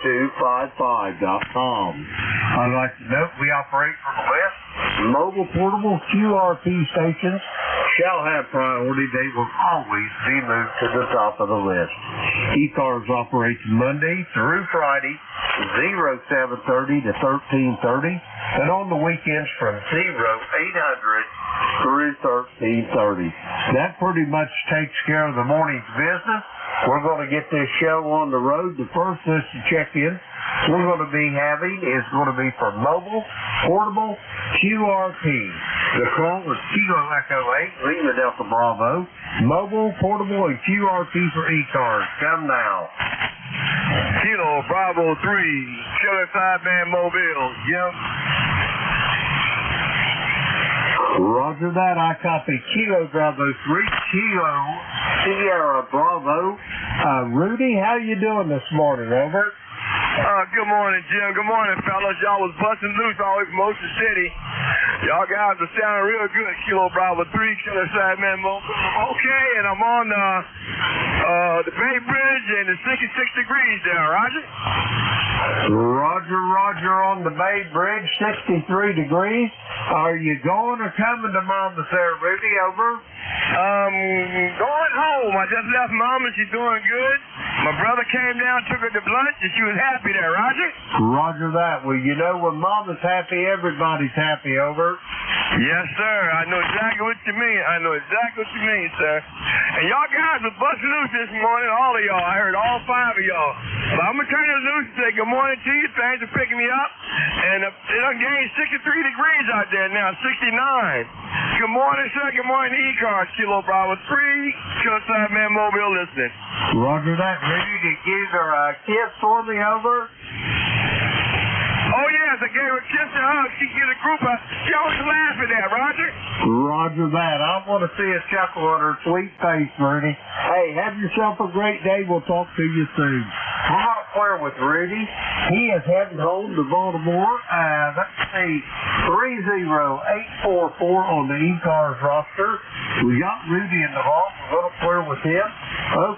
8255.com. I'd like to note we operate from the west. Mobile portable QRP stations shall have priority. They will always be moved to the top of the list. ECARS operates Monday through Friday, 0730 to 1330, and on the weekends from 0800 through 1330. That pretty much takes care of the morning's business. We're going to get this show on the road. The first list to check in we're going to be having is going to be for mobile, portable, QRP. The call is Kilo Echo 8, Lima Delta Bravo. Mobile, portable, and QRP for ECARS. Come now. Kilo Bravo 3, Killer Sideband Mobile. Jim. Roger that. I copy. Kilo Bravo 3, Kilo Sierra Bravo. Rudy, how you doing this morning? Over. Good morning, Jim. Good morning, fellas. Y'all was busting loose all the way from Ocean City. Y'all guys are sounding real good. Kilo Bravo 3, Killer Sideman Mobile. Okay, and I'm on the Bay Bridge and it's 66 degrees there, Roger? Roger on the Bay Bridge, 63 degrees. Are you going or coming to Mama's there, Rudy? Over. Going home. I just left Mama. She's doing good. My brother came down, took her to lunch, and she was happy there, Roger? Roger that. Well, you know, when Mama's happy, everybody's happy. Over. Yes, sir. I know exactly what you mean. Sir. And y'all guys were busting loose this morning, all of y'all. I heard all 5 of y'all. But I'm going to turn it loose and say good morning to you. Thanks for picking me up. And it done gained 63 degrees out there now, 69. Good morning, sir. Good morning to ECARS, Kilo Bravo 3, Killer Sideman Mobile listening. Roger that. Ready to give her a kiss for me, over? Oh, yes, I gave her a kiss and a hug. She get a group of... She always laughing at, Roger? Roger that. I want to see a chuckle on her sweet face, Rudy. Hey, have yourself a great day. We'll talk to you soon. We're going to clear with Rudy. He is heading home to Baltimore. Let's see, 30844 on the ECARS roster. We got Rudy in the vault. We're going to clear with him.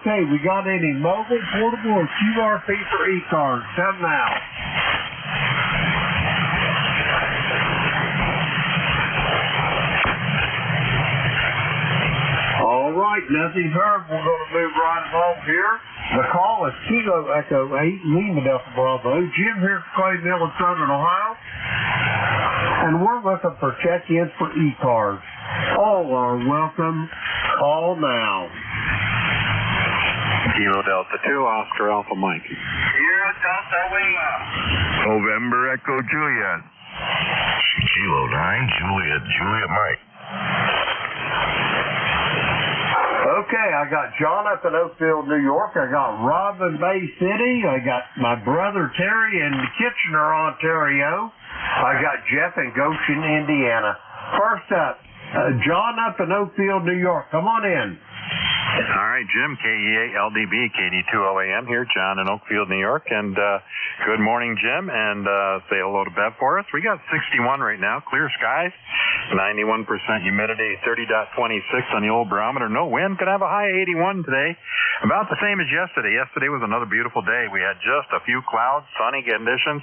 Okay, we got any mobile, portable, or QRP for ECARS? Come now. All right, nothing heard. We're going to move right along here. The call is Kilo Echo 8, Lima Delta Bravo. Jim here from Clay Mill in Southern Ohio. And we're looking for check-ins for ECARS. All are welcome. Call now. Kilo Delta 2, Oscar Alpha Mike. Sierra Delta Lima. November Echo Juliet. Kilo 9, Juliet Mike. Okay, I got John up in Oakville, New York. I got Rob in Bay City. I got my brother Terry in Kitchener, Ontario. I got Jeff in Goshen, Indiana. First up, John up in Oakville, New York. Come on in. All right, Jim, KEA LDB, KD2OAM here, John in Oakfield, New York. And good morning, Jim, and say hello to Bev for us. We got 61 right now, clear skies, 91% humidity, 30.26 on the old barometer. No wind, could have a high 81 today. About the same as yesterday. Yesterday was another beautiful day. We had just a few clouds, sunny conditions,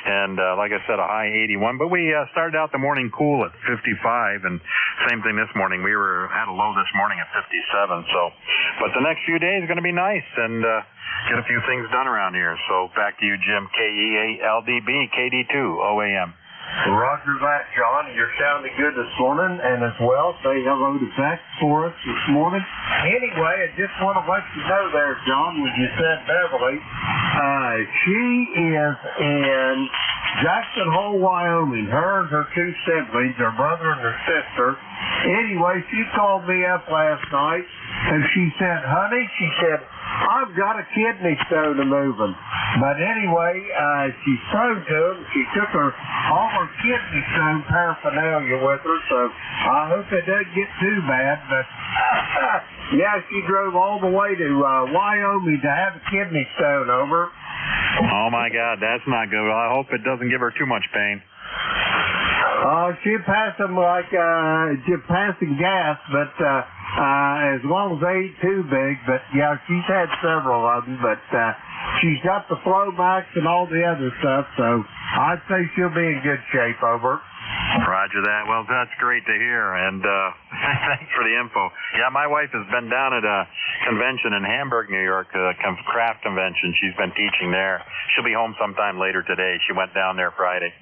and like I said, a high 81. But we started out the morning cool at 55, and same thing this morning. We had a low this morning at 57, so... But the next few days are going to be nice and get a few things done around here. So back to you, Jim, KEA LDB, KD2 OAM. Roger that, John. You're sounding good this morning, and as well, say hello to Beck for us this morning. Anyway, I just want to let you know there, John, when you said Beverly, she is in Jackson Hole, Wyoming. Her and her 2 siblings, her brother and her sister. Anyway, she called me up last night, and she said, honey, I've got a kidney stone moving. But anyway, she phoned to him. She took all her kidney stone paraphernalia with her, so I hope it doesn't get too bad. But yeah, she drove all the way to Wyoming to have a kidney stone over. Oh my God, that's not good. Well, I hope it doesn't give her too much pain. She passed them like passing gas, but as long as they ain't too big. But yeah, she's had several of them. But she's got the Flow Max and all the other stuff, so I'd say she'll be in good shape, over. Roger that. Well, that's great to hear, and thanks for the info. Yeah, my wife has been down at a convention in Hamburg, New York, a craft convention. She's been teaching there. She'll be home sometime later today. She went down there Friday.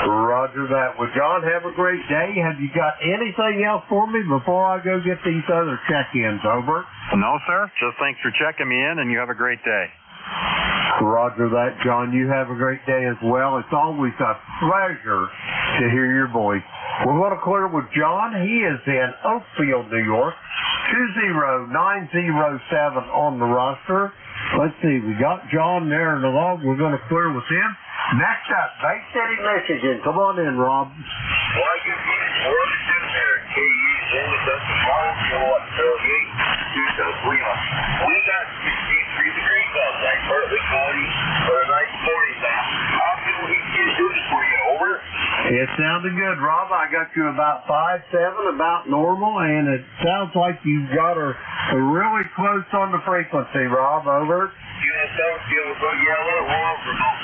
Roger that. Well, John, have a great day. Have you got anything else for me before I go get these other check-ins, over? No, sir. Just thanks for checking me in, and you have a great day. Roger that, John. You have a great day as well. It's always a pleasure to hear your voice. We're going to clear with John. He is in Oakfield, New York. 20907 on the roster. Let's see. We got John there in the log. We're going to clear with him. Next up, Bay City, Michigan. Come on in, Rob. Well, I guess we're sitting there at KE's only does the phone, you know what, 38, we got 63 degrees outside, partly cloudy, but a nice morning now. How can we do this for you, over? It sounded good, Rob. I got you about 5'7", about normal, and it sounds like you've got her really close on the frequency, Rob, over. You know, some people go, yeah, let it roll for about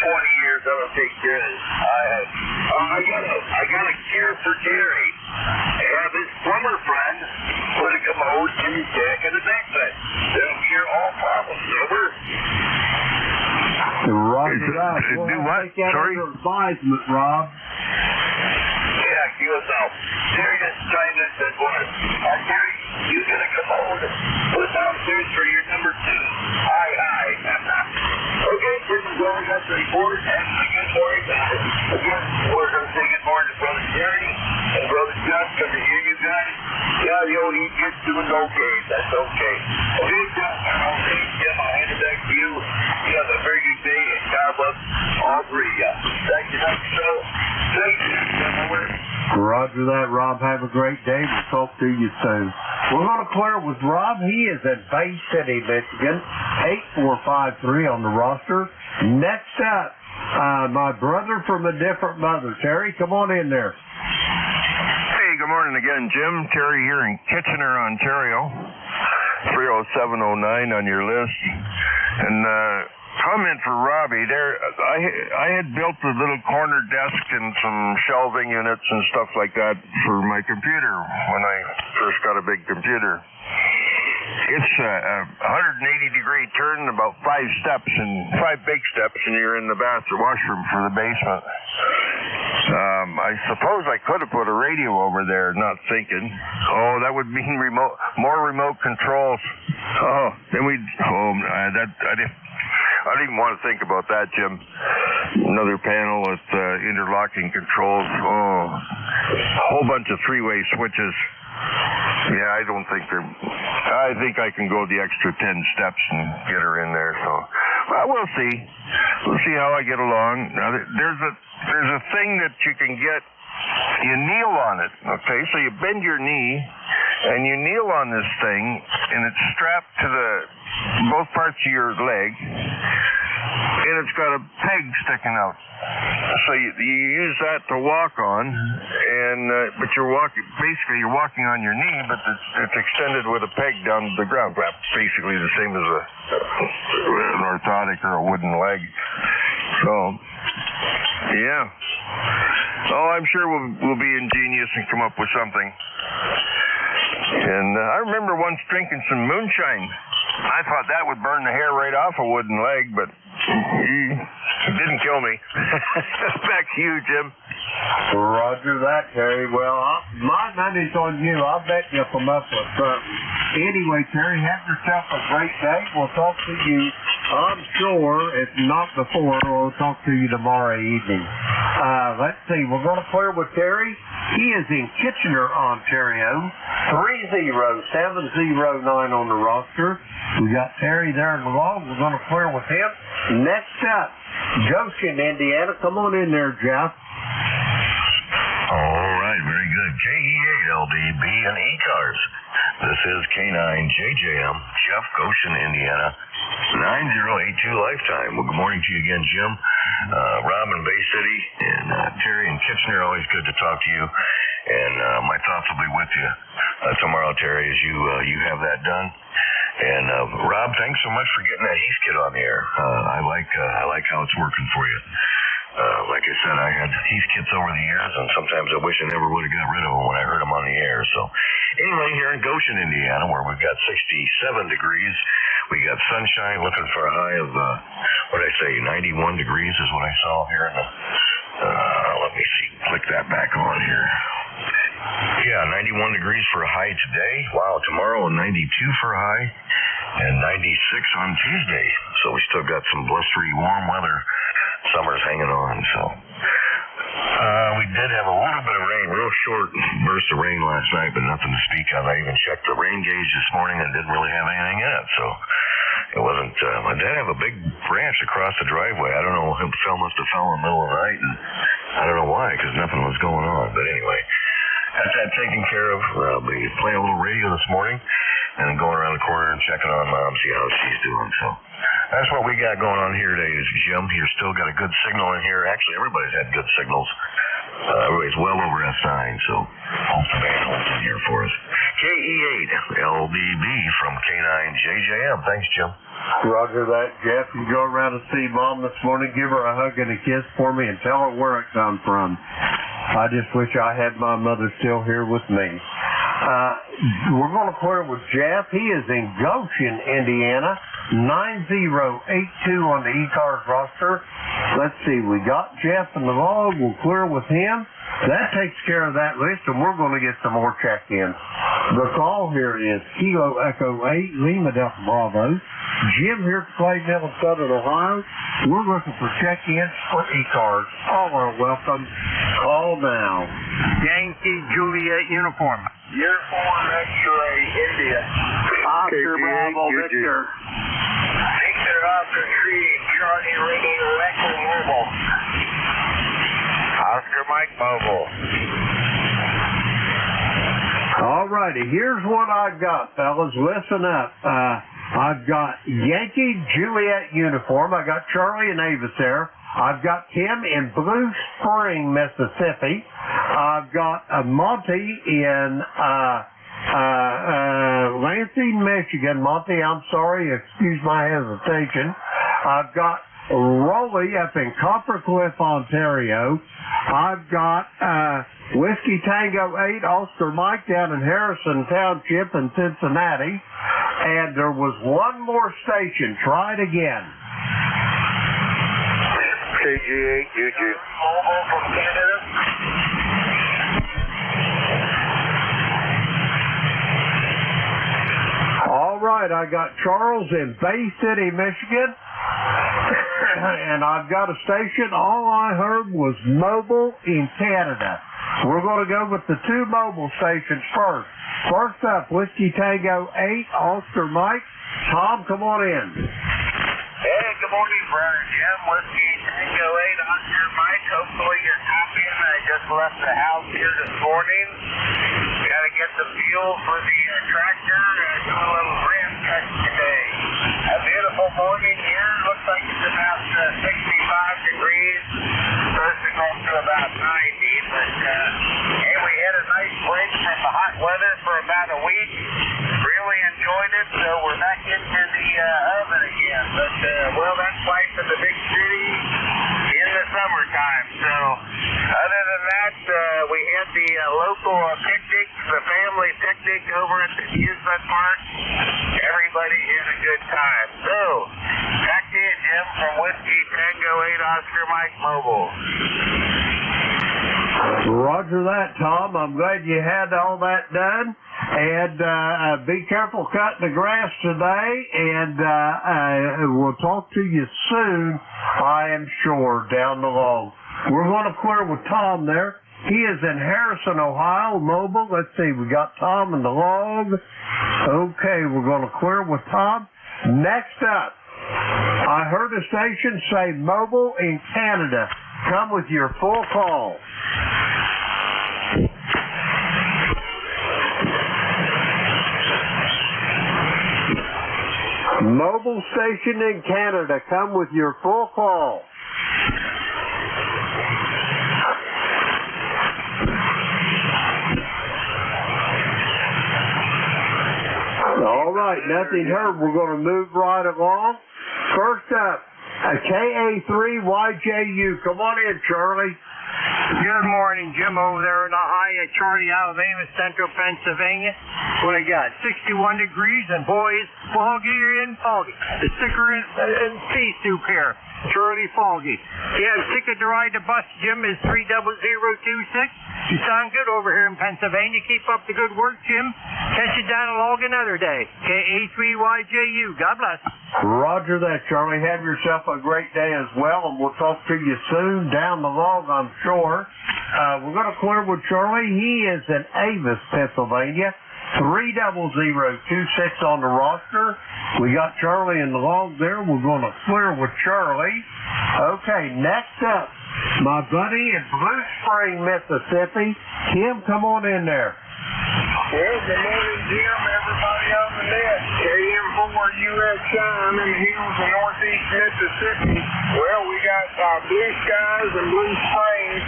20 years, that'll take care of it. I got a cure for Terry. I have his plumber friend put a commode in his deck and a deck bed. That'll cure all problems, over. Roger that. We'll do have what? to take that Sorry? under advisement, Rob. Yeah, give us out. Terry just chimed in and said, boy, Terry, you get a commode. Put downstairs for your number 2. Aye. Okay, this is where we got the report. And good morning. Again, we're going to say good morning to Brother Terry and Brother Gus. Good to hear you guys. Yeah, the old Egypt's doing okay. That's okay. Okay, Jim, I'll hand it back to you. You have a very good day, and God bless all three of you. Thank you, so. Thank you, gentlemen. Roger that, Rob. Have a great day. We'll talk to you soon. We're going to clear with Rob. He is in Bay City, Michigan. 8453 on the roster. Next up, my brother from a different mother. Terry, come on in there. Hey, good morning again, Jim. Terry here in Kitchener, Ontario. 30709 on your list. And comment for Robbie there. I had built a little corner desk and some shelving units and stuff like that for my computer when I first got a big computer. It's a 180-degree turn, about 5 big steps, and you're in the washroom for the basement. I suppose I could have put a radio over there, not thinking. Oh, that would mean more remote controls. Oh, then I don't even want to think about that, Jim. Another panel with interlocking controls. Oh, a whole bunch of 3-way switches. Yeah, I think I can go the extra 10 steps and get her in there. So, well, we'll see. We'll see how I get along. Now, there's a thing that you can get. You kneel on it, okay? So you bend your knee, and you kneel on this thing, and it's strapped to both parts of your leg, and it's got a peg sticking out. So you use that to walk on, but you're walking on your knee, but it's extended with a peg down to the ground. Basically the same as an orthotic or a wooden leg. So, yeah. Oh, I'm sure we'll be ingenious and come up with something. And I remember once drinking some moonshine. I thought that would burn the hair right off a wooden leg, but it didn't kill me. Back to you, Jim. Roger that, Terry. Well, my money's on you. I'll bet you'll come up with something. Anyway, Terry, have yourself a great day. We'll talk to you, I'm sure, if not before, we'll talk to you tomorrow evening. Let's see. We're going to clear with Terry. He is in Kitchener, Ontario. 30709 on the roster. We got Terry there in the log. We're going to clear with him. Next up, Goshen, Indiana. Come on in there, Jeff. All right, very good. KE8LDB and ECARS. This is K9JJM, Jeff, Goshen, Indiana, 9082 lifetime. Well, good morning to you again, Jim. Rob in Bay City, and Terry in Kitchener. Always good to talk to you. And my thoughts will be with you tomorrow, Terry, as you have that done. And Rob, thanks so much for getting that Heath kit on the air. I like how it's working for you. Like I said, I had Heath kits over the years, and sometimes I wish I never would have got rid of them when I heard them on the air. So anyway, here in Goshen, Indiana, where we've got 67 degrees, we got sunshine, looking for a high of, 91 degrees is what I saw here in the, let me see, click that back on here. Yeah, 91 degrees for a high today. Wow, tomorrow 92 for a high, and 96 on Tuesday. So we still got some blustery warm weather. Summer's hanging on, so. We did have a little bit of rain, real short burst of rain last night, but nothing to speak of. I even checked the rain gauge this morning and didn't really have anything in it, so it wasn't, I did have a big branch across the driveway. I don't know, it must have fell in the middle of the night, and I don't know why, because nothing was going on, but anyway. Got that taken care of. I'll be playing a little radio this morning and then going around the corner and checking on Mom, see how she's doing. So that's what we got going on here today, is Jim. You've still got a good signal in here. Actually, everybody's had good signals. Everybody's well over S9, so hope the band holds in here for us. KE8LDB from K9JJM. Thanks, Jim. Roger that, Jeff. You go around and see Mom this morning. Give her a hug and a kiss for me and tell her where it come from. I just wish I had my mother still here with me. We're going to clear with Jeff. He is in Goshen, Indiana, 9082 on the ECARS roster. Let's see, we got Jeff in the log. We'll clear with him. That takes care of that list, and we're going to get some more check-ins. The call here is Kilo Echo 8, Lima Delta Bravo. Jim here at Clayton, Southern Ohio. We're looking for check-ins for ECARS. All are welcome. Call now. Yankee Juliet uniform. Uniform X-ray India. Oscar Bravo Victor. Victor Oscar Tree, Charlie Radio Echo Mobile. Oscar Mike Mobile. All righty, here's what I got, fellas. Listen up. I've got Yankee Juliet uniform. I got Charlie and Avis there. I've got Tim in Blue Spring, Mississippi. I've got Monty in Lansing, Michigan. Monty, I'm sorry. Excuse my hesitation. I've got Rolly up in Coppercliff, Ontario. I've got Whiskey Tango 8 Ulster Mike down in Harrison Township in Cincinnati. And there was one more station. Try it again. KG8 Juju. Mobile from Canada. All right, I got Charles in Bay City, Michigan. And I've got a station. All I heard was mobile in Canada. We're going to go with the two mobile stations first. First up, Whiskey Tango 8, Ulster Mike. Tom, come on in. Hey, good morning, Brother Jim. Whiskey Tango 8, Oscar Mike. Hopefully you're copying. I just left the house here this morning. Got to get the fuel for the tractor and do a little rim check today. A beautiful morning here. Looks like it's about 65 degrees. Supposed to go to about 90, but hey, we had a nice break from the hot weather for about a week. Really enjoyed it, so we're back into the oven again. But well, that's life in the big city in the summertime. So other than that, we had the local picnic, the family picnic over at the amusement park. Everybody had a good time. So back to you, Jim, from Whiskey Tango 8 Oscar Mike Mobile. Roger that, Tom. I'm glad you had all that done. And be careful cutting the grass today. And we'll talk to you soon, I am sure, down the road. We're going to clear with Tom there. He is in Harrison, Ohio, mobile. Let's see, we got Tom in the log. Okay, we're going to clear with Tom. Next up, I heard a station say mobile in Canada. Come with your full call. Mobile station in Canada. Come with your full call. All right, nothing heard. We're going to move right along. First up, KA3YJU. Come on in, Charlie. Good morning, Jim, over there in Ohio, Charlie, Alabama, Central Pennsylvania. What I got? 61 degrees, and boy, it's foggy and foggy. The sticker and pea soup here. Charlie Foggy. Yeah, ticket to ride the bus, Jim, is 30026. You sound good over here in Pennsylvania. Keep up the good work, Jim. Catch you down along another day. KA3YJU. God bless. Roger that, Charlie. Have yourself a great day as well, and we'll talk to you soon down the log, I'm sure. We're going to clear with Charlie. He is in Avis, Pennsylvania. 30026 on the roster. We got Charlie in the log there. We're going to clear with Charlie. Okay, next up, my buddy in Blue Spring, Mississippi. Tim, come on in there. Well, good morning, Jim, everybody on the net. KM4UXI, I'm in the hills of northeast Mississippi. Well, we got blue skies and blue springs,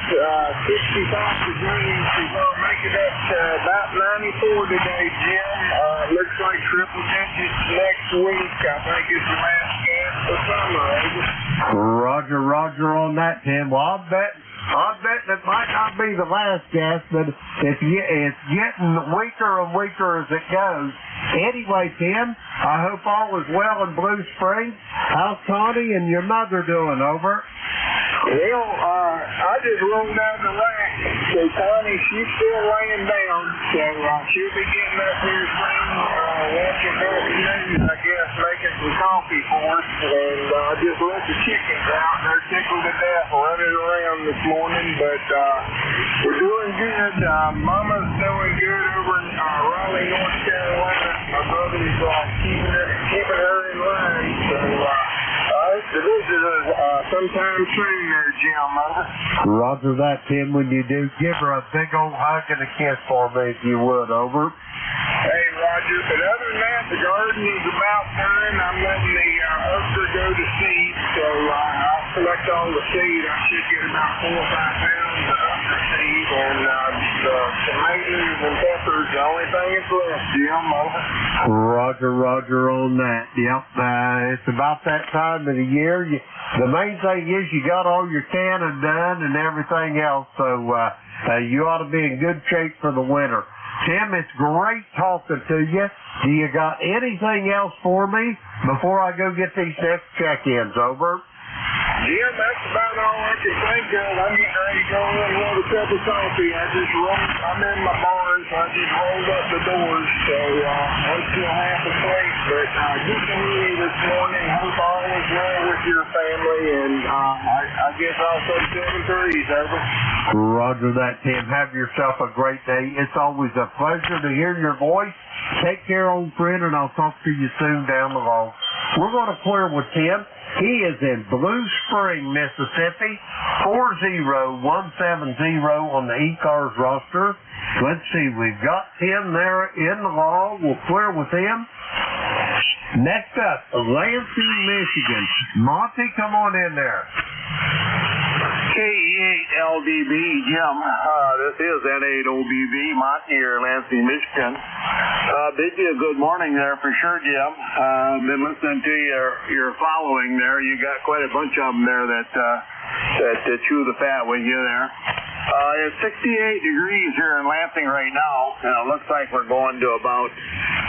65 degrees. We're going to make it up to about 94 today, Jim. Looks like triple digits next week. I think it's the last gas for summer, Roger, Roger on that, Tim. Well, I'll bet it might not be the last gas, but it's getting weaker and weaker as it goes. Anyway, Tim, I hope all is well in Blue Springs. How's Connie and your mother doing, over? Well, I just rolled out the rack. So Connie, she's still laying down. So she'll be getting up here soon, watching news, I guess, making some coffee for us. And I just let the chickens out. They're tickled to death running around this morning. But we're doing good. Mama's doing good over in Raleigh, North Carolina. My brother's keeping her in line. So to visit sometime soon there, Jim. Roger that, Tim. When you do, give her a big old hug and a kiss for me if you would, over. Hey, Roger. But other than that, the garden is about done. I'm letting the okra go to seed, so I'll collect all the seed. I should get about 4 or 5 pounds of okra seed, and the tomatoes and peppers, the only thing that's left, Jim. Roger, Roger on that. Yep, it's about that time of the year. The main thing is you got all your canning done and everything else, so you ought to be in good shape for the winter. Tim, it's great talking to you. Do you got anything else for me before I go get these next check-ins, over? Jim, that's about all I can think of. I'm getting ready to go in and have a cup of coffee. I'm in my barn, so I just rolled up the doors, so I'm still half asleep. But good to hear you this morning. Hope all is well with your family, and I guess I'll say 7 threes, over. Roger that, Tim. Have yourself a great day. It's always a pleasure to hear your voice. Take care, old friend, and I'll talk to you soon down the road. We're going to clear with Tim. He is in Blue Spring, Mississippi, 40170 on the ECARS roster. Let's see, we've got Tim there in the log. We'll clear with him. Next up, Lansing, Michigan. Monty, come on in there. K8LDB, Jim. This is N8OBB, Monty here in Lansing, Michigan. Bid you a good morning there for sure, Jim. Been listening to your following there. You got quite a bunch of them there that chew the fat with you there. It's 68 degrees here in Lansing right now, and it looks like we're going to about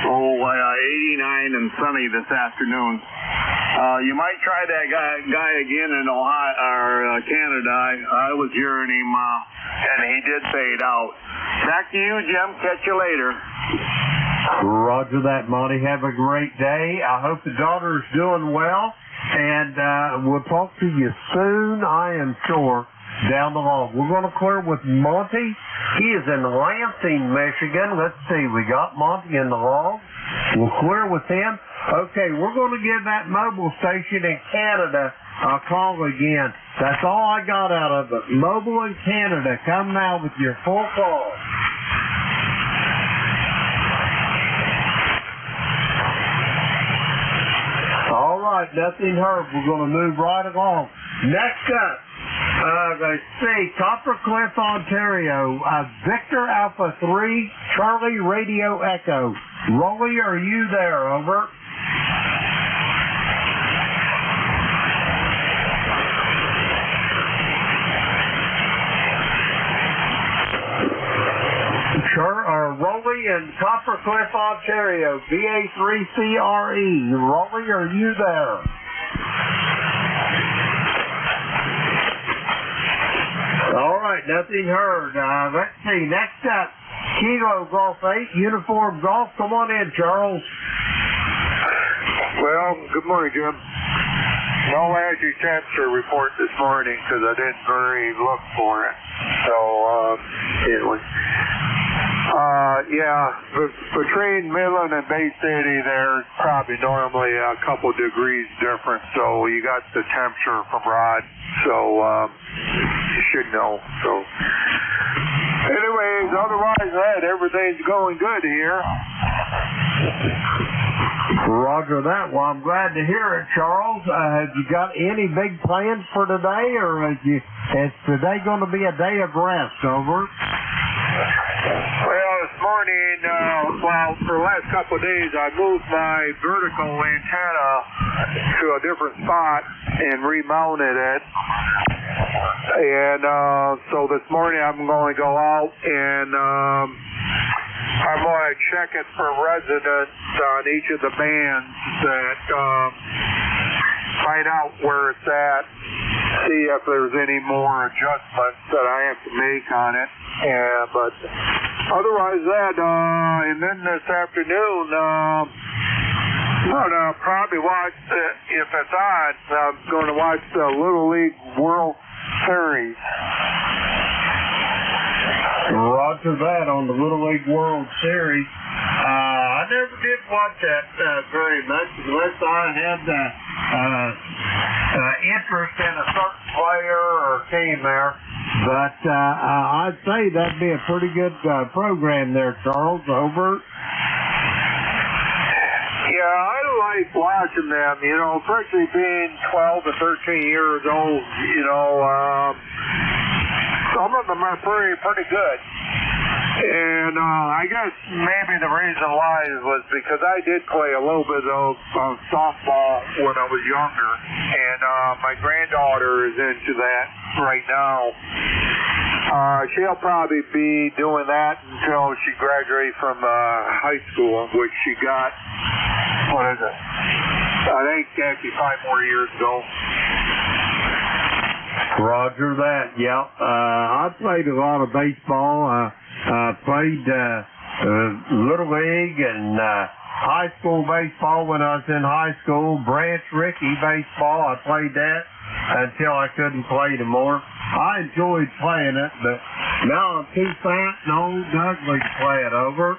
89 and sunny this afternoon. You might try that guy again in Ohio or Canada. I was hearing him, and he did fade out. Back to you, Jim. Catch you later. Roger that, Monty. Have a great day. I hope the daughter's doing well, and we'll talk to you soon, I am sure, down the road. We're going to clear with Monty. He is in Lansing, Michigan. Let's see. We got Monty in the log. We'll clear with him. Okay, we're going to give that mobile station in Canada a call again. That's all I got out of it. Mobile in Canada. Come now with your full call. All right, nothing heard. We're going to move right along. Next up, Let's see, Copper Cliff, Ontario, Victor Alpha 3, Charlie Radio Echo. Rolly, are you there? Over. Rolly in Copper Cliff, Ontario, VA3CRE. Rolly, are you there? All right, nothing heard. Let's see, next up, Kilo Golf 8, Uniform Golf. Come on in, Charles. Well, good morning, Jim. No ASHI temperature report this morning because I didn't very look for it. So, anyway. Between Midland and Bay City, there's probably normally a couple degrees difference. So you got the temperature from Rod. So you should know. So, anyways, otherwise that everything's going good here. Roger that. Well, I'm glad to hear it, Charles. Have you got any big plans for today, or is today going to be a day of rest? Over. Well, this morning, for the last couple of days, I moved my vertical antenna to a different spot and remounted it. And so this morning I'm going to go out and I'm going to check it for residents on each of the bands that find out where it's at, see if there's any more adjustments that I have to make on it. But otherwise that, and then this afternoon, I'm going to probably watch, if it's on, I'm going to watch the Little League World Series. Roger that on the Little League World Series. I never did watch that very much unless I had interest in a certain player or team there. But I'd say that'd be a pretty good program there, Charles. Over. Yeah, I like watching them, especially being 12 to 13 years old, some of them are pretty good. And I guess maybe the reason why was because I did play a little bit of softball when I was younger, and my granddaughter is into that right now. She'll probably be doing that until she graduates from high school, which she got, what is it? I think actually 5 more years ago. Roger that, yep. I played a lot of baseball. Played Little League and high school baseball when I was in high school. Branch Rickey baseball, I played that until I couldn't play anymore. I enjoyed playing it, but now I'm too fat and old and ugly to play it. Over.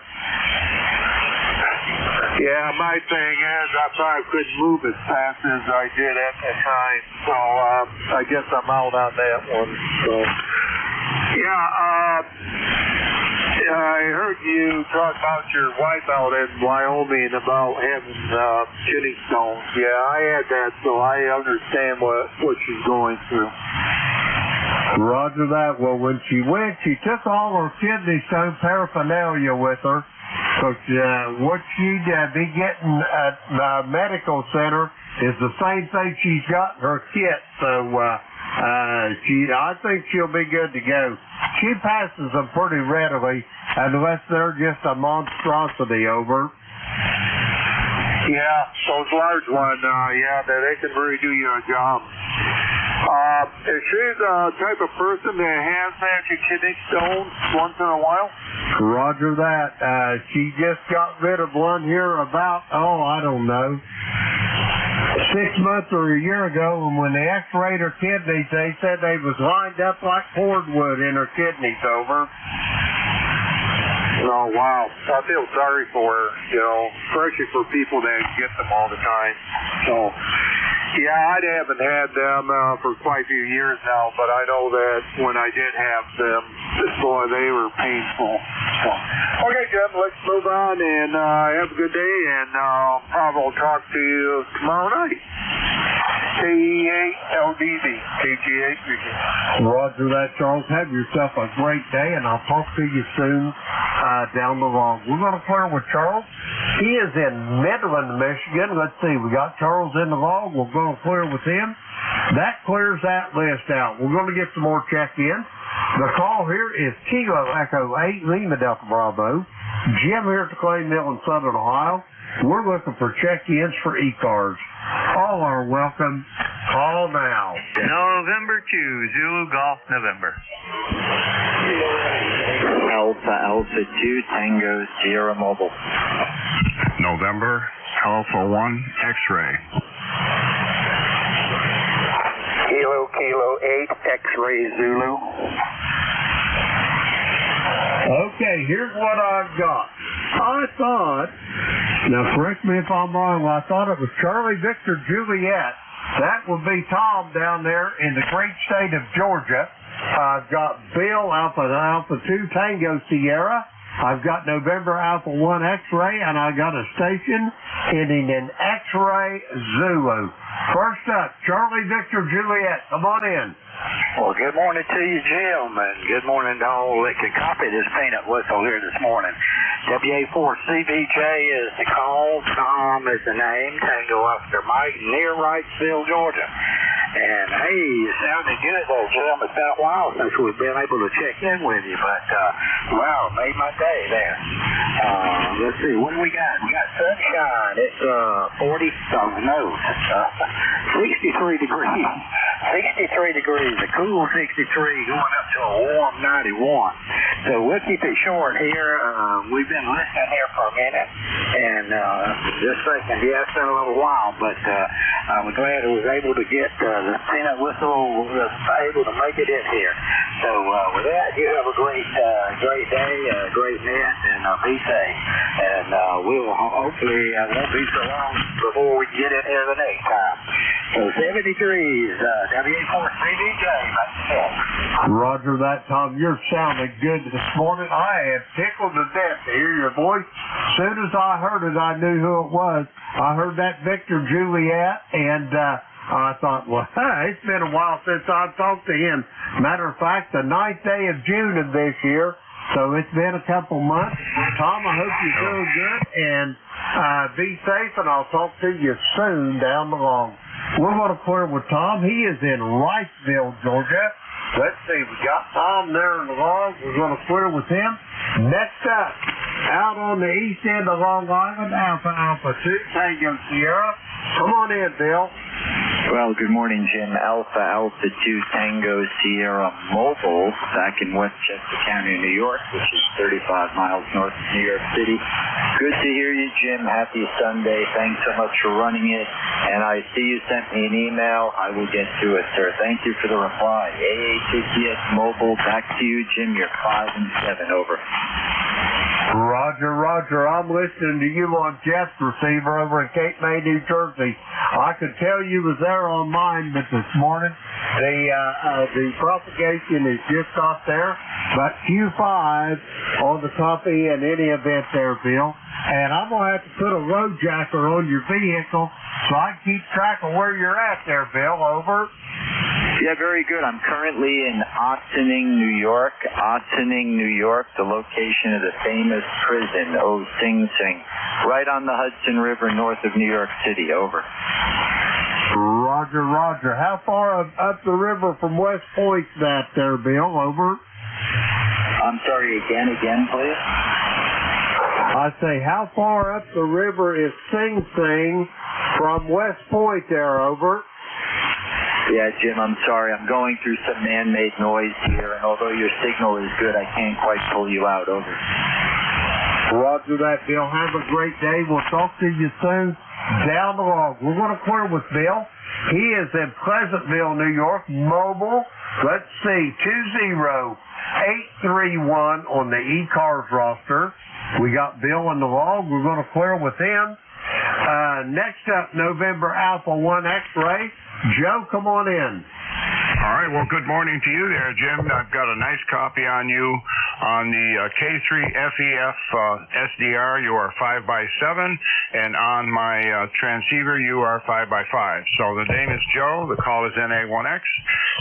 Yeah, my thing is I probably couldn't move as fast as I did at the time, so I guess I'm out on that one. So, yeah, I heard you talk about your wife out in Wyoming about having kidney stones. Yeah, I had that, so I understand what she's going through. Roger that. Well, when she went, she took all her kidney stone paraphernalia with her. Because what she'd be getting at the medical center is the same thing she's got in her kit. So I think she'll be good to go. She passes them pretty readily, unless they're just a monstrosity. Over. Yeah, those large ones, they can really do you a job. Is she the type of person that has actually kidney stones once in a while? Roger that. She just got rid of one here about, I don't know, 6 months or a year ago, and when they x-rayed her kidneys, they said they was lined up like cordwood in her kidneys. Over. Oh, wow. I feel sorry for her, especially for people that get them all the time. So, yeah, I haven't had them for quite a few years now, but I know that when I did have them, boy, they were painful. So, okay, Jim, let's move on and have a good day, and probably will talk to you tomorrow night. KE8LDB, KG8 Richard. Roger that, Charles. Have yourself a great day, and I'll talk to you soon down the road. We're going to clear with Charles. He is in Midland, Michigan. Let's see. We got Charles in the log. We're going to clear with him. That clears that list out. We're going to get some more check-in. The call here is Kilo Echo 8 Lima Delta Bravo. Jim here at the Clay Mill in Southern Ohio. We're looking for check-ins for ECARS. All are welcome. Call now. November 2, Zulu Golf, November. Alpha 2, Tango Sierra Mobile. November, Alpha 1, X-Ray. Kilo 8 X-Ray Zulu. Okay, here's what I've got. I thought, now correct me if I'm wrong, I thought it was Charlie Victor Juliet. That would be Tom down there in the great state of Georgia. I've got Bill Alpha 2 Tango Sierra. I've got November Alpha 1 X-Ray, and I got a station ending in X-Ray Zulu. First up, Charlie Victor Juliet. Come on in. Well, good morning to you, Jim, and good morning to all that can copy this peanut whistle here this morning. WA4CBJ is the call, Tom is the name, Tango Oscar Mike, near Wrightsville, Georgia. And, hey, you sounded good there, Jim. It's been a while since we've been able to check in with you, but, wow, made my day there. Let's see, what do we got? We got sunshine. It's 63 degrees. 63 degrees, a cool 63 going up to a warm 91. So we'll keep it short here. We've been listening here for a minute, and just thinking, yeah, it's been a little while, but I'm glad I was able to get the peanut whistle, was able to make it in here. So with that, you have a great day, great net, and be safe. And we'll hopefully, won't be so long before we get in here the next time. So 73s, WA4CBJ, Roger that, Tom. You're sounding good this morning. I am tickled to death to hear your voice. As soon as I heard it, I knew who it was. I heard that Victor Juliet, and I thought, well, it's been a while since I've talked to him. Matter of fact, the 9th day of June of this year, so it's been a couple months. Tom, I hope you're doing good, and be safe, and I'll talk to you soon down the line. We're going to clear with Tom. He is in Wrightsville, Georgia. Let's see, we got Tom there in the log. We're going to clear with him. Next up, out on the east end of Long Island, Alpha 2, Tango Sierra. Come on in, Bill. Well, good morning, Jim. Alpha 2 Tango Sierra Mobile, back in Westchester County, New York, which is 35 miles north of New York City. Good to hear you, Jim. Happy Sunday. Thanks so much for running it. And I see you sent me an email. I will get to it, sir. Thank you for the reply. AA Mobile, back to you, Jim. You're 5 and 7. Over. Roger. I'm listening to you on Jeff's receiver over in Cape May, New Jersey. I could tell you was there on mine, but this morning the propagation is just off there. But Q5 on the copy in any event there, Bill. And I'm going to have to put a road jacker on your vehicle so I can keep track of where you're at there, Bill. Over. Yeah, very good. I'm currently in Ossining, New York. Ossining, New York, the location of the famous prison, Sing Sing, right on the Hudson River north of New York City. Over. Roger. How far up the river from West Point that there, Bill? Over. I'm sorry, again, please. I say, how far up the river is Sing Sing from West Point there? Over. Yeah, Jim, I'm sorry. I'm going through some man-made noise here, and although your signal is good, I can't quite pull you out. Over. Roger that, Bill. Have a great day. We'll talk to you soon down the road. We're going to clear with Bill. He is in Pleasantville, New York, mobile. Let's see, 20831 on the ECARS roster. We got Bill in the log. We're going to clear with him. Next up, November Alpha 1 X-Ray. Joe, come on in. All right, well, good morning to you there, Jim. I've got a nice copy on you on the K3FEF SDR. You are 5x7, and on my transceiver, you are 5x5. So the name is Joe. The call is NA1X,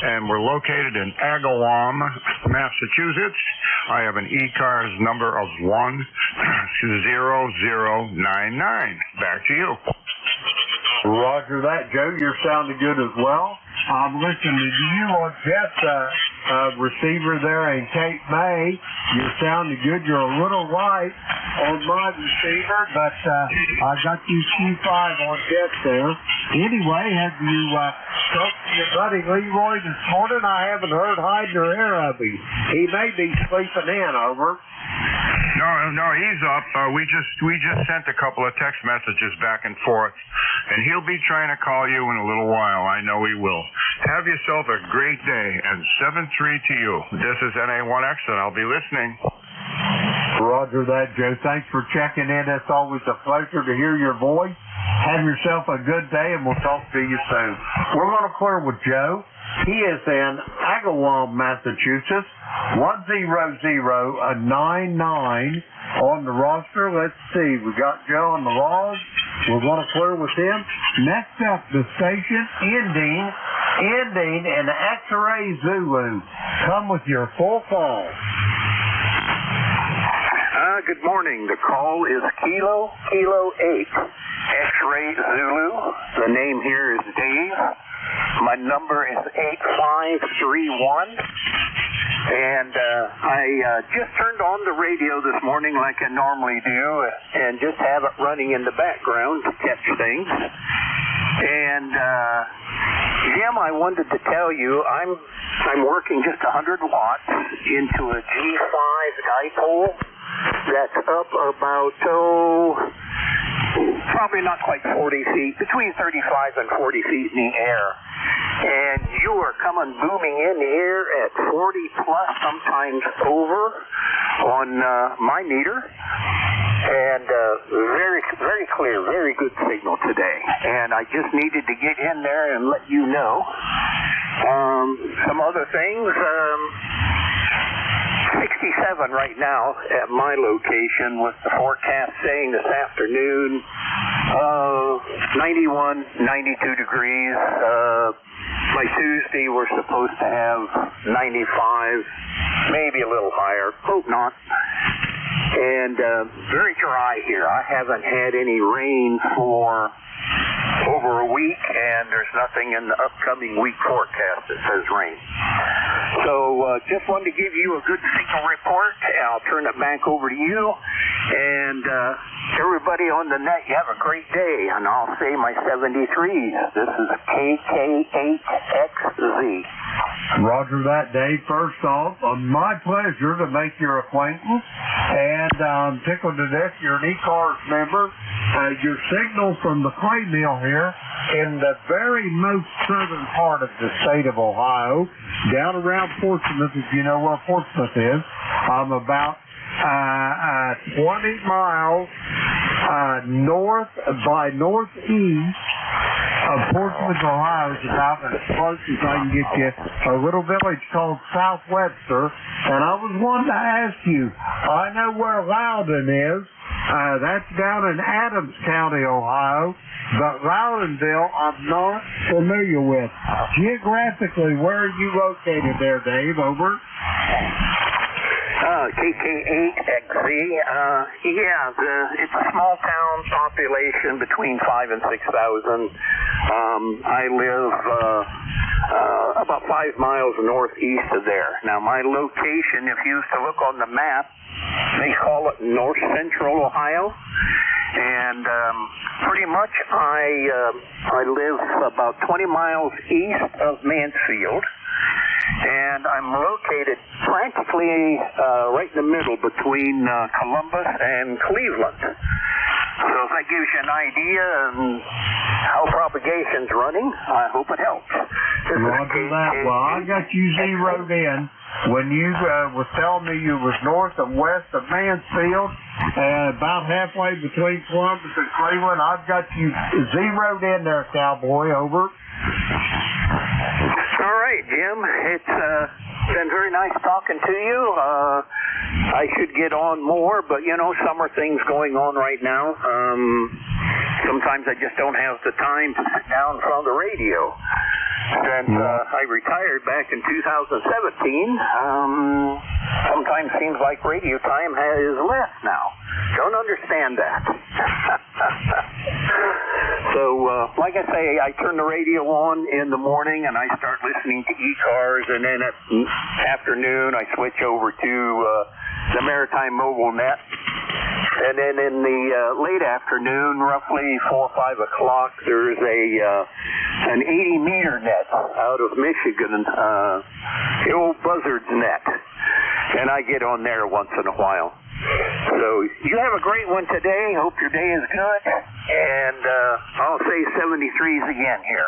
and we're located in Agawam, Massachusetts. I have an ECARS number of 10099. Back to you. Roger that, Joe. You're sounding good as well. I'm listening to you on Jeff's receiver there in Cape May. You're sounding good. You're a little light on my receiver, but I got you Q5 on Jeff there. Anyway, have you talked to your buddy Leroy this morning? I haven't heard hide nor hair of him. He may be sleeping in, over. No, he's up. We just sent a couple of text messages back and forth, and he'll be trying to call you in a little while. I know he will. Have yourself a great day, and 7-3 to you. This is NA1X, and I'll be listening. Roger that, Joe. Thanks for checking in. It's always a pleasure to hear your voice. Have yourself a good day, and we'll talk to you soon. We're going to clear with Joe. He is in Agawam, Massachusetts. 10099 on the roster. Let's see. We got Joe on the log. We're going to clear with him. Next up, the station ending in X-Ray Zulu. Come with your full call. Good morning. The call is Kilo 8, X-Ray Zulu. The name here is Dave. My number is 8531. And I just turned on the radio this morning like I normally do and just have it running in the background to catch things. And Jim, I wanted to tell you I'm working just 100 watts into a G5 dipole that's up about, probably not quite 40 feet, between 35 and 40 feet in the air. And you are coming booming in here at 40 plus, sometimes over on my meter. And very, very clear, very good signal today. And I just needed to get in there and let you know. Some other things. 67 right now at my location with the forecast saying this afternoon 91, 92 degrees. By Tuesday we're supposed to have 95, maybe a little higher. Hope not. And very dry here. I haven't had any rain for over a week, and there's nothing in the upcoming week forecast that says rain. So just wanted to give you a good signal report. I'll turn it back over to you. And everybody on the net, you have a great day. And I'll say my 73s. This is KK8XZ. Roger that, Dave. First off, my pleasure to make your acquaintance. And I'm tickled to death you're an ECARS member. Your signal from the clay mill here in the very most southern part of the state of Ohio, down around Portsmouth, if you know where Portsmouth is. I'm about 20 miles north by northeast of Portsmouth, Ohio. Is about as close as I can get you. A little village called South Webster. And I was wanting to ask you, I know where Loudon is. That's down in Adams County, Ohio. But Loudonville, I'm not familiar with. Geographically, where are you located there, Dave? Over. KK8XZ. It's a small town population between 5,000 and 6,000. I live about 5 miles northeast of there. Now, my location, if you used to look on the map, they call it North Central Ohio. And pretty much I live about 20 miles east of Mansfield. And I'm located practically right in the middle between Columbus and Cleveland. So if that gives you an idea on how propagation's running, I hope it helps. Roger that. Well, I got you zeroed in when you was telling me you was north and west of Mansfield and about halfway between Columbus and Cleveland. I've got you zeroed in there, cowboy. Over. All right, Jim. very nice talking to you. I should get on more, but you know, summer things going on right now. Sometimes I just don't have the time to sit down in front of the radio. Since I retired back in 2017, sometimes seems like radio time is less now. Don't understand that. So, like I say, I turn the radio on in the morning and I start listening to ECARS, and then at afternoon I switch over to the Maritime Mobile Net. And then in the late afternoon, roughly 4 or 5 o'clock, there's an 80-meter net out of Michigan, the old Buzzard's net. And I get on there once in a while. So you have a great one today. Hope your day is good. And I'll say 73s again here.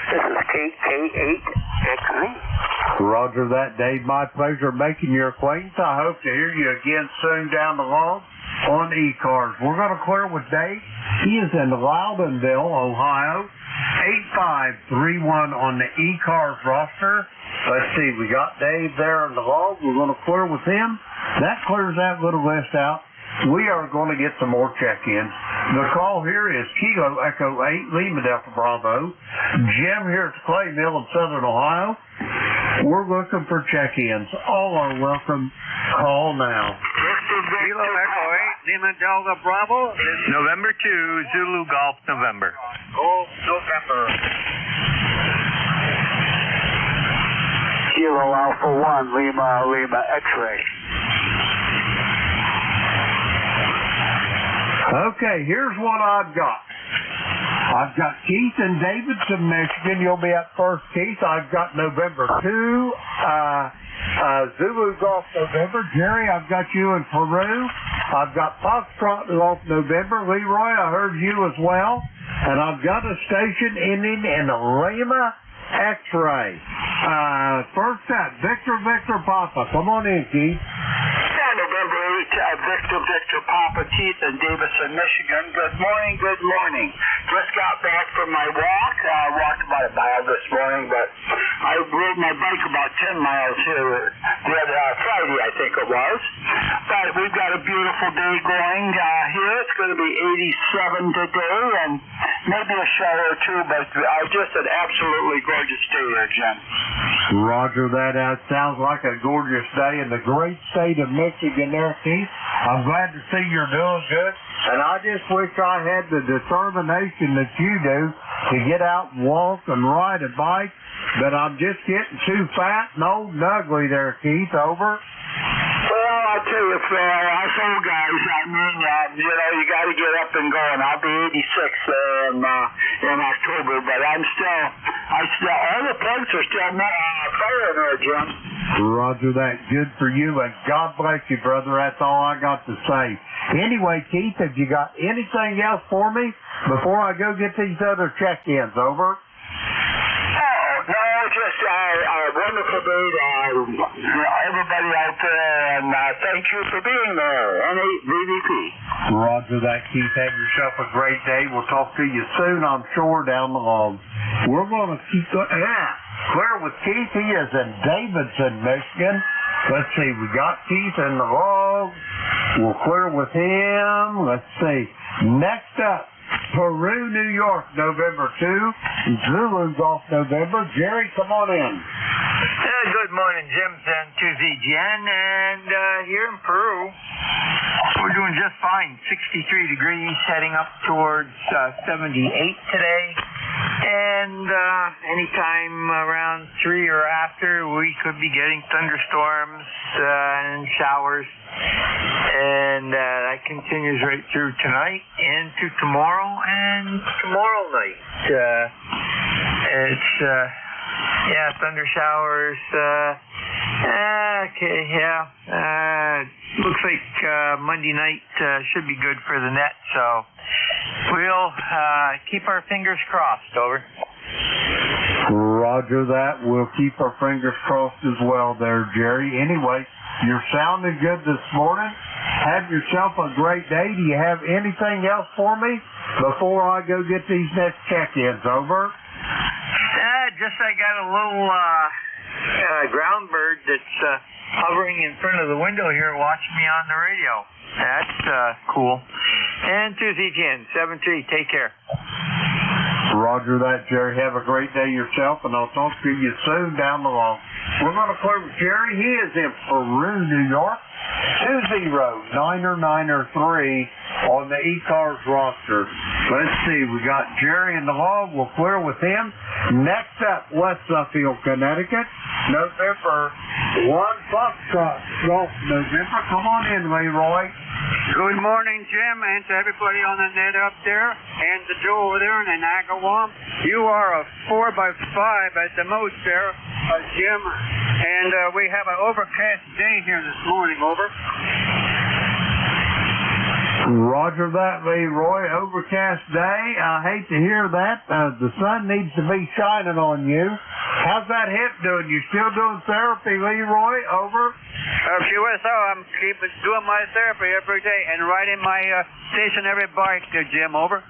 This is KK8XZ. Roger that, Dave. My pleasure making your acquaintance. I hope to hear you again soon down the line on ECARS. We're going to clear with Dave. He is in Loudonville, Ohio. 8531 on the ECARS roster. Let's see, we got Dave there in the log. We're going to clear with him. That clears that little list out. We are going to get some more check-ins. The call here is Kilo Echo 8, Lima Delta Bravo. Jim here at the Clay Mill in Southern Ohio. We're looking for check-ins. All are welcome. Call now. Kilo Echo 8, Lima Delta Bravo. November 2, Zulu Golf, November. Oh, November. Kilo Alpha 1, Lima X-ray. Okay, here's what I've got. I've got Keith in Davidson, Michigan. You'll be at first, Keith. I've got November 2, Zulu Golf November. Jerry, I've got you in Peru. I've got Foxtrot Golf November. Leroy, I heard you as well. And I've got a station ending in Lima X-ray. First up, Victor Papa. Come on in, Keith. November 8, Victor Papa, Keith in Davidson, Michigan. Good morning. Just got back from my walk. I walked about a mile this morning, but I rode my bike about 10 miles here the other Friday, I think it was. But we've got a beautiful day going here. It's going to be 87 today, and maybe a shower or two, but just an absolutely gorgeous day here, Jim. Roger that. That sounds like a gorgeous day in the great state of Michigan there, Keith. I'm glad to see you're doing good. And I just wish I had the determination that you do to get out and walk and ride a bike. But I'm just getting too fat and old and ugly there, Keith. Over. Well, I'll tell you, us old guys, I mean, you got to get up and go. And I'll be 86 in October, but all the plugs are still firing there, Jim. Roger that. Good for you, and God bless you, brother. That's all I got to say. Anyway, Keith, have you got anything else for me before I go get these other check-ins? Over. No, just a wonderful day to everybody out there, and thank you for being there. N8VDP. Roger that, Keith. Have yourself a great day. We'll talk to you soon, I'm sure, down the log. We're going to keep going. Clear with Keith. He is in Davidson, Michigan. Let's see. We got Keith in the log. We'll clear with him. Let's see. Next up, Peru, New York, November 2. Zulu Golf, November. Jerry, come on in. Good morning, Jim. San 2ZGN, and here in Peru, we're doing just fine. 63 degrees, heading up towards 78 today. And anytime around 3 or after, we could be getting thunderstorms and showers. And that continues right through tonight into tomorrow and tomorrow night. It's thunder showers. Looks like Monday night should be good for the net, so we'll keep our fingers crossed. Over. Roger that. We'll keep our fingers crossed as well there, Jerry. Anyway, you're sounding good this morning. Have yourself a great day. Do you have anything else for me before I go get these next check-ins? Over. Just I got a little ground bird that's hovering in front of the window here watching me on the radio. That's cool. And to ZGN 73, take care. Roger that, Jerry. Have a great day yourself, and I'll talk to you soon down the road. We're going to clear with Jerry. He is in Peru, New York. 20993 on the ECARS roster. Let's see. We got Jerry in the log. We'll clear with him. Next up, West Suffield, Connecticut. November 1 Foxtrot Golf November. Come on in, Leroy. Good morning, Jim, and to everybody on the net up there, and to Joe over there in Agawam. You are a 4x5 at the most there, Jim, and we have an overcast day here this morning, over. Roger that, Leroy. Overcast day. I hate to hear that. The sun needs to be shining on you. How's that hip doing? You still doing therapy, Leroy? Over. QSO, I'm doing my therapy every day and riding my stationary bike there, Jim. Over.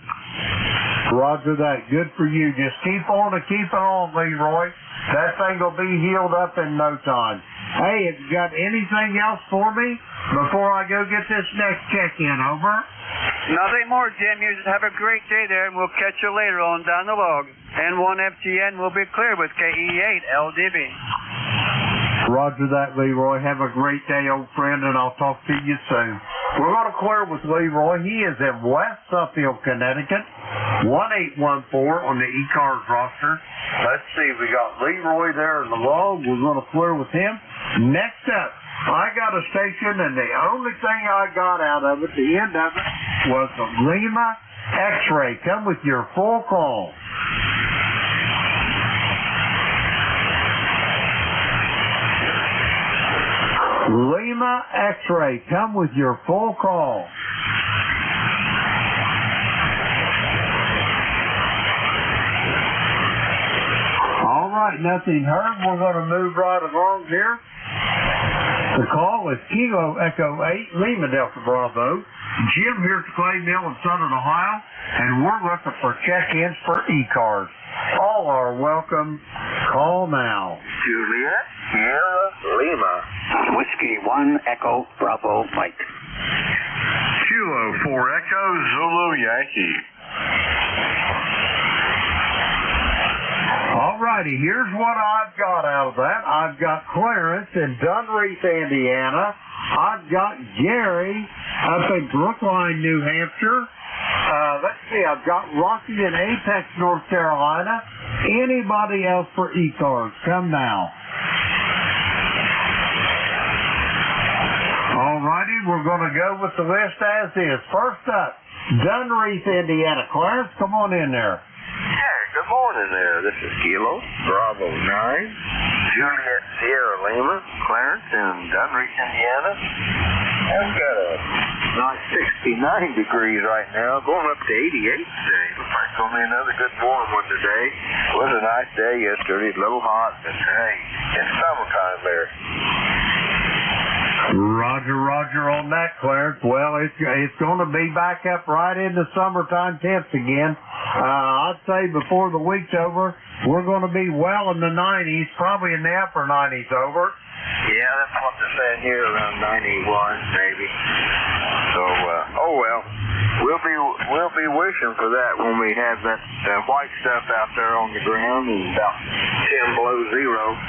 Roger that. Good for you. Just keep on and keep it on, Leroy. That thing will be healed up in no time. Hey, have you got anything else for me before I go get this next check-in? Over. Nothing more, Jim. You just have a great day there, and we'll catch you later on down the log. And 1FGN will be clear with KE8 LDB. Roger that, Leroy. Have a great day, old friend, and I'll talk to you soon. We're going to clear with Leroy. He is in West Suffield, Connecticut. 1814 on the ECARS roster. Let's see. We got Leroy there in the log. We're going to clear with him. Next up, I got a station, and the only thing I got out of it, the end of it, was the Lima X-ray. Come with your full call. Lima X-ray, come with your full call. All right, nothing heard. We're going to move right along here. The call is Kilo Echo 8, Lima Delta Bravo. Jim here at Clay Mill in Southern Ohio, and we're looking for check-ins for ECARS. All are welcome. Call now. Juliet, Sierra, Lima. Whiskey 1 Echo Bravo Mike. Kilo 4 Echo Zulu Yankee. All righty, here's what I've got out of that. I've got Clarence in Dunreath, Indiana. I've got Gary up in Brookline, New Hampshire. Let's see, I've got Rocky in Apex, North Carolina. Anybody else for ECARS? Come now. All righty, we're going to go with the list as is. First up, Dunreath, Indiana. Clarence, come on in there. Hey, good morning there. This is Kilo, Bravo 9, Juliet, Sierra, Lima, Clarence in Dunreath, Indiana. I've got a nice 69 degrees right now, going up to 88 today. Looks like it's only another good warm one today. It was a nice day yesterday, a little hot, but hey, it's summertime there. Roger on that, Clarence. Well, it's going to be back up right into summertime temps again. I'd say before the week's over, we're going to be well in the 90s, probably in the upper 90s. Over. Yeah, that's what they're saying here, around 91 maybe. So, oh well, we'll be wishing for that when we have that white stuff out there on the ground and about 10 below zero.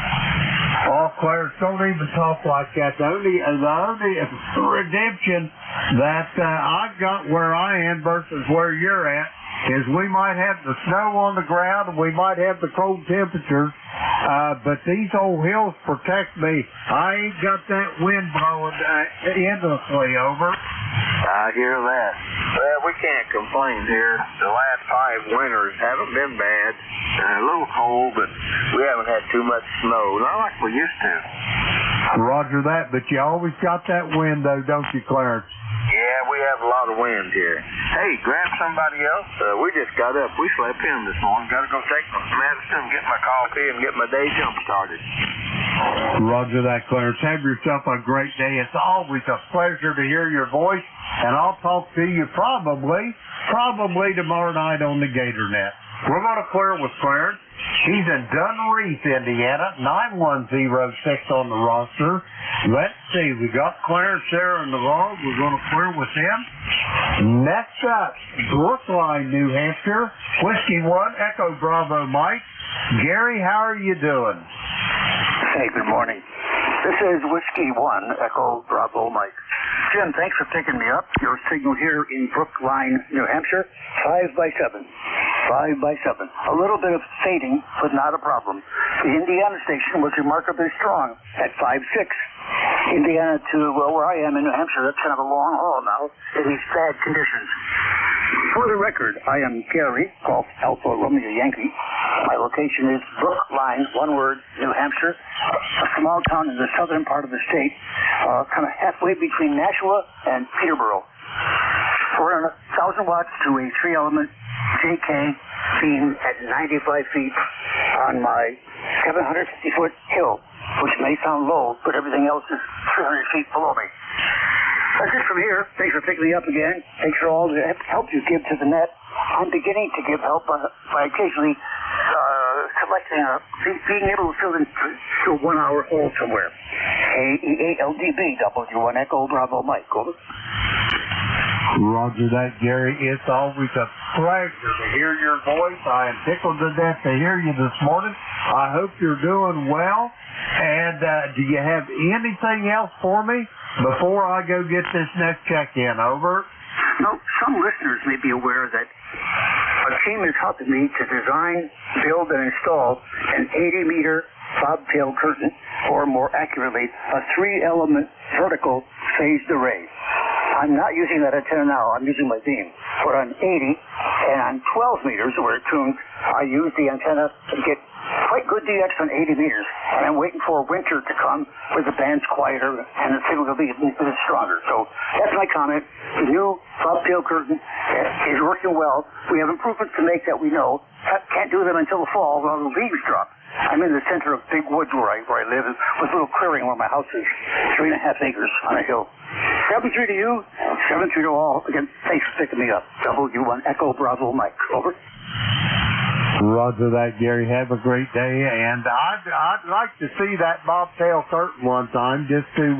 Oh, Clarence, don't even talk like that. The only redemption that I've got where I am versus where you're at is we might have the snow on the ground and we might have the cold temperatures, but these old hills protect me. I ain't got that wind blowing endlessly. Over. I hear that. Well, we can't complain here. The last 5 winters haven't been bad. A little cold, but we haven't had too much snow. Not like we used to. Roger that, but you always got that wind, though, don't you, Clarence? Yeah, we have a lot of wind here. Hey, grab somebody else. We just got up. We slept in this morning. Got to go take my medicine, get my coffee, and get my day jump started. Roger that, Clarence. Have yourself a great day. It's always a pleasure to hear your voice, and I'll talk to you probably tomorrow night on the GatorNet. We're going to clear with Clarence. She's in Dunreath, Indiana, 9106 on the roster. Let's see, we got Clarence there in the log. We're going to clear with him. Next up, Brookline, New Hampshire, Whiskey 1, Echo Bravo Mike. Gary, how are you doing? Hey, good morning. This is Whiskey 1, Echo Bravo Mike. Jim, thanks for picking me up. Your signal here in Brookline, New Hampshire, 5 by 7. 5 by 7. A little bit of fading, but not a problem. The Indiana station was remarkably strong at 5-6. Indiana to where I am in New Hampshire, that's kind of a long haul now in these bad conditions. For the record, I am Gary, Golf Alpha Romeo Yankee. My location is Brookline, one word, New Hampshire, a small town in the southern part of the state, kind of halfway between Nashua and Peterborough. We're on 1,000 watts to a 3-element JK beam at 95 feet on my 750-foot hill, which may sound low, but everything else is 300 feet below me. That's it from here. Thanks for picking me up again. Thanks for all the help you give to the net. I'm beginning to give help by occasionally selecting being able to fill in to a 1-hour hole somewhere. KEALDB, W1 Echo Bravo Mike, over. Roger that, Gary. It's always a pleasure to hear your voice. I am tickled to death to hear you this morning. I hope you're doing well. And do you have anything else for me before I go get this next check-in? Over. Now, some listeners may be aware that a team is helping me to design, build, and install an 80-meter bobtail curtain, or more accurately, a 3-element vertical phased array. I'm not using that antenna now. I'm using my beam. But on 80 and on 12 meters, where it's tuned, I use the antenna to get quite good DX on 80 meters. And I'm waiting for winter to come where the band's quieter and the signal will be a bit stronger. So that's my comment. The new bobtail curtain is working well. We have improvements to make that we know. Can't do them until the fall when all the leaves drop. I'm in the center of big woods where I live, with a little clearing where my house is, 3.5 acres on a hill. 7-3 to you, 7-3 to all. Again, thanks for picking me up. W1 Echo Bravo Mike, over. Roger that, Gary. Have a great day. And I'd like to see that bobtail curtain one time, just to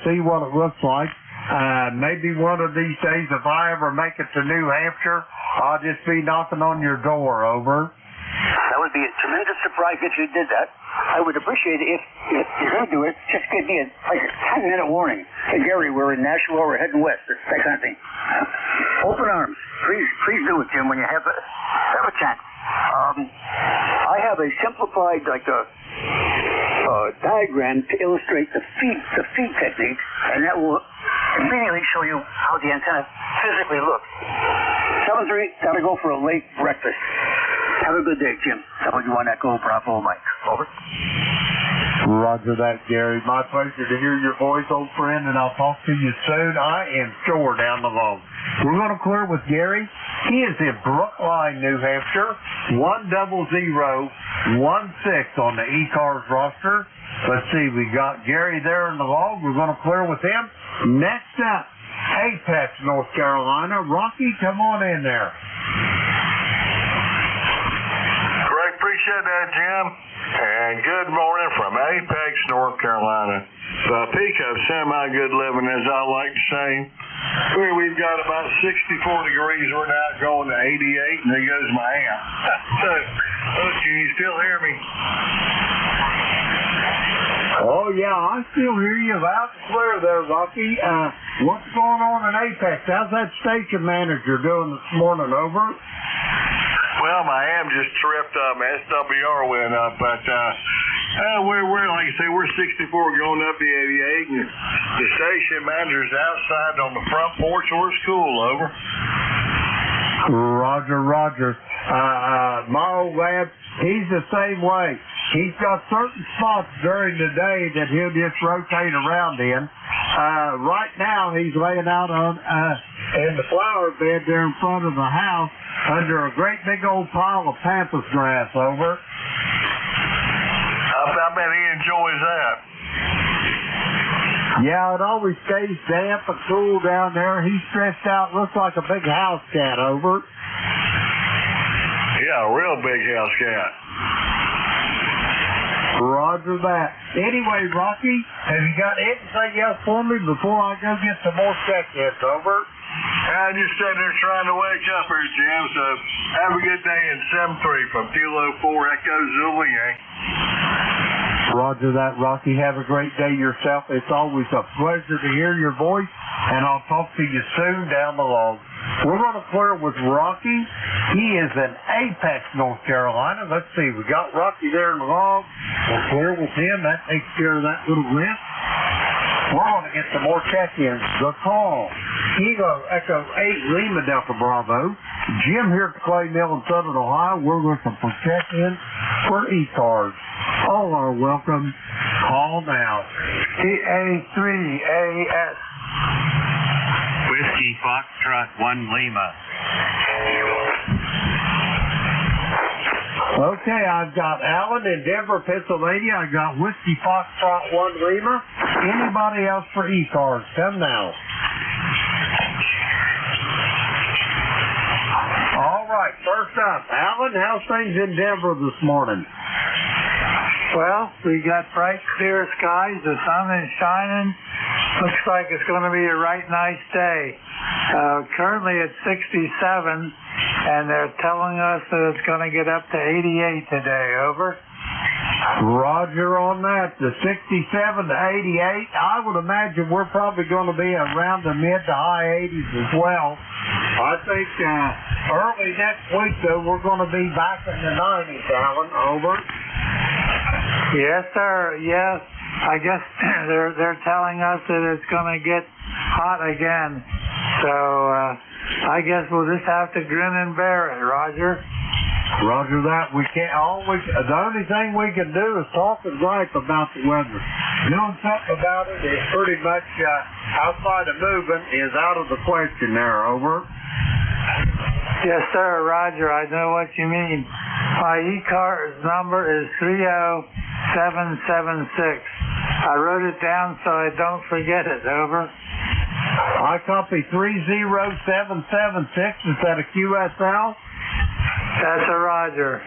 see what it looks like. Maybe one of these days, if I ever make it to New Hampshire, I'll just be knocking on your door, over. That would be a tremendous surprise if you did that. I would appreciate it if you're going to do it. Just give me a 10-minute warning. Hey, Gary, we're in Nashua, we're heading west, that kind of thing. Open arms. Please do it, Jim, when you have a chance. I have a simplified, diagram to illustrate the feed technique, and that will immediately show you how the antenna physically looks. 7-3, gotta go for a late breakfast. Have a good day, Jim. W1 Echo Bravo Mike, over. Roger that, Gary. My pleasure to hear your voice, old friend, and I'll talk to you soon. I am sure down the road. We're going to clear with Gary. He is in Brookline, New Hampshire, 10016 on the ECARS roster. Let's see, we got Gary there in the log. We're going to clear with him. Next up, Apex, North Carolina. Rocky, come on in there. Great, appreciate that, Jim. And good morning from Apex, North Carolina. The peak of semi-good living, as I like to say. We've got about 64 degrees. We're now going to 88, and there goes my amp. So, can you still hear me? Oh, yeah, I still hear you loud and clear there, Rocky. What's going on in Apex? How's that station manager doing this morning, over? Well, my AM just tripped up. My SWR went up, but we're like I say, we're 64 going up to 88, and the station manager's outside on the front porch where it's cool, over. Roger. My old lad, he's the same way. He's got certain spots during the day that he'll just rotate around in. Right now, he's laying out on in the flower bed there in front of the house under a great big old pile of pampas grass, over. I bet he enjoys that. Yeah, it always stays damp and cool down there. He's stretched out, looks like a big house cat, over. Yeah, a real big house cat. Roger that. Anyway, Rocky, have you got anything else for me before I go get some more check-ins? Over. I just sitting there trying to wake up here, Jim, so have a good day in 7-3 from Kilo 4 Echo Zulu Yankee. Roger that, Rocky. Have a great day yourself. It's always a pleasure to hear your voice, and I'll talk to you soon down the log. We're going to clear with Rocky. He is in Apex, North Carolina. Let's see. We got Rocky there in the log. We'll clear with him. That takes care of that little list. We're going to get some more check-ins. The call. Kilo Echo 8 Lima Delta Bravo. Jim here at the Clay Mill in Southern Ohio. We're looking for check-ins for ECARS. All are welcome. Call now. EA3AS. Whiskey Foxtrot 1 Lima. Okay, I've got Alan in Denver, Pennsylvania. I got Whiskey Foxtrot 1 Lima. Anybody else for ECARS? Come now. All right, first up, Alan, how's things in Denver this morning? Well, we got bright, clear skies. The sun is shining. Looks like it's going to be a right nice day. Currently it's 67, and they're telling us that it's going to get up to 88 today. Over. Roger on that. The 67 to 88. I would imagine we're probably going to be around the mid to high 80s as well. I think early next week, though, we're going to be back in the 90s, Alan. Over. Yes, sir. Yes. I guess they're telling us that it's going to get hot again. So I guess we'll just have to grin and bear it, Roger. Roger that. We can't always. The only thing we can do is talk and gripe about the weather. Doing something about it is pretty much outside of moving is out of the question there. Over. Yes, sir, Roger. I know what you mean. My ECARS number is 30776. I wrote it down so I don't forget it. Over. I copy 30776. Is that a QSL? That's a Roger.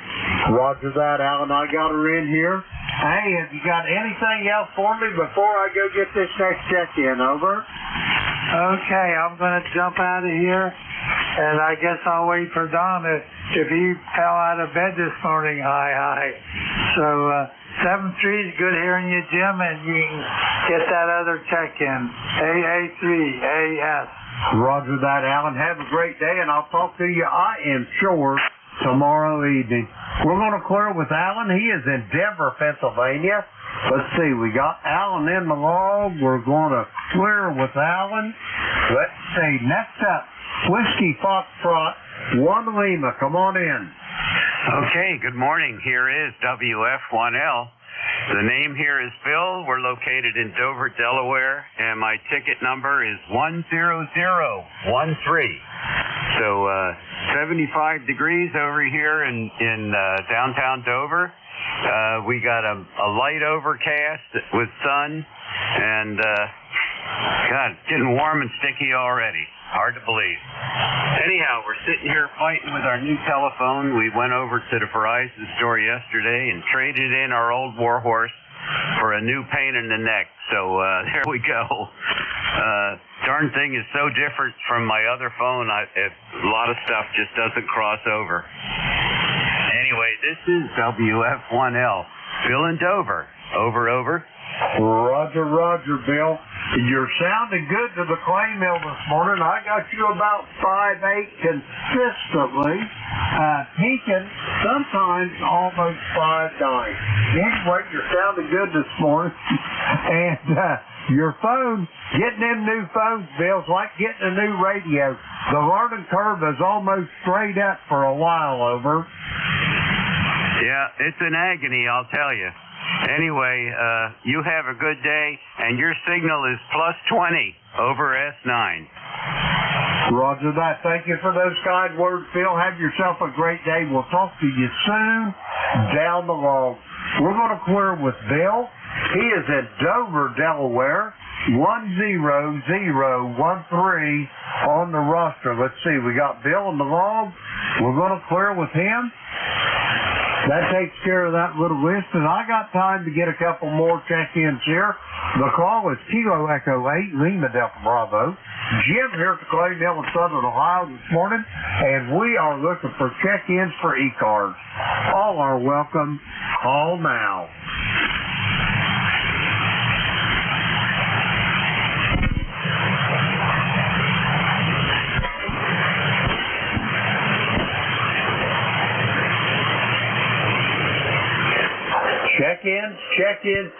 Roger that, Alan. I got her in here. Hey, have you got anything else for me before I go get this next check-in? Over. Okay, I'm going to jump out of here, and I guess I'll wait for Don if he fell out of bed this morning. Hi. So 7-3 is good hearing you, Jim, and you can get that other check-in. AA3AS. Roger that, Alan. Have a great day, and I'll talk to you, I am sure, tomorrow evening. We're going to clear with Alan. He is in Denver, Pennsylvania. Let's see. We got Alan in the log. We're going to clear with Alan. Let's see. Next up, Whiskey Foxtrot 1 Lima. Come on in. Okay, good morning. Here is WF1L. The name here is Phil. We're located in Dover, Delaware, and my ticket number is 10013. So 75 degrees over here in downtown Dover. We got a light overcast with sun, and God, it's getting warm and sticky already. Hard to believe. Anyhow, we're sitting here fighting with our new telephone. We went over to the Verizon store yesterday and traded in our old Warhorse for a new pain in the neck. So there we go. Darn thing is so different from my other phone. A lot of stuff just doesn't cross over. Anyway, this is WF1L. Bill in Dover. Over. Roger, Bill. You're sounding good to the clay mill this morning. I got you about 5'8" consistently, peaking sometimes almost 5'9". Anyway, you're sounding good this morning. And your phone, getting them new phones, Bill, is like getting a new radio. The learning curve is almost straight up for a while. Over. Yeah, it's an agony, I'll tell you. Anyway, you have a good day, and your signal is +20 over S9. Roger that. Thank you for those kind words, Phil. Have yourself a great day. We'll talk to you soon down the road. We're going to clear with Bill. He is in Dover, Delaware. 10013 on the roster. Let's see. We got Bill in the log. We're going to clear with him. That takes care of that little list, and I got time to get a couple more check-ins here. The call is Kilo Echo 8, Lima Delta Bravo. Jim here at the Clay Mill in Southern Ohio this morning, and we are looking for check-ins for ECARS. All are welcome. Call now.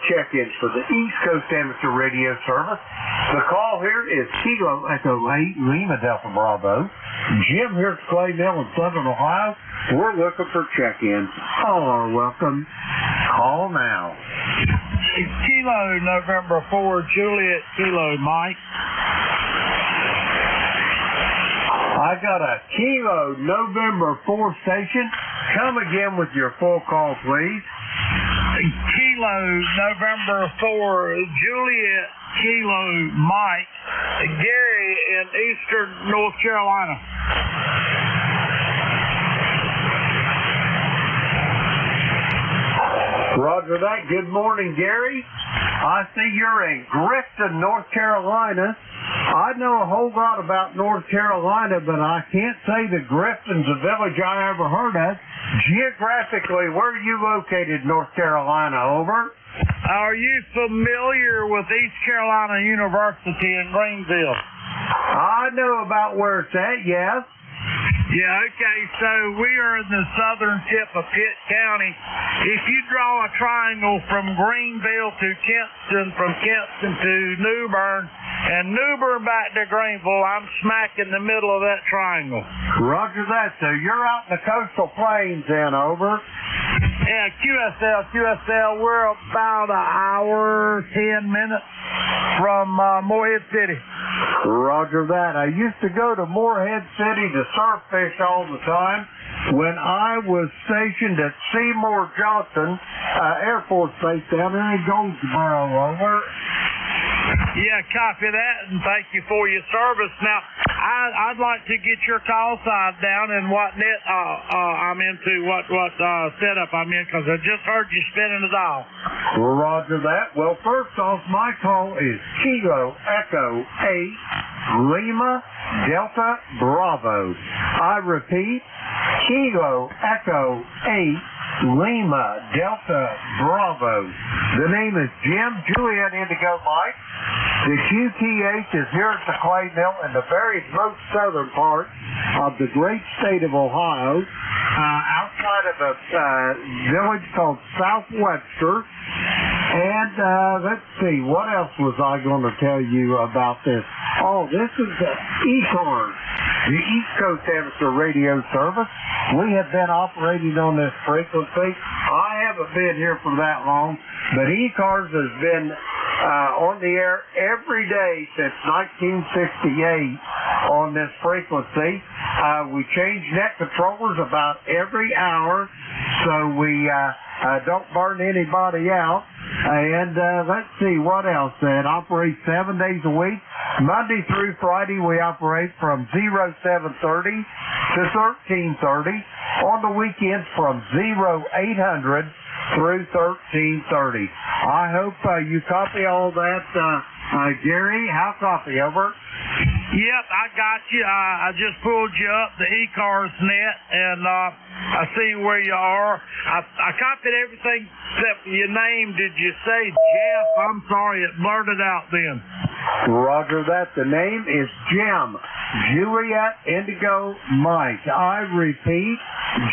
Check-ins for the East Coast Amateur Radio Service. The call here is Kilo Echo 8, Lima Delta Bravo. Jim here at Clay Mill in Southern Ohio. We're looking for check-ins. All are welcome. Call now. Kilo November 4, Juliet Kilo Mike. I got a Kilo November 4 station. Come again with your full call, please. Kilo November 4, Juliet Kilo Mike, Gary in Eastern North Carolina. Roger that. Good morning, Gary. I see you're in Grifton, North Carolina. I know a whole lot about North Carolina, but I can't say that Grifton's a village I ever heard of. Geographically, where are you located, North Carolina? Over. Are you familiar with East Carolina University in Greenville? I know about where it's at, yes. Yeah, okay, so we are in the southern tip of Pitt County. If you draw a triangle from Greenville to Kinston, from Kinston to New Bern, and New Bern back to Greenville, I'm smack in the middle of that triangle. Roger that. So you're out in the coastal plains then, over? Yeah, QSL, we're about an hour, 10 minutes from Morehead City. Roger that. I used to go to Morehead City to surf fish all the time when I was stationed at Seymour Johnson Air Force Base down there in Goldsboro, over. Yeah, copy that, and thank you for your service. Now, I'd like to get your call sign down and what net I'm into, what setup I'm in, because I just heard you spinning the dial. Roger that. Well, first off, my call is Kilo Echo 8, Lima Delta Bravo. I repeat, Kilo Echo 8, Lima Delta Bravo. The name is Jim, Juliet Indigo Mike. The QTH is here at the Clay Mill in the very most southern part of the great state of Ohio, outside of a village called South Webster. And let's see, what else was I going to tell you about this? Oh, this is the ECARS, the East Coast Amateur Radio Service. We have been operating on this frequency. I haven't been here for that long, but ECARS has been on the air every day since 1968 on this frequency. We change net controllers about every hour, so we don't burn anybody out. And let's see, what else? It operates 7 days a week. Monday through Friday, we operate from 0730 to 1330. On the weekends, from 0800 through 1330. I hope you copy all that, Gary. How copy, over? Yep, I got you. I just pulled you up, the ECARS net, and I see where you are. I copied everything except your name. Did you say Jeff? I'm sorry, it blurted out then. Roger that. The name is Jim, Juliet Indigo Mike. I repeat,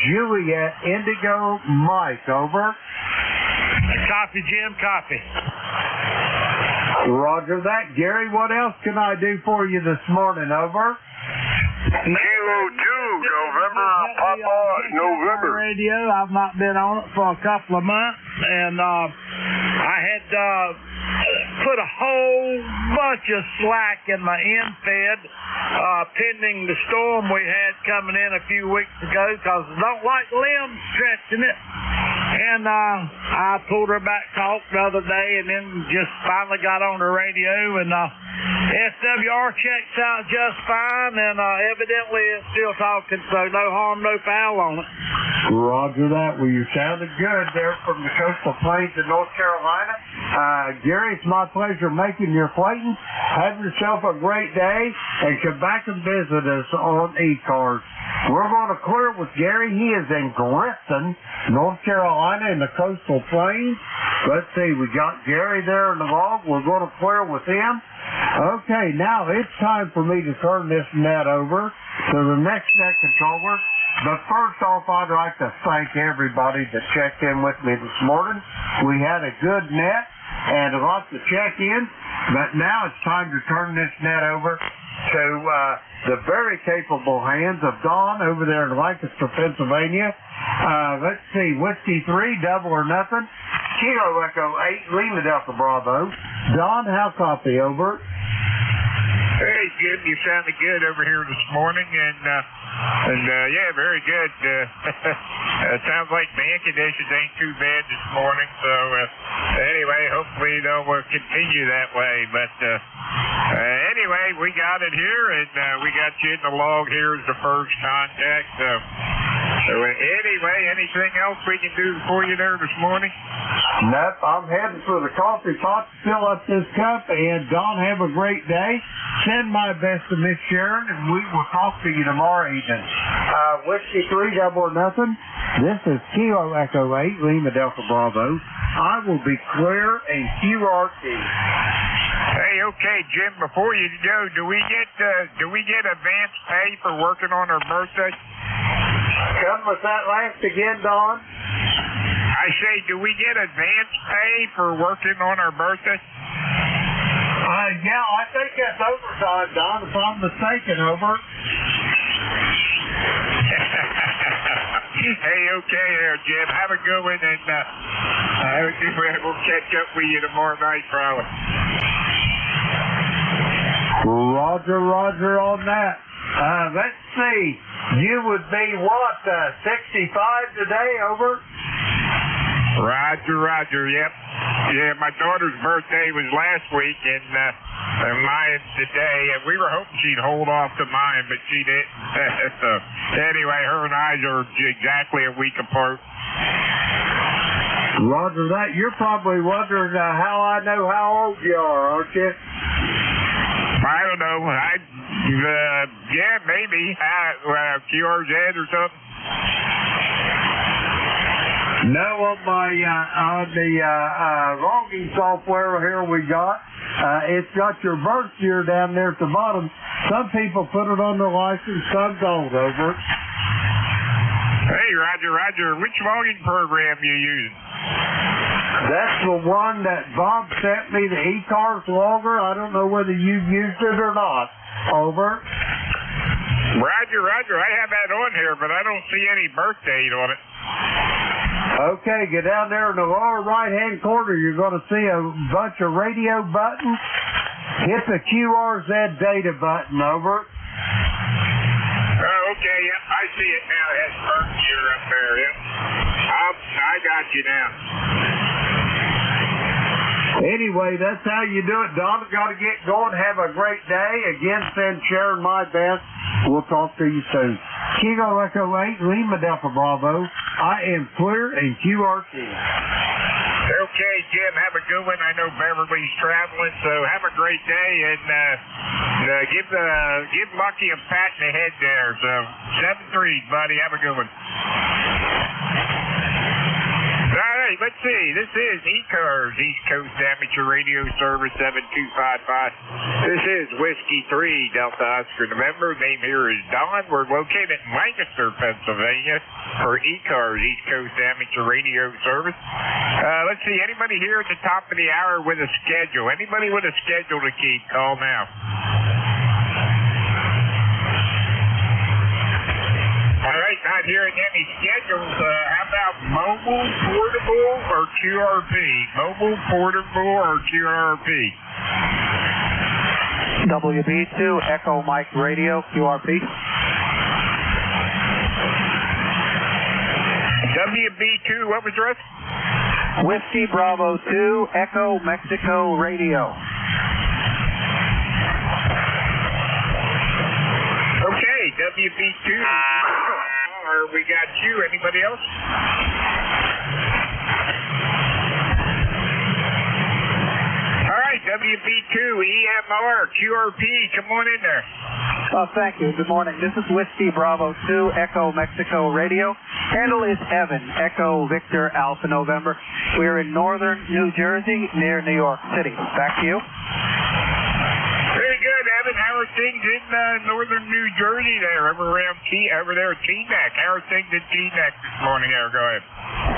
Juliet Indigo Mike, over. Copy, Jim, copy. Roger that. Gary, what else can I do for you this morning, over? Kilo 2, November, Papa, November. Radio, I've not been on it for a couple of months, and I had put a whole bunch of slack in my end-fed pending the storm we had coming in a few weeks ago, because I don't like limbs stretching it. And I pulled her back talk the other day and then just finally got on the radio, and SWR checks out just fine, and evidently it's still talking, so no harm, no foul on it. Roger that. Well, you sounded good there from the coastal plains of North Carolina. Gary, it's my pleasure making your acquaintance. Have yourself a great day, and come back and visit us on ECARS. We're going to clear with Gary. He is in Griffin, North Carolina, in the coastal plains. Let's see, we got Gary there in the log. We're going to clear with him. Okay, now it's time for me to turn this net over to the next net controller. But first off, I'd like to thank everybody that checked in with me this morning. We had a good net and a lot to check in, but now it's time to turn this net over to the very capable hands of Don over there in Lancaster, Pennsylvania. Let's see, Whiskey 3, double or nothing. Kilo Echo 8, Lima Delta Bravo. Don, how copy, over? Hey, Jim, you sounded good over here this morning, and yeah, very good. Sounds like man conditions ain't too bad this morning, so anyway, hopefully they'll continue that way. But anyway, we got it here, and we got you in the log here as the first contact. So anyway, anything else we can do for you there this morning? Nope, I'm heading for the coffee pot to fill up this cup, and Don, have a great day. Send my best to Miss Sharon, and we will talk to you tomorrow evening. Whiskey 3, double or nothing. This is Kilo Echo 8, Lima Delta Bravo. I will be clear and QRT. Hey, okay, Jim, before you go, do we get advance pay for working on our birthday? Come with that last again, Don. I say, do we get advance pay for working on our birthday? Yeah, I think that's overtime, Don, if I'm mistaken, over. Hey, okay there, Jim. Have a good one, and we'll catch up with you tomorrow night, probably. Roger on that. Let's see. You would be, what, 65 today, over? Roger, yep. Yeah, my daughter's birthday was last week, and mine today, and we were hoping she'd hold off to mine, but she didn't. So, anyway, her and I are exactly a week apart. Roger that. You're probably wondering how I know how old you are, aren't you? I don't know. Yeah, maybe. QRZ or something. No, on the logging software here we got, it's got your birth year down there at the bottom. Some people put it on their license, some don't, over. Hey, Roger, which logging program you using? That's the one that Bob sent me, the ECARS logger. I don't know whether you've used it or not, over. Roger, I have that on here, but I don't see any birth date on it. Okay, get down there in the lower right-hand corner. You're going to see a bunch of radio buttons. Hit the QRZ data button, over. Okay, yep, I see it now. It has birth year up there, yep. I got you now. Anyway, that's how you do it. Don's got to get going. Have a great day. Again, send Sharon my best. We'll talk to you soon. Kilo Echo 8, Lima Delta Bravo. I am clear and QRT. Okay, Jim, have a good one. I know Beverly's traveling, so have a great day, and give Lucky a pat in the head there. So 7-3, buddy. Have a good one. All right, let's see. This is ECARS, East Coast Amateur Radio Service 7255. This is Whiskey 3, Delta Oscar November. Name here is Don. We're located in Lancaster, Pennsylvania for ECARS, East Coast Amateur Radio Service. Let's see, anybody here at the top of the hour with a schedule? Anybody with a schedule to keep? Call now. All right, not hearing any schedules. How about mobile, portable, or QRP? Mobile, portable, or QRP? WB2, Echo Mike Radio, QRP. WB2, what was the rest? Whiskey Bravo 2, Echo Mexico Radio. Okay, WB2. We got you. Anybody else? All right, WB2, EMR, QRP, come on in there. Thank you. Good morning. This is Whiskey Bravo 2, Echo Mexico Radio. Handle is Evan, Echo Victor Alpha November. We're in northern New Jersey, near New York City. Back to you. Very good, Evan. How are things in northern New Jersey there, over there at Teaneck? How are things at Teaneck this morning there? Go ahead.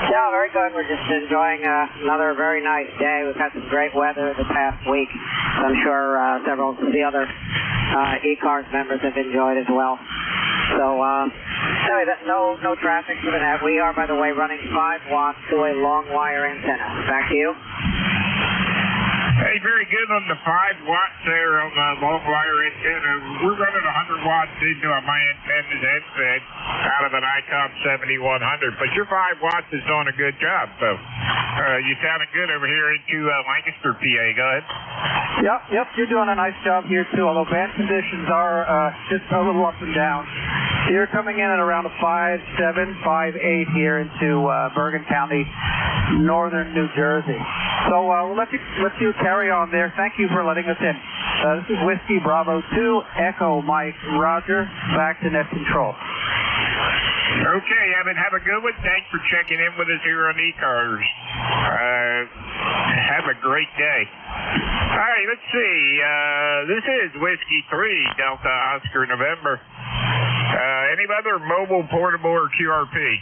Yeah, very good. We're just enjoying another very nice day. We've had some great weather the past week. I'm sure several of the other ECARS members have enjoyed as well. So, anyway, no traffic for that. We are, by the way, running 5 watts to a long wire antenna. Back to you. Hey, very good on the 5 watts there on the long wire antenna. We're running 100 watts into my antenna's headset out of an ICOM 7100, but your 5 watts is doing a good job. So, you sounding good over here into Lancaster, PA. Go ahead. Yep, you're doing a nice job here too, although band conditions are just a little up and down. You're coming in at around a 5.7, 5.8 here into Bergen County, northern New Jersey. So we'll let you carry on there. Thank you for letting us in. This is Whiskey Bravo 2, Echo Mike Roger, back to net control. Okay, Evan, have a good one. Thanks for checking in with us here on ECARS. Have a great day. All right, let's see. This is Whiskey 3, Delta Oscar November. Any other mobile, portable, or QRP?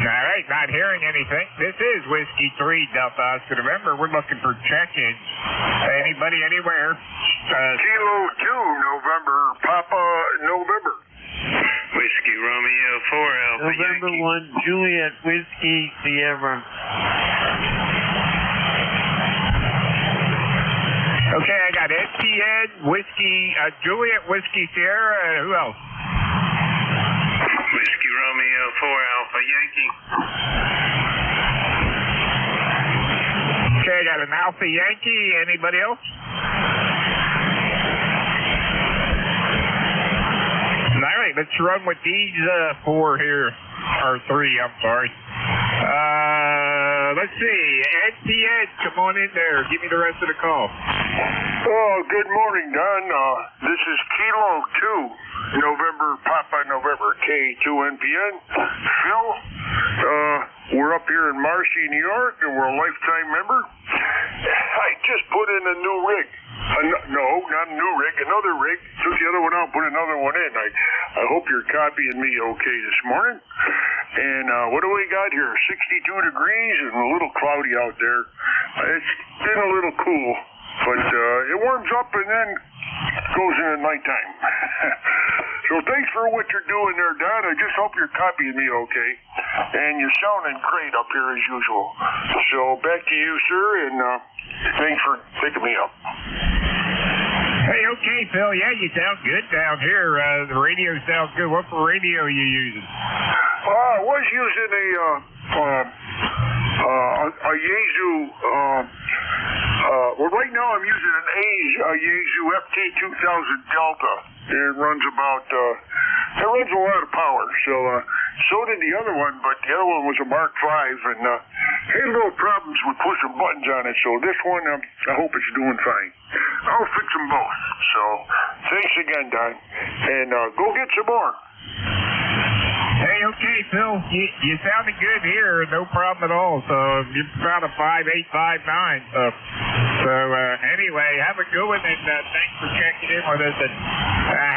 All right, not hearing anything. This is Whiskey 3, Delta Oscar November. We're looking for check-ins. Anybody, anywhere? Kilo 2, November, Papa, November. Whiskey Romeo 4, Alpha November Yankee. 1, Juliet, Whiskey, Sierra. Okay, I got STN, Whiskey, Juliet, Whiskey, Sierra, who else? Whiskey Romeo 4, Alpha Yankee. Okay, I got an Alpha Yankee. Anybody else? All right, let's run with these 4 here. Or 3, I'm sorry. Let's see. STN, come on in there. Give me the rest of the call. Oh, good morning, Don. This is Kilo 2, November, Papa, November, K2NPN. Phil, we're up here in Marcy, New York, and we're a lifetime member. I just put in a new rig. No, not a new rig, another rig. Took the other one out and put another one in. I hope you're copying me okay this morning. And what do we got here? 62 degrees and a little cloudy out there. It's been a little cool, but it warms up and then goes in at nighttime. So thanks for what you're doing there, Don. I just hope you're copying me okay. And you're sounding great up here as usual. So back to you, sir, and thanks for picking me up. Hey, okay, Phil. Yeah, you sound good down here. The radio sounds good. What radio are you using? I was using a Yaesu. Well, right now I'm using an Yaesu FT2000 Delta. It runs about. It runs a lot of power. So did the other one, but the other one was a Mark V, and had little problems with pushing buttons on it. So this one, I hope it's doing fine. I'll fix them both. So thanks again, Don, and go get some more. Hey, okay, Phil. You sounded good here. No problem at all. So you're about a 5.8, 5.9. So anyway, have a good one, and thanks for checking in with us. And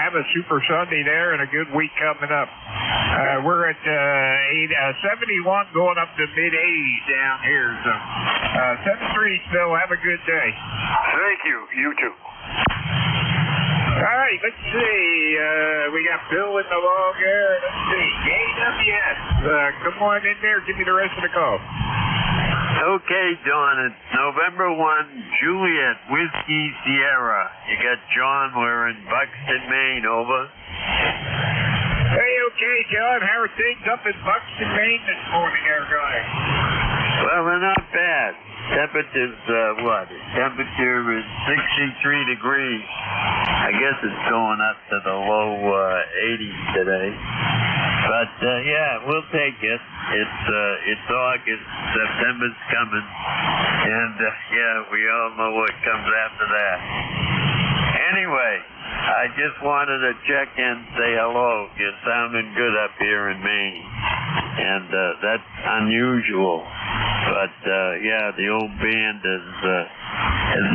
have a super Sunday there and a good week coming up. We're at 71 going up to mid-80s down here. So 73, Phil. Have a good day. Thank you. You too. All right, let's see. We got Bill in the log here. Let's see. AWS. Come on in there. Give me the rest of the call. Okay, John. It's November 1, Juliet, Whiskey, Sierra. You got John. We're in Buxton, Maine. Over. Hey, okay. Okay, John, how are things up in Buxton, Maine this morning, there, guys? Well, we're not bad. Temperature's, Temperature is 63 degrees. I guess it's going up to the low 80s today. But, yeah, we'll take it. It's August. September's coming. And, yeah, we all know what comes after that. Anyway, I just wanted to check in, say hello. You're sounding good up here in Maine. And that's unusual. But, yeah, the old band has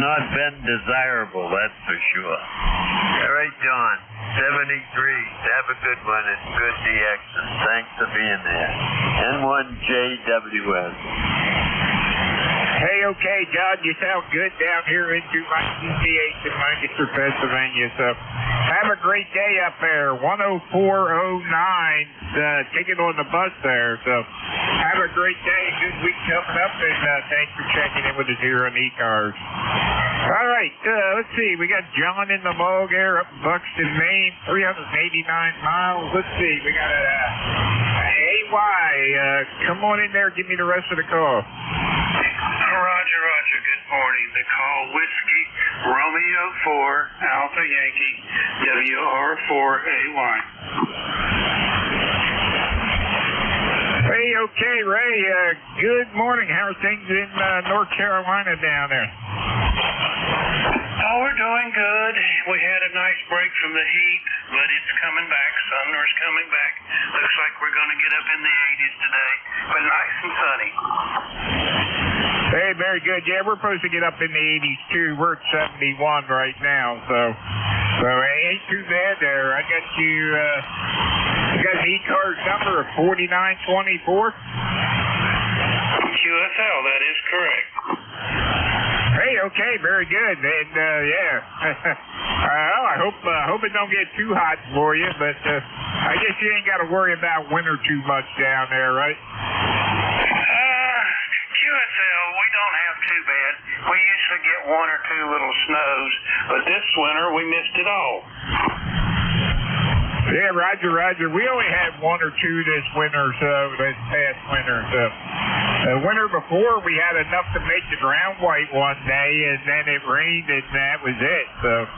not been desirable, that's for sure. All right, John, 73. Have a good one and good DX. And thanks for being there. N1JWS. Hey, okay, John, you sound good down here into my CCH in Lancaster, Pennsylvania. So have a great day up there. 10409, ticket on the bus there. So have a great day. Good week coming up, and thanks for checking in with us here on ECARS. All right, let's see. We got John in the log there up in Buxton, Maine, 389 miles. Let's see. We got a AY. Come on in there. Give me the rest of the call. Roger, Roger. Good morning. The call Whiskey Romeo 4 Alpha Yankee WR4AY. Hey, okay, Ray. Good morning. How are things in North Carolina down there? Oh, we're doing good. We had a nice break from the heat, but it's coming back. Summer's coming back. Looks like we're going to get up in the 80s today, but nice and sunny. Hey, very good. Yeah, we're supposed to get up in the 80s too. We're at 71 right now, so it ain't too bad there. I got you. You got an ECARS number of 4924. QSL, that is correct. Hey, okay, very good. And yeah, well, I hope it don't get too hot for you, but I guess you ain't got to worry about winter too much down there, right? QSL, we don't have too bad. We usually get one or two little snows, but this winter we missed it all. Yeah, Roger, Roger. We only had one or two this past winter. So the winter before, we had enough to make the ground white one day, and then it rained, and that was it. So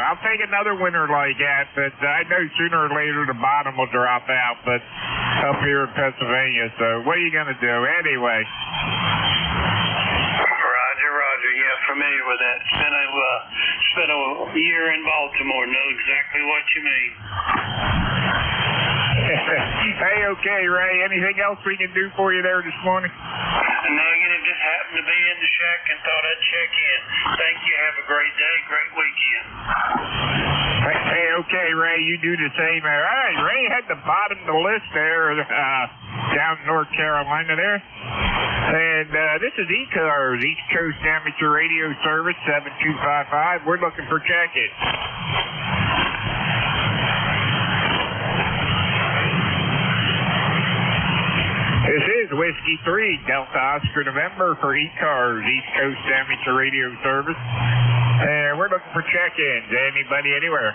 I'll take another winter like that, but I know sooner or later the bottom will drop out, but up here in Pennsylvania. So what are you going to do anyway? Roger, yeah, familiar with that. Spent a year in Baltimore, know exactly what you mean. Hey, okay, Ray, anything else we can do for you there this morning? No, just happened to be in the shack and thought I'd check in. Thank you, have a great day, great weekend. Hey, okay, Ray, you do the same there. All right, Ray had the bottom of the list there, down in North Carolina there. And this is ECARS, East Coast Amateur Radio Service, 7255. We're looking for check-ins. This is Whiskey 3, Delta Oscar November for ECARS, East Coast Amateur Radio Service. And we're looking for check-ins. Anybody, anywhere.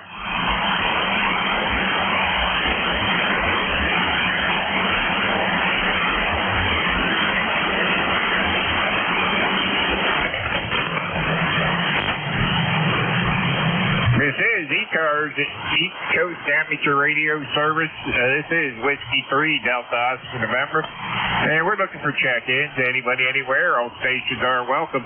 This is ECARS, East Coast Amateur Radio Service. This is Whiskey 3, Delta Oscar November. And we're looking for check-ins. Anybody, anywhere. All stations are welcome.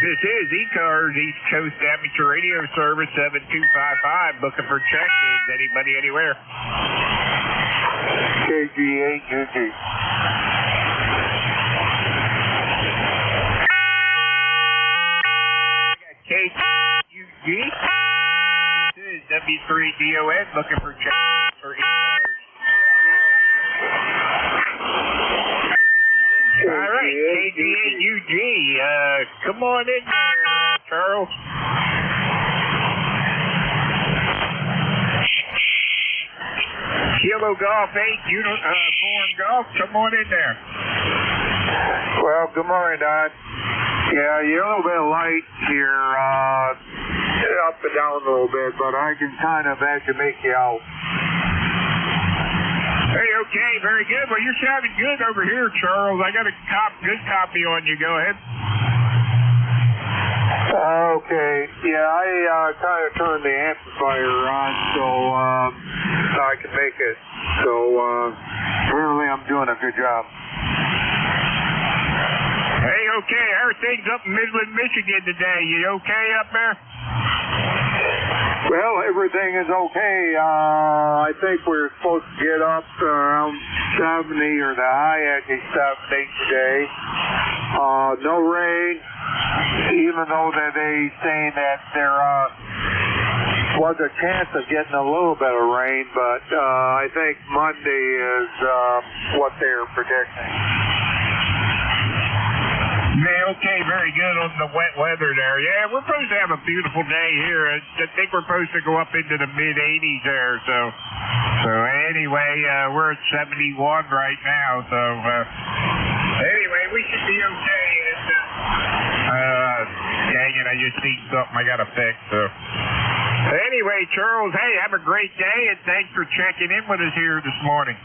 This is ECARS, East Coast Amateur Radio Service, 7255, looking for check-ins. Anybody, anywhere. KG8UG. KG. This is W3DON, looking for check-ins for ECARS. All right, KG8UG, come on in there, Charles. Kilo Golf 8, Uniform Golf. Come on in there. Well, good morning, Don. Yeah, you're a little bit light here, up and down a little bit, but I can kind of actually make you out. Hey, okay, very good. Well, you're sounding good over here, Charles. I got a good copy on you. Go ahead. Okay, yeah, I kind of turned the amplifier on so I can make it. So, really, I'm doing a good job. Hey, okay, how are things up in Midland, Michigan today? You okay up there? Well, everything is okay. I think we're supposed to get up around 70 or the high actually 70 today. No rain, even though that they saying that there was a chance of getting a little bit of rain, but I think Monday is what they're predicting. Yeah, okay, very good on the wet weather there. Yeah, we're supposed to have a beautiful day here. I think we're supposed to go up into the mid-80s there. So anyway, we're at 71 right now. So anyway, we should be okay. Dang it, I just seen something I got to fix. So anyway, Charles, hey, have a great day, and thanks for checking in with us here this morning.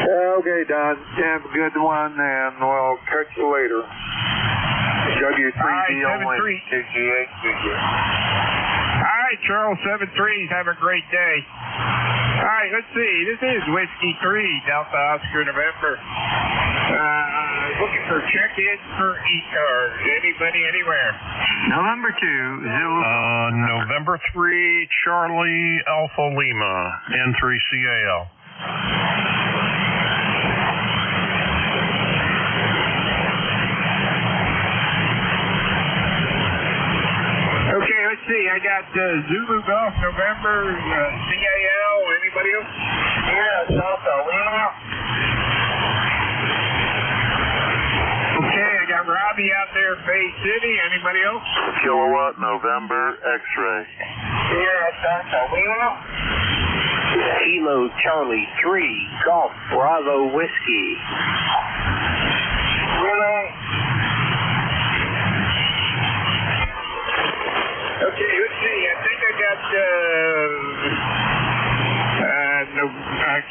Okay, Don. Have a good one, and we'll catch you later. W3DO1 All right, Charles, 73s. Have a great day. All right, let's see. This is Whiskey 3, Delta Oscar November. Looking for check-in for ECARS. Anybody, anywhere? November 2, Zulu. November 3, Charlie Alpha Lima, N3CAL. Okay, let's see. I got Zulu Golf November, CAL. Anybody else? Yeah, Delta Lima. Okay, I got Robbie out there, Bay City. Anybody else? Kilowatt November X-ray. Yeah, Delta Lima. Kilo Charlie 3, Golf Bravo Whiskey. Really? Okay, let's see. I think I got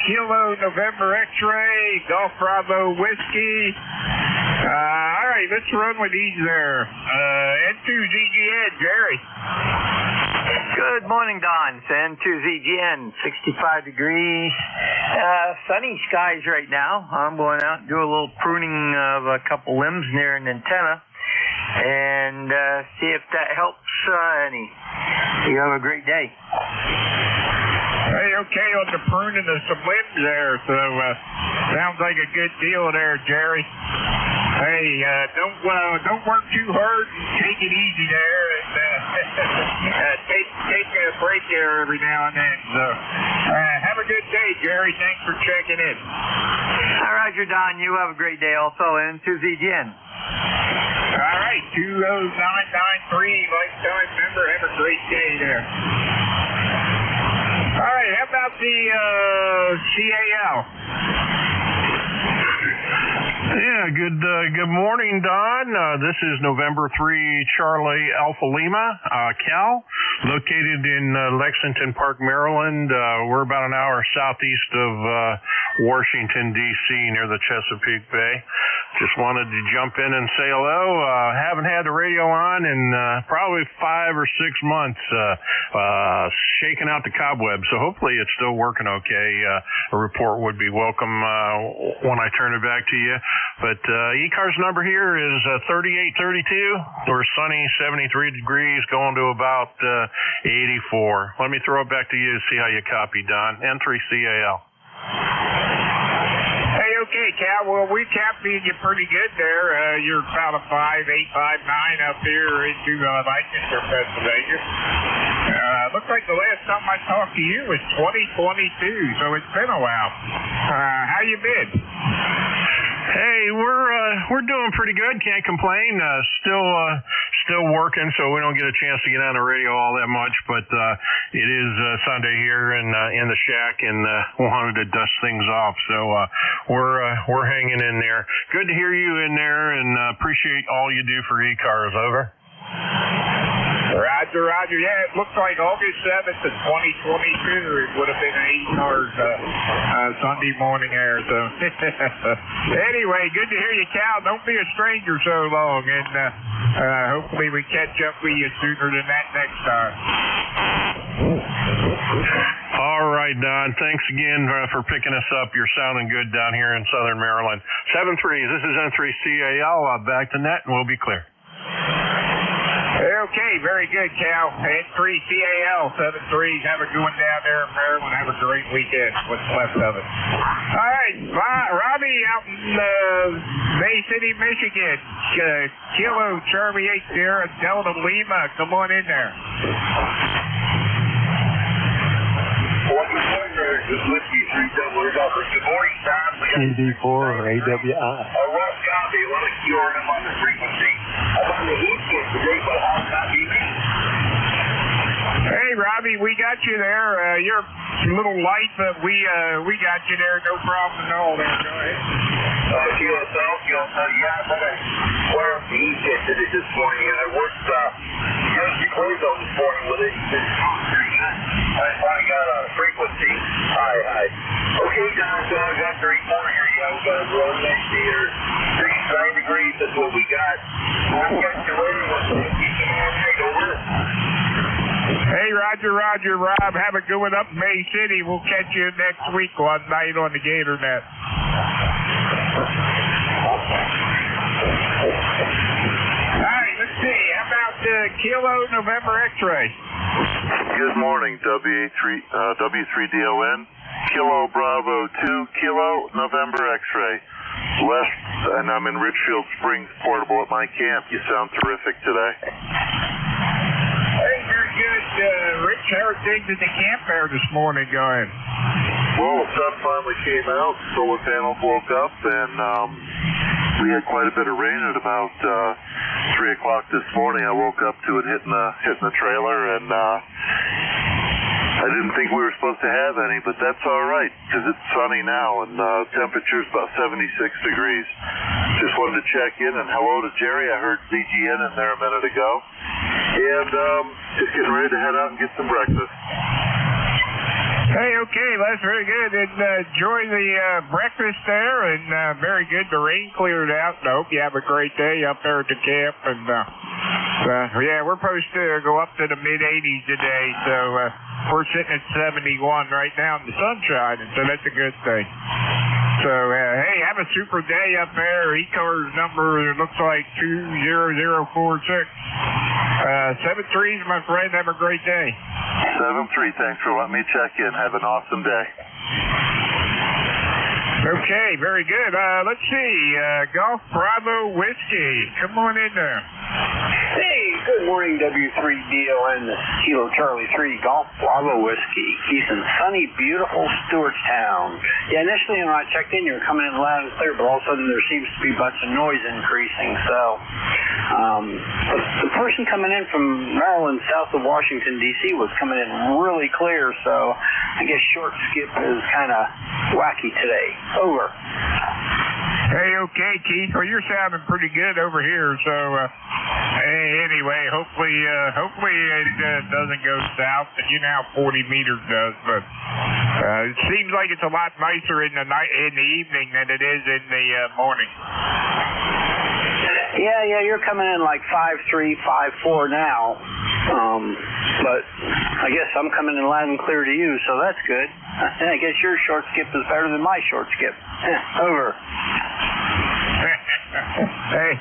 Kilo November X-ray, Golf Bravo Whiskey. All right, let's run with these there. N2ZGN, Jerry. Good morning, Don. It's N2ZGN, 65 degrees. Sunny skies right now. I'm going out and do a little pruning of a couple limbs near an antenna and see if that helps any. You have a great day. Hey, okay, on the pruning of some limbs there, so sounds like a good deal there, Jerry. Hey, don't work too hard and take it easy there, and take a break there every now and then. So have a good day, Jerry. Thanks for checking in. Roger, Don. You have a great day also, and to ZGN. All right, 20993, lifetime member. Have a great day there. All right, how about the CAL? Yeah, good morning, Don. This is November 3, Charlie Alpha Lima, Cal, located in Lexington Park, Maryland. We're about an hour southeast of Washington, D.C., near the Chesapeake Bay. Just wanted to jump in and say hello. Haven't had the radio on in probably 5 or 6 months, shaking out the cobwebs, so hopefully it's still working okay. A report would be welcome when I turn it back to you. But ECARS number here is 3832. We're sunny, 73 degrees, going to about 84. Let me throw it back to you to see how you copy, Don. N3CAL. Hey, okay, Cal. Well, we copied you pretty good there. You're about a 5.859 up here into Lancaster, Pennsylvania. Looks like the last time I talked to you was 2022, so it's been a while. How you been? Hey, we're doing pretty good. Can't complain. still working, so we don't get a chance to get on the radio all that much, but it is Sunday here in the shack, and wanted to dust things off. So we're hanging in there. Good to hear you in there, and appreciate all you do for ECARS. Over. Roger, Roger. Yeah, it looks like August 7th of 2022 it would have been an ECARS Sunday morning there. So anyway, good to hear you, Cal. Don't be a stranger so long, and hopefully we catch up with you sooner than that next time. All right, Don. Thanks again for picking us up. You're sounding good down here in Southern Maryland. 7-3. This is N3CAL. Back to net, and we'll be clear. Okay, very good, Cal. N3CAL 7-3. Have a good one down there in Maryland. Have a great weekend. What's left of it. All right, Robbie out in Bay City, Michigan. Kilo Charlie 8 Sierra Delta Lima. Come on in there. Just whiskey 3 double offers. Good morning, Tom. CD4 or AWI. A rough copy. A lot of QRM on the frequency. I'm on the East Coast today, but hard copy. Hey, Robbie, we got you there. You're a little light, but we got you there. No problem at all there. Go ahead. QSL, yeah, I'm going to wear up the East Coast today this morning, and I worked Yoshi Close on this morning with it. I finally got a frequency. Hi. Okay, Don, so I got the report here. Yeah, we got a roll next year. 39 degrees, that's what we got. I've got you ready. Take over. Hey, Roger, Rob. Have a good one up in Bay City. We'll catch you next week one night on the Gator Net. All right, let's see. How about Kilo November X-ray? Good morning, W3DON. Kilo Bravo 2, Kilo November X-ray. West, and I'm in Richfield Springs Portable at my camp. You sound terrific today. Hey, very good. Rich, how are things at the camp there this morning going? Well, the sun finally came out, solar panels woke up, and we had quite a bit of rain at about 3 o'clock this morning. I woke up to it hitting the trailer, and I didn't think we were supposed to have any, but that's all right, because it's sunny now, and temperature's about 76 degrees. Just wanted to check in, and hello to Jerry. I heard ZGN in there a minute ago. And just getting ready to head out and get some breakfast. Hey, okay, that's very good. And enjoy the breakfast there, and very good. The rain cleared out. I hope you have a great day up there at the camp. And yeah, we're supposed to go up to the mid-80s today, so we're sitting at 71 right now, and the sun's shining, so that's a good thing. So, hey, have a super day up there. ECARS number looks like 20046. 7-3s, my friend. Have a great day. 7-3, thanks for letting me check in. Have an awesome day. Okay, very good. Let's see. Golf Bravo Whiskey. Come on in there. Hey, good morning, W3DON. This is Kilo Charlie 3, Golf Bravo Whiskey. He's in sunny, beautiful Stewartstown. Yeah, initially when I checked in, you were coming in loud and clear, but all of a sudden there seems to be a bunch of noise increasing. So, the person coming in from Maryland, south of Washington, D.C. was coming in really clear, so I guess short skip is kind of wacky today. Over. Hey, okay, Keith. Well, you're sounding pretty good over here. So, anyway, hopefully it doesn't go south. And you know how 40 meters does, but it seems like it's a lot nicer in the evening than it is in the morning. Yeah, you're coming in like 5.3, 5.4 now. But I guess I'm coming in loud and clear to you, so that's good. I guess your short skip is better than my short skip. Over. Hey,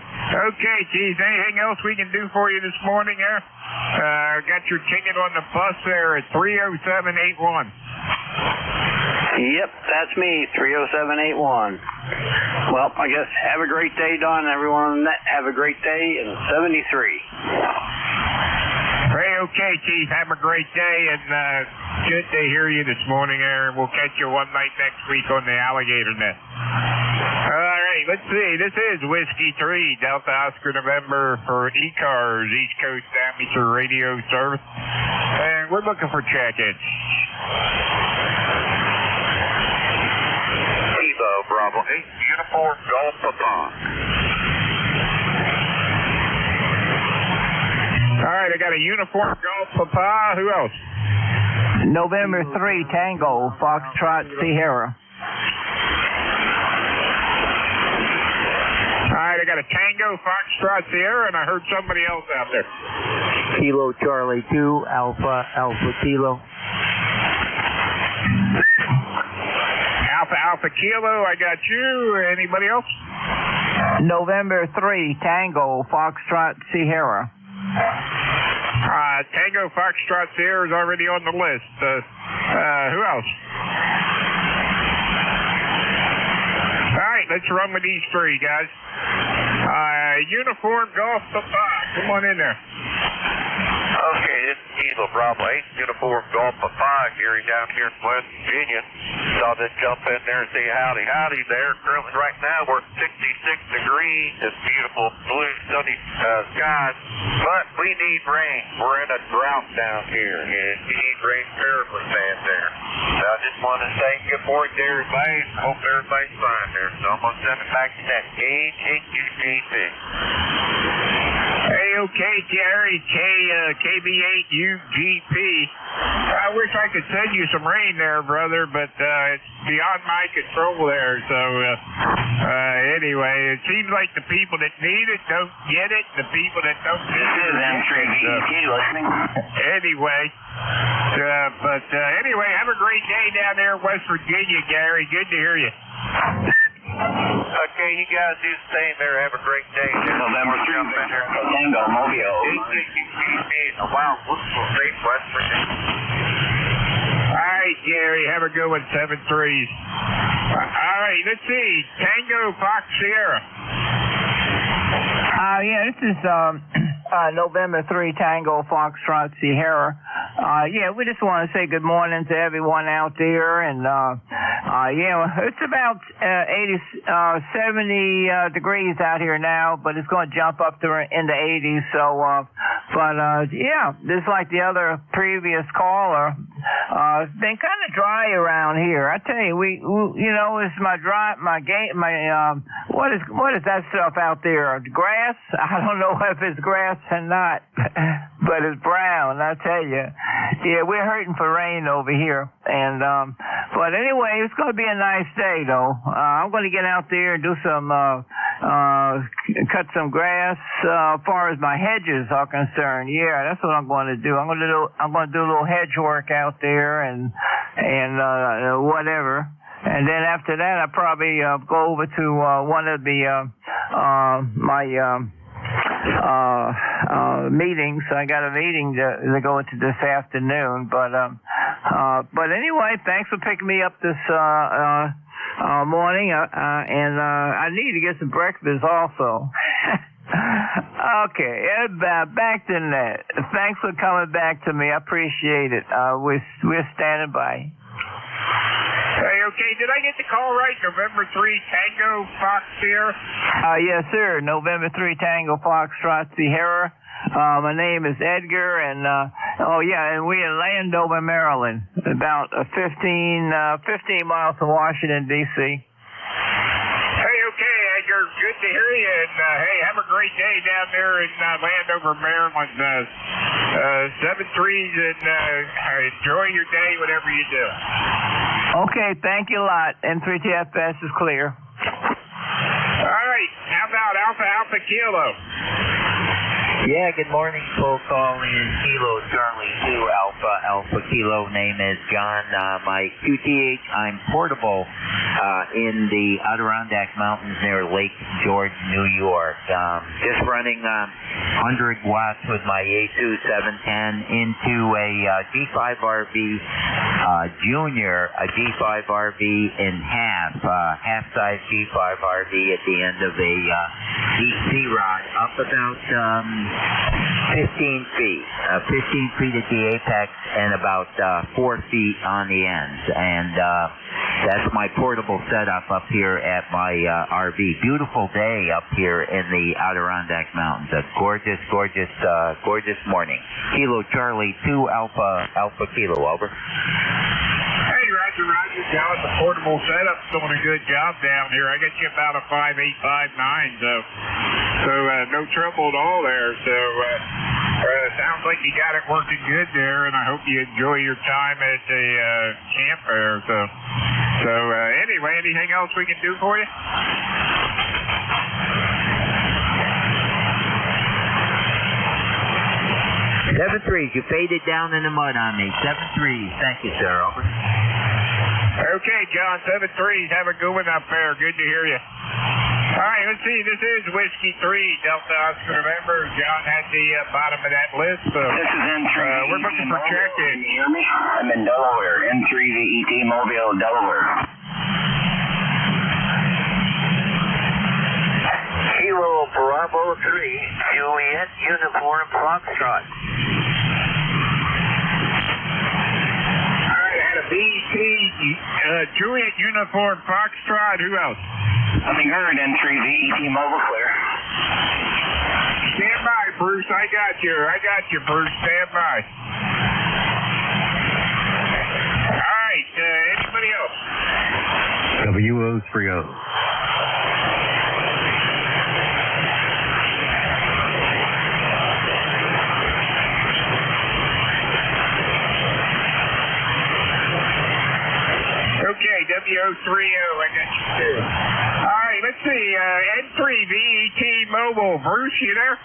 okay, Keith. Anything else we can do for you this morning there? Got your ticket on the bus there at 30781. Yep, that's me, 30781. Well, I guess have a great day, Don. Everyone on the net, have a great day, and 73. Hey, okay, Keith. Have a great day, and good to hear you this morning there. We'll catch you one night next week on the Alligator Net. All right, right, let's see. This is Whiskey 3, Delta Oscar November for ECARS, East Coast Amateur Radio Service. And we're looking for check-ins. Evo, Bravo 8, Uniform Golf Papa. All right, I got a Uniform Golf Papa. Who else? November 3, Tango, Foxtrot, Sierra. All right, I got a Tango, Foxtrot, Sierra, and I heard somebody else out there. Kilo Charlie 2, Alpha, Alpha Kilo. Alpha, Alpha Kilo, I got you. Anybody else? November 3, Tango, Foxtrot, Sierra. Tango, Foxtrot, Sierra is already on the list. Who else? All right, let's run with these three, guys. Uniform Golf Papa. Come on in there. Okay, this is Eagle Bravo 8, Uniform Golf Papa. Gary down here in West Virginia. Saw this jump in there and say howdy, howdy there. Currently right now we're at 66 degrees. It's beautiful blue sunny skies. But we need rain. We're in a drought down here. And we need rain terribly bad there. So I just want to say good morning to everybody. Hope everybody's fine there. So I'm going to send it back to that KBUGP. Hey, okay, Gary, KB8UGP. I wish I could send you some rain there, brother, but it's beyond my control there. So anyway, it seems like the people that need it don't get it. The people that don't get it. This is M3VET listening. Anyway, anyway, have a great day down there in West Virginia, Gary. Good to hear you. Okay, you guys do the same there. Have a great day. November 3, Tango, Mobile. Wow, what's the state, West Virginia? All right, Gary, have a good one, 7-3s. All right, let's see. Tango, Fox, Sierra. Yeah, this is November 3, Tango, Foxtrot, Sierra. Yeah, we just want to say good morning to everyone out there, and yeah, it's about 70 degrees out here now, but it's going to jump up to in the 80s. So, yeah, just like the other previous caller, it's been kind of dry around here. I tell you, you know, it's what is that stuff out there? Grass? I don't know if it's grass or not, but it's brown. I tell you, yeah, we're hurting for rain over here. And but anyway, it's going to be a nice day, though. I'm going to get out there and do some cut some grass as far as my hedges are concerned. Yeah, that's what I'm going to do. I'm going to do a little hedge work out there and whatever. And then after that, I'll probably go over to one of the my meetings. I got a meeting to go to this afternoon. But anyway, thanks for picking me up this morning. And I need to get some breakfast also. Okay, back to that. Thanks for coming back to me. I appreciate it. We're standing by. Hey, okay, did I get the call right? November 3, Tango, Fox, Sierra? Yes, sir. November 3, Tango, Foxtrot, Sierra. My name is Edgar, and and we're in Landover, Maryland, about 15 miles from Washington, D.C. Hey, okay, Edgar, good to hear you, and hey, have a great day down there in Landover, Maryland. 7-3s, and enjoy your day, whatever you do. Okay, thank you a lot. M3TFS is clear. All right, how about Alpha Kilo? Yeah, good morning, full calling Kilo Charlie 2 Alpha Kilo. Name is John. My QTH, I'm portable in the Adirondack Mountains near Lake George, New York. Just running 100 watts with my A2 710 into a G5 RV Junior, a G5 RV in half-size G5 RV at the end of a deep sea rod up about 15 feet. 15 feet at the apex and about 4 feet on the ends. And That's my portable setup up here at my RV. Beautiful day up here in the Adirondack Mountains. A gorgeous, gorgeous, gorgeous morning. Kilo Charlie 2 Alpha Kilo, over. Hey, Roger, John, the portable setup's doing a good job down here. I got you about a 5859, so no trouble at all there. So sounds like you got it working good there, and I hope you enjoy your time at the camp there. So anyway, anything else we can do for you? 7-3, you faded down in the mud on me. 7-3, thank you, sir, over. Okay, John, 7-3, have a good one up there. Good to hear you. All right, let's see. This is Whiskey 3, Delta Oscar November. John had the bottom of that list. So, this is N3. We're looking for check-in. Can you hear me? I'm in Delaware. N3VET Mobile, Delaware. Kilo Bravo 3, Juliet Uniform Foxtrot. BT, Juliet Uniform Foxtrot, who else? Nothing heard, N3VET Mobile clear. Stand by, Bruce. I got you, Bruce. Stand by. All right, anybody else? WO30. Okay, WO30, I got you too. All right, let's see, N3VET Mobile. Bruce, you there?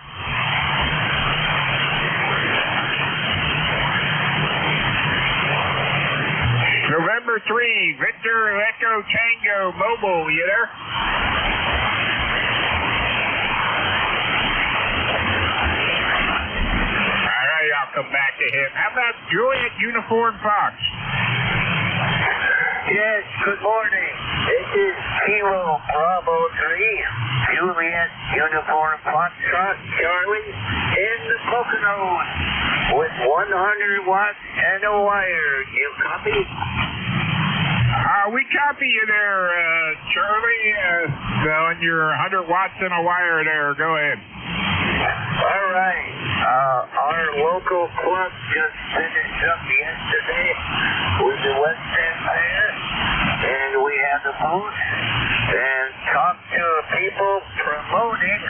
November 3, Victor Echo Tango Mobile, you there? All right, I'll come back to him. How about Juliet Uniform Fox? Yes, good morning. This is Kilo Bravo 3, Juliet Uniform Foxtrot Charlie in the Poconos with 100 watts and a wire. You copy? We copy you there, Charlie. On your 100 watts and a wire there. Go ahead. All right. Our local club just finished up yesterday with the West End Fair, and we had the booth and talked to people promoting,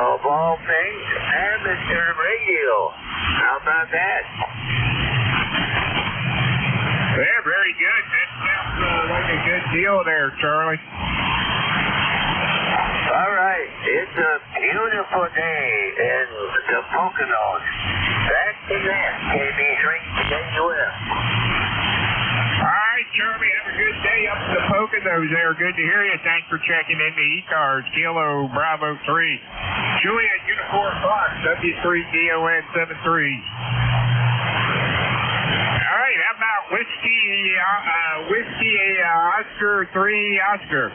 of all things, amateur radio. How about that? Yeah, very good. That sounds like a good deal there, Charlie. All right, it's a beautiful day in the Poconos. Back to that, KB3 KUF. All right, Charlie, have a good day up in the Poconos there. Good to hear you. Thanks for checking into ECARS, Kilo Bravo 3. Juliet Uniform Fox, W3DON 73. All right, how about Whiskey Oscar 3 Oscar?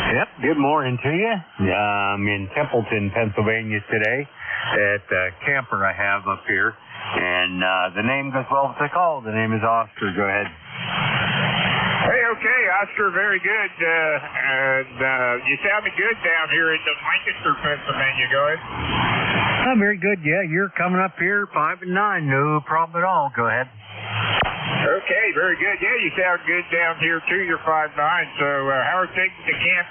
Yep, good morning to you. I'm in Templeton, Pennsylvania today at the camper I have up here. And the name goes well with the call. The name is Oscar. Go ahead. Hey, okay, Oscar, very good. You sounded good down here in Lancaster, Pennsylvania. Go ahead. Oh, very good. Yeah, you're coming up here 5 and 9. No problem at all. Go ahead. Okay, very good. Yeah, you sound good down here too. You're 5'9". So how are things at the camp?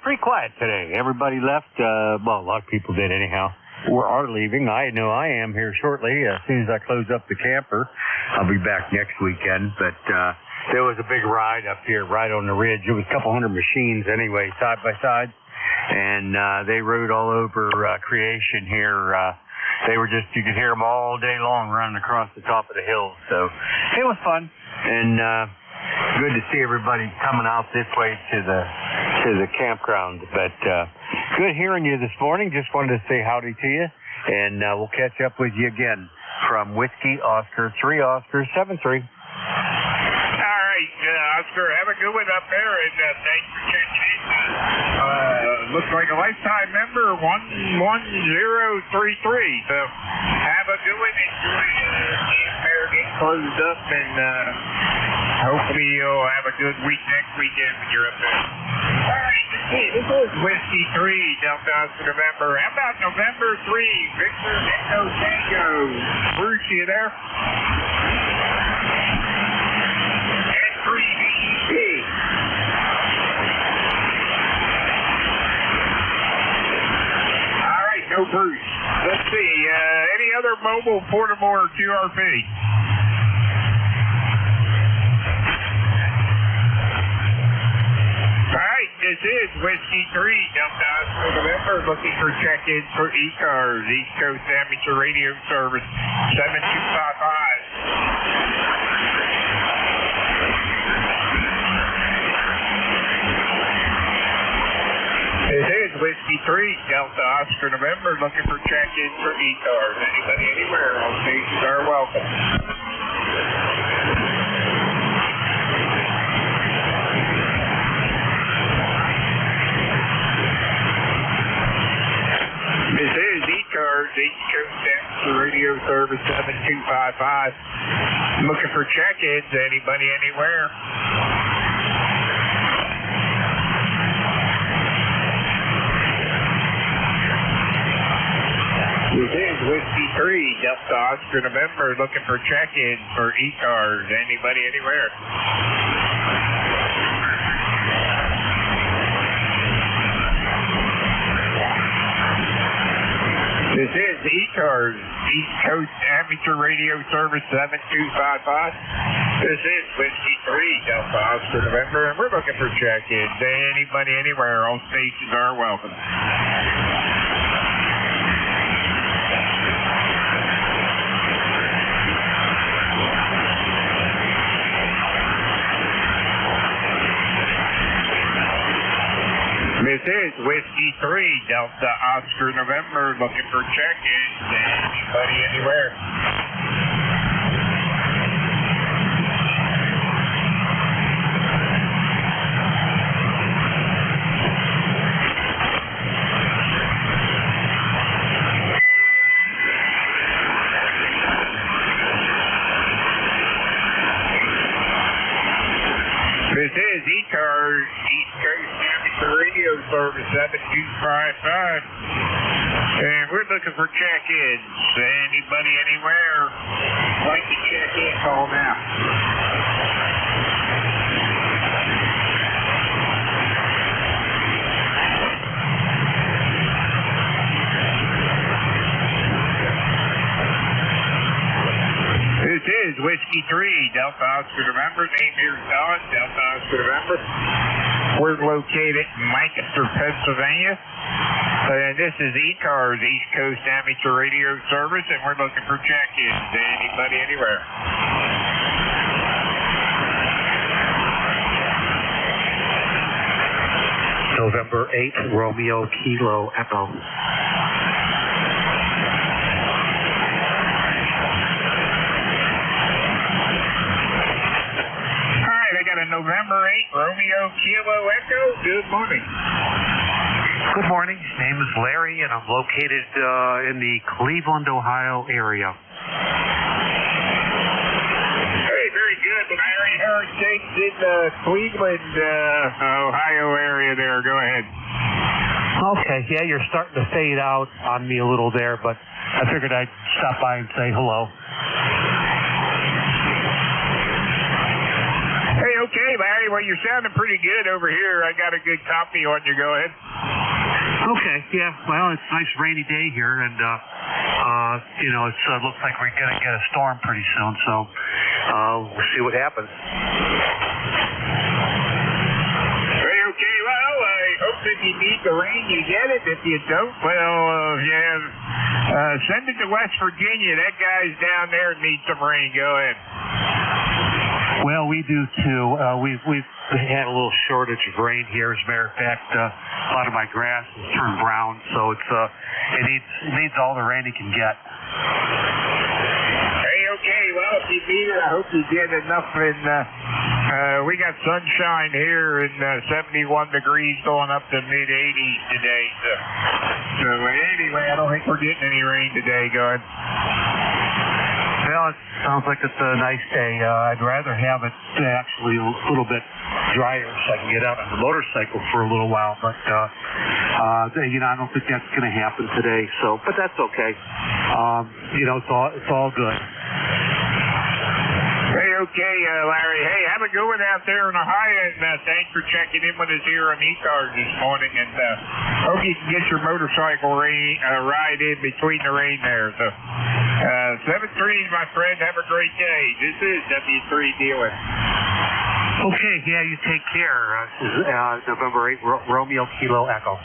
Pretty quiet today. Everybody left. Well, a lot of people did anyhow. We are leaving. I know I am here shortly. As soon as I close up the camper, I'll be back next weekend. But there was a big ride up here right on the ridge. It was a couple hundred machines anyway, side by side. And they rode all over Creation here. They were just, you could hear them all day long running across the top of the hill. So it was fun. And good to see everybody coming out this way to the campground. But good hearing you this morning. Just wanted to say howdy to you. And we'll catch up with you again from Whiskey Oscar 3 Oscar 73. All right, Oscar, have a good one up there. And thanks for checking in. Looks like a lifetime member, 11033. So have a good one. Enjoy the camp fair getting closed up, and Hopefully you'll have a good week next weekend when you're up there. All right, this is Whiskey 3, Delta Oscar November. How about November 3, Victor Echo Tango? Bruce, you there? And 3 All right, no Bruce. Let's see, any other mobile, portable, or QRP? This is Whiskey 3, Delta Oscar November, looking for check-ins for ECARS, East Coast Amateur Radio Service, 7255. This is Whiskey 3, Delta Oscar November, looking for check-ins for ECARS. Anybody anywhere, all stations are welcome. This is ECARS, East Coast Amateur Radio Service 7255. Looking for check-ins. Anybody anywhere? This is Whiskey 3, Delta Oscar November. Looking for check-ins for ECARS. Anybody anywhere? This is ECARS, East Coast Amateur Radio Service 7255. This is Whiskey 3, Delta Oscar November, and we're looking for check-ins. Anybody anywhere, all stations are welcome. This is Whiskey 3, Delta Oscar November, looking for check-ins. Anybody anywhere? This is ECARS, East Coast Amateur Radio Service 7255. And we're looking for check-ins. Anybody anywhere like to check in? Call now. This is Whiskey 3, Delta Oscar November. Name here is Don, Delta Oscar November. We're located in Lancaster, Pennsylvania. And this is ECARS, East Coast Amateur Radio Service, and we're looking for check-ins. Anybody anywhere? November 8th, Romeo Kilo Echo. November 8th, Romeo Kilo Echo. Good morning. Good morning. Name is Larry, and I'm located in the Cleveland, Ohio area. Hey, very good. Larry Hurricanes in the Cleveland, Ohio area there. Go ahead. Okay. Yeah, you're starting to fade out on me a little there, but I figured I'd stop by and say hello. Hey, okay, Larry. Well, you're sounding pretty good over here. I got a good copy on you. Go ahead. Okay, yeah. Well, it's a nice rainy day here, and it looks like we're gonna get a storm pretty soon. So we'll see what happens. Hey, okay. Well, I hope if you need the rain, you get it. If you don't, well, send it to West Virginia. That guy's down there needs some rain. Go ahead. Well, we do too. We've had a little shortage of rain here. As a matter of fact, a lot of my grass has turned brown, so it needs all the rain it can get. Hey, okay. Well, if you need it, I hope you get enough. We got sunshine here and 71 degrees going up to mid-80s today. So anyway, I don't think we're getting any rain today. Go ahead. Well, it sounds like it's a nice day. I'd rather have it actually a little bit drier so I can get out on the motorcycle for a little while. But, I don't think that's going to happen today. So, but that's okay. It's all good. Hey, okay, Larry. Hey, have a good one out there in Ohio, and thanks for checking in with us here on ECARS this morning. And hope you can get your motorcycle ride in between the rain there. So, 7-3, my friend. Have a great day. This is W3 dealing. Okay, yeah, you take care. This is November 8, Romeo Kilo Echo.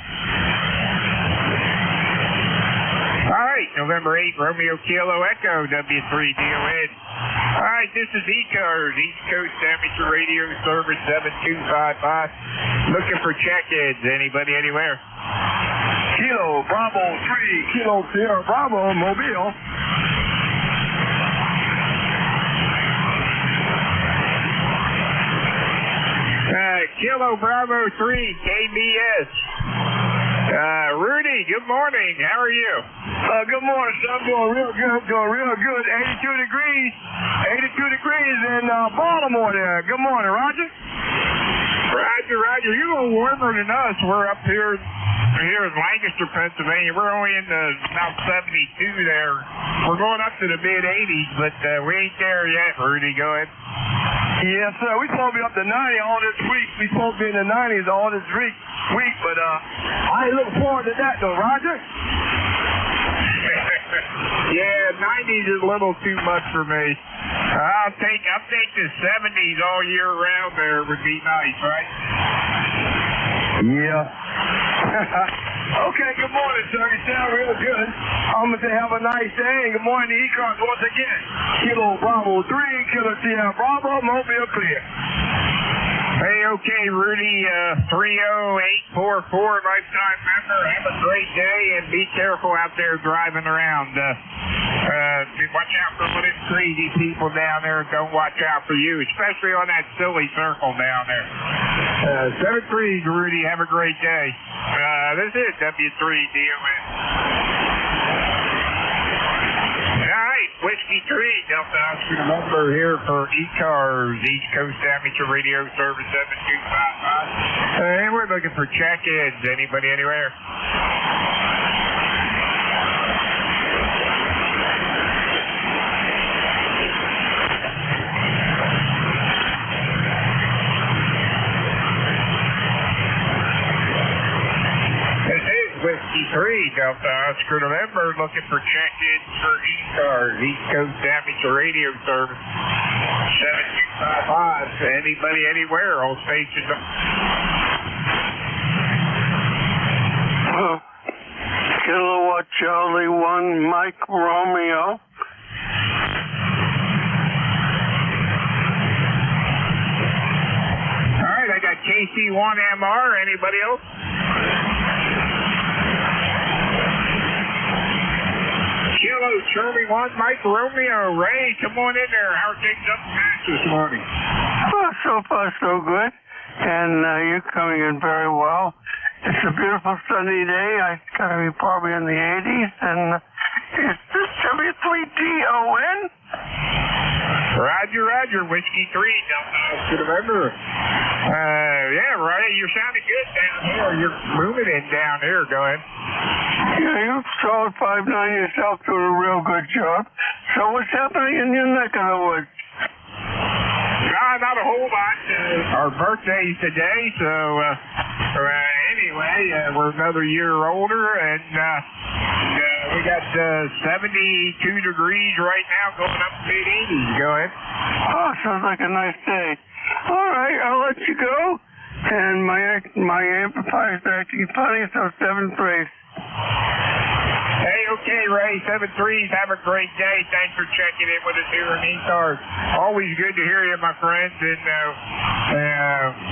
All right, November 8, Romeo Kilo Echo, W3 DON. All right, this is ECARS, East Coast Amateur Radio Service 7255. Looking for check-ins. Anybody, anywhere? Kilo Bravo 3, Kilo Sierra Bravo, Mobile. Kilo Bravo 3, KBS. Rudy, good morning. How are you? Good morning, sir. I'm doing real good. 82 degrees in Baltimore there. Good morning, Roger. Roger. You're a little warmer than us. We're up here in Lancaster, Pennsylvania. We're only in about 72 there. We're going up to the mid-80s, but we ain't there yet, Rudy. Go ahead. Yes, sir. We're supposed to be up to 90 all this week. We're supposed to be in the 90s all this week, but I ain't looking forward to that, though, Roger. Yeah, 90s is a little too much for me. I'll take the 70s all year round there would be nice, right? Yeah. Okay, good morning, sir. You sound real good. I'm going to say have a nice day, and good morning to ECARS once again. Kilo Bravo 3, Kilo Sierra Bravo, Mobile clear. Hey, okay, Rudy, 30844, lifetime member. Have a great day, and be careful out there driving around. Watch out for one of them crazy people down there. Don't watch out for you, especially on that silly circle down there. 7-3, Rudy. Have a great day. This is W3 DON. Whiskey 3, Delta Oscar number here for ECARS, East Coast Amateur Radio Service 7255. And we're looking for check-ins. Anybody, anywhere? Whiskey 3, Delta Oscar November, looking for check-ins for ECARS, East Coast Amateur Radio Service 7255. Anybody, anywhere, all stations. Kilowatt Charlie 1, Mike Romeo. All right, I got KC1MR. Anybody else? Kilo Charlie 1, Mike Romeo. Ray, come on in there. How are things up in Mass this morning? Oh, so far so good. And you're coming in very well. It's a beautiful sunny day. It's going to be probably in the 80s. And it's just W3DON. Roger. Whiskey 3, Delta Oscar November. Yeah, Ray, you're sounding good down here. You're moving in down here. Go ahead. Yeah, you solid 5'9" yourself, doing a real good job. So what's happening in your neck of the woods? Not a whole lot. Our birthday's today, so anyway, we're another year older, and we got 72 degrees right now, going up to mid-80s. Go ahead. Oh, sounds like a nice day. All right, I'll let you go. And my amplifier's acting funny, so 7-3. Hey, okay, Ray, 7-3s. Have a great day. Thanks for checking in with us here in ECARS. Always good to hear you, my friends, and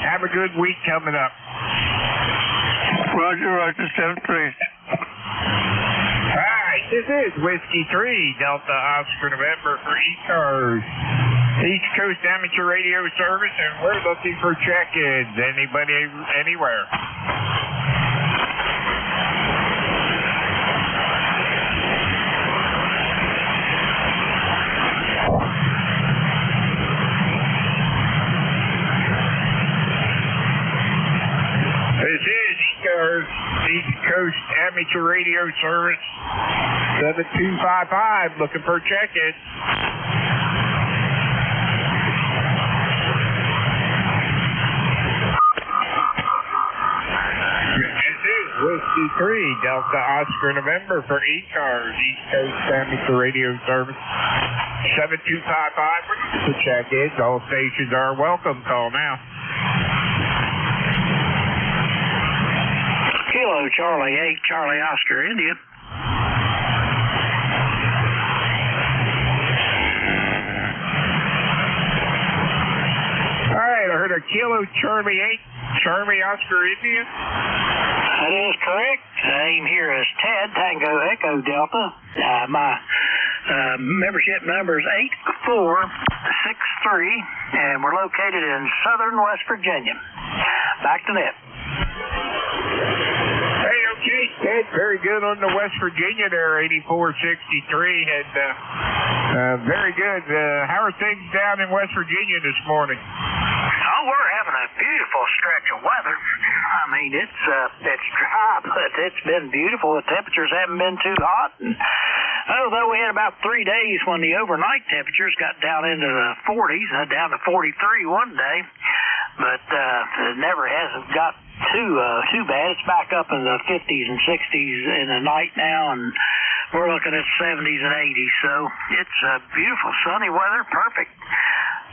have a good week coming up. Roger, 7-3. Hi, this is Whiskey 3, Delta Oscar November for ECARS, East Coast Amateur Radio Service, and we're looking for check-ins. Anybody, anywhere? Amateur Radio Service 7255, looking for check-in. This is Whiskey 3, Delta Oscar November for ECARS, East Coast Amateur Radio Service 7255. For check-ins, all stations are welcome. Call now. Kilo Charlie 8, Charlie Oscar India. All right, I heard a Kilo Charlie 8, Charlie Oscar India. That is correct. Name here is Ted Tango Echo Delta. My membership number is 8463, and we're located in southern West Virginia. Back to that. Hey, okay, Ted, very good on the West Virginia there, 8463, and very good. How are things down in West Virginia this morning? Oh, we're having a beautiful stretch of weather. I mean, it's dry, but it's been beautiful. The temperatures haven't been too hot. And although we had about 3 days when the overnight temperatures got down into the 40s, down to 43 one day, but it never hasn't got too bad. It's back up in the 50s and 60s in the night now, and we're looking at 70s and 80s. So it's beautiful, sunny weather, perfect.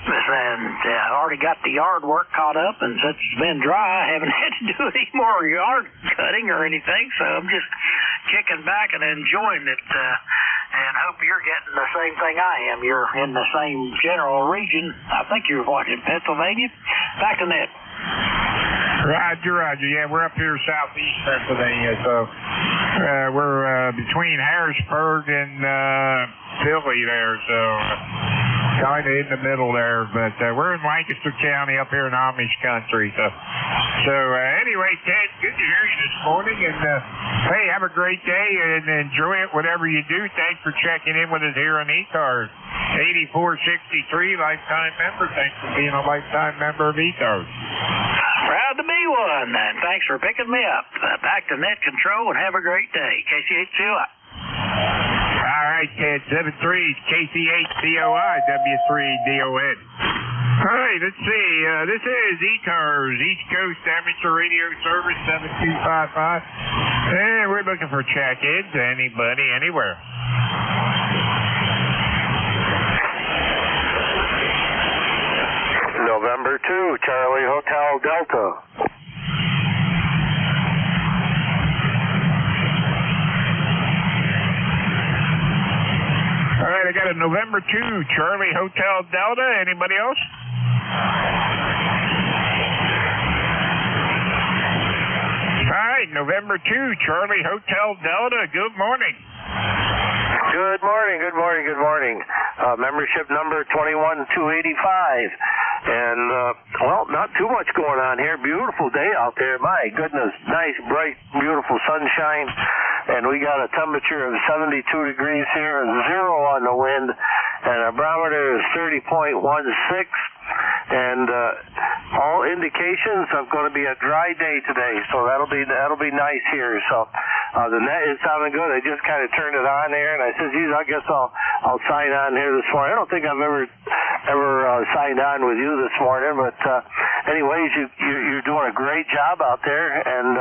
And I already got the yard work caught up, and since it's been dry, I haven't had to do any more yard cutting or anything, so I'm just kicking back and enjoying it, and hope you're getting the same thing I am. You're in the same general region. I think you're watching Pennsylvania. Back to Ned. Roger. Yeah, we're up here southeast Pennsylvania, so we're between Harrisburg and Philly there, so kind of in the middle there. But we're in Lancaster County up here in Amish country. So anyway, Ted, good to hear you this morning. And hey, have a great day and enjoy it, whatever you do. Thanks for checking in with us here on ECARS. 8463, lifetime member. Thanks for being a lifetime member of ECARS. Proud to be one, and thanks for picking me up. Back to net control, and have a great day. KCHCOI. All right, Ted, 73 KCHCOI, W3DON. All right, let's see. This is ECARS, East Coast Amateur Radio Service 7255. And we're looking for check-ins, anybody, anywhere. November 2, Charlie Hotel Delta. All right, I got a November 2, Charlie Hotel Delta. Anybody else? All right, November 2, Charlie Hotel Delta. Good morning. Good morning. Membership number 21285. And, well, not too much going on here. Beautiful day out there. My goodness. Nice, bright, beautiful sunshine. And we got a temperature of 72 degrees here and 0 on the wind. And our barometer is 30.16. And all indications of going to be a dry day today. So that'll be nice here. So the net is sounding good. I just kind of turned it on there, and I said, geez, I guess I'll sign on here this morning. I don't think I've ever signed on with you this morning, but anyways, you're doing a great job out there, and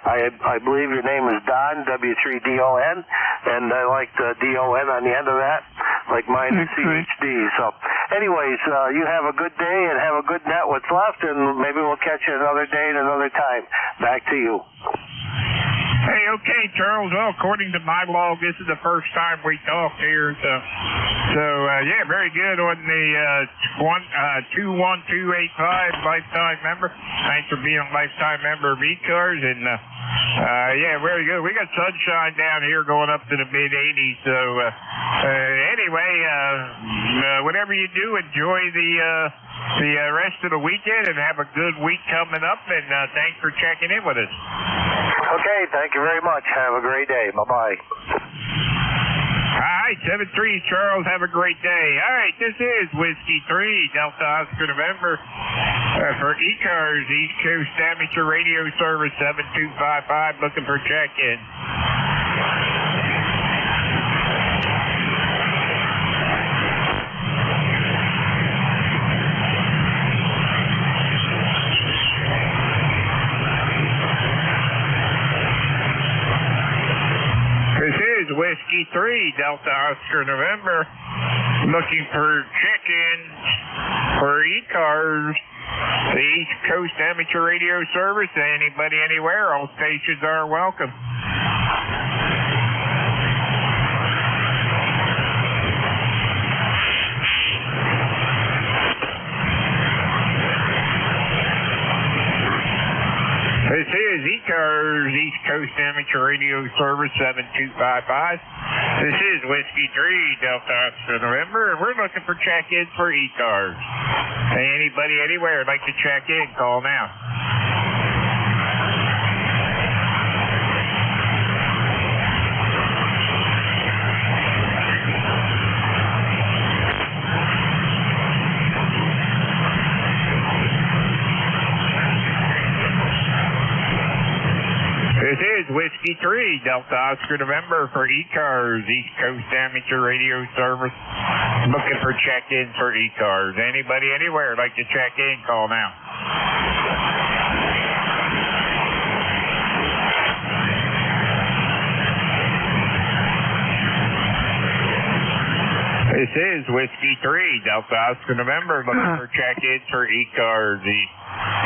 I believe your name is Don, W3DON, and I like the DON on the end of that, like mine is CHD. So anyways, you have a good day and have a good net what's left, and maybe we'll catch you another day and another time. Back to you. Hey, okay, Charles. Well, according to my log, this is the first time we talked here. So yeah, very good on the 21285 lifetime member. Thanks for being a lifetime member of ECARS. And yeah, very good. We got sunshine down here going up to the mid 80s. So anyway, whatever you do, enjoy the rest of the weekend and have a good week coming up. And thanks for checking in with us. Okay, thank you very much. Have a great day. Bye-bye. right, 7-3, Charles. Have a great day. All right, this is Whiskey 3, Delta Oscar November. For ECARS, East Coast Amateur Radio Service 7255, looking for check-in. Whiskey 3, Delta Oscar November, looking for check-in for ECARS, the East Coast Amateur Radio Service. Anybody, anywhere, all stations are welcome. This is ECARS, East Coast Amateur Radio Service 7255. This is Whiskey 3, Delta Oscar November, and we're looking for check-ins for ECARS. Anybody, anywhere, like to check in, call now. This is Whiskey 3, Delta Oscar November for ECARS, East Coast Amateur Radio Service. Looking for check-in for ECARS. Anybody, anywhere, like to check in, call now. This is Whiskey 3, Delta Oscar November, looking for check-in for ECARS, the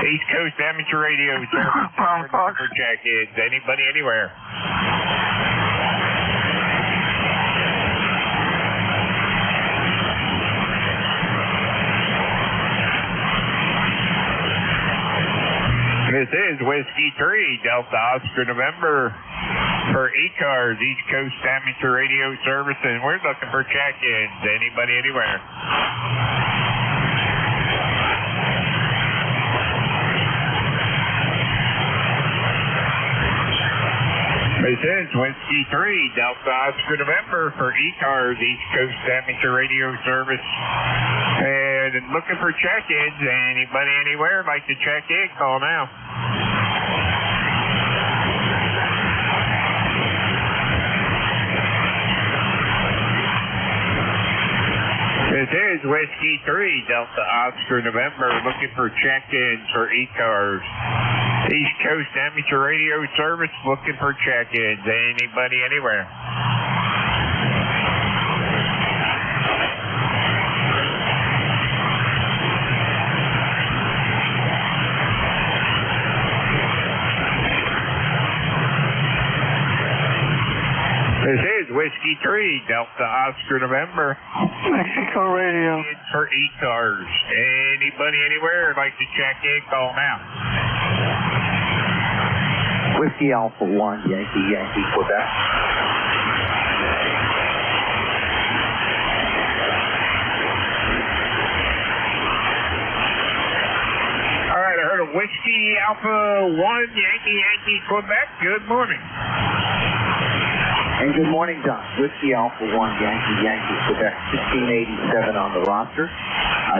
East Coast Amateur Radio Service. Looking for check-ins. Anybody, anywhere. This is Whiskey 3, Delta Oscar November for ECARS, East Coast Amateur Radio Service, and we're looking for check-ins. Anybody, anywhere. This is Whiskey 3, Delta Oscar November for ECARS, East Coast Amateur Radio Service, and looking for check-ins. Anybody, anywhere, like to check in, call now. This is Whiskey 3, Delta Oscar November, looking for check-ins for ECARS. East Coast Amateur Radio Service, looking for check-ins. Anybody, anywhere. This is Whiskey 3, Delta Oscar November. Mexico Radio. For ECARS. Anybody, anywhere, like to check in, call now. Whiskey Alpha 1, Yankee, Quebec. All right, I heard of Whiskey Alpha 1, Yankee, Quebec. Good morning. And good morning, Don. Whiskey Alpha 1, Yankee, Quebec, 1687 on the roster.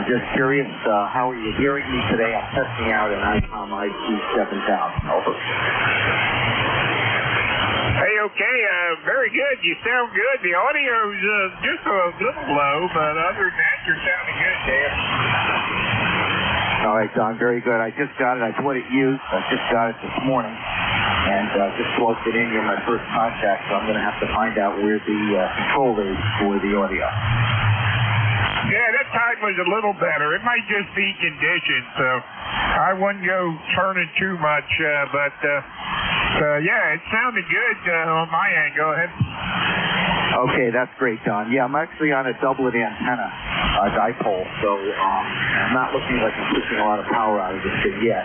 Just curious, how are you hearing me today? I'm testing out an ICOM IQ7000. Over. Hey, okay, very good. You sound good. The audio's just a little low, but other than that, you're sounding good, Dan. All right, Don, very good. I just got it. I put it used. I just got it this morning. And just plugged it in. You're my first contact, so I'm going to have to find out where the control is for the audio. Yeah, that time was a little better. It might just be conditions, so I wouldn't go turning too much. But yeah, it sounded good on my end. Go ahead. Okay, that's great, Don. Yeah, I'm actually on a doublet antenna dipole, so I'm not looking like I'm pushing a lot of power out of this thing yet.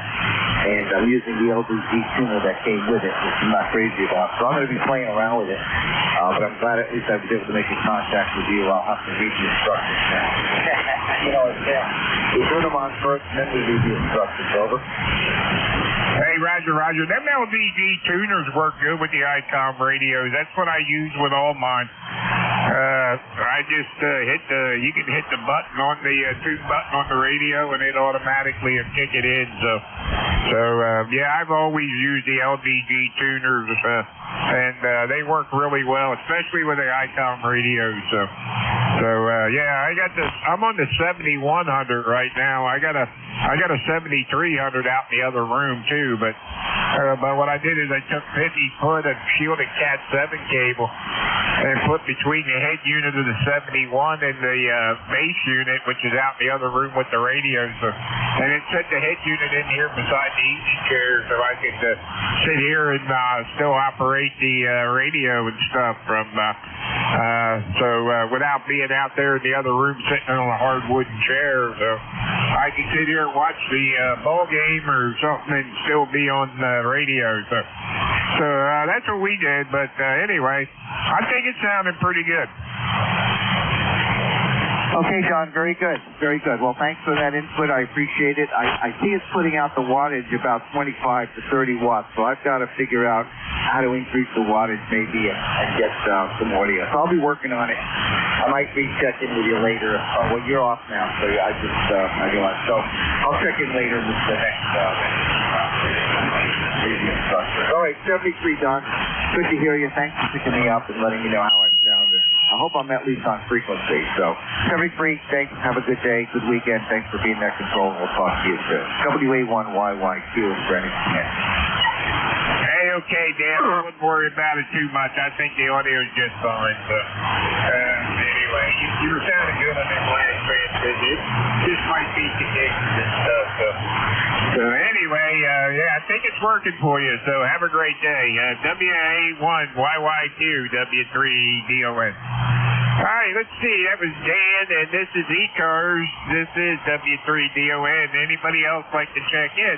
And I'm using the LDZ tuner that came with it, which I'm not crazy about. So I'm going to be playing around with it. But I'm glad at least I was able to make a contact with you. I'll have to read the instructions now. You know, we turn them on first, and then we read the instructions. Over. Hey, Roger. Them LDZ tuners work good with the ICOM radios. That's what I use with all mine. I just you can hit the button on the tune button on the radio, and it automatically will kick it in. So yeah, I've always used the LDG tuners, and they work really well, especially with the ICOM radios. So yeah, I'm on the 7100 right now. I got a 7300 out in the other room too, but what I did is I took 50-foot of shielded Cat 7 cable and put between the head unit of the 71 and the base unit, which is out in the other room with the radios, and then set the head unit in here beside the easy chair so I could sit here and still operate the radio and stuff from without being out there in the other room sitting on a hard wooden chair. So I can sit here and watch the ball game or something and still be on the radio. So that's what we did. But anyway, I think it sounded pretty good. Okay, John, very good. Very good. Well, thanks for that input. I appreciate it. I see it's putting out the wattage about 25 to 30 watts, so I've got to figure out how to increase the wattage maybe and get some audio. So I'll be working on it. I might be checking with you later. Well, you're off now, so I realize. So I'll check in later with the next instructor. All right, 73, Don. Good to hear you. Thanks for picking me up and letting me know how I sounded. I hope I'm at least on frequency. So 73, thanks. Have a good day, good weekend. Thanks for being that control. We'll talk to you soon. WA1YYQ is Greenwich Command. Hey, okay, Dan. I wouldn't worry about it too much. I think the audio is just fine. So anyway, you were sounding good on that last transmission. It just might be conditions and stuff. So anyway, yeah, I think it's working for you. So have a great day. WA1YYQ, W3DON. All right, let's see. That was Dan, and this is ECARS. This is W3DON. Anybody else like to check in?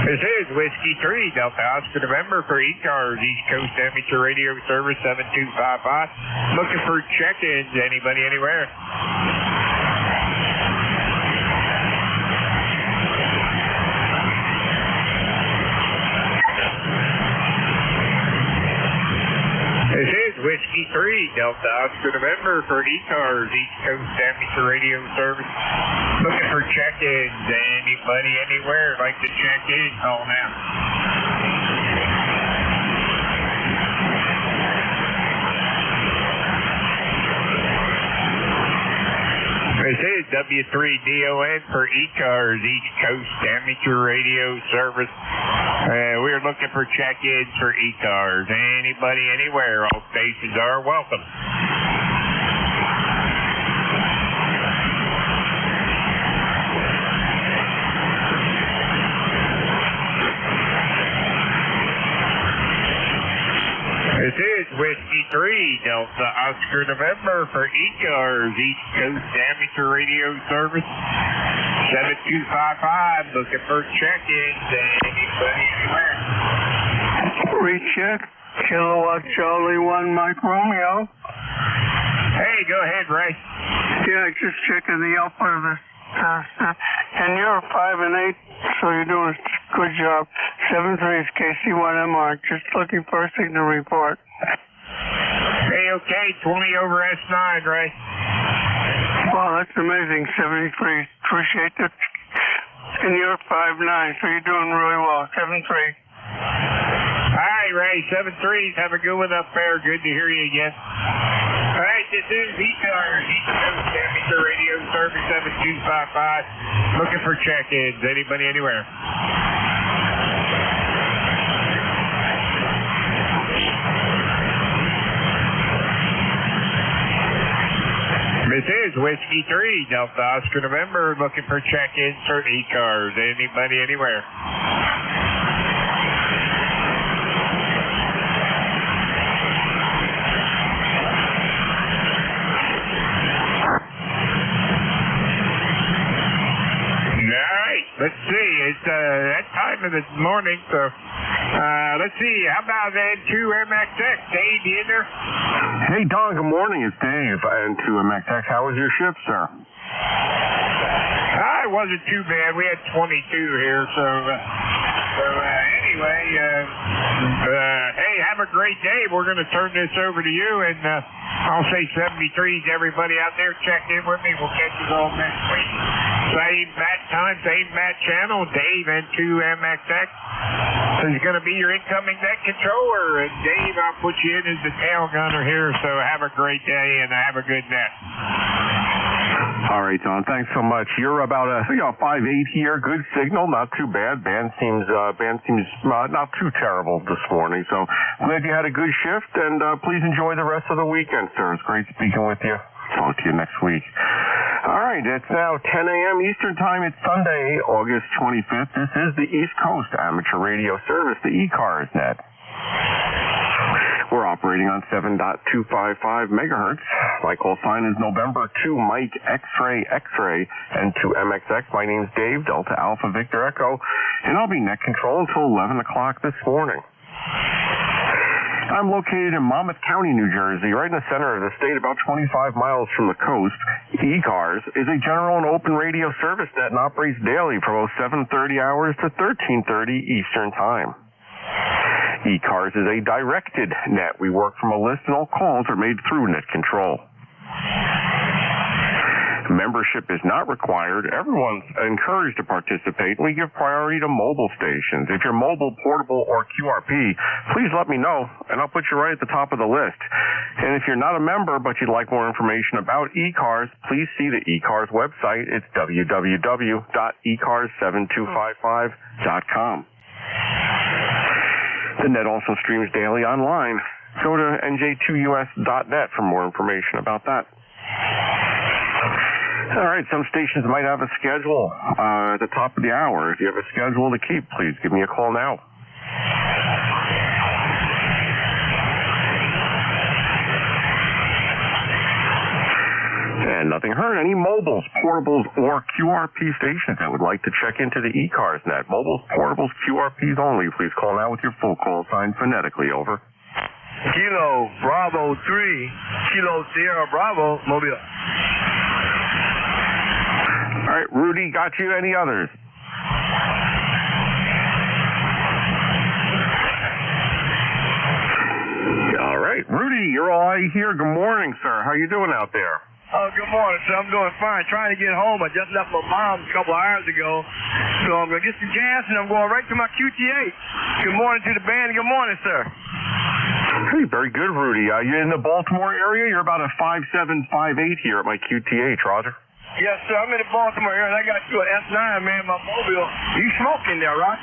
This is Whiskey 3, Delta Oscar November for ECARS, East Coast Amateur Radio Service 7255. Looking for check-ins. Anybody, anywhere? This is Whiskey 3, Delta Oscar November for ECARS, East Coast Amateur Radio Service. Looking for check-ins. Anybody, anywhere like to check in? Call now. This is W3DON for ECARS, East Coast Amateur Radio Service. We're looking for check-ins for ECARS. Anybody, anywhere. All stations are welcome. This is Whiskey 3, Delta Oscar November for ECARS, East Coast Amateur Radio Service 7255. Looking for check-ins. Anybody, anywhere? Recheck. Kilowatt Charlie 1 Mike Romeo. Hey, go ahead, Ray. Yeah, just checking the output of this. And you're 5 and 8, so you're doing a good job. 7-3 is KC1MR. Just looking for a signal report. Hey, okay, 20 over S9, Ray. Wow, that's amazing. 73. Appreciate it. And you're 5-9, so you're doing really well. 7-3. All right, Ray. 7-3s. Have a good one up there. Good to hear you again. All right, this is ECARS, East Coast Amateur Radio Service 7255. Looking for check-ins. Anybody, anywhere? This is Whiskey 3, Delta Oscar November. Looking for check-ins for ECARS. Anybody, anywhere? Let's see, it's that time of the morning, so let's see, how about N2MXX? Dave, you in there? Hey, Don, good morning. It's Dave, N2MXX. How was your shift, sir? It wasn't too bad. We had 22 here, so anyway. anyway, hey, have a great day. We're going to turn this over to you, and I'll say 73 to everybody out there. Check in with me. We'll catch you all next week. Same Matt time, same Matt channel. Dave N2MXX is going to be your incoming net controller, and Dave, I'll put you in as the tail gunner here. So have a great day and have a good net. All right, Don. Thanks so much. You're about 5'8" here. Good signal, not too bad. Band seems not too terrible this morning. So glad you had a good shift, and please enjoy the rest of the weekend, sir. It's great speaking with you. Talk to you next week. All right, it's now 10 a.m. Eastern Time. It's Sunday, August 25th. This is the East Coast Amateur Radio Service, the ECARS net. We're operating on 7.255 megahertz. My call sign is November 2 Mike X-Ray X-Ray and 2MXX. My name's Dave, Delta Alpha Victor Echo, and I'll be net control until 11 o'clock this morning. I'm located in Monmouth County, New Jersey, right in the center of the state, about 25 miles from the coast. ECARS is a general and open radio service net and operates daily from 7:30 hours to 13:30 Eastern Time. ECARS is a directed net. We work from a list, and all calls are made through net control. Membership is not required. Everyone's encouraged to participate. We give priority to mobile stations. If you're mobile, portable, or QRP, please let me know, and I'll put you right at the top of the list. And if you're not a member, but you'd like more information about ECARS, please see the ECARS website. It's www.ecars7255.com. The net also streams daily online. Go to nj2us.net for more information about that. All right, some stations might have a schedule at the top of the hour. If you have a schedule to keep, please give me a call now. And nothing heard. Any mobiles, portables, or QRP stations that would like to check into the ECARS net. Mobiles, portables, QRPs only. Please call now with your full call sign phonetically. Over. Kilo Bravo 3, Kilo Sierra Bravo, Mobile. All right, Rudy, got you. Any others? All right, Rudy, you're all right here. Good morning, sir. How you doing out there? Oh, good morning, sir. I'm doing fine. Trying to get home. I just left my mom's a couple of hours ago. So I'm going to get some gas, and I'm going right to my QT8. Good morning to the band. Good morning, sir. Hey, very good, Rudy. You're in the Baltimore area? You're about a 5'7", 5'8" here at my QT8, Roger. Yes, sir. I'm in the Baltimore area, and I got you an S9, man, my mobile. You smoking there, right?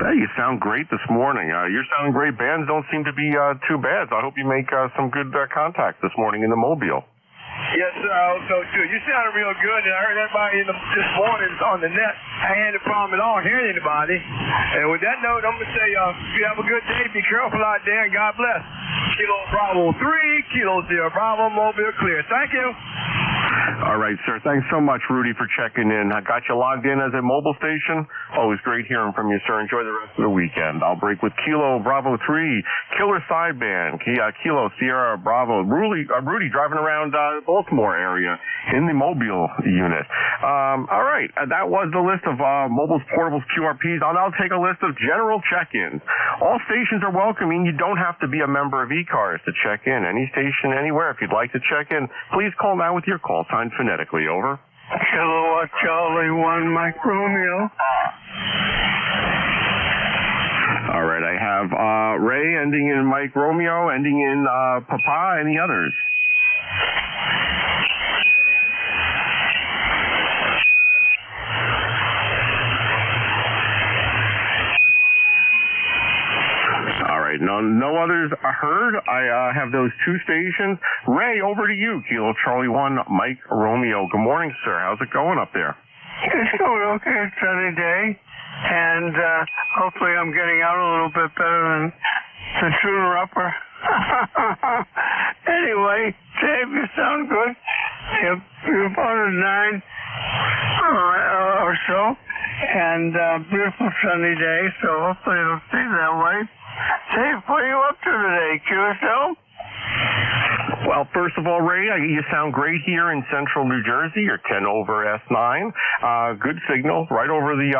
Hey, you sound great this morning. You're sounding great. Bands don't seem to be too bad. So I hope you make some good contact this morning in the mobile. Yes, sir. I hope so, too. You sounded real good, and I heard everybody this morning on the net. I ain't had a problem at all hearing anybody. And with that note, I'm going to say, you have a good day. Be careful out there, and God bless. Kilo Bravo 3, Kilo Sierra Bravo, mobile clear. Thank you. All right, sir. Thanks so much, Rudy, for checking in. I got you logged in as a mobile station. Always great hearing from you, sir. Enjoy the rest of the weekend. I'll break with Kilo Bravo 3, Killer Sideband, Kilo Sierra Bravo. Rudy driving around Baltimore area in the mobile unit. All right. That was the list of mobiles, portables, QRPs. I'll now take a list of general check-ins. All stations are welcoming. You don't have to be a member of ECARS to check in. Any station, anywhere. If you'd like to check in, please call now with your call sign phonetically. Over. Kilowatt Charlie 1 Mike Romeo. All right. I have Ray ending in Mike Romeo, ending in Papa. Any others? No others heard. I have those two stations. Ray, over to you. Kilo Charlie 1, Mike Romeo. Good morning, sir. How's it going up there? It's going okay. It's a sunny day. And hopefully I'm getting out a little bit better than the tuner upper. Anyway, Dave, you sound good. You're about a 9 or so. And beautiful sunny day, so hopefully it'll stay that way. Dave, what are you up to today, QSL? Well, first of all, Ray, you sound great here in central New Jersey. You're 10 over S9. Good signal right over the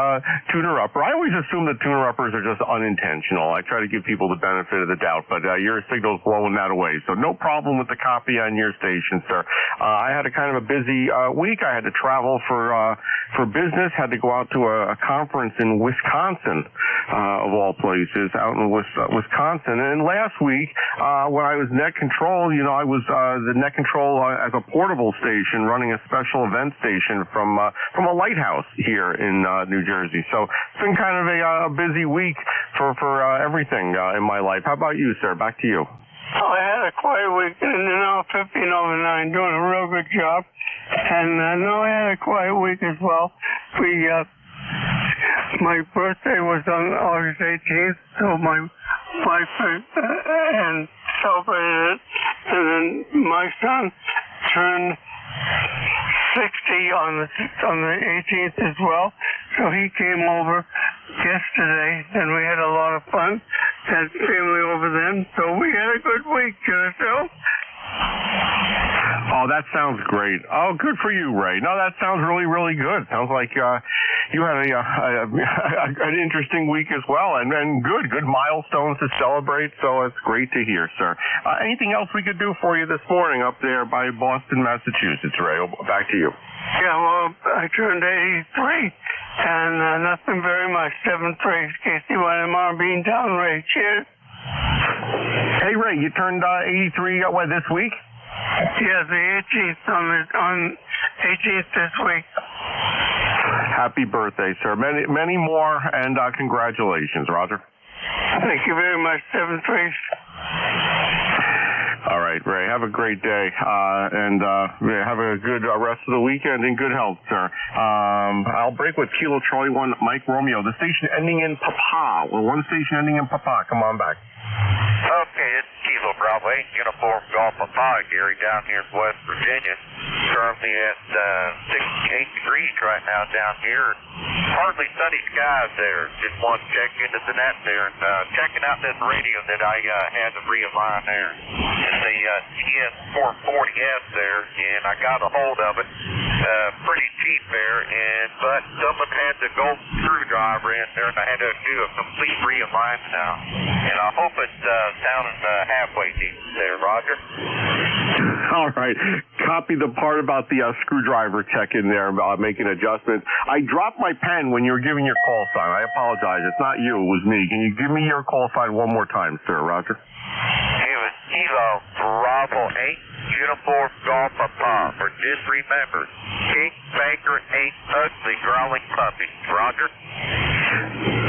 tuner-upper. I always assume that tuner-uppers are just unintentional. I try to give people the benefit of the doubt, but your signal's blowing that away. So no problem with the copy on your station, sir. I had a kind of a busy week. I had to travel for business, had to go out to a conference in Wisconsin, of all places, out in Wisconsin. And last week, when I was net control, I was the net control as a portable station, running a special event station from a lighthouse here in New Jersey. So it's been kind of a busy week for everything in my life. How about you, sir? Back to you. Oh, I had a quiet week, and now 15 over 9, doing a real good job. And no, I had a quiet week as well. My birthday was on August 18th, so my wife and celebrated it. And then my son turned 60 on the 18th as well, so he came over yesterday, and we had a lot of fun. Had family over then, so we had a good week, yourself. Oh, that sounds great. Oh, good for you, Ray. No, that sounds really, really good. Sounds like you had an interesting week as well, and good milestones to celebrate. So it's great to hear, sir. Anything else we could do for you this morning up there by Boston, Massachusetts, Ray? Back to you. Yeah, well, I turned 83, and nothing very much. 7-3, KC1MR Beantown, Ray. Cheers. Hey, Ray, you turned 83, this week? Yeah, the 18th on 18th this week. Happy birthday, sir. Many more, and congratulations, Roger. Thank you very much, 7-3. All right, Ray, have a great day, and have a good rest of the weekend and good health, sir. I'll break with Kilo Charlie 1 Mike Romeo, the station ending in Papa. Well, one station ending in Papa. Come on back. Okay, it's Kilo Bravo 8, Uniform Golf Papa, Gary, down here in West Virginia. Currently at 68 degrees right now down here. Partly sunny skies there. Just want to check into the net there and checking out this radio that I had to realign there. It's the TS440S there, and I got a hold of it pretty cheap there, but someone had the gold screwdriver in there, and I had to do a complete realignment now. And I hope it's sounding halfway decent there, Roger. All right. Copy the part about the screwdriver tech in there, making adjustments. I dropped my pen when you were giving your call sign. I apologize. It's not you. It was me. Can you give me your call sign one more time, sir, Roger? It was Kilo Bravo 8, Uniform Golf Papa. Or just remember, King Baker ain't ugly growling puppy. Roger?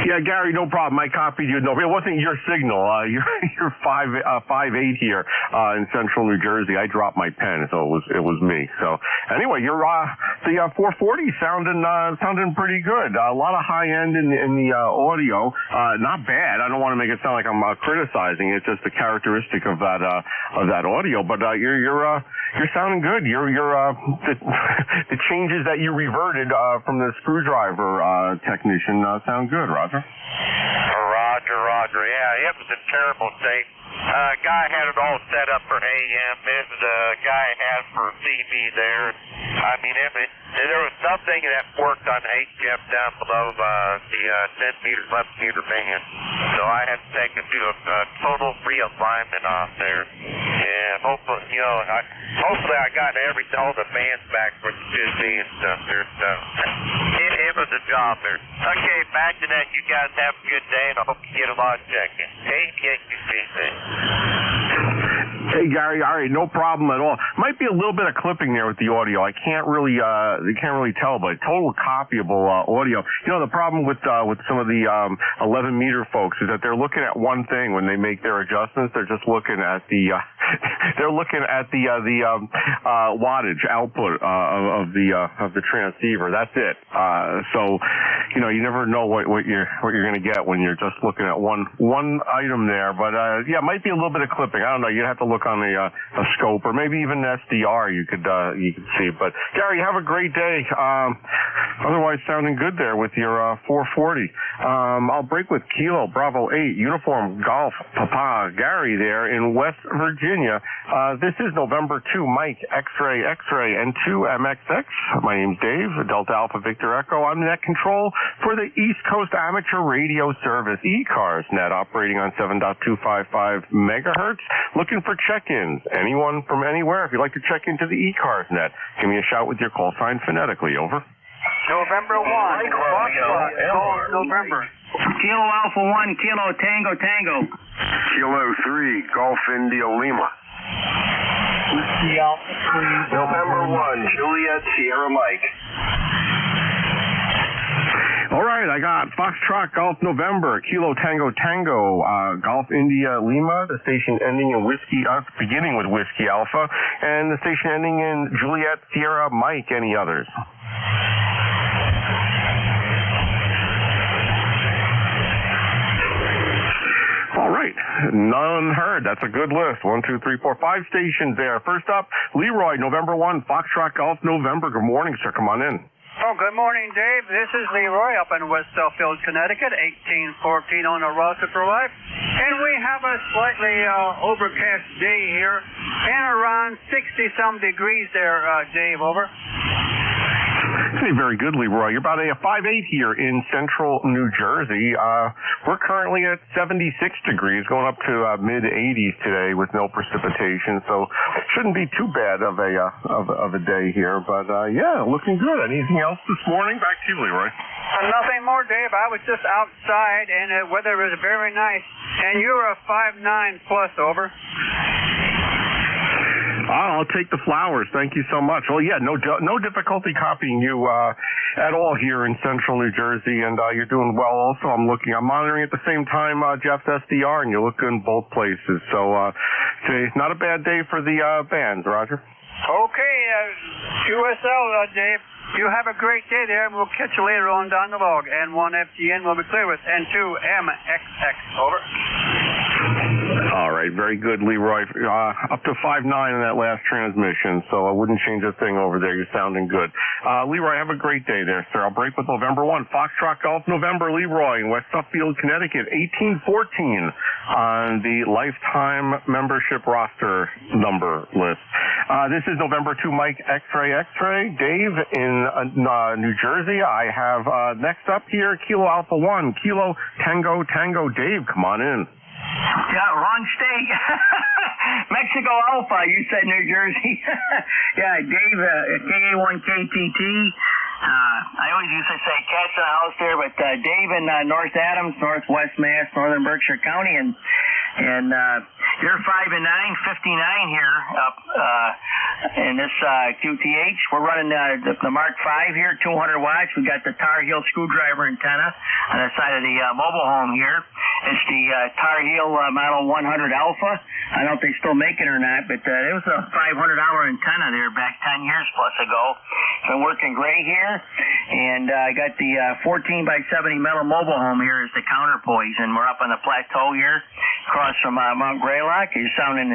Yeah, Gary, no problem. I copied you. No, it wasn't your signal. You're 5'8" here in central New Jersey. I dropped my pen, so it was me. So anyway, you're the 440 sounding pretty good. A lot of high end in the audio. Not bad. I don't want to make it sound like I'm criticizing. It's just a characteristic of that audio. But you're sounding good. The changes that you reverted from the screwdriver technician sound good, Roger. Roger. Yeah, it was a terrible state. Guy had it all set up for AM. This guy had for CB there. I mean, there was something that worked on HF down below the 10 meter, 11 meter band. So I had to take it to a total realignment off there. And hopefully, hopefully I got all the bands back for the Tuesday and stuff there. So it was a job there. Okay, back to that. You guys have a good day, and I hope you get a lot of checking. Hey, Gary. All right, no problem at all. Might be a little bit of clipping there with the audio. I can't really tell, but total copyable audio. The problem with some of the 11 meter folks is that they're looking at one thing when they make their adjustments. They're just looking at the wattage output of the transceiver. That's it. So you never know what you're going to get when you're just looking at one item there. But yeah, it might be a little bit of clipping. I don't know. You'd have to look on a scope or maybe even SDR. You could see. But Gary, have a great day. Otherwise, sounding good there with your 440. I'll break with Kilo Bravo 8 Uniform Golf Papa Gary there in West Virginia. This is November 2 Mike X-Ray and 2 MXX. My name's Dave, Delta Alpha Victor Echo. I'm net control for the East Coast Amateur Radio Service, ECARS net, operating on 7.255 megahertz. Looking for check-ins. Anyone from anywhere, if you'd like to check into the ECARS net, give me a shout with your call sign phonetically. Over. November 1, Foxtrot, November. Kilo Alpha 1, Kilo Tango Tango. Kilo 3, Golf India Lima. Whiskey Alpha 3. November 1, Juliet Sierra Mike. All right, I got Foxtrot Golf November, Kilo Tango Tango, Golf India Lima, the station ending in beginning with Whiskey Alpha, and the station ending in Juliet Sierra Mike. Any others? All right, none heard. That's a good list. 1, 2, 3, 4, 5 stations there. First up, Leroy, November 1, Foxtrot Golf November. Good morning, sir. Come on in. Oh, good morning, Dave. This is Leroy up in West Southfield, Connecticut, 1814 on the roster for life. And we have a slightly overcast day here and around 60-some degrees there, Dave. Over. Hey, very good, Leroy. You're about a 5'8" here in central New Jersey. We're currently at 76 degrees, going up to mid-80s today with no precipitation, so shouldn't be too bad of a day here. But yeah, looking good. Anything else this morning? Back to you, Leroy. Nothing more, Dave. I was just outside, and the weather was very nice. And you're a 5'9" plus. Over. I'll take the flowers. Thank you so much. Well, yeah, no difficulty copying you at all here in central New Jersey, and you're doing well. Also, I'm monitoring at the same time Jeff's SDR, and you look good in both places. So, not a bad day for the bands, Roger. Okay, QSL, Dave. You have a great day there, and we'll catch you later on down the log. And 1 FGN will be clear with, and 2 MXX. Over. All right, very good, Leroy. Up to 5'9" in that last transmission, so I wouldn't change a thing over there. You're sounding good. Leroy, have a great day there, sir. I'll break with November 1. Foxtrot Golf November, Leroy in West Suffield, Connecticut, 1814 on the lifetime membership roster number list. This is November 2, Mike X-Ray, Dave in New Jersey. I have next up here, Kilo Alpha 1, Kilo Tango Tango. Dave, come on in. Yeah, wrong state. Mexico Alpha, you said New Jersey. Yeah, Dave, KA1KTT. I always used to say cats in the house there, but Dave in North Adams, Northwest Mass, Northern Berkshire County, and you're 5'9", 59 here up in this QTH. We're running the Mark V here, 200 watts. We got the Tar Heel screwdriver antenna on the side of the mobile home here. It's the Tar Heel Model 100 Alpha. I don't know if they still make it or not, but it was a $500 antenna there back 10 years plus ago. It's been working great here. And I got the 14x70 metal mobile home here as the counterpoise, and we're up on the plateau here across from Mount Greylock. You're sounding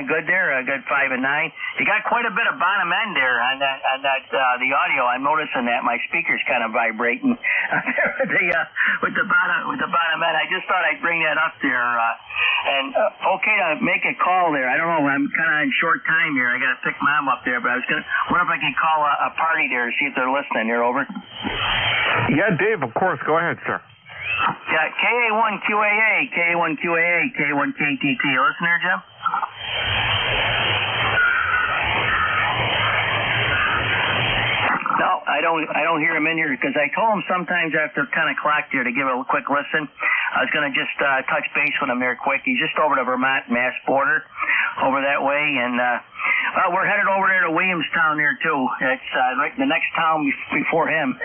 good there, a good 5'9". You got quite a bit of bottom end there on that the audio. I'm noticing that my speaker's kind of vibrating with the bottom end. I just thought I'd bring that up there. And okay to make a call there. I don't know. I'm kind of in short time here. I got to pick Mom up there, but I was gonna wonder if I could call a party there to see if they're listening. You're over. Yeah, Dave. Of course. Go ahead, sir. Yeah, KA1QAA, KA1KTT. You listen there, Jim? No, I don't hear him in here because I told him sometimes after 10 o'clock there to give it a quick listen. I was going to just touch base with him there quick. He's just over the Vermont-Mass border over that way, and we're headed over there to Williamstown there too. It's right the next town before him.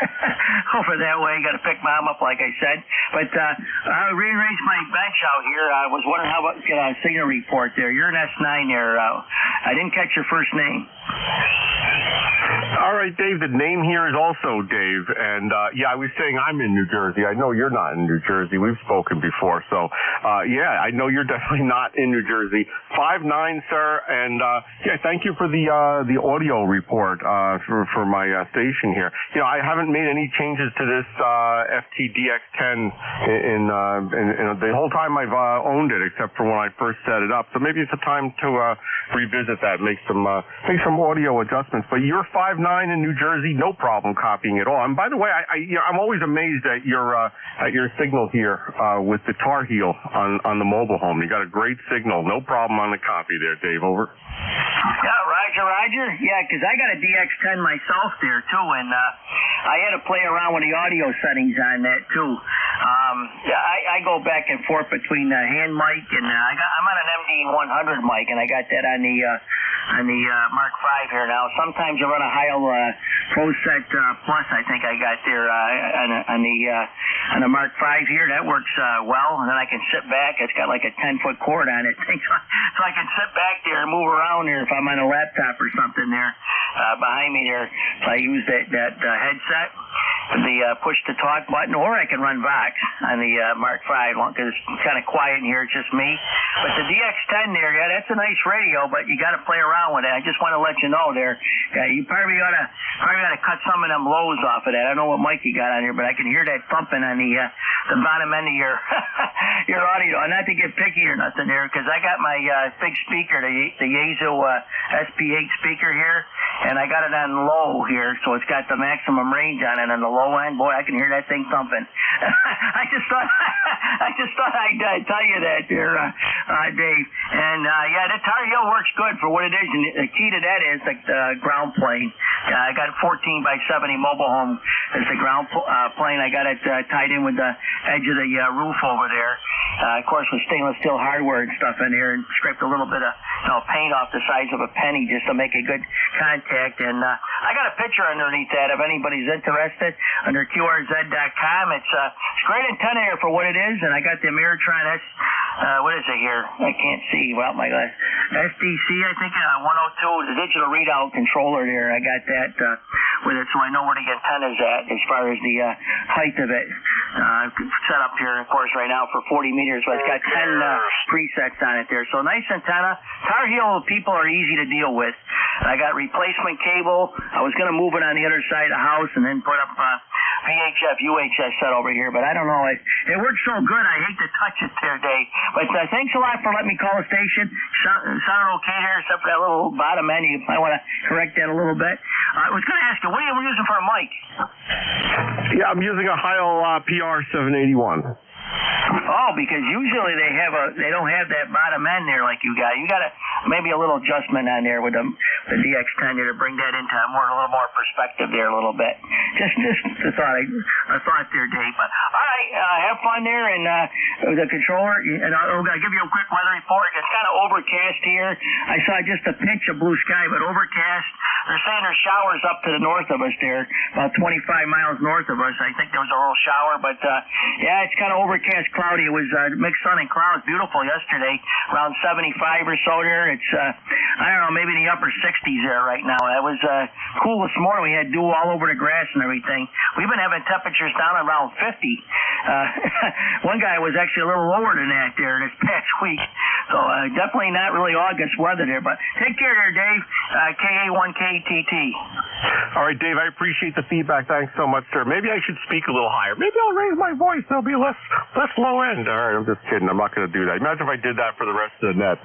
Over that way, got to pick Mom up, like I said. But I rearranged my bench out here. I was wondering how about get a signal report there. You're an S9 there. I didn't catch your first name. All right, Dave, the name here is also Dave. And, I was saying I'm in New Jersey. I know you're not in New Jersey. We've spoken before. So, I know you're definitely not in New Jersey. 5'9", sir. And, thank you for the audio report for my station here. I haven't made any changes to this FTDX10 in the whole time I've owned it, except for when I first set it up. So maybe it's a time to revisit that, make some audio adjustments. But you're 5'9" in New Jersey, no problem copying it all. And by the way, I'm always amazed at your signal here with the Tar Heel on the mobile home. You got a great signal, no problem on the copy there, Dave. Over. Yeah, Roger. Yeah, because I got a DX10 myself there too, and I had to play around with the audio settings on that too. I go back and forth between the hand mic and I'm on an MD100 mic, and I got that on the Mark V here now. Sometimes I run a Heil ProSet Plus. I think I got there on the Mark V here. That works well, and then I can sit back. It's got like a 10-foot cord on it, so I can sit back there and move around there if I'm on a laptop or something there behind me there. So I use that headset, the push-to-talk button, or I can run Vox on the Mark V because it's kind of quiet in here. It's just me. But the DX10 there, that's a nice radio, but you got to play around with it. I just want to let you know there, you probably ought to cut some of them lows off of that. I don't know what mic you got on here, but I can hear that thumping on the bottom end of your your audio. Not to get picky or nothing there, because I got my big speaker, the Yaesu SP8 speaker here, and I got it on low here, so it's got the maximum range on it on the low end. Boy, I can hear that thing thumping. I just thought I'd tell you that there, Dave. And the Tar Heel works good for what it is. And the key to that is the ground plane. I got a 14x70 mobile home as the ground plane. I got it tied in with the edge of the roof over there. Of course, with stainless steel hardware and stuff in here, and scraped a little bit of paint off the size of a penny just to make a good contact. And I got a picture underneath that if anybody's interested under QRZ.com. It's a great antenna here for what it is, and I got the Ameritron what is it here? I can't see without my glass. SDC, I think 102, the digital readout controller there. I got that with it, so I know where the antenna's at as far as the height of it. Set up here, of course, right now for 40 meters, but it's got 10 presets on it there. So nice antenna. Tar Heel people are easy to deal with. I got replacement cable. I was going to move it on the other side of the house and then put up VHF, UHF set over here, but I don't know. It works so good, I hate to touch it there, Dave. But thanks a lot for letting me call the station. Sounded okay there, except for that little bottom end. You might want to correct that a little bit. I was going to ask you, what are you using for a mic? Yeah, I'm using a Heil PR781. Oh, because usually they don't have that bottom end there like you got. You got maybe a little adjustment on there with the DX10 there to bring that into a little more perspective there a little bit. Just a thought there, Dave. But all right, have fun there and the controller. And I'll give you a quick weather report. It's kind of overcast here. I saw just a pinch of blue sky, but overcast. They're saying there's showers up to the north of us there, about 25 miles north of us. I think there was a little shower, but it's kind of overcast, cloudy. It was mixed sun and clouds. Beautiful yesterday, around 75 or so there. It's I don't know, maybe in the upper 60s there right now. It was cool this morning. We had dew all over the grass and everything. We've been having temperatures down around 50. One guy was actually a little lower than that there this past week. So definitely not really August weather there. But take care there, Dave. KA1KTT. All right, Dave, I appreciate the feedback. Thanks so much, sir. Maybe I should speak a little higher. Maybe I'll raise my voice. There'll be less low end. All right, I'm just kidding. I'm not going to do that. Imagine if I did that for the rest of the net.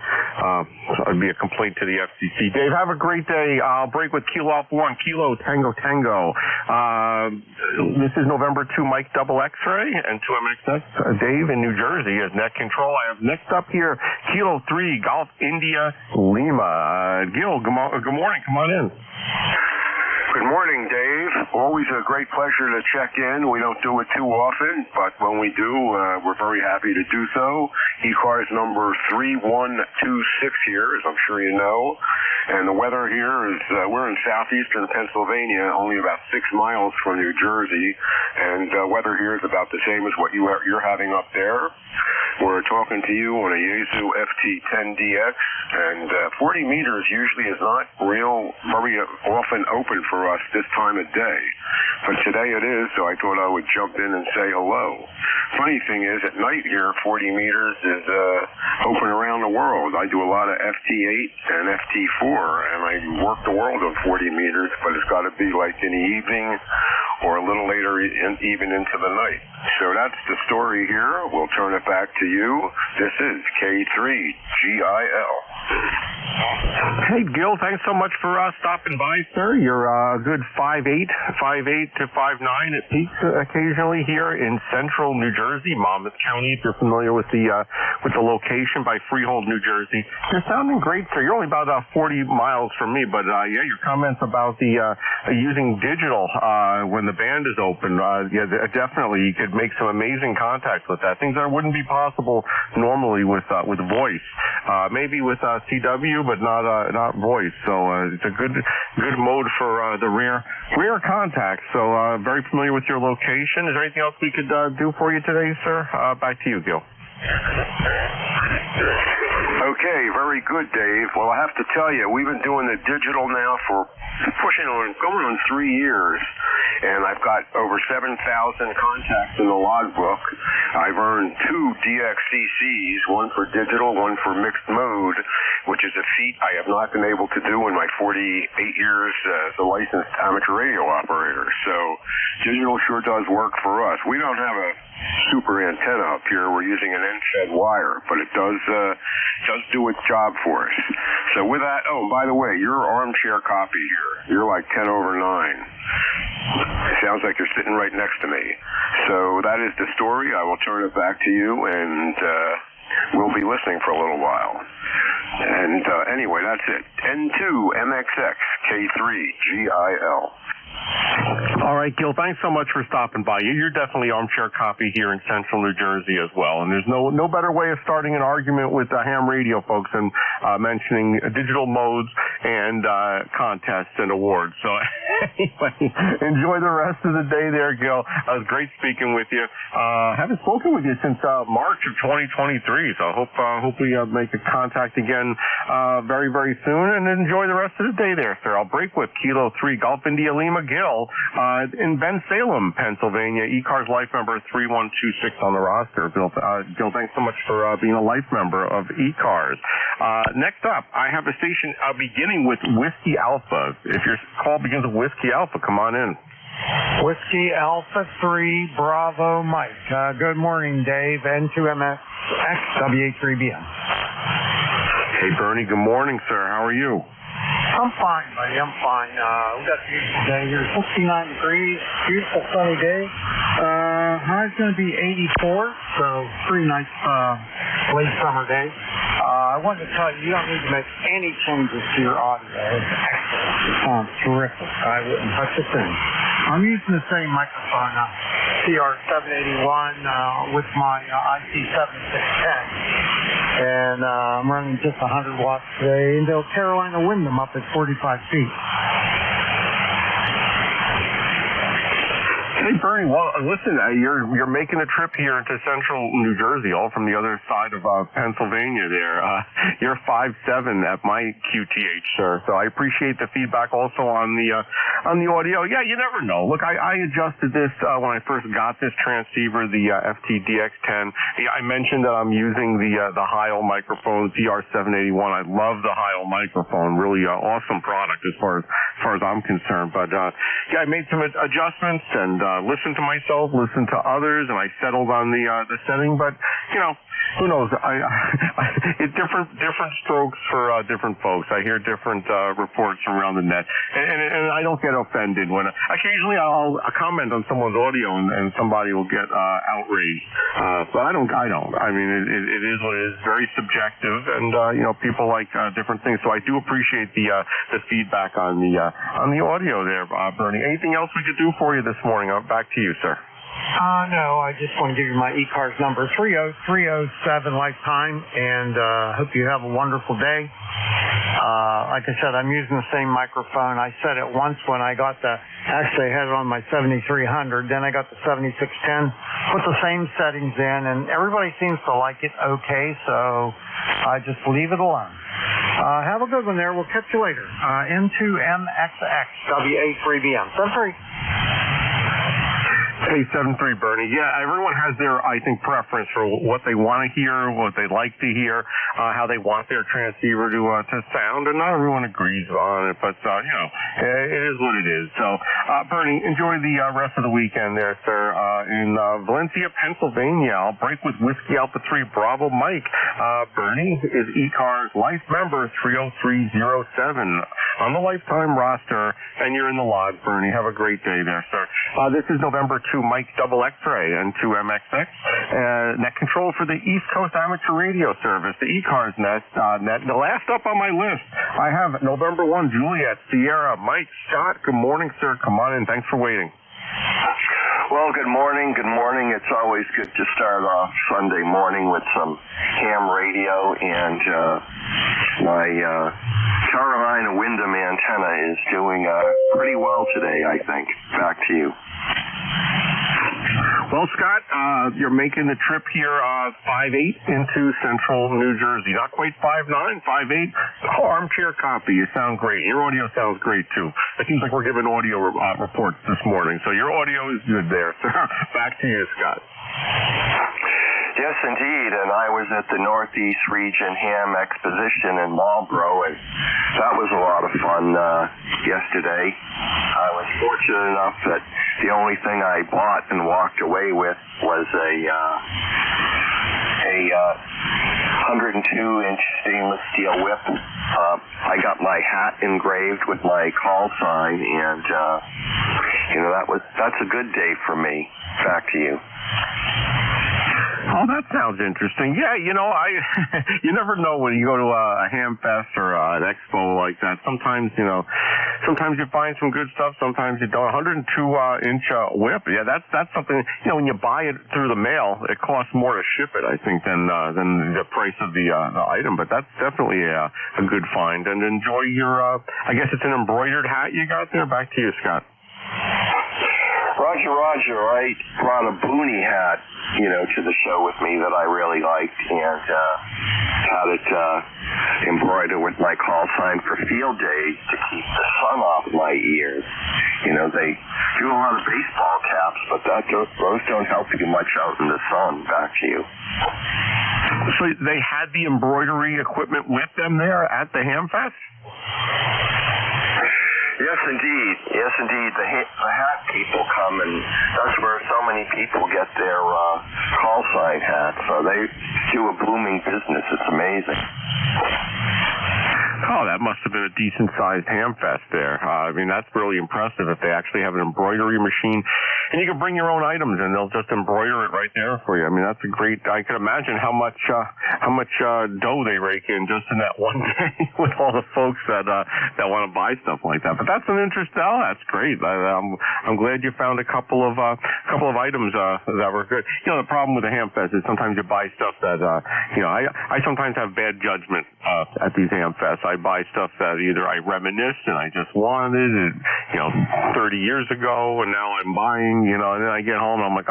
It'd be a complaint to the FCC. Dave, have a great day. I'll break with Kilo Alpha 1, Kilo Tango Tango. This is November 2 Mike Double X-Ray and 2MXX. Dave in New Jersey is net control. I have next up here Kilo 3 Golf India Lima. Gil, good morning. Come on in. Good morning, Dave. Always a great pleasure to check in. We don't do it too often, but when we do, we're very happy to do so. ECARS number 3126 here, as I'm sure you know. And the weather here is, we're in southeastern Pennsylvania, only about 6 miles from New Jersey. And weather here is about the same as what you're having up there. We're talking to you on a Yaesu FT10DX, and 40 meters usually is not very often open for us this time of day. But today it is, so I thought I would jump in and say hello. Funny thing is, at night here, 40 meters is open around the world. I do a lot of FT8 and FT4, and I work the world on 40 meters, but it's got to be like in the evening or a little later, even into the night. So that's the story here. We'll turn it back to you. This is K3GIL. Hey, Gil, thanks so much for stopping by, sir. You're a good 5'8" to 5'9" at peaks occasionally here in central New Jersey, Monmouth County, if you're familiar with the location by Freehold, New Jersey. You're sounding great, sir. You're only about 40 miles from me, but yeah, your comments about the using digital when the band is open, yeah, definitely you could make some amazing contacts with that. Things that wouldn't be possible normally with voice. Maybe with CW, but not voice. So it's a good mode for the rear contacts. So very familiar with your location. Is there anything else we could do for you today, sir? Back to you, Gil. Okay, very good, Dave. Well, I have to tell you, we've been doing the digital now for going on 3 years, and I've got over 7,000 contacts in the logbook. I've earned 2 DXCCs, one for digital, one for mixed mode, which is a feat I have not been able to do in my 48 years as a licensed amateur radio operator. So digital sure does work for us. We don't have a super antenna up here. We're using an end-fed wire, but it does do its job for us. So with that, oh, and by the way, your armchair copy here, you're like 10 over 9. It sounds like you're sitting right next to me. So that is the story. I will turn it back to you, and we'll be listening for a little while. And anyway, that's it. N2MXX K3GIL. All right, Gil, thanks so much for stopping by. You're definitely armchair copy here in central New Jersey as well. And there's no better way of starting an argument with ham radio folks than mentioning digital modes and contests and awards. So anyway, enjoy the rest of the day there, Gil. It was great speaking with you. Haven't spoken with you since March of 2023, so I hope we make a contact again very, very soon. And enjoy the rest of the day there, sir. I'll break with Kilo 3 Golf India Lima Gil in Bensalem, Pennsylvania. ECARS life member 3126 on the roster. Gil, thanks so much for being a life member of ECARS. Next up, I have a station beginning with Whiskey Alpha. If your call begins with Whiskey Alpha, come on in. Whiskey Alpha 3 Bravo Mike. Good morning, Dave. N2MX WA3BM. Hey, Bernie. Good morning, sir. How are you? I'm fine, buddy. I'm fine. We got a beautiful day here. 69 degrees. Beautiful sunny day. High's going to be 84, so pretty nice late summer day. I wanted to tell you, you don't need to make any changes to your audio. It's excellent. It sounds terrific. I wouldn't touch a thing. I'm using the same microphone, CR781, with my IC7610. And I'm running just 100 watts today, and they'll Carolina wind them up at 45 feet. Hey, Bernie, well, listen, you're making a trip here into central New Jersey, all from the other side of Pennsylvania there. You're 5'7" at my QTH, sir, so I appreciate the feedback also on the audio. Yeah, you never know. Look, I adjusted this when I first got this transceiver, the FT-DX10. I mentioned that I'm using the Heil microphone, CR781. I love the Heil microphone. Really awesome product as far as I'm concerned. But yeah, I made some adjustments and listened to myself, listened to others, and I settled on the setting. But you know, who knows? It's different strokes for different folks. I hear different reports from around the net, and I don't get offended when occasionally I'll comment on someone's audio and somebody will get outraged. But I don't. I mean, it is what it is. Very subjective, and you know, people like different things. So I do appreciate the feedback on the audio there, Bernie. Anything else we could do for you this morning? Back to you, sir. No, I just want to give you my ECARS number, 30307 lifetime, and hope you have a wonderful day. Like I said, I'm using the same microphone. I said it once when I got actually I had it on my 7300, then I got the 7610. put the same settings in, and everybody seems to like it okay, so I just leave it alone. Have a good one there. We'll catch you later. N2MXX, WA3BM. 73. Hey, 7-3, Bernie. Yeah, everyone has their, I think, preference for what they want to hear, what they like to hear, how they want their transceiver to sound, and not everyone agrees on it, but, it is what it is. So, Bernie, enjoy the rest of the weekend there, sir. In Valencia, Pennsylvania, I'll break with Whiskey Alpha 3 Bravo Mike. Bernie is ECARS Life Member 30307 on the lifetime roster, and you're in the log, Bernie. Have a great day there, sir. This is November 2 Mike Double X-Ray and 2MXX. Net control for the East Coast Amateur Radio Service, the ECARS net. The last up on my list, I have November 1 Juliet Sierra Mike Scott. Good morning, sir. Come on in. Thanks for waiting. Well, good morning. Good morning. It's always good to start off Sunday morning with some ham radio, and my Carolina Wyndham antenna is doing pretty well today, I think. Back to you. Well, Scott, you're making the trip here 5'8" into central New Jersey. Not quite 5'9", 5'8". Oh, armchair copy. You sound great. Your audio sounds great, too. It seems like we're giving audio reports this morning, so your audio is good there. Back to you, Scott. Yes, indeed, and I was at the Northeast Region Ham Exposition in Marlboro, and that was a lot of fun yesterday. I was fortunate enough that the only thing I bought and walked away with was a 102-inch stainless steel whip. I got my hat engraved with my call sign, and that's a good day for me. Back to you. Oh, that sounds interesting. Yeah, you never know when you go to a ham fest or an expo like that. Sometimes you find some good stuff. Sometimes you don't. 102-inch whip. Yeah, that's something. When you buy it through the mail, it costs more to ship it, I think, than the price of the item. But that's definitely a good find. And enjoy your. I guess it's an embroidered hat you got there. Back to you, Scott. Roger. I brought a boonie hat, to the show with me that I really liked, and had it embroidered with my call sign for field days to keep the sun off my ears. They do a lot of baseball caps, but those don't help you much out in the sun. Back to you. So they had the embroidery equipment with them there at the Ham Fest? Yes, indeed. The hat people come, and that's where so many people get their call sign hats. So they do a booming business. It's amazing. Oh, that must have been a decent-sized ham fest there. That's really impressive if they actually have an embroidery machine. And you can bring your own items, and they'll just embroider it right there for you. That's a great... I can imagine how much dough they rake in just in that one day with all the folks that want to buy stuff like that. But that's an interest. Oh, that's great. I'm glad you found a couple of items that were good. The problem with the ham fest is sometimes you buy stuff that I sometimes have bad judgment at these ham fests. I buy stuff that either I reminisce and I just wanted it, 30 years ago, and now I'm buying, and then I get home and I'm like,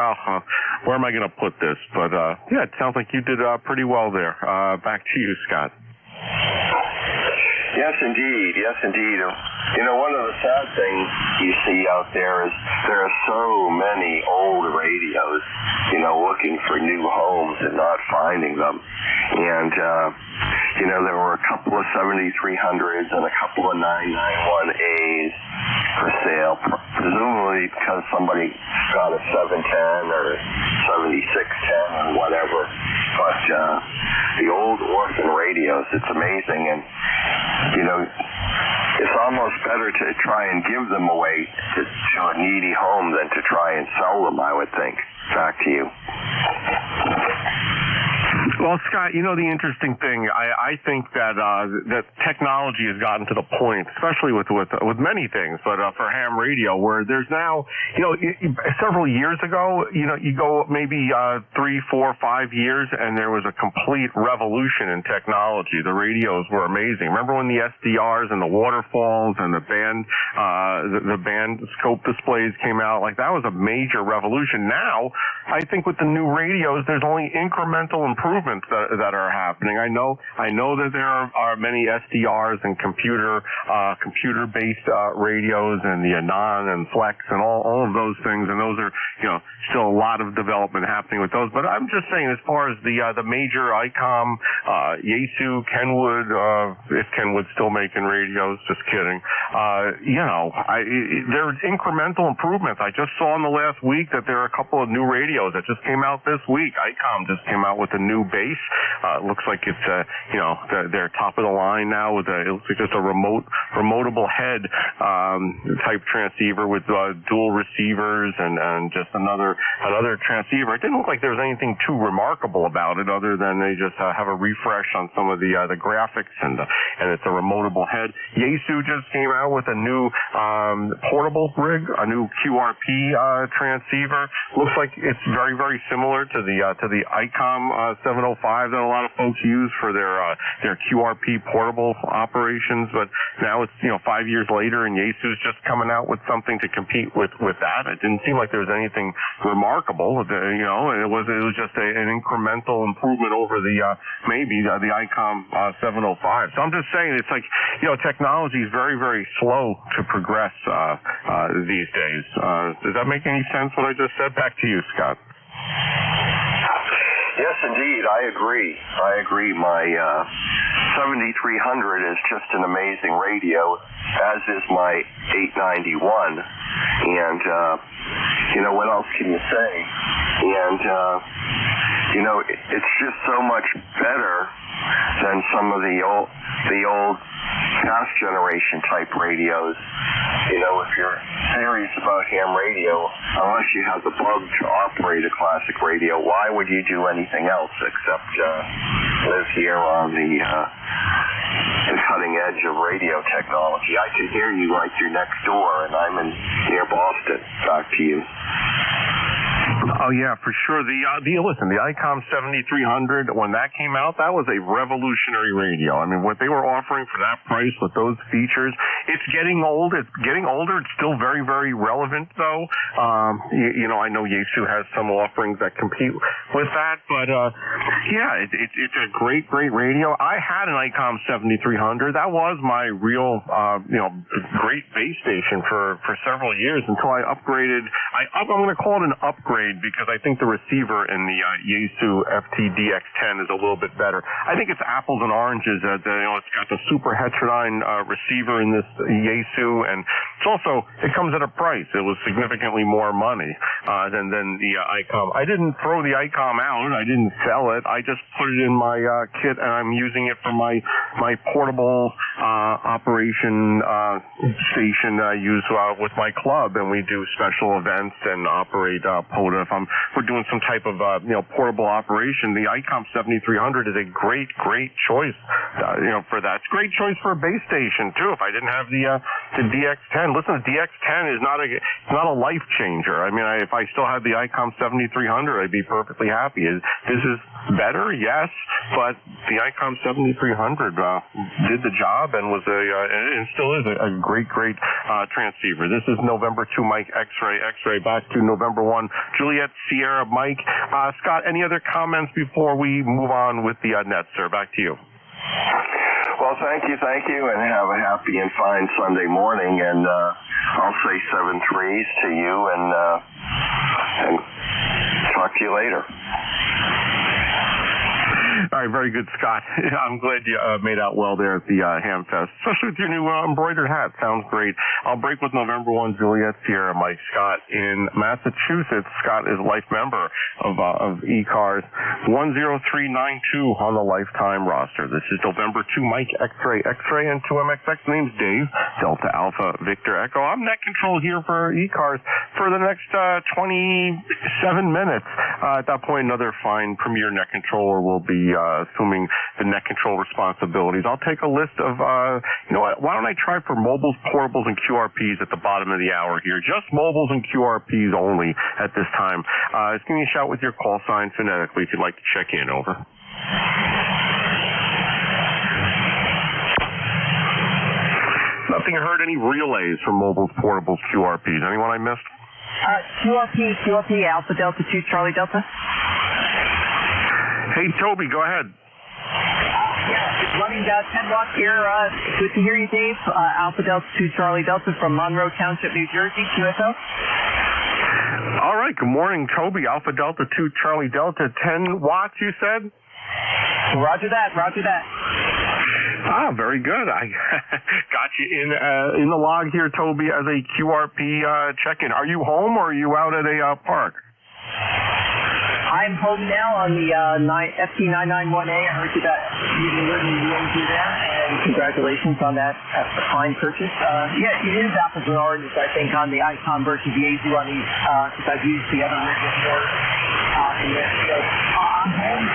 where am I going to put this? But yeah, it sounds like you did pretty well there. Back to you, Scott. Yes, indeed. One of the sad things you see out there is there are so many old radios, looking for new homes and not finding them. And, there were a couple of 7300s and a couple of 991As for sale, presumably because somebody got a 710 or 7610 or whatever. But the old orphan radios, it's amazing. And, it's almost better to try and give them away to a needy home than to try and sell them, I would think. Back to you. Well, Scott, the interesting thing, I think that technology has gotten to the point, especially with many things, but for ham radio, where there's now, several years ago, you go maybe 3, 4, 5 years, and there was a complete revolution in technology. The radios were amazing. Remember when the SDRs and the waterfalls and the band scope displays came out? Like, that was a major revolution. Now, I think with the new radios, there's only incremental improvements that are happening. I know that there are many SDRs and computer-based radios and the Anon and Flex and all of those things, and those are, still a lot of development happening with those. But I'm just saying, as far as the major ICOM, Yaesu, Kenwood, if Kenwood's still making radios, just kidding. There's incremental improvements. I just saw in the last week that there are a couple of new radios that just came out this week. ICOM just came out with a new base. It looks like it's they're top of the line now with it looks like just a remotable head type transceiver with dual receivers and just another transceiver. It didn't look like there was anything too remarkable about it, other than they just have a refresh on some of the graphics and it's a remotable head. Yaesu just came out with a new portable rig, a new QRP transceiver. Looks like it's very, very similar to the ICOM 705 that a lot of folks use for their QRP portable operations. But now it's 5 years later, and Yaesu's just coming out with something to compete with that. It didn't seem like there was anything remarkable. It was just an incremental improvement over the ICOM 705. So I'm just saying, it's like technology is very, very slow to progress these days. Does that make any sense, what I just said? Back to you, Scott. Yes, indeed. I agree. My 7300 is just an amazing radio, as is my 891. And, what else can you say? And, it's just so much better than some of the old past generation type radios. If you're serious about ham radio, unless you have the bug to operate a classic radio, why would you do anything else except live here on the cutting edge of radio technology? I can hear you like you're next door, and I'm near Boston. Back to you. Oh yeah, for sure. The ICOM 7300, when that came out, that was a revolutionary radio. I mean, what they were offering for that price with those features, it's getting old. It's getting older. It's still very, very relevant, though. I know Yaesu has some offerings that compete with that, but it's a great, great radio. I had an ICOM 7300. That was my real, great base station for several years until I upgraded. I'm going to call it an upgrade because I think the receiver in the Yaesu FT-DX10 is a little bit better. I think it's apples and oranges. It's got the super heterodyne receiver in this Yaesu, and it comes at a price. It was significantly more money than the ICOM. I didn't throw the ICOM out. I didn't sell it. I just put it in my kit, and I'm using it for my portable operation station that I use with my club, and we do special events and operate POTA. If we're doing some type of portable operation, the ICOM 7300 is a great choice for that. It's a great choice for a base station too. If I didn't have the DX10, listen, the DX10 is not a life changer. I mean, if I still had the ICOM 7300, I'd be perfectly happy. This is better, yes, but the ICOM 7300 did the job and and still is a great transceiver. This is November 2 Mike X-ray. Back to November 1 Juliet Sierra Mike. Scott, any other comments before we move on with the net, sir? Back to you. Well, thank you, and have a happy and fine Sunday morning, and I'll say 7 threes to you, and talk to you later. All right, very good, Scott. I'm glad you made out well there at the Ham Fest, especially with your new embroidered hat. Sounds great. I'll break with November 1 Juliet Sierra Mike. Scott in Massachusetts. Scott is a life member of ECARS 10392 on the lifetime roster. This is November 2 Mike X-ray, and 2MXX. Name's Dave, Delta Alpha Victor Echo. I'm net control here for ECARS for the next 27 minutes. At that point, another fine premier net controller will be assuming the net control responsibilities. I'll take a list of, why don't I try for mobiles, portables, and QRPs at the bottom of the hour here. Just mobiles and QRPs only at this time. Just give me a shout with your call sign phonetically if you'd like to check in. Over. Nothing heard any relays for mobiles, portables, QRPs. Anyone I missed? QRP, Alpha Delta 2, Charlie Delta. Hey, Toby, go ahead. Yeah, running 10 watts here. Good to hear you, Dave. Alpha Delta 2, Charlie Delta from Monroe Township, New Jersey, QSO. All right, good morning, Toby. Alpha Delta 2, Charlie Delta, 10 watts, you said? Roger that. Ah, very good. I got you in the log here, Toby, as a QRP check-in. Are you home or are you out at a park? I'm home now on the FT991A. I heard you got using the there, and congratulations on that fine purchase. Yeah, it is apples and oranges, I think, on the Icon versus the AZU on these, because I've used the other one before. I'm home.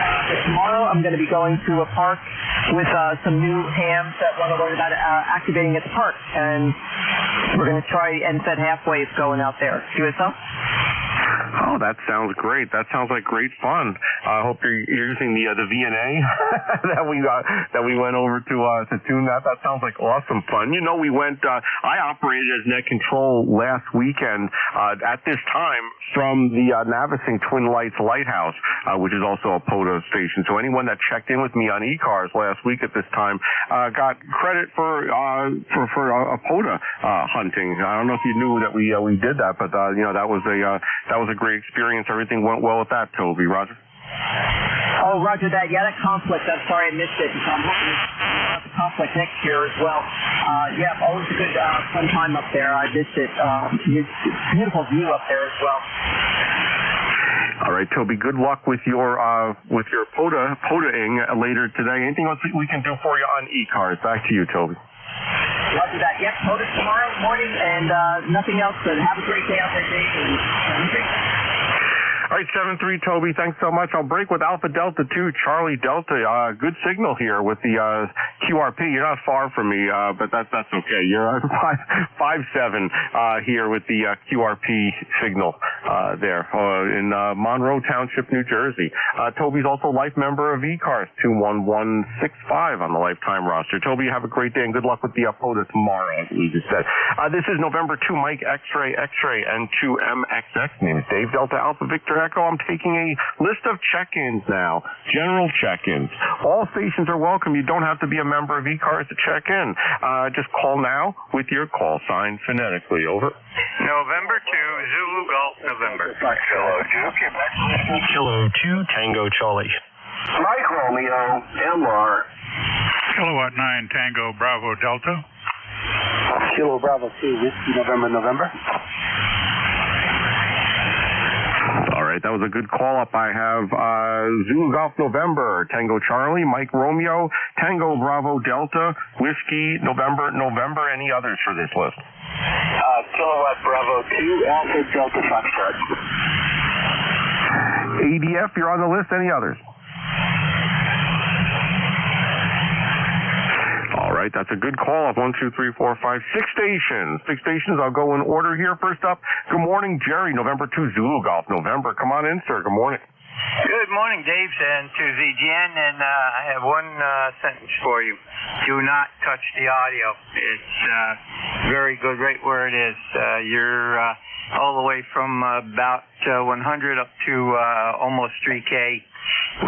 Tomorrow I'm going to be going to a park with some new hams that want to learn about activating at the park, and we're going to try NSET halfway going out there. QSO? Oh, that sounds great. That sounds like great fun. I hope you're using the VNA that we went over to tune that. That sounds like awesome fun. You know, we went. I operated as net control last weekend at this time from the Navasink Twin Lights Lighthouse, which is also a POTA station. So anyone that checked in with me on ECARS last week at this time got credit for a POTA hunting. I don't know if you knew that we did that, but you know, that was a great experience. Everything went well with that, Toby. Roger? Oh, roger that. Yeah, that conflict. I'm sorry I missed it. So I'm hoping to have the conflict next year as well. Yeah, always a good fun time up there. I missed it. Beautiful view up there as well. All right, Toby, good luck with your POTA-ing later today. Anything else we can do for you on ECARS? Back to you, Toby. Roger that. Yep, POTA tomorrow morning, and nothing else. But have a great day out there, Dave. All right, 7-3, Toby, thanks so much. I'll break with Alpha Delta 2, Charlie Delta. Good signal here with the QRP. You're not far from me, but that's okay. You're 5-7 here with the QRP signal there in Monroe Township, New Jersey. Toby's also a life member of ECARS 21165 on the lifetime roster. Toby, have a great day and good luck with the POTA tomorrow, as we just said. This is November 2, Mike X-Ray, and 2MXX. Name is Dave Delta Alpha Victor Echo. I'm taking a list of check-ins now, general check-ins. All stations are welcome. You don't have to be a member of ECARS to check in. Just call now with your call sign phonetically. Over. November 2, Zulu Golf, November. Kilo 2, Tango Charlie. Mike Romeo, MR. Kilowatt 9, Tango Bravo Delta. Kilo Bravo 2, Whiskey November. All right, that was a good call-up. I have Zulu Golf November, Tango Charlie, Mike Romeo, Tango Bravo Delta, Whiskey November. Any others for this list? Kilowatt Bravo 2, Alpha Delta Foxtrot. ADF, you're on the list. Any others? All right, that's a good call. 1, 2, 3, 4, 5, 6 stations. 6 stations. I'll go in order here. First up, good morning, Jerry. November 2, Zulu Golf. November. Come on in, sir. Good morning. Good morning, Dave, and to ZGN, and I have one sentence for you. Do not touch the audio. It's very good right where it is. You're all the way from about 100 up to almost 3K,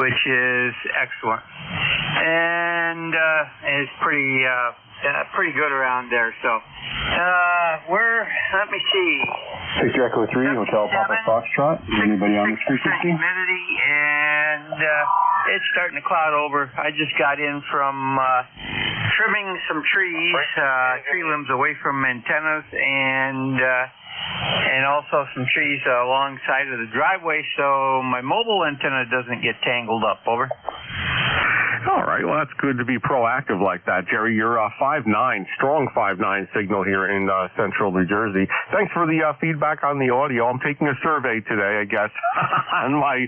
which is excellent. And it's pretty good around there. So, let me see. Victor Echo 3, Hotel Papa Foxtrot. Is anybody on this frequency? Humidity, and it's starting to cloud over. I just got in from trimming some trees, tree limbs away from antennas, and also some trees alongside of the driveway, so my mobile antenna doesn't get tangled up. Over. All right, well, that's good to be proactive like that, Jerry. You're 5'9", strong 5'9" signal here in central New Jersey. Thanks for the feedback on the audio. I'm taking a survey today, I guess, on my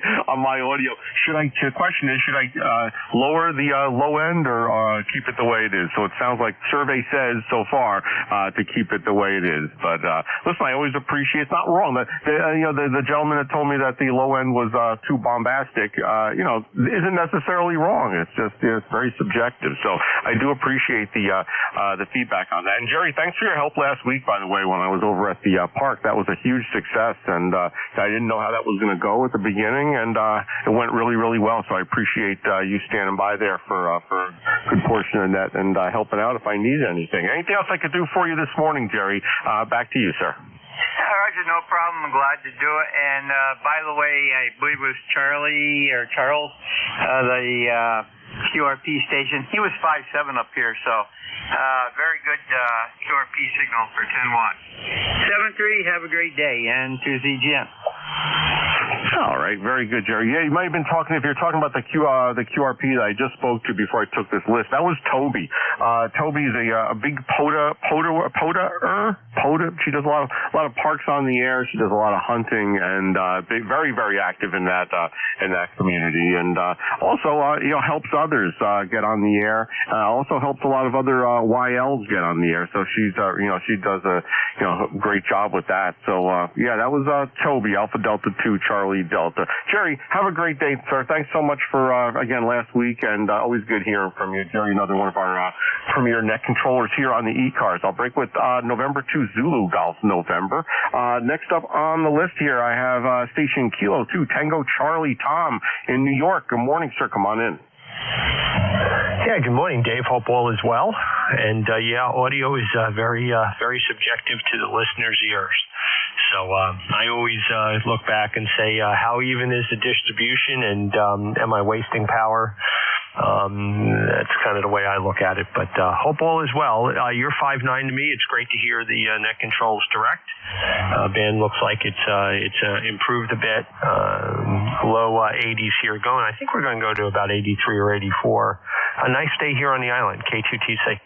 audio. The question is, should I lower the low end or keep it the way it is? So it sounds like survey says so far to keep it the way it is. But listen, I always appreciate. It's not wrong. The gentleman that told me that the low end was too bombastic, isn't necessarily wrong. It's just it's very subjective. So I do appreciate the feedback on that. And Jerry, thanks for your help last week, by the way, when I was over at the park. That was a huge success, and I didn't know how that was going to go at the beginning, and it went really, really well. So I appreciate you standing by there for a good portion of that and helping out if I needed anything. Anything else I could do for you this morning, Jerry? Back to you, sir. Roger, no problem. I'm glad to do it. And by the way, I believe it was Charles, the QRP station. He was 5.7 up here, so very good QRP signal for 10 watts. 7-3, have a great day, and to the gym. All right, very good, Jerry. Yeah, you might have been talking, if you're talking about the QRP that I just spoke to before I took this list, that was Toby. Toby's a big POTA. She does a lot of parks on the air. She does a lot of hunting and very, very active in that community, and also helps others get on the air. Also helps a lot of other YLs get on the air. So she's she does a great job with that. So yeah, that was Toby, Alpha Delta 2 Charlie Delta. Jerry, have a great day, sir. Thanks so much for again last week, and always good hearing from you. Jerry, another one of our premier net controllers here on the ECARS. I'll break with November 2 Zulu Golf November. Next up on the list here, I have station Kilo 2 Tango Charlie Tom in New York. Good morning, sir. Come on in. Yeah, good morning, Dave. Hope all is well. And yeah, audio is very subjective to the listener's ears. So I always look back and say, how even is the distribution, and am I wasting power? That's kind of the way I look at it. But hope all is well. You're 5'9" to me. It's great to hear the net controls direct. Band looks like it's improved a bit. Low 80s here going. I think we're going to go to about 83 or 84. A nice day here on the island. K2TC.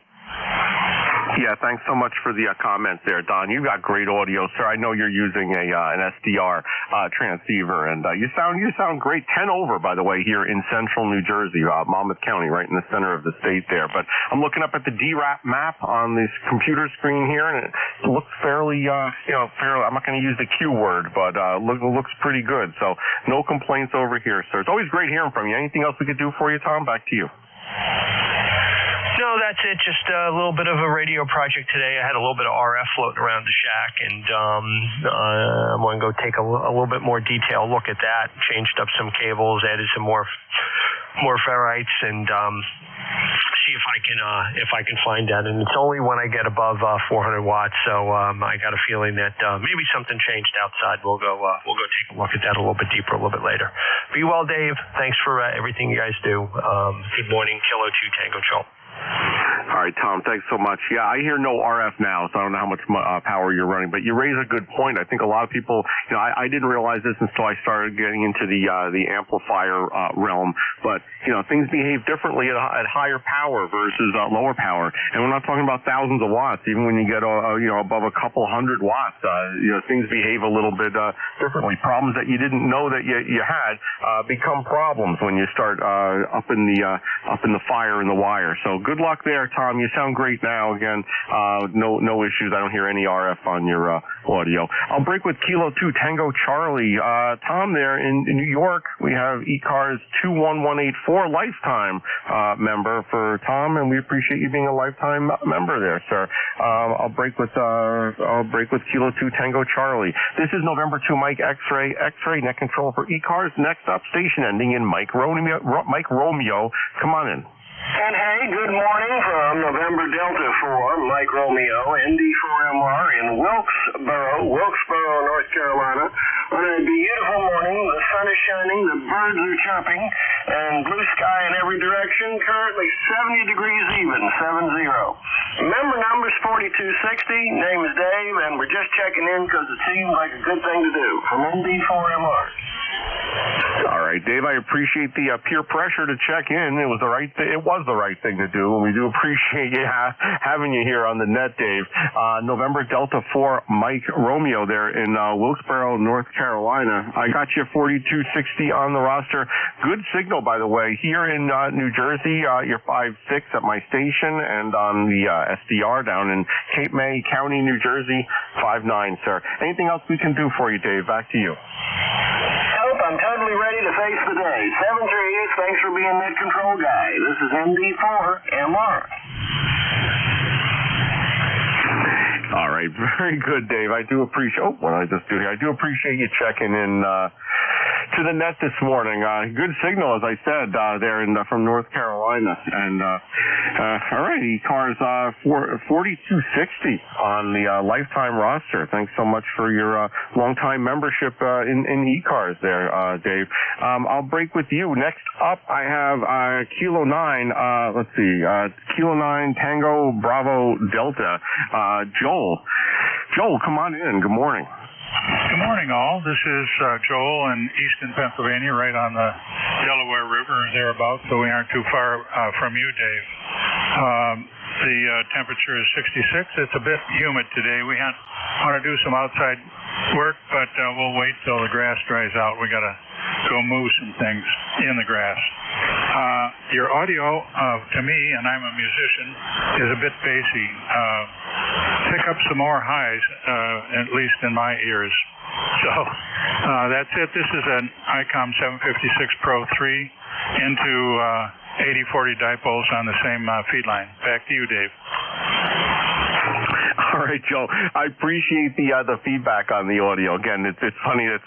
Yeah, thanks so much for the comments there, Don. You got great audio, sir. I know you're using an SDR transceiver, and you sound great. 10 over, by the way, here in central New Jersey, Monmouth County, right in the center of the state there. But I'm looking up at the DRAP map on this computer screen here, and it looks fairly, fairly. I'm not going to use the Q word, but looks pretty good. So no complaints over here, sir. It's always great hearing from you. Anything else we could do for you, Tom? Back to you. No, that's it. Just a little bit of a radio project today. I had a little bit of RF floating around the shack, and I'm going to go take a little bit more detailed look at that. Changed up some cables, added some more ferrites, and see if I can find that. And it's only when I get above 400 watts. So I got a feeling that maybe something changed outside. We'll go take a look at that a little bit deeper a little bit later. Be well, Dave. Thanks for everything you guys do. Good morning, Kilo 2 Tango Charlie. All right, Tom, thanks so much. Yeah, I hear no RF now, so I don't know how much power you're running, but you raise a good point. I think a lot of people, I didn't realize this until I started getting into the amplifier realm, but, things behave differently at higher power versus lower power. And we're not talking about thousands of watts. Even when you get, above a couple hundred watts, things behave a little bit differently. Problems that you didn't know that you had become problems when you start up in the fire in the wire. So good luck there, Tom. You sound great now. Again, no issues. I don't hear any RF on your audio. I'll break with Kilo 2 Tango Charlie. Tom there in New York, we have ECARS 21184 lifetime member for Tom, and we appreciate you being a lifetime member there, sir. I'll break with Kilo 2 Tango Charlie. This is November 2 Mike X-Ray net control for ECARS. Next up, station ending in Mike Romeo. Come on in. And hey, good morning from November Delta 4, Mike Romeo, ND4MR in Wilkesboro, North Carolina. On a beautiful morning, the sun is shining, the birds are chirping, and blue sky in every direction. Currently 70 degrees even, 7-0. Member number's 4260, name is Dave, and we're just checking in because it seems like a good thing to do. From ND4MR. All right, Dave, I appreciate the peer pressure to check in. It was the right thing to do, and we do appreciate you having you here on the net, Dave. November Delta 4 Mike Romeo there in Wilkesboro, North Carolina. I got you 4260 on the roster. Good signal, by the way. Here in New Jersey, you're 5'6" at my station, and on the SDR down in Cape May County, New Jersey, 5'9", sir. Anything else we can do for you, Dave? Back to you. I'm totally ready to face the day. Thanks for being that control guy. This is MD4MR. All right, very good, Dave. I do appreciate. Oh, what did I just do here? I do appreciate you checking in to the net this morning. Good signal, as I said, there from North Carolina. And all right, ECARS 4260 on the lifetime roster. Thanks so much for your long-time membership in ECARS there, Dave. I'll break with you. Next up, I have Kilo 9. Let's see, Kilo 9 Tango Bravo Delta. Joel, come on in. Good morning. Good morning, all. This is Joel in Easton, Pennsylvania, right on the Delaware River or thereabouts, so we aren't too far from you, Dave. The temperature is 66. It's a bit humid today. We want to do some outside work, but we'll wait till the grass dries out. We got to go move some things in the grass. Your audio, to me, and I'm a musician, is a bit bassy. Pick up some more highs, at least in my ears. So that's it. This is an ICOM 756 Pro 3 into 8040 dipoles on the same feed line. Back to you, Dave. All right, Joe. I appreciate the feedback on the audio. Again, it's funny that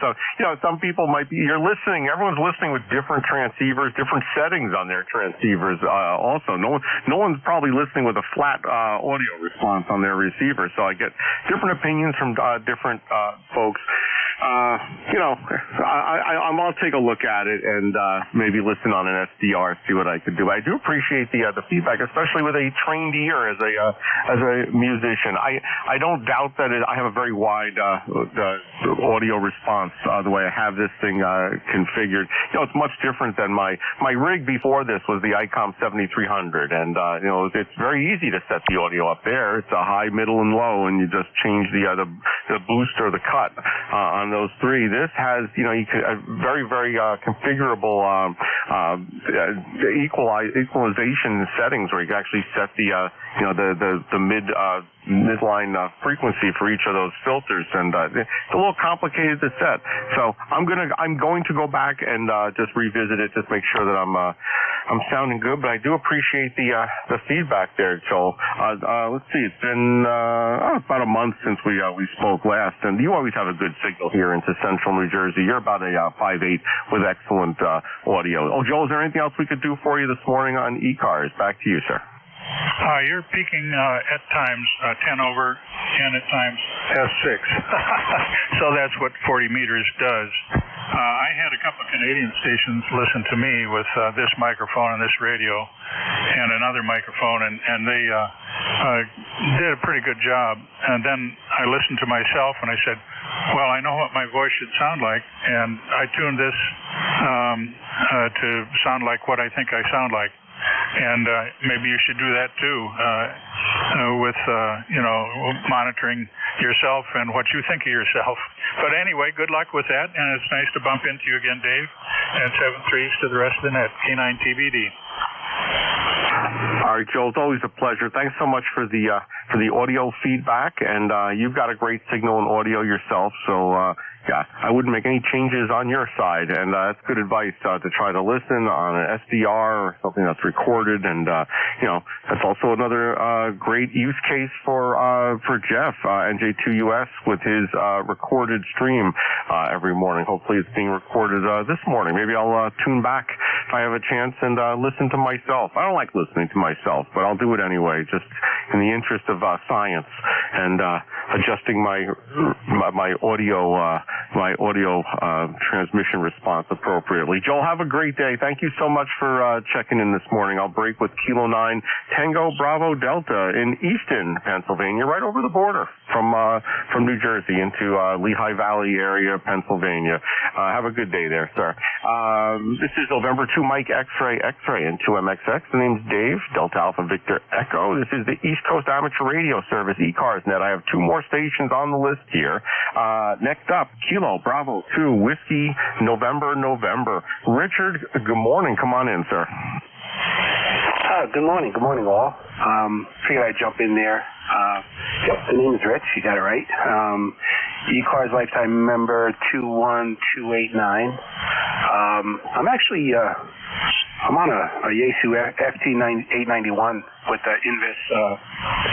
some people might be. You're listening. Everyone's listening with different transceivers, different settings on their transceivers. Also, no one's probably listening with a flat audio response on their receiver. So I get different opinions from different folks. I'll take a look at it and maybe listen on an SDR, see what I could do. I do appreciate the feedback, especially with a trained ear as a musician. I don't doubt that I have a very wide audio response the way I have this thing configured. It's much different than my rig before this was the ICOM 7300, and it's very easy to set the audio up there. It's a high, middle, and low, and you just change the boost or the cut on those three. This has you can a very configurable equalization settings where you can actually set the midline frequency for each of those filters, and it's a little complicated to set. So I'm going to go back and just revisit it, just make sure that I'm sounding good. But I do appreciate the feedback there, Joel. Let's see, it's been about a month since we spoke last, and you always have a good signal here into central New Jersey. You're about a 5.8 with excellent audio. Oh, Joel, is there anything else we could do for you this morning on ECARS? Back to you, sir. You're peaking at times 10 over and at times S6. So that's what 40 meters does. I had a couple of Canadian stations listen to me with this microphone and this radio and another microphone, and they did a pretty good job. And then I listened to myself and I said, well, I know what my voice should sound like, and I tuned this to sound like what I think I sound like. And maybe you should do that too, with monitoring yourself and what you think of yourself. But anyway, good luck with that, and it's nice to bump into you again, Dave. And 7-3s to the rest of the net. K9 TBD. All right, Joel, it's always a pleasure. Thanks so much for the audio feedback, and you've got a great signal and audio yourself, so yeah, I wouldn't make any changes on your side, and that's good advice to try to listen on an SDR or something that's recorded, and that's also another great use case for Jeff, NJ2US, with his recorded stream every morning. Hopefully it's being recorded this morning. Maybe I'll tune back if I have a chance and listen to myself. I don't like listening to myself, but I'll do it anyway, just in the interest of science and adjusting my audio transmission response appropriately. Joel, have a great day. Thank you so much for checking in this morning. I'll break with Kilo 9 Tango Bravo Delta in Easton, Pennsylvania, right over the border from New Jersey into Lehigh Valley area, Pennsylvania. Have a good day there, sir. This is November 2 Mike X-Ray and 2MXX. The name's Dave, Delta Alpha Victor Echo. This is the East Coast Amateur Radio Service, ECARS Net. I have two more stations on the list here. Next up, Kilo Bravo 2 Whiskey November. Richard, good morning. Come on in, sir. Good morning. Good morning, all. Figured I'd jump in there. Yep, the name is Rich. You got it right. ECARS lifetime member 21289. I'm actually I'm on a Yaesu FT891 with the Invis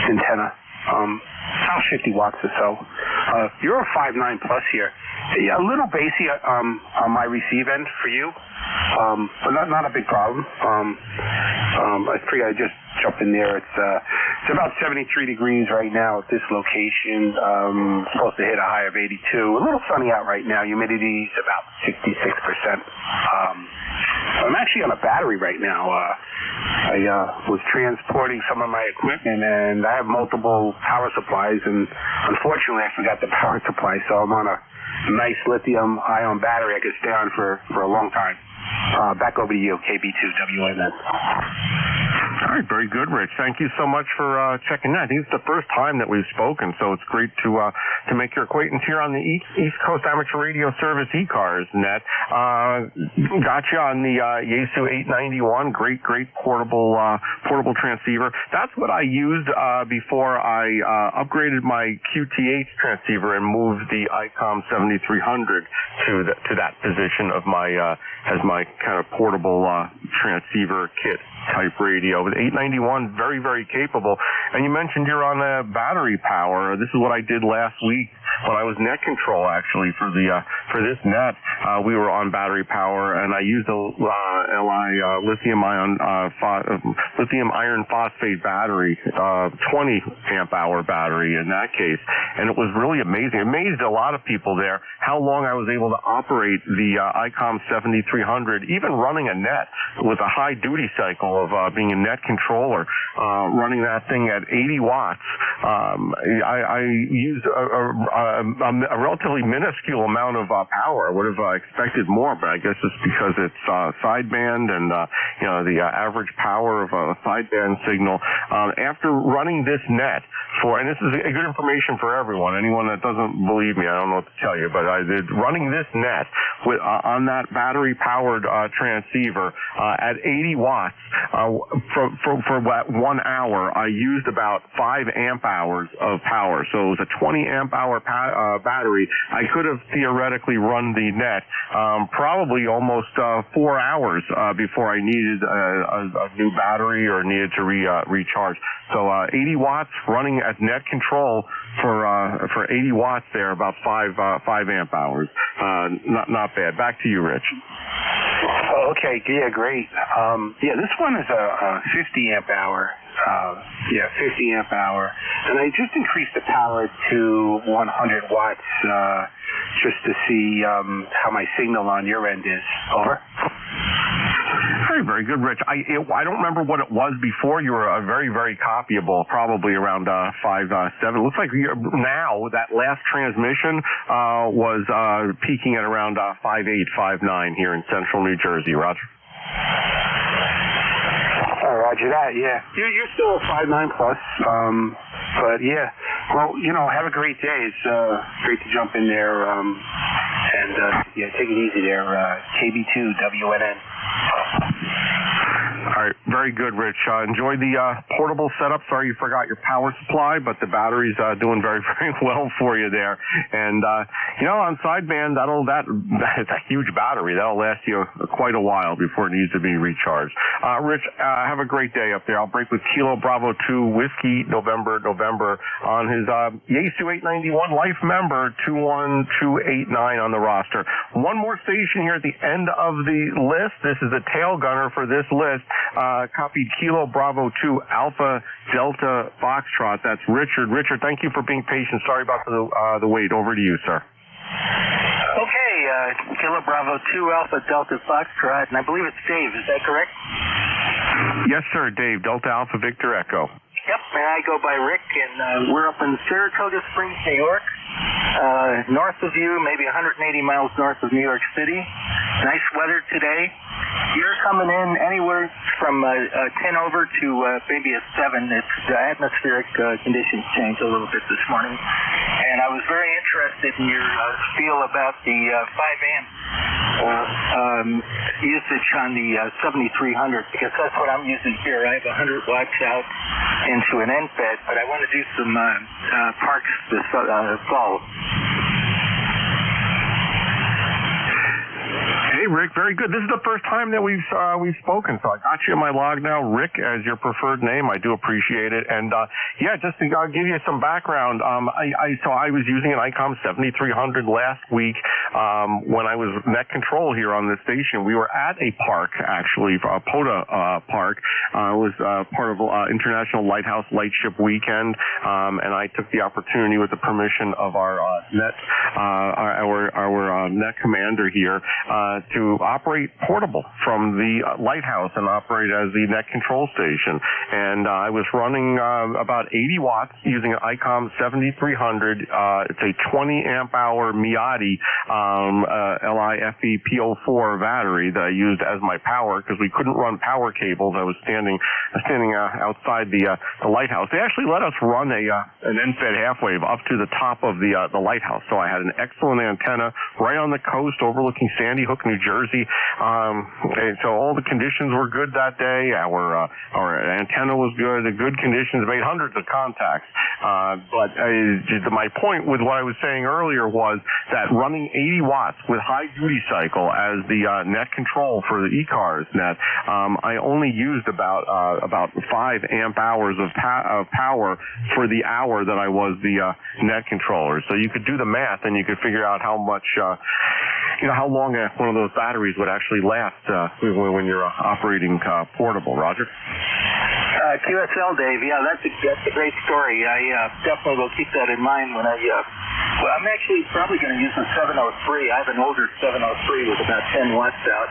antenna. About 50 watts or so. You're a 5.9 plus here. Yeah, a little bassy on my receive end for you, but not a big problem. I figured I'd just jump in there. It's about 73 degrees right now at this location. Supposed to hit a high of 82. A little sunny out right now. Humidity is about 66%. I'm actually on a battery right now. I was transporting some of my equipment, and I have multiple power supplies, and unfortunately I forgot the power supply, so I'm on a nice lithium-ion battery I could stay on for a long time. Back over to you, KB2WNN. All right, very good, Rich. Thank you so much for checking in. I think it's the first time that we've spoken, so it's great to make your acquaintance here on the East Coast Amateur Radio Service ECARS net. Got you on the Yaesu 891, great portable transceiver. That's what I used before I upgraded my QTH transceiver and moved the ICOM 7300 to that position of my as my kind of portable transceiver kit type radio. With 891, very, very capable. And you mentioned you're on battery power. This is what I did last week when I was net control, actually, for this net. We were on battery power, and I used a lithium iron phosphate battery, 20 amp hour battery in that case. And it was really amazing. It amazed a lot of people there how long I was able to operate the ICOM 7300, even running a net with a high duty cycle of being a net controller, running that thing at 80 watts. I used a relatively minuscule amount of power. I would have expected more, but I guess it's because it's sideband and the average power of a sideband signal. After running this net and this is a good information for everyone. Anyone that doesn't believe me, I don't know what to tell you, but I did running this net with on that battery powered transceiver at 80 watts for about 1 hour. I used about 5 amp hours of power, so it was a 20 amp hour battery. I could have theoretically run the net probably almost 4 hours before I needed a new battery or needed to recharge. So 80 watts running at net control for 80 watts there, about 5 amp hours. Not bad. Back to you, Rich. Oh, okay. Yeah, great. This one is a 50 amp hour. 50 amp hour. And I just increased the power to 100 watts just to see how my signal on your end is. Over. Very, very good, Rich. I don't remember what it was before. You were very, very copyable, probably around 5.7. Looks like now that last transmission was peaking at around 5.8, 5.9 here in central New Jersey. Roger. Roger that, yeah. You're still a 5.9 plus, but yeah. Well, have a great day. It's great to jump in there, and take it easy there. KB2WNN. All right, very good, Rich. Enjoy the portable setup. Sorry you forgot your power supply, but the battery's doing very, very well for you there. And on sideband, that's a huge battery. That'll last you quite a while before it needs to be recharged. Rich, have a great day up there. I'll break with Kilo Bravo 2 Whiskey November on his Yaesu 891 life member 21289 on the roster. One more station here at the end of the list. This is the tail gunner for this list. Copied Kilo Bravo 2 Alpha Delta Foxtrot. That's Richard. Richard, thank you for being patient. Sorry about the wait. Over to you, sir. Okay, Kilo Bravo 2 Alpha Delta Foxtrot, and I believe it's Dave. Is that correct? Yes, sir. Dave, Delta Alpha Victor Echo. Yep, and I go by Rick, and we're up in Saratoga Springs, New York. North of you, maybe 180 miles north of New York City. Nice weather today. You're coming in anywhere from 10 over to maybe a 7. It's the atmospheric conditions changed a little bit this morning. And I was very interested in your spiel about the 5 amp usage on the 7300, because that's what I'm using here. I have 100 watts out into an end fed, but I want to do some parks this fall. Hey, Rick, very good. This is the first time that we've spoken, so I got you in my log now, Rick, as your preferred name. I do appreciate it. And just to give you some background, so I was using an ICOM 7300 last week when I was net control here on the station. We were at a park, actually, POTA Park. It was part of International Lighthouse Lightship Weekend, and I took the opportunity with the permission of our net net commander here to operate portable from the lighthouse and operate as the net control station. And I was running about 80 watts using an ICOM 7300. It's a 20 amp hour Miati LIFE P04 battery that I used as my power because we couldn't run power cables. I was standing outside the lighthouse. They actually let us run an NFED half wave up to the top of the lighthouse. So I had an excellent antenna right on the coast overlooking Sandy Hook, New Jersey. And so all the conditions were good that day. Our antenna was good. The good conditions, made hundreds of contacts. But my point with what I was saying earlier was that running 80 watts with high duty cycle as the net control for the ECARS net, I only used about 5 amp hours of power for the hour that I was the net controller. So you could do the math and you could figure out how much, how long one of those batteries would actually last when you're operating portable. Roger? QSL, Dave. Yeah, that's a great story. I definitely will keep that in mind when I'm actually probably going to use the 703. I have an older 703 with about 10 watts out,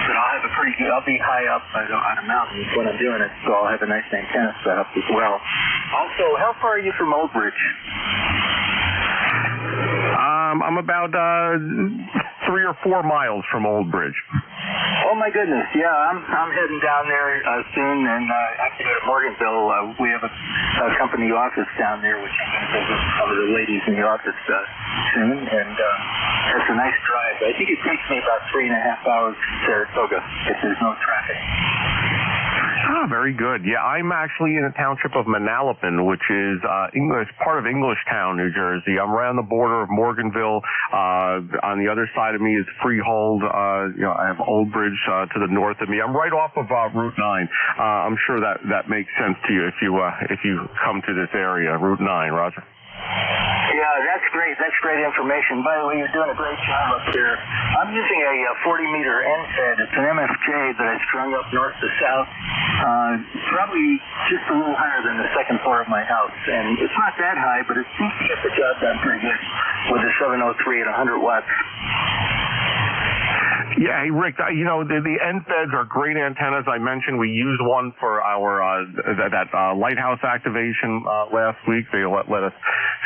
but I'll be high up on a mountain when I'm doing it, so I'll have a nice antenna set up as well. Also, how far are you from Old Bridge? I'm about 3 or 4 miles from Old Bridge. Oh my goodness, yeah, I'm heading down there soon, and I have to go to Morganville. We have a company office down there, which I'm going to visit some of the ladies in the office soon, and it's a nice drive. I think it takes me about 3.5 hours to Saratoga if there's no traffic. Oh, very good. Yeah, I'm actually in a township of Manalapan, which is part of Englishtown, New Jersey. I'm right on the border of Morganville. On the other side of me is Freehold. I have Old Bridge to the north of me. I'm right off of Route 9. I'm sure that makes sense to you if you come to this area, Route 9, Roger. Yeah, that's great. That's great information. By the way, you're doing a great job up there. I'm using a 40-meter NFED. It's an MFJ that I strung up north to south, probably just a little higher than the second floor of my house. And it's not that high, but it seems to get the job done pretty good with the 703 at 100 watts. Yeah, hey, Rick, the NFEDs are great antennas. I mentioned we used one for our lighthouse activation last week. They let us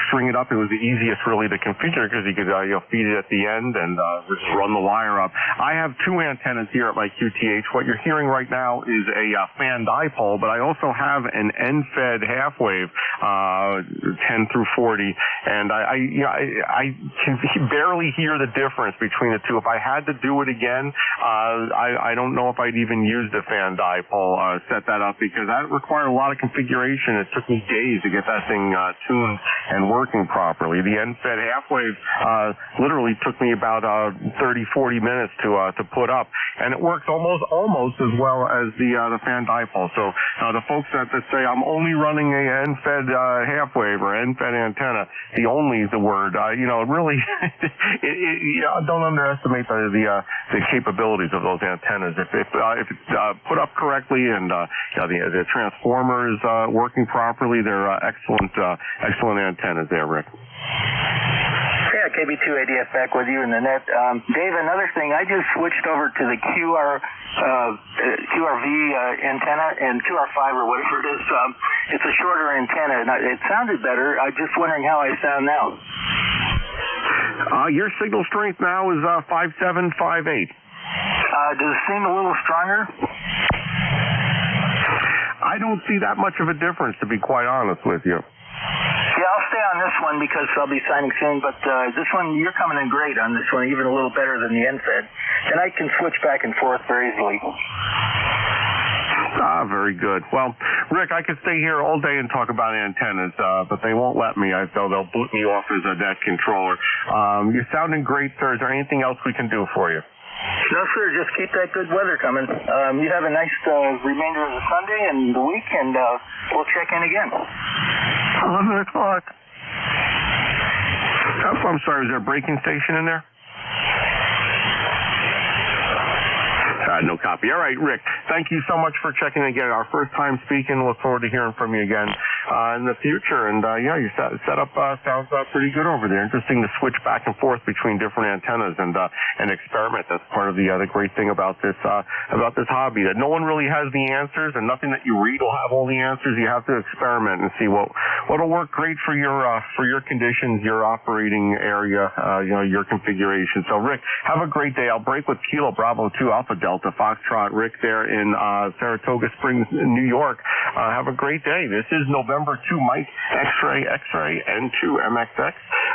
string it up. It was the easiest really to configure because you could feed it at the end and just run the wire up. I have 2 antennas here at my QTH. What you're hearing right now is a fan dipole, but I also have an NFED half wave, 10 through 40, and I can barely hear the difference between the two. If I had to do it again, I don't know if I'd even use the fan dipole, set that up, because that required a lot of configuration. It took me days to get that thing tuned and working properly. The NFED half wave literally took me about 30-40 minutes to put up, and it works almost as well as the fan dipole. So the folks that say I'm only running a NFED half wave or NFED antenna, the only is the word. Really, don't underestimate the capabilities of those antennas. If it's put up correctly and the transformers working properly, they're excellent antennas there, Rick. Yeah, KB2ADF back with you in the net. Dave, another thing, I just switched over to the QRV antenna and QR5 or whatever it is. It's a shorter antenna. It sounded better. I'm just wondering how I sound now. Your signal strength now is 5.7, 5.8. Does it seem a little stronger? I don't see that much of a difference, to be quite honest with you. Yeah, I'll stay on this one because I'll be signing soon, but this one, you're coming in great on this one, even a little better than the NFED. And I can switch back and forth very easily. Very good. Well, Rick, I could stay here all day and talk about antennas, but they won't let me. They'll boot me off as a net controller. You're sounding great, sir. Is there anything else we can do for you? No, sir. Just keep that good weather coming. You have a nice remainder of the Sunday and the week, and we'll check in again. 11 o'clock. I'm sorry, is there a braking station in there? No copy. All right, Rick, thank you so much for checking again. Our first time speaking. Look forward to hearing from you again in the future. And yeah, your setup sounds pretty good over there. Interesting to switch back and forth between different antennas and experiment. That's part of the great thing about this hobby, that no one really has the answers, and nothing that you read will have all the answers. You have to experiment and see what'll work great for your conditions, your operating area, your configuration. So, Rick, have a great day. I'll break with Kilo Bravo 2 Alpha Delta Foxtrot. Rick there in Saratoga Springs, New York. Have a great day. This is November 2 Mike X-Ray N2 MXX.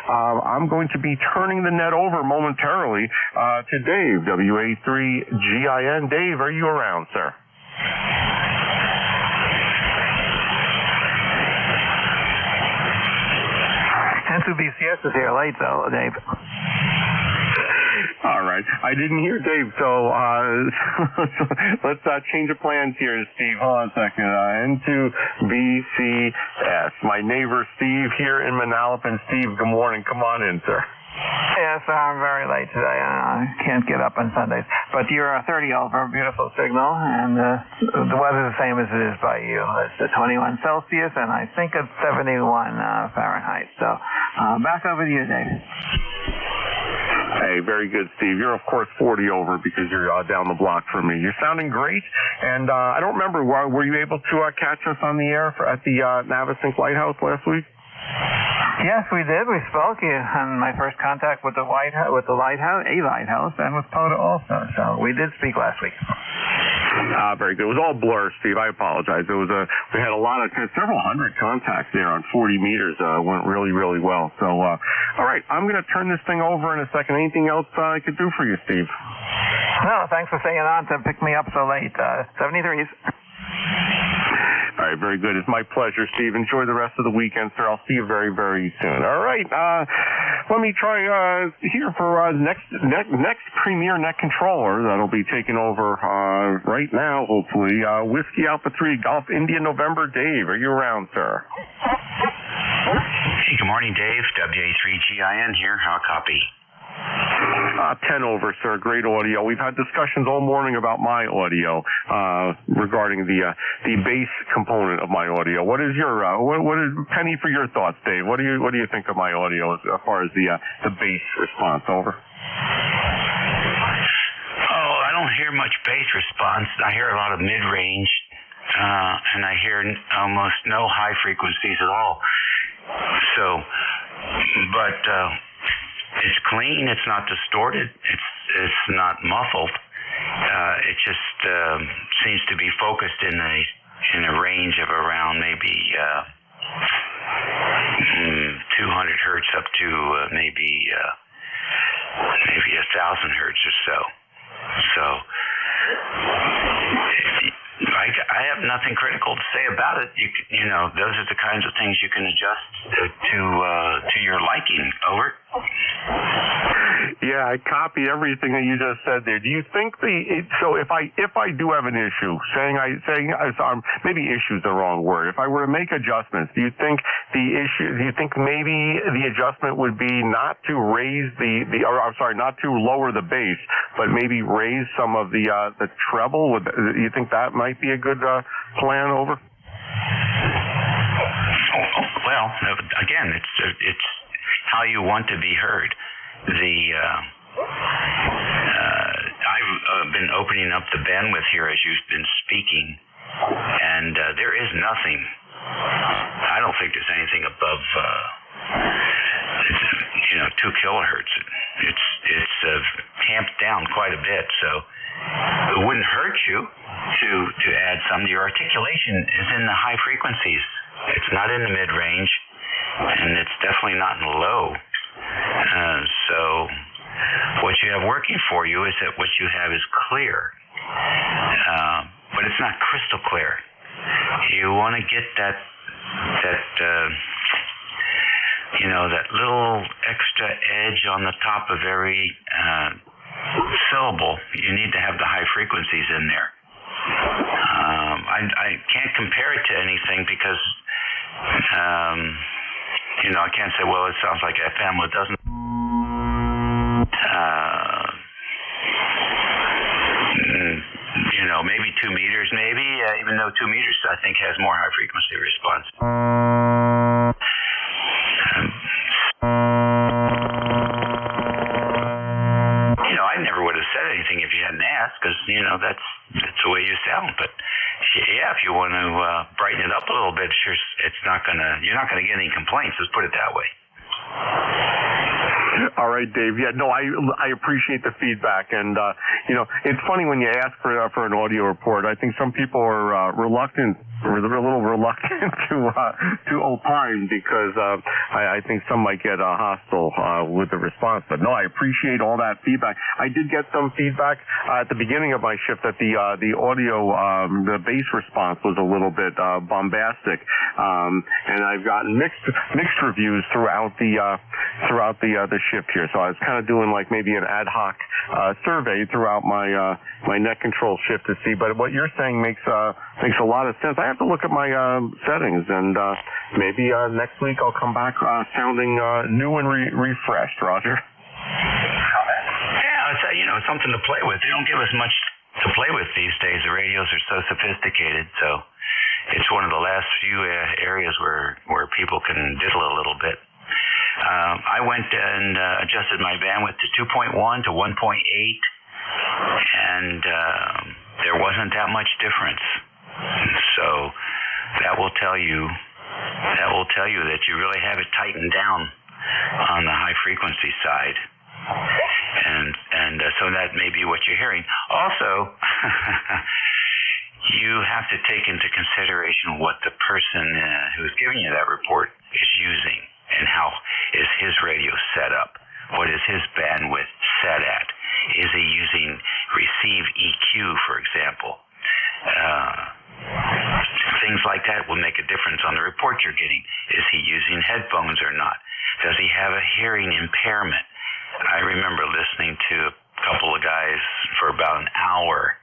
I'm going to be turning the net over momentarily to Dave, WA3GIN. Dave, are you around, sir? N2 BCS is here late, though, Dave. All right. I didn't hear Dave, so let's change of plans here, Steve. Hold on a second. N2BCS. My neighbor Steve here in Manalapan. Steve, good morning. Come on in, sir. Yes, I'm very late today. I can't get up on Sundays. But you're 30 over, beautiful signal, and the weather's the same as it is by you. It's 21 Celsius, and I think it's 71 Fahrenheit. So back over to you, Dave. Hey, very good, Steve. You're, of course, 40 over because you're down the block from me. You're sounding great, and I don't remember, were you able to catch us on the air at the Navasink Lighthouse last week? Yes, we did. We spoke on my first contact with the lighthouse, and with POTA also. So we did speak last week. Very good. It was all blur, Steve. I apologize. We had a lot of several hundred contacts there on 40 meters. Went really, really well. So, all right, I'm going to turn this thing over in a second. Anything else I could do for you, Steve? No, thanks for staying on to pick me up so late. 73s. All right, very good. It's my pleasure, Steve. Enjoy the rest of the weekend, sir. I'll see you very, very soon. All right. Let me try here for next premier net controller that'll be taking over right now, hopefully. Whiskey Alpha 3 Golf India November. Dave, are you around, sir? Hey, good morning, Dave. WA3GIN here. How copy? 10 over, sir. Great audio. We've had discussions all morning about my audio regarding the bass component of my audio. What is your what is Penny for your thoughts, Dave? What do you think of my audio as far as the bass response? Over. Oh, I don't hear much bass response. I hear a lot of mid-range, and I hear almost no high frequencies at all. So, but it's clean. It's not distorted. It's not muffled. It just seems to be focused in a range of around maybe 200 hertz up to maybe 1,000 hertz or so. So I have nothing critical to say about it. You know, those are the kinds of things you can adjust to your liking. Over. Yeah, I copy everything that you just said there. Do you think so if I do have an issue, maybe issue is the wrong word. If I were to make adjustments, do you think maybe the adjustment would be not to raise not to lower the bass, but maybe raise some of the treble? You think that might be a good plan? Over. Well, again, it's how you want to be heard. I've been opening up the bandwidth here as you've been speaking, and there is nothing. I don't think there's anything above 2 kilohertz. It's tamped down quite a bit, so it wouldn't hurt you to add some. Your articulation is in the high frequencies. It's not in the mid range, and it's definitely not in the low. So what you have working for you is that what you have is clear, but it's not crystal clear. You want to get that little extra edge on the top of every syllable, you need to have the high frequencies in there. I can't compare it to anything because, I can't say, well, it sounds like FM. Well, it doesn't. Maybe 2 meters, maybe, even though 2 meters, I think, has more high frequency response. I never would have said anything if you hadn't asked, because, that's the way you sound. But, yeah, if you want to brighten it up a little bit, sure, you're not gonna get any complaints, let's put it that way. All right, Dave. Yeah, no, I appreciate the feedback, and it's funny when you ask for an audio report. I think some people are reluctant, or they're a little reluctant to opine because I think some might get hostile with the response. But no, I appreciate all that feedback. I did get some feedback at the beginning of my shift that the audio, the bass response was a little bit bombastic, and I've gotten mixed reviews throughout the shift here. So I was kind of doing like maybe an ad hoc survey throughout my net control shift to see. But what you're saying makes a lot of sense. I have to look at my settings, and maybe next week I'll come back sounding new and refreshed. Roger. Yeah, it's something to play with. They don't give us much to play with these days. The radios are so sophisticated, so it's one of the last few areas where people can diddle a little bit. I went and adjusted my bandwidth to 2.1 to 1.8, and there wasn't that much difference. So that will tell you that you really have it tightened down on the high frequency side, and so that may be what you're hearing. Also, you have to take into consideration what the person who's giving you that report is using. And how is his radio set up? What is his bandwidth set at? Is he using receive EQ, for example? Things like that will make a difference on the report you're getting. Is he using headphones or not? Does he have a hearing impairment? I remember listening to a couple of guys for about an hour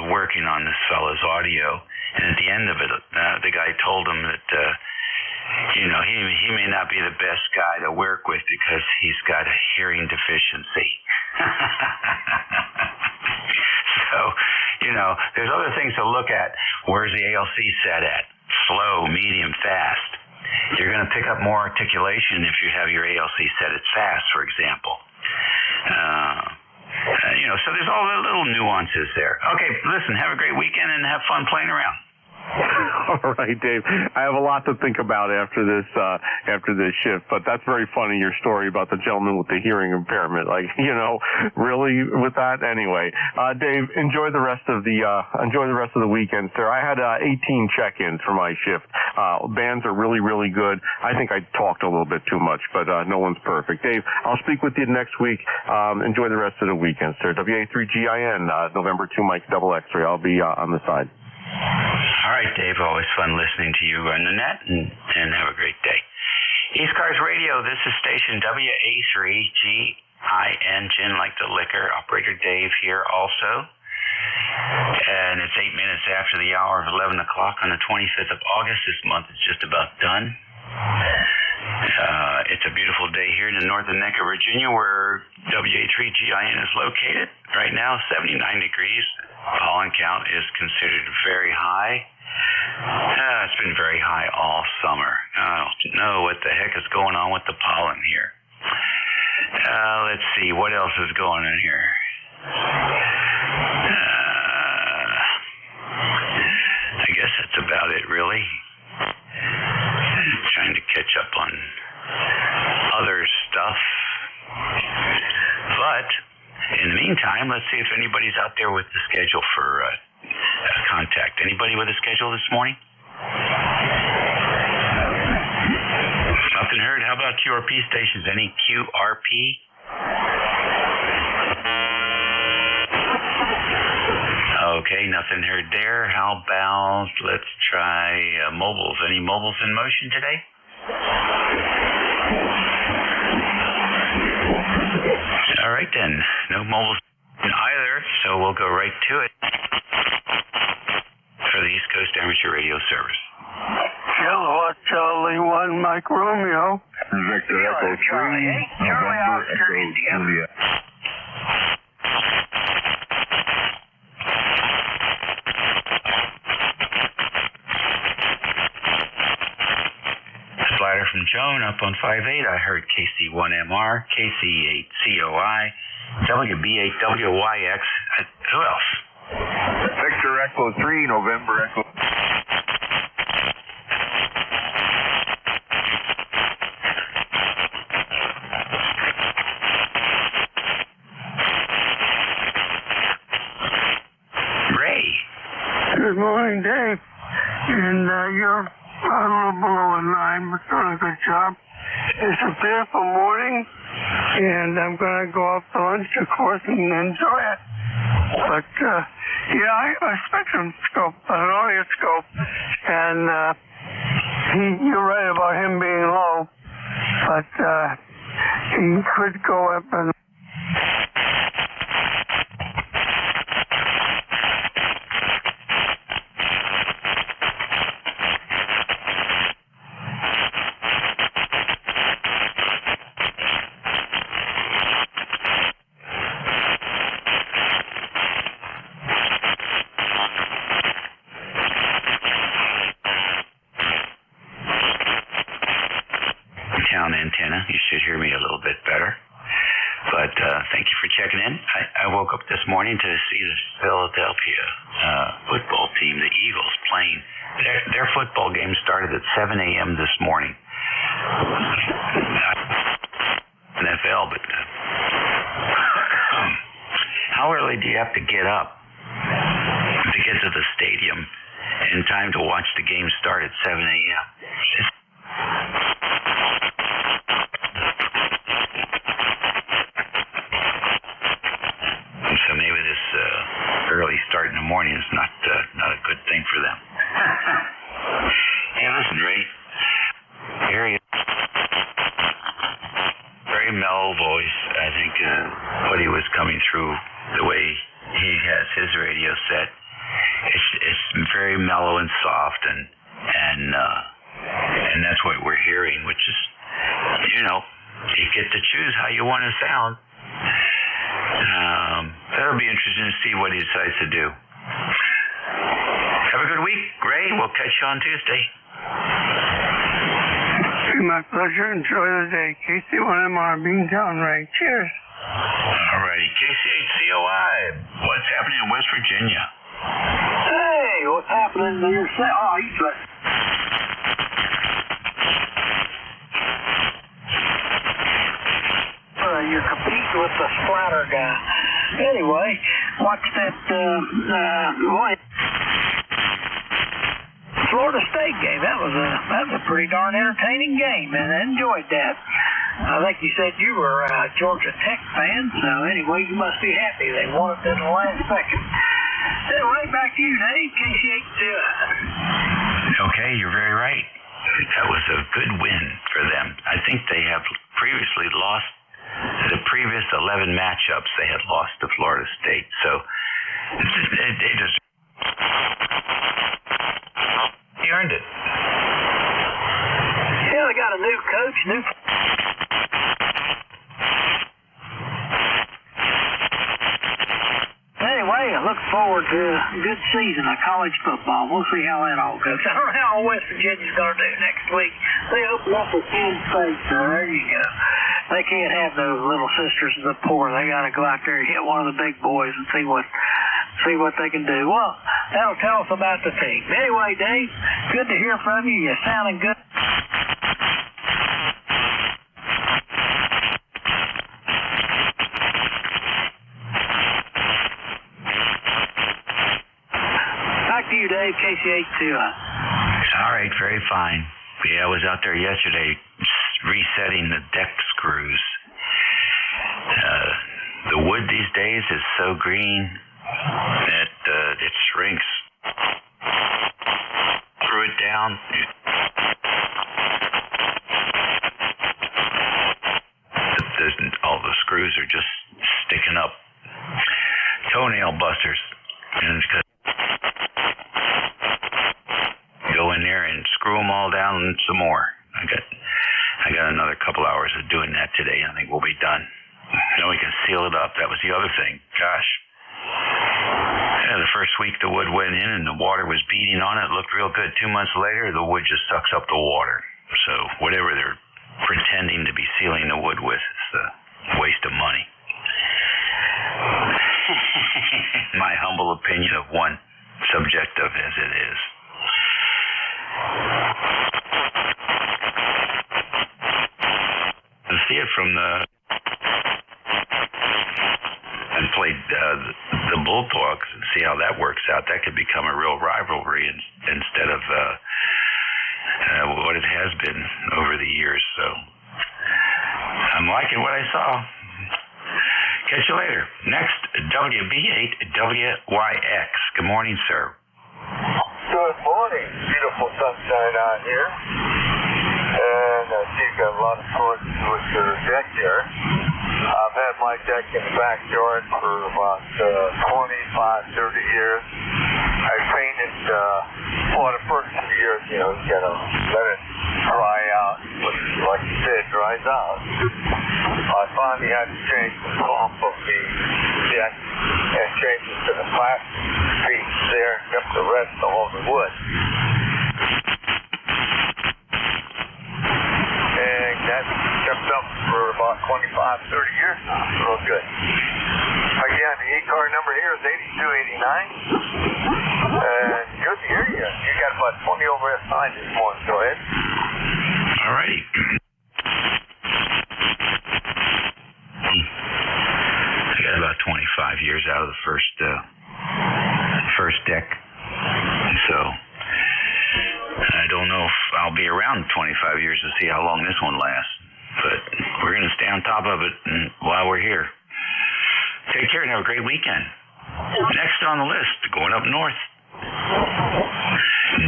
working on this fellow's audio, and at the end of it, the guy told him that he may not be the best guy to work with because he's got a hearing deficiency. So, there's other things to look at. Where's the ALC set at? Slow, medium, fast. You're going to pick up more articulation if you have your ALC set at fast, for example. So there's all the little nuances there. Okay, listen, have a great weekend and have fun playing around. All right, Dave. I have a lot to think about after this shift, but that's very funny, your story about the gentleman with the hearing impairment. Like, really with that? Anyway, Dave, enjoy the rest of the weekend, sir. I had 18 check-ins for my shift. Bands are really, really good. I think I talked a little bit too much, but no one's perfect. Dave, I'll speak with you next week. Enjoy the rest of the weekend, sir. WA3GIN, November 2 Mike double X-ray. I'll be on the side. All right, Dave. Always fun listening to you on the net, and have a great day. ECARS Radio, this is station WA3GIN, gin like the liquor. Operator Dave here also. And it's 8 minutes after the hour of 11 o'clock on the 25th of August. This month is just about done. It's a beautiful day here in the northern neck of Virginia where WA3GIN is located. Right now, 79 degrees. Pollen count is considered very high. It's been very high all summer. I don't know what the heck is going on with the pollen here. Let's see, what else is going on here? I guess that's about it, really. Trying to catch up on other stuff. But in the meantime, let's see if anybody's out there with the schedule for contact. Anybody with a schedule this morning? Nothing heard. How about QRP stations? Any QRP? Okay, nothing heard there. How about, let's try mobiles. Any mobiles in motion today? All right. right then. No mobile either, so we'll go right to it for the East Coast Amateur Radio Service. Kilowatt Charlie 1, Mike Romeo. Victor Echo 3, November Echo Juliet. Slider from Joan up on 5.8. I heard KC1MR, KC8COI, WB8WYX. Who else? Victor Echo 3, November Echo. Ray. Good morning, Dave. And you're a little below a 9, but doing a good job. It's a beautiful morning, and I'm going to go out to lunch, of course, and enjoy it. But, yeah, I have a spectrum scope, an audio scope, and you're right about him being low, but he could go up and antenna. You should hear me a little bit better. But thank you for checking in. I woke up this morning to see the Philadelphia football team, the Eagles, playing. Their football game started at 7 a.m. this morning. NFL, but how early do you have to get up to get to the stadium in time to watch the game start at 7 a.m.? So maybe this early start in the morning is not a good thing for them. Hey, listen, Ray. Here you very mellow voice. I think what he was coming through, the way he has his radio set, it's very mellow and soft, and that's what we're hearing, which is, you get to choose how you want to sound. That'll be interesting to see what he decides to do. Have a good week, Ray. We'll catch you on Tuesday. My pleasure. Enjoy the day. KC1MR, Beantown, Ray. Cheers. All righty. KC8COI. What's happening in West Virginia? Hey, what's happening to your set? Oh, you said. You're competing with the splatter guy. Anyway, watch that Florida State game. That was a pretty darn entertaining game, and I enjoyed that. I think you said you were a Georgia Tech fan, so anyway, you must be happy they won it in the last second. Anyway, back to you, Dave. KC8. Okay, you're very right. That was a good win for them. I think they have previously lost the previous 11 matchups. They had lost to Florida State, so they just he earned it. Yeah, they got a new coach, Anyway, I look forward to a good season of college football. We'll see how that all goes. I don't know how West Virginia's going to do next week. They open up with Penn State, so there you go. They can't have those little sisters of the poor. They got to go out there and hit one of the big boys and see what they can do. Well, that'll tell us about the team. Anyway, Dave, good to hear from you. You're sounding good. Back to you, Dave. KC8-2. All right, very fine. Yeah, I was out there yesterday resetting the deck screws. The wood these days is so green that it shrinks. Screw it down. All the screws are just And it's 'cause go in there and screw them all down some more. I got another couple hours of doing that today. I think we'll be done. Then we can seal it up. That was the other thing. Gosh. Yeah, the first week the wood went in and the water was beating on it. It looked real good. 2 months later, the wood just sucks up the water. So whatever they're pretending to be sealing the wood with, it's a waste of money. My humble opinion of one, subjective as it is. To see it from the and played the Bulldogs and see how that works out. That could become a real rivalry instead of what it has been over the years. So I'm liking what I saw. Catch you later. Next, WB8WYX. Good morning, sir. Good morning. Beautiful sunshine out here. And I see you've got a lot of sorts with your deck here. I've had my deck in the backyard for about 25, 30 years. I painted for the first 2 years, you know, you gotta let it dry out. Like you said, it dries out. I finally had to change the top of the deck and change it to the plastic piece there and kept the rest all the wood. And that kept up for about 25, 30 years now. Real good. Again, the ECARS number here is 8289. And good to hear you. You got about 20 over S9 this morning. Go ahead. All righty. I got about 25 years out of the first deck. So I don't know if I'll be around 25 years to see how long this one lasts. But we're going to stay on top of it while we're here. Take care and have a great weekend. Next on the list, going up north,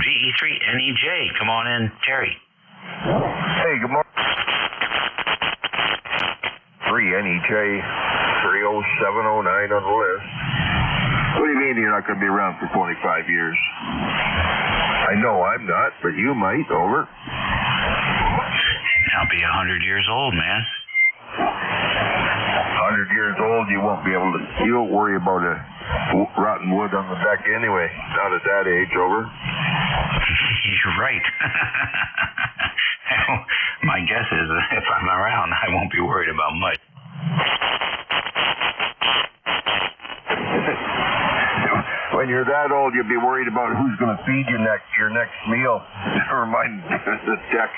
GE3NEJ. Come on in, Terry. Hey, good morning. 3NEJ 30709 on the list. What do you mean you're not going to be around for 25 years? I know I'm not, but you might. Over. I'll be 100 years old, man. 100 years old, you won't be able to. You don't worry about a rotten wood on the deck anyway. Not at that age. Over. You're right. My guess is if I'm around, I won't be worried about much. When you're that old, you'll be worried about who's going to feed you your next meal. Never mind the deck.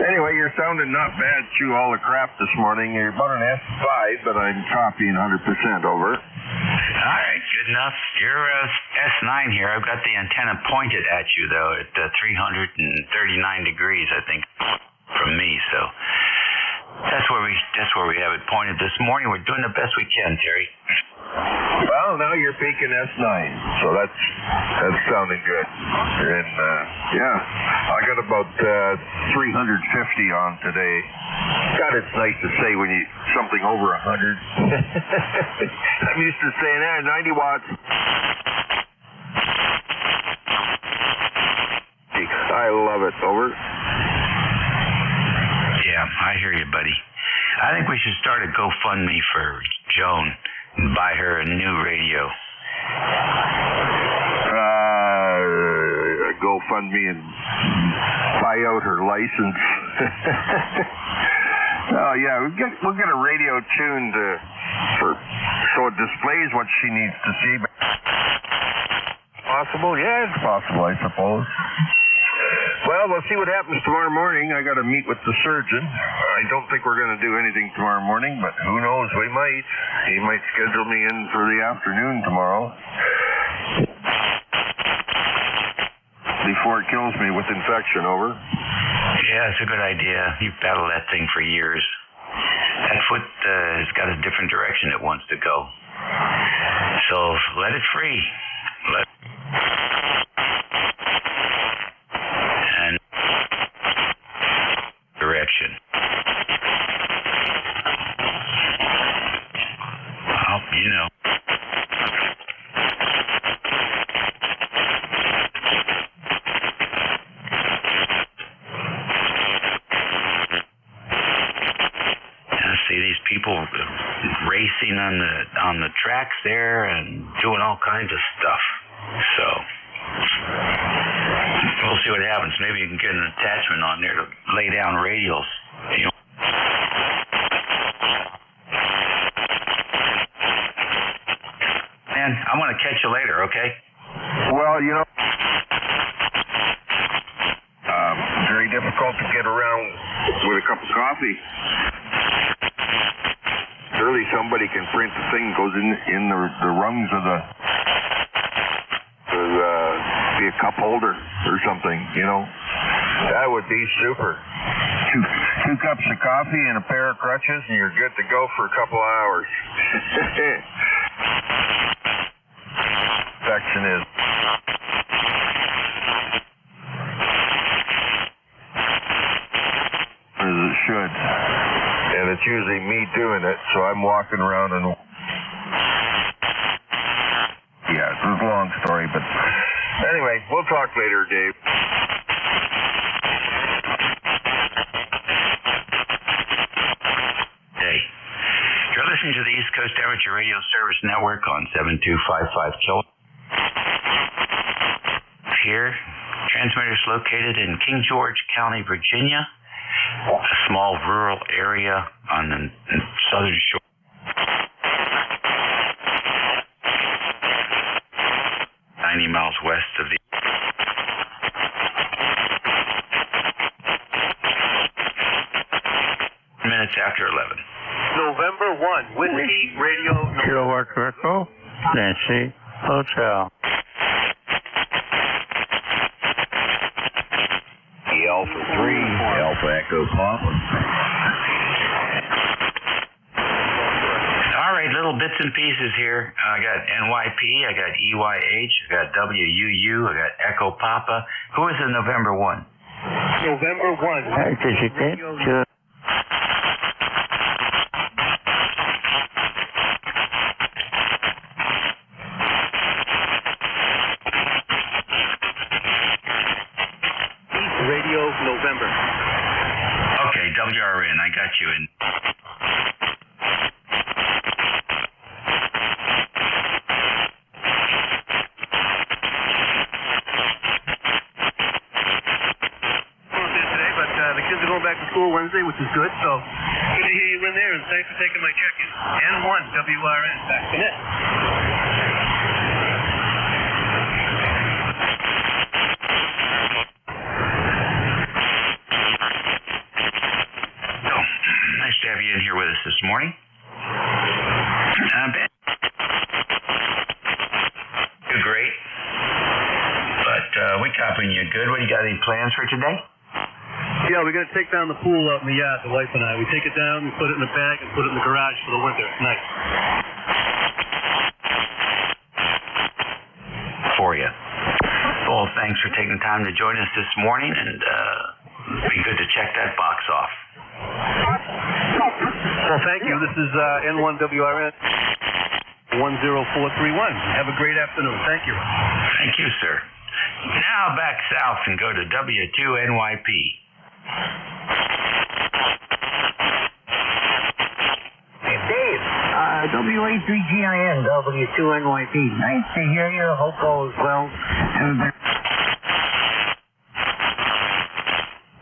Anyway, you're sounding not bad through all the crap this morning. You're about an S5, but I'm copying 100%. Over. All right, good enough. You're S9 here. I've got the antenna pointed at you, though, at 339 degrees, I think, from me. So that's where we have it pointed this morning. We're doing the best we can, Terry. Well, now you're peaking S9, so that's sounding good. And yeah, I got about 350 on today. God, it's nice to say when you something over 100. I'm used to saying 90 watts. I love it. Over. Yeah, I hear you, buddy. I think we should start a GoFundMe for Joan and buy her a new radio. GoFundMe and buy out her license. Oh yeah, we'll get a radio tuned so it displays what she needs to see. Possible? Yeah, it's possible, I suppose. Well, we'll see what happens tomorrow morning. I got to meet with the surgeon. I don't think we're going to do anything tomorrow morning, but who knows? We might. He might schedule me in for the afternoon tomorrow. Before it kills me with infection. Over. Yeah, it's a good idea. You've battled that thing for years. That foot has got a different direction it wants to go. So let it free. And direction. Well, you know. racks there and doing all kinds of stuff. So we'll see what happens. Maybe you can get an attachment on there to lay down radials. You know. Man, I'm going to catch you later, okay? Well, you know, very difficult to get around with a cup of coffee. Surely somebody can print the thing that goes in the rungs of the be a cup holder or something, you know. That would be super. Two cups of coffee and a pair of crutches, and you're good to go for a couple of hours. Section is. As it should. And it's usually me doing it, so I'm walking around and. Yeah, it's a long story, but anyway, we'll talk later, Dave. Hey, you're listening to the East Coast Amateur Radio Service Network on 7255 kHz. Here, transmitters located in King George County, Virginia, a small rural area on the southern shore. 90 miles west of the minutes after 11. November 1, Whiskey Radio. Kilo Echo, Nancy, Hotel. Alpha 3, Alpha Echo Papa. All right, little bits and pieces here. I got NYP, I got EYH, I got WUU, I got Echo Papa. Who is the November 1? November 1. Did you get to Radio November. Okay, WRN, I got you in. Wednesday, which is good, so good to hear you in there, and thanks for taking my check-in. N1 WRN, back to net. So, nice to have you in here with us this morning. Ben, you're great, but we copying you good. What do you got? Any plans for today? Yeah, we're going to take down the pool out in the yard, the wife and I. We take it down, we put it in a bag, and put it in the garage for the winter. It's nice. For you. Well, thanks for taking time to join us this morning, and it'd be good to check that box off. Well, thank you. This is N1WRN 10431. Have a great afternoon. Thank you. Thank you, sir. Now back south and go to W2NYP. Hey, Dave, WA3GIN, W2NYP. Nice to hear you. Hope all is well.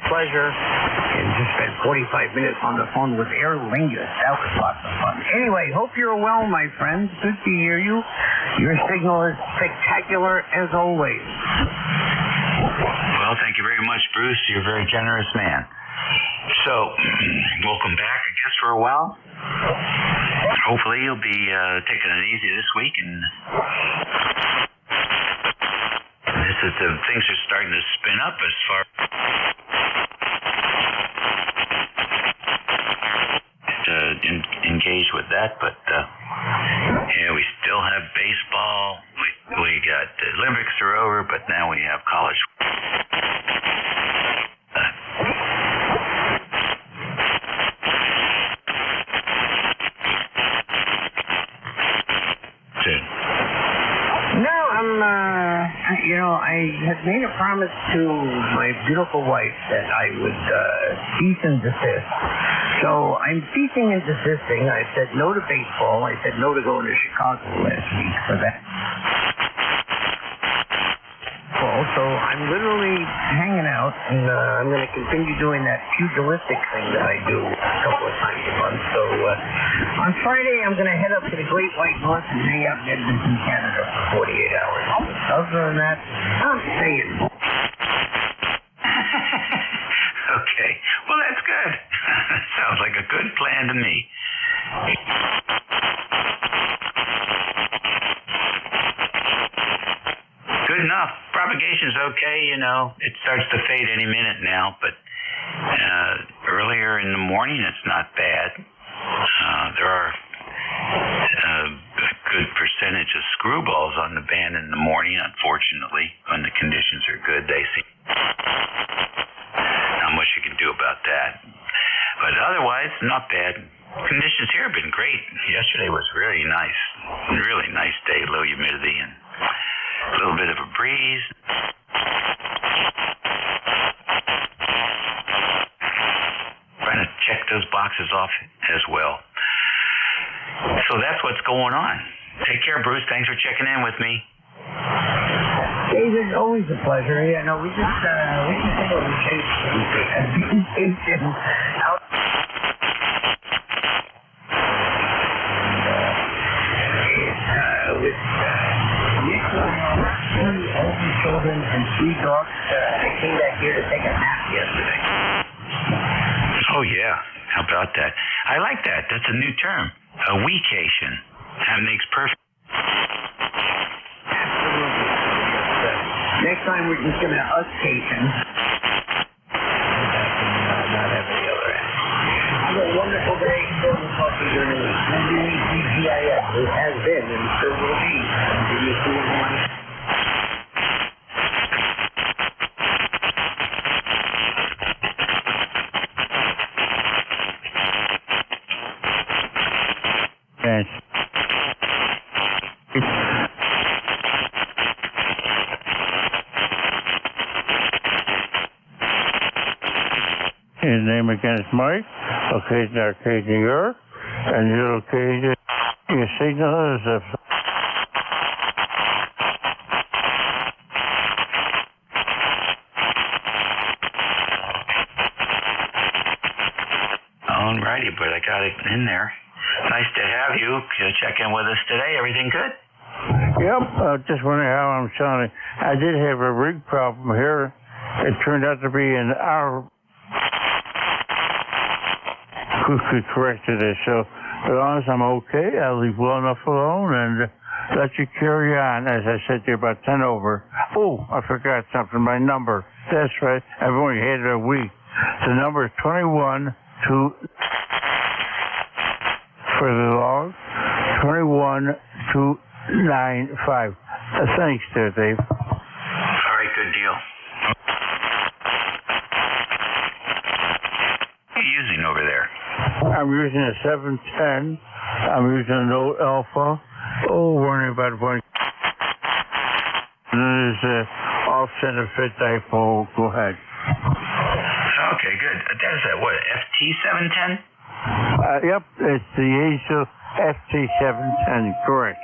Pleasure. And just spent 45 minutes on the phone with Aer Lingus. That was lots of fun. Anyway, hope you're well, my friends. Good to hear you. Your signal is spectacular as always. Well, thank you very much, Bruce. You're a very generous man. So, welcome back, I guess, for a while. Hopefully you'll be taking it easy this week, and things are starting to spin up as far to engage with that, but yeah, we still have baseball. We got the Olympics are over, but now we have college. I had made a promise to my beautiful wife that I would cease and desist So I'm ceasing and desisting. I said no to baseball. I said no to going to Chicago last week for that. So I'm literally hanging out, and I'm going to continue doing that pugilistic thing that I do a couple of times a month. So on Friday, I'm going to head up to the Great White North and hang out in Edmonton, Canada for 48 hours. Other than that, I'm staying. Okay. Well, that's good. Sounds like a good plan to me. Good enough. Propagation's okay, you know. It starts to fade any minute now, but earlier in the morning it's not bad. There are a good percentage of screwballs on the band in the morning, unfortunately. When the conditions are good, they see not much you can do about that. But otherwise, not bad. Conditions here have been great. Yesterday was really nice. Really nice day, low humidity and a little bit of a breeze. Trying to check those boxes off as well. So that's what's going on. Take care, Bruce. Thanks for checking in with me. David, always a pleasure. Yeah, no, we just think of vacation out. With all the children and 3 dogs. I came back here to take a nap yesterday. Oh, yeah. How about that? I like that. That's a new term. A weecation. That makes perfect. Absolutely. Next time we're just going to us-cation. Not have any other end. Have a wonderful day. Still the coffee journey. WEGIS. It has been and still will be. Continue to one. Yes. His name again is Mike, located in Arcade, New York, and you're located, your signal is a... Alrighty, but I got it in there. Nice to have you. Check in with us today. Everything good? Yep, just wondering how I'm sounding. I did have a rig problem here. It turned out to be an hour. Who could correct it? So as long as I'm okay, I'll leave well enough alone and let you carry on. As I said to you, about 10 over. Oh, I forgot something. My number. That's right. I've only had it a week. The number is 21 to for the log. 21295. Thanks there, Dave. All right, good deal. What are you using over there? I'm using a 710. I'm using an old Alpha. Oh, worrying about one. And then there's an off-center fit dipole. Go ahead. Okay, good. That is what, FT710? Yep, it's the ASO FT710, correct.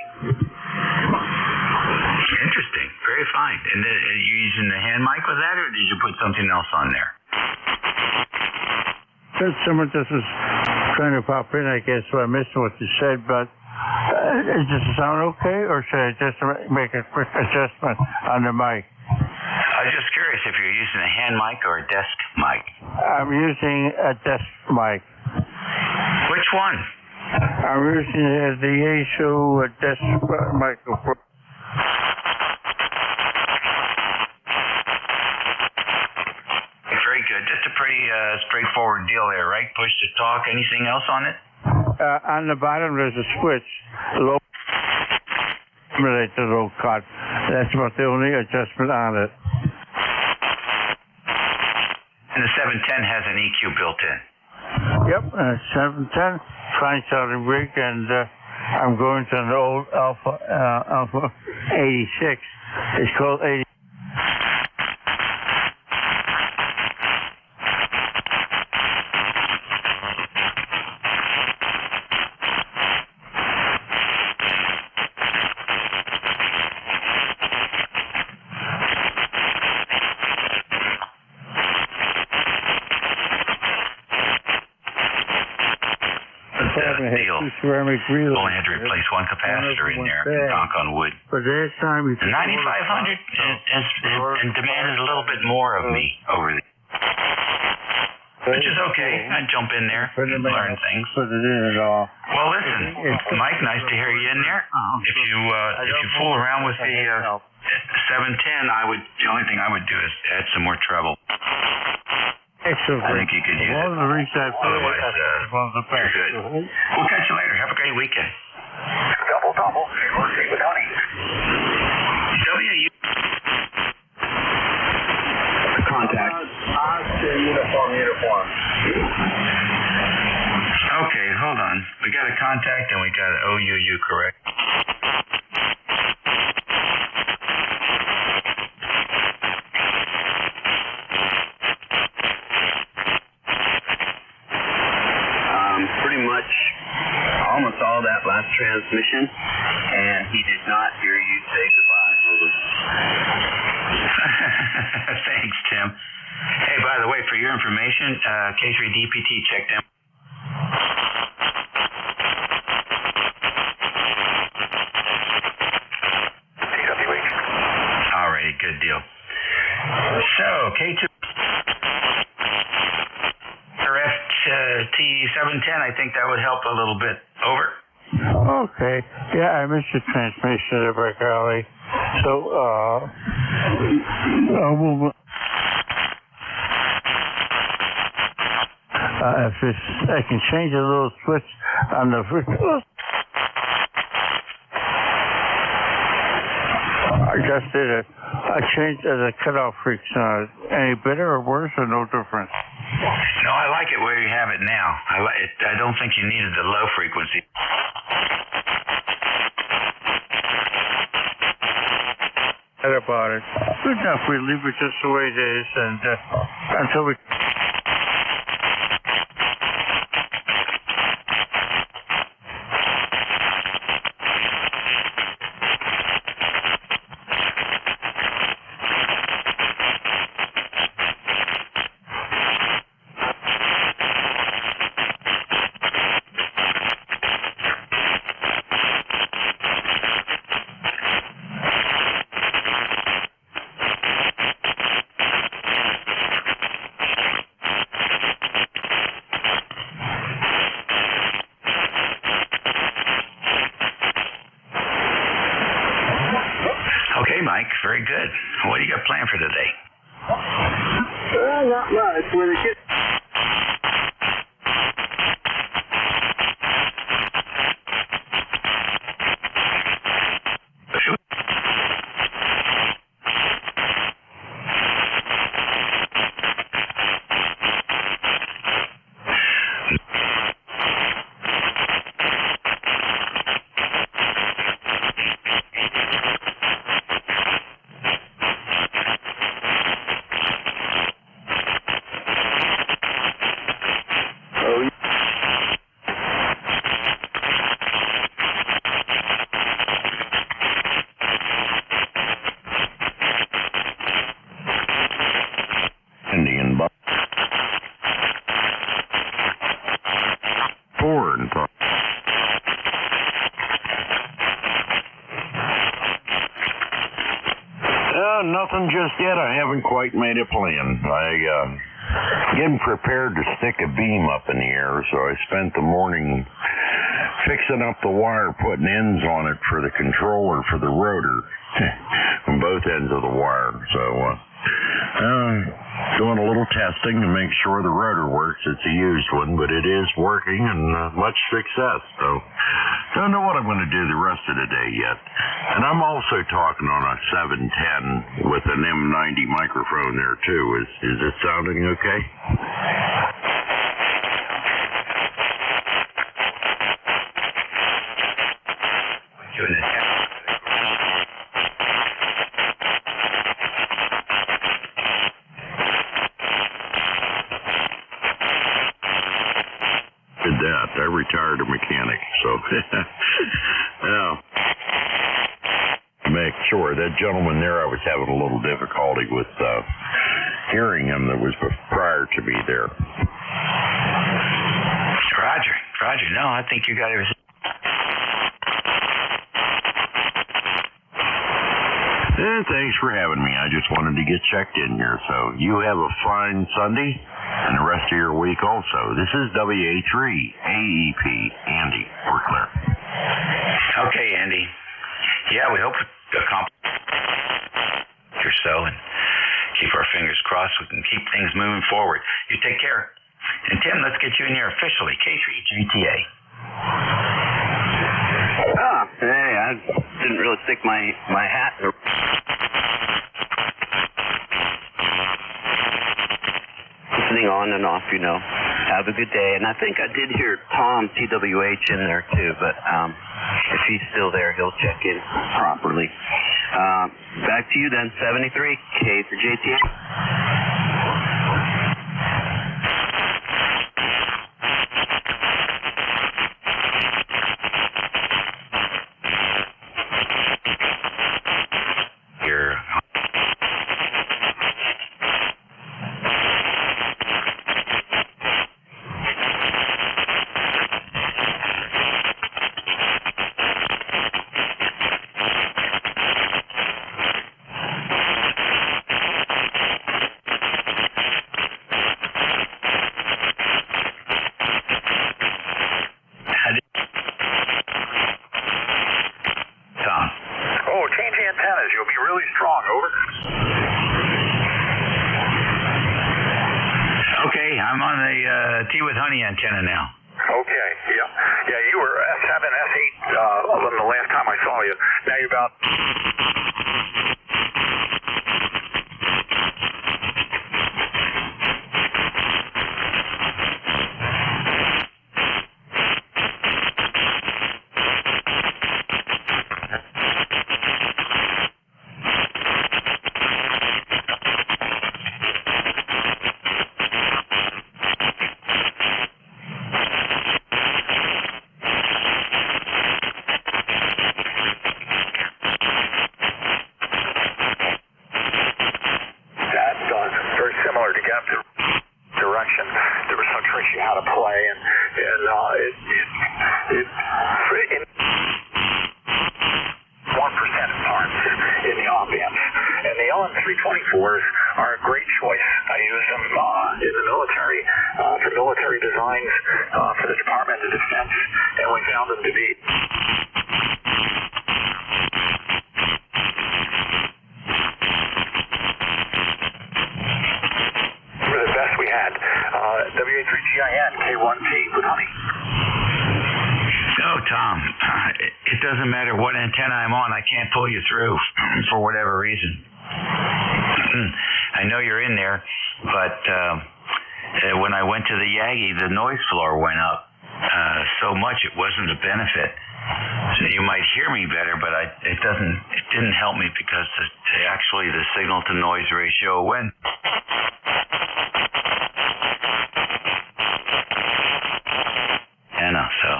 Interesting. Very fine. And then, are you using the hand mic with that, or did you put something else on there? Someone just was trying to pop in, I guess, so I missed what you said, but does it sound okay, or should I just make a quick adjustment on the mic? I was just curious if you're using a hand mic or a desk mic. I'm using a desk mic. Which one? I'm using the ASO desk microphone. Very good. Just a pretty straightforward deal there, right? Push to talk. Anything else on it? On the bottom, there's a switch. Low simulator, low cut. That's about the only adjustment on it. And the 710 has an EQ built in. Yep, 710, fine sounding rig, and I'm going to an old Alpha 86. It's called 80. deal. Ceramic reels. Only had to replace one capacitor in there, knock on wood. But that time The 9500 and demanded a little bit more of me over the... Which is okay. I jump in there, learn things. Put it in and all. Well, listen, Mike, nice to hear you in there. If you fool around with the 710, the only thing I would do is add some more treble. Excellent. I think you could use it. Otherwise, you're good. We'll catch you later. Have a great weekend. Double. Proceed with honey. Contact. Uniform. Okay, hold on. We got a contact and we got OUU, correct? Pretty much almost all that last transmission, and he did not hear you say goodbye. Over. Thanks, Tim. Hey, by the way, for your information, K3 DPT checked in. Alrighty, good deal. So, K2 or FT710, I think that would help a little bit. Over. Okay. Yeah, I missed the transmission there, Brick Alley. So, I can change a little switch on the first. I just did it. I changed the cutoff frequency. Any better or worse or no difference? No, I like it where you have it now. I don't think you needed the low frequency. About it. Good enough. We leave it just the way it is, and until we. Okay, Mike, very good. What do you got planned for today? Not much. With a kid. Indian buck. Ford. Nothing just yet. I haven't quite made a plan. Getting prepared to stick a beam up in the air, so I spent the morning fixing up the wire, putting ends on it for the controller for the rotor on both ends of the wire. So doing a little testing to make sure the rotor works. It's a used one, but it is working, and much success. So don't know what I'm going to do the rest of the day yet. And I'm also talking on a 710 with an M90 microphone there too. Is it sounding okay? I retired a mechanic, so yeah. Make sure that gentleman there, I was having a little difficulty with hearing him that was prior to me there. Roger. Roger. No, I think you got everything. And thanks for having me. I just wanted to get checked in here. So you have a fine Sunday and the rest of your week also. This is WA3 AEP. Andy, we're clear. Okay, Andy. Yeah, we hope to accomplish or so and keep our fingers crossed we can keep things moving forward. You take care. And Tim, let's get you in here officially. K3GTA. Hey, I didn't really stick my hat. Listening on and off, you know. Have a good day. And I think I did hear Tom TWH in there too, but if he's still there, he'll check in properly. Back to you then, 73, K for JTA. I'm on the Tea with Honey antenna now. Okay, yeah, you were S7, S8 the last time I saw you. Now you're about... Pull you through for whatever reason. I know you're in there, but when I went to the Yagi, the noise floor went up so much it wasn't a benefit. So you might hear me better, but it didn't help me because actually the signal to noise ratio went. So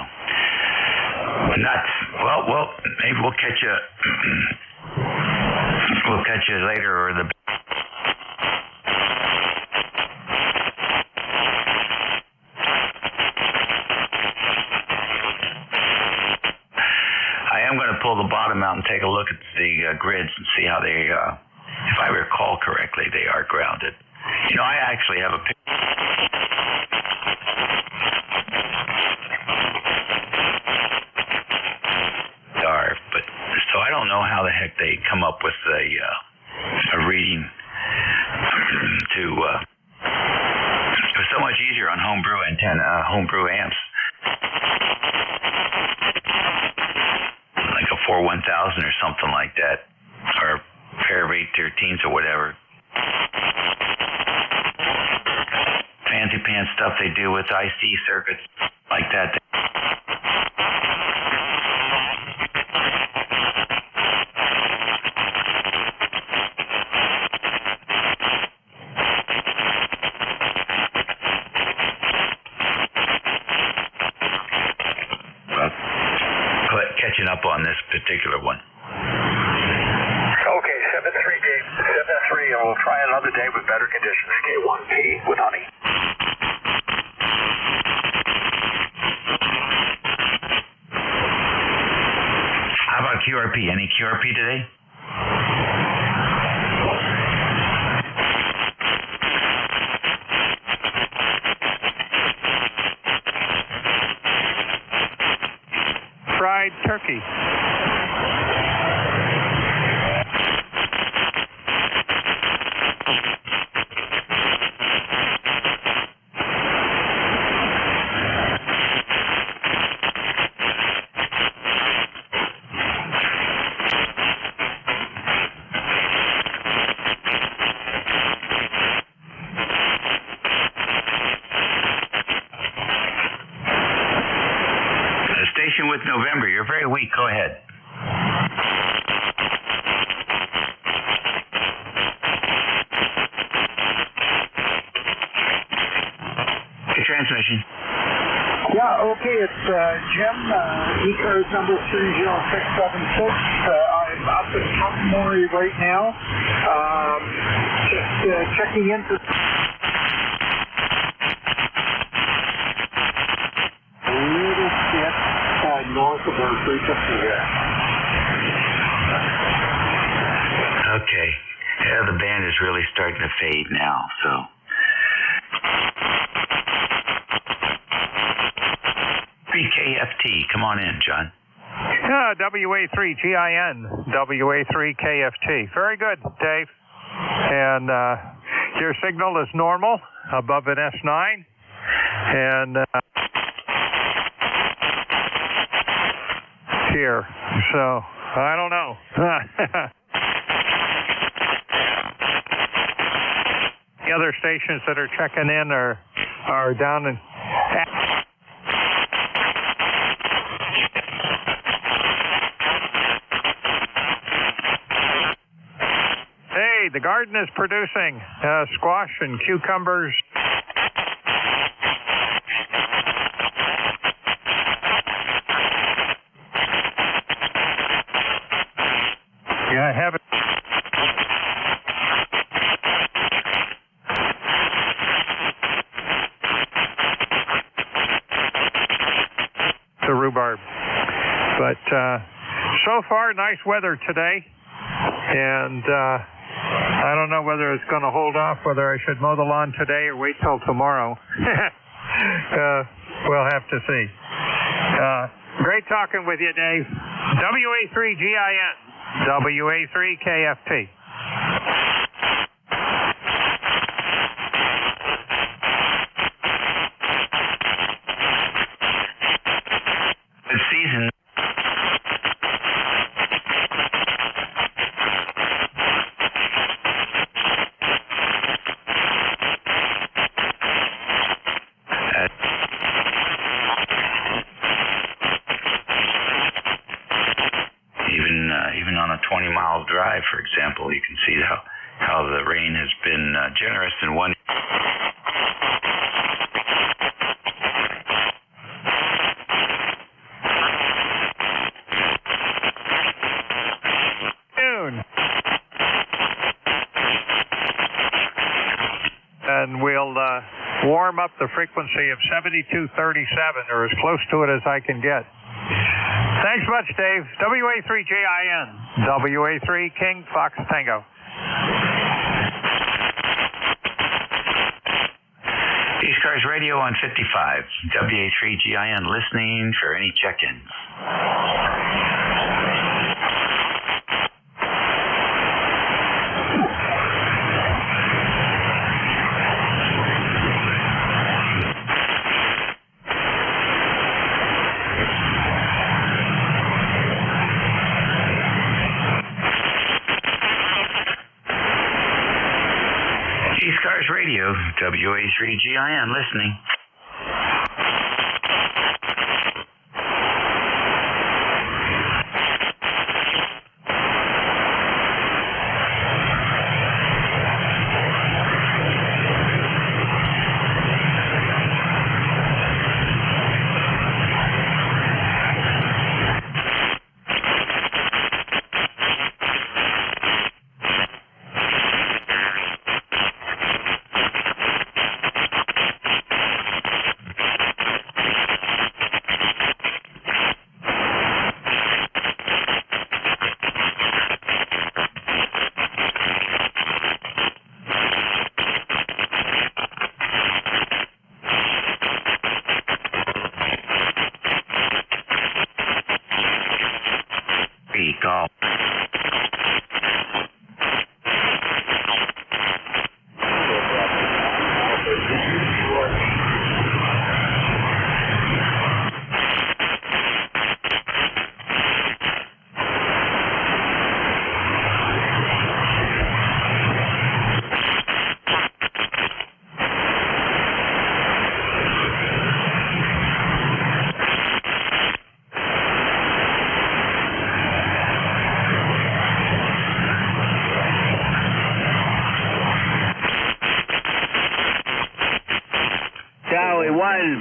nuts. Well, maybe we'll catch you. We'll catch you later, or the. I am going to pull the bottom out and take a look at the grids and see how they. If I recall correctly, they are grounded. You know, I actually have a picture. So I don't know how the heck they come up with a reading to. It was so much easier on homebrew homebrew amps, like a 41000 or something like that, or a pair of 813s or whatever. Fancy pants stuff they do with IC circuits like that. Up on this particular one. Okay, 7-3, Dave. 7-3, and we'll try another day with better conditions. K1P with Honey. QRP. Any QRP today? Fried turkey. With November, you're very weak. Go ahead. Your transmission. Yeah, okay, it's Jim, ECARS number 30676. I'm up in Montgomery right now. Just checking in for... north of our 350 here. Okay. Yeah, the band is really starting to fade now, so. KFT, come on in, John. WA3GIN, WA3KFT. Very good, Dave. And your signal is normal, above an S9. And here, so I don't know. The other stations that are checking in are down in. Hey, the garden is producing squash and cucumbers. Yeah, I have it. The rhubarb. But so far, nice weather today. And I don't know whether it's going to hold off, whether I should mow the lawn today or wait till tomorrow. We'll have to see. Great talking with you, Dave. WA3GIN. WA3KFT. Good season. Even on a 20-mile drive, for example, you can see how the rain has been generous in one. And we'll warm up the frequency of 7237, or as close to it as I can get. Thanks much, Dave. WA3JIN. WA3 King Fox Tango. ECARS Radio on 55. WA3GIN listening for any check-ins. ECARS Radio, WA3GIN listening.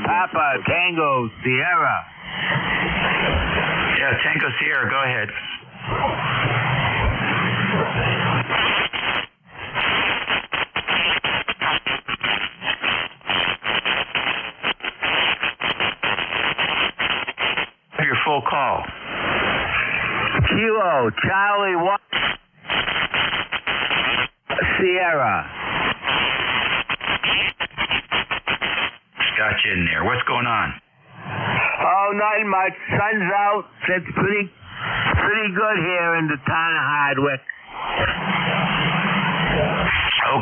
Papa Tango Sierra. Yeah, Tango Sierra, go ahead. Your full call. Kilo Charlie 1 Sierra. Got you in there. What's going on? Oh, nothing much. Sun's out. It's pretty good here in the town of Hardwick.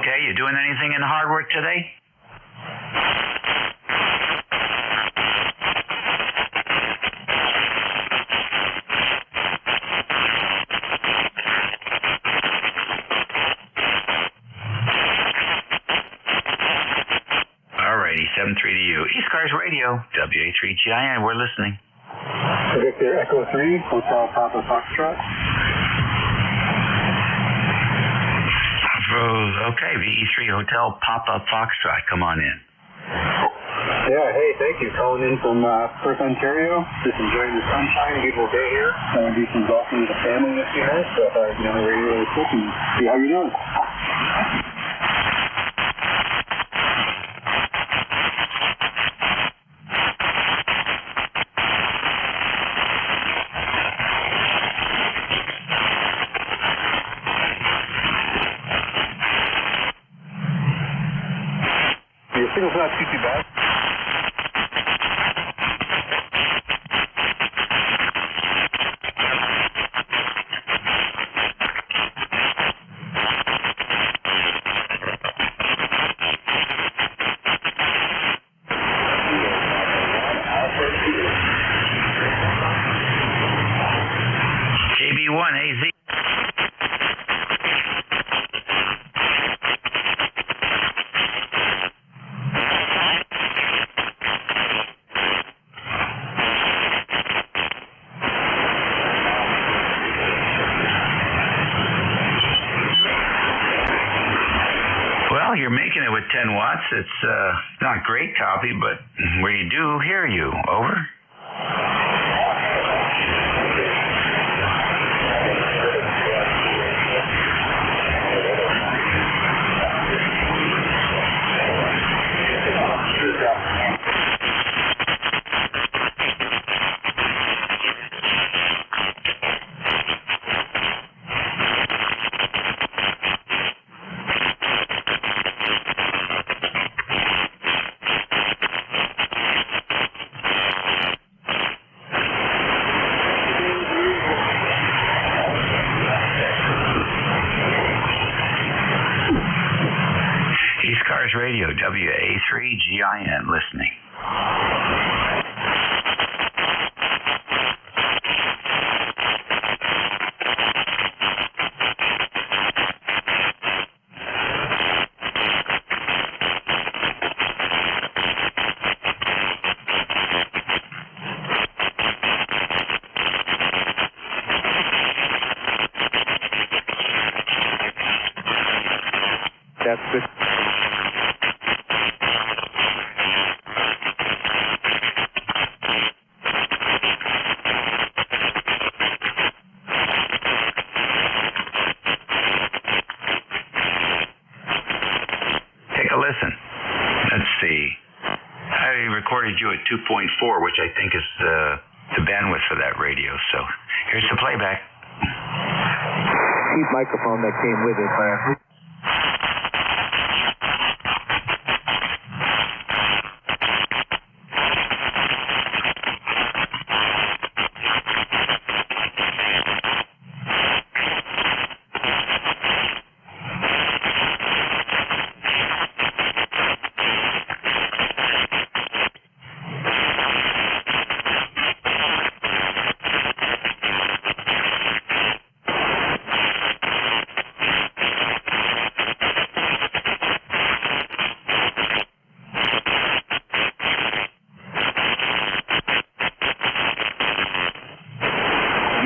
Okay, you doing anything in Hardwick today? Alrighty, 7-3 to you. ECARS Radio, WA3GIN, we're listening. Victor Echo 3, Hotel Papa Foxtrot. Okay, VE3 Hotel Papa Foxtrot, come on in. Yeah, hey, thank you. Calling in from Perth, Ontario. Just enjoying the sunshine, beautiful day here. Going to do some golfing with the family this year, so I thought I'd be on the radio really quick and see how you're doing. Your signal's not too bad. JB1 AZ. Well, you're making it with 10 watts. It's not great copy, but we do hear you. Over. ECARS Radio, WA3GIN, listening. That's good. Take a listen. Let's see. I recorded you at 2.4, which I think is the bandwidth for that radio. So here's the playback. Cheap microphone that came with it.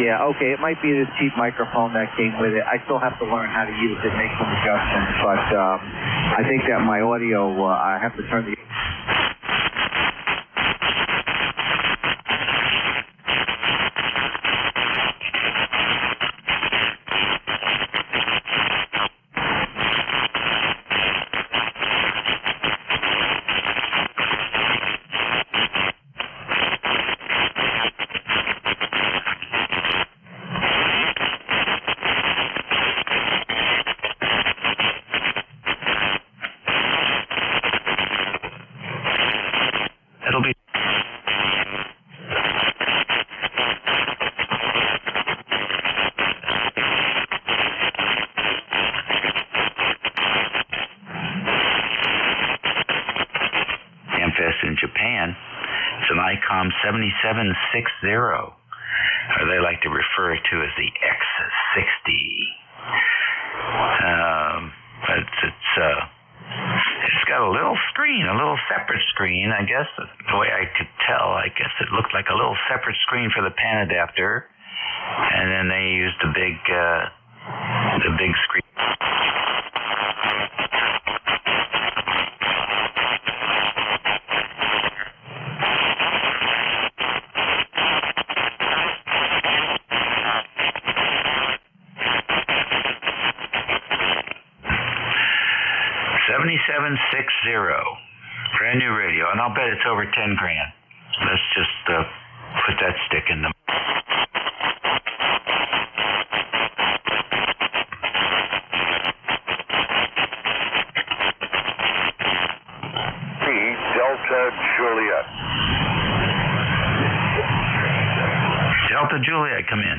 Yeah, okay, it might be this cheap microphone that came with it. I still have to learn how to use it, make some adjustments, but I think that my audio, I have to turn the... Qualcomm 7760, or they like to refer to as the X60. It's got a little screen, a little separate screen. I guess the way I could tell, I guess it looked like a little separate screen for the pan adapter, and then they used the big screen. Brand new radio, and I'll bet it's over 10 grand. Let's just put that stick in the. Delta Juliet. Delta Juliet, come in.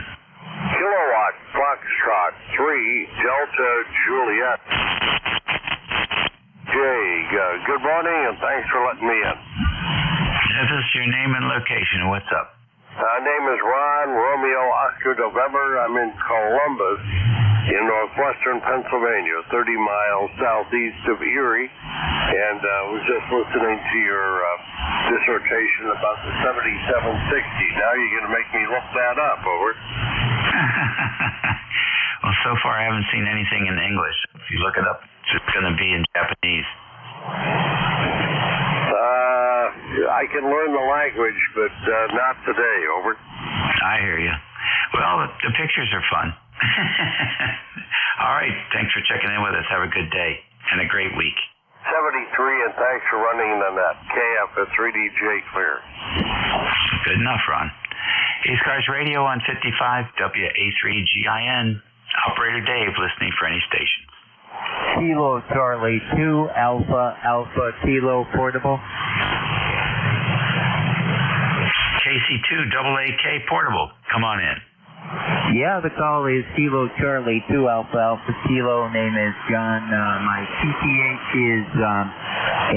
Kilowatt Foxtrot 3 Delta Juliet. Good morning, and thanks for letting me in. This is your name and location. What's up? Name is Ron Romeo Oscar November. I'm in Columbus, in northwestern Pennsylvania, 30 miles southeast of Erie, and was just listening to your dissertation about the 7760. Now you're going to make me look that up, over. Well, so far I haven't seen anything in English. If you look it up, it's going to be in Japanese. I can learn the language, but not today, over. I hear you. Well, the pictures are fun. All right, thanks for checking in with us. Have a good day and a great week. 73, and thanks for running on that KF at 3DJ clear. Good enough, Ron. ECARS Radio on 55 WA3GIN. Operator Dave listening for any stations. Kilo Charlie 2 Alpha Alpha Kilo portable. KC2 AA-K portable. Come on in. Yeah, the call is Kilo Charlie 2 Alpha Alpha Kilo. Name is John. My PTH is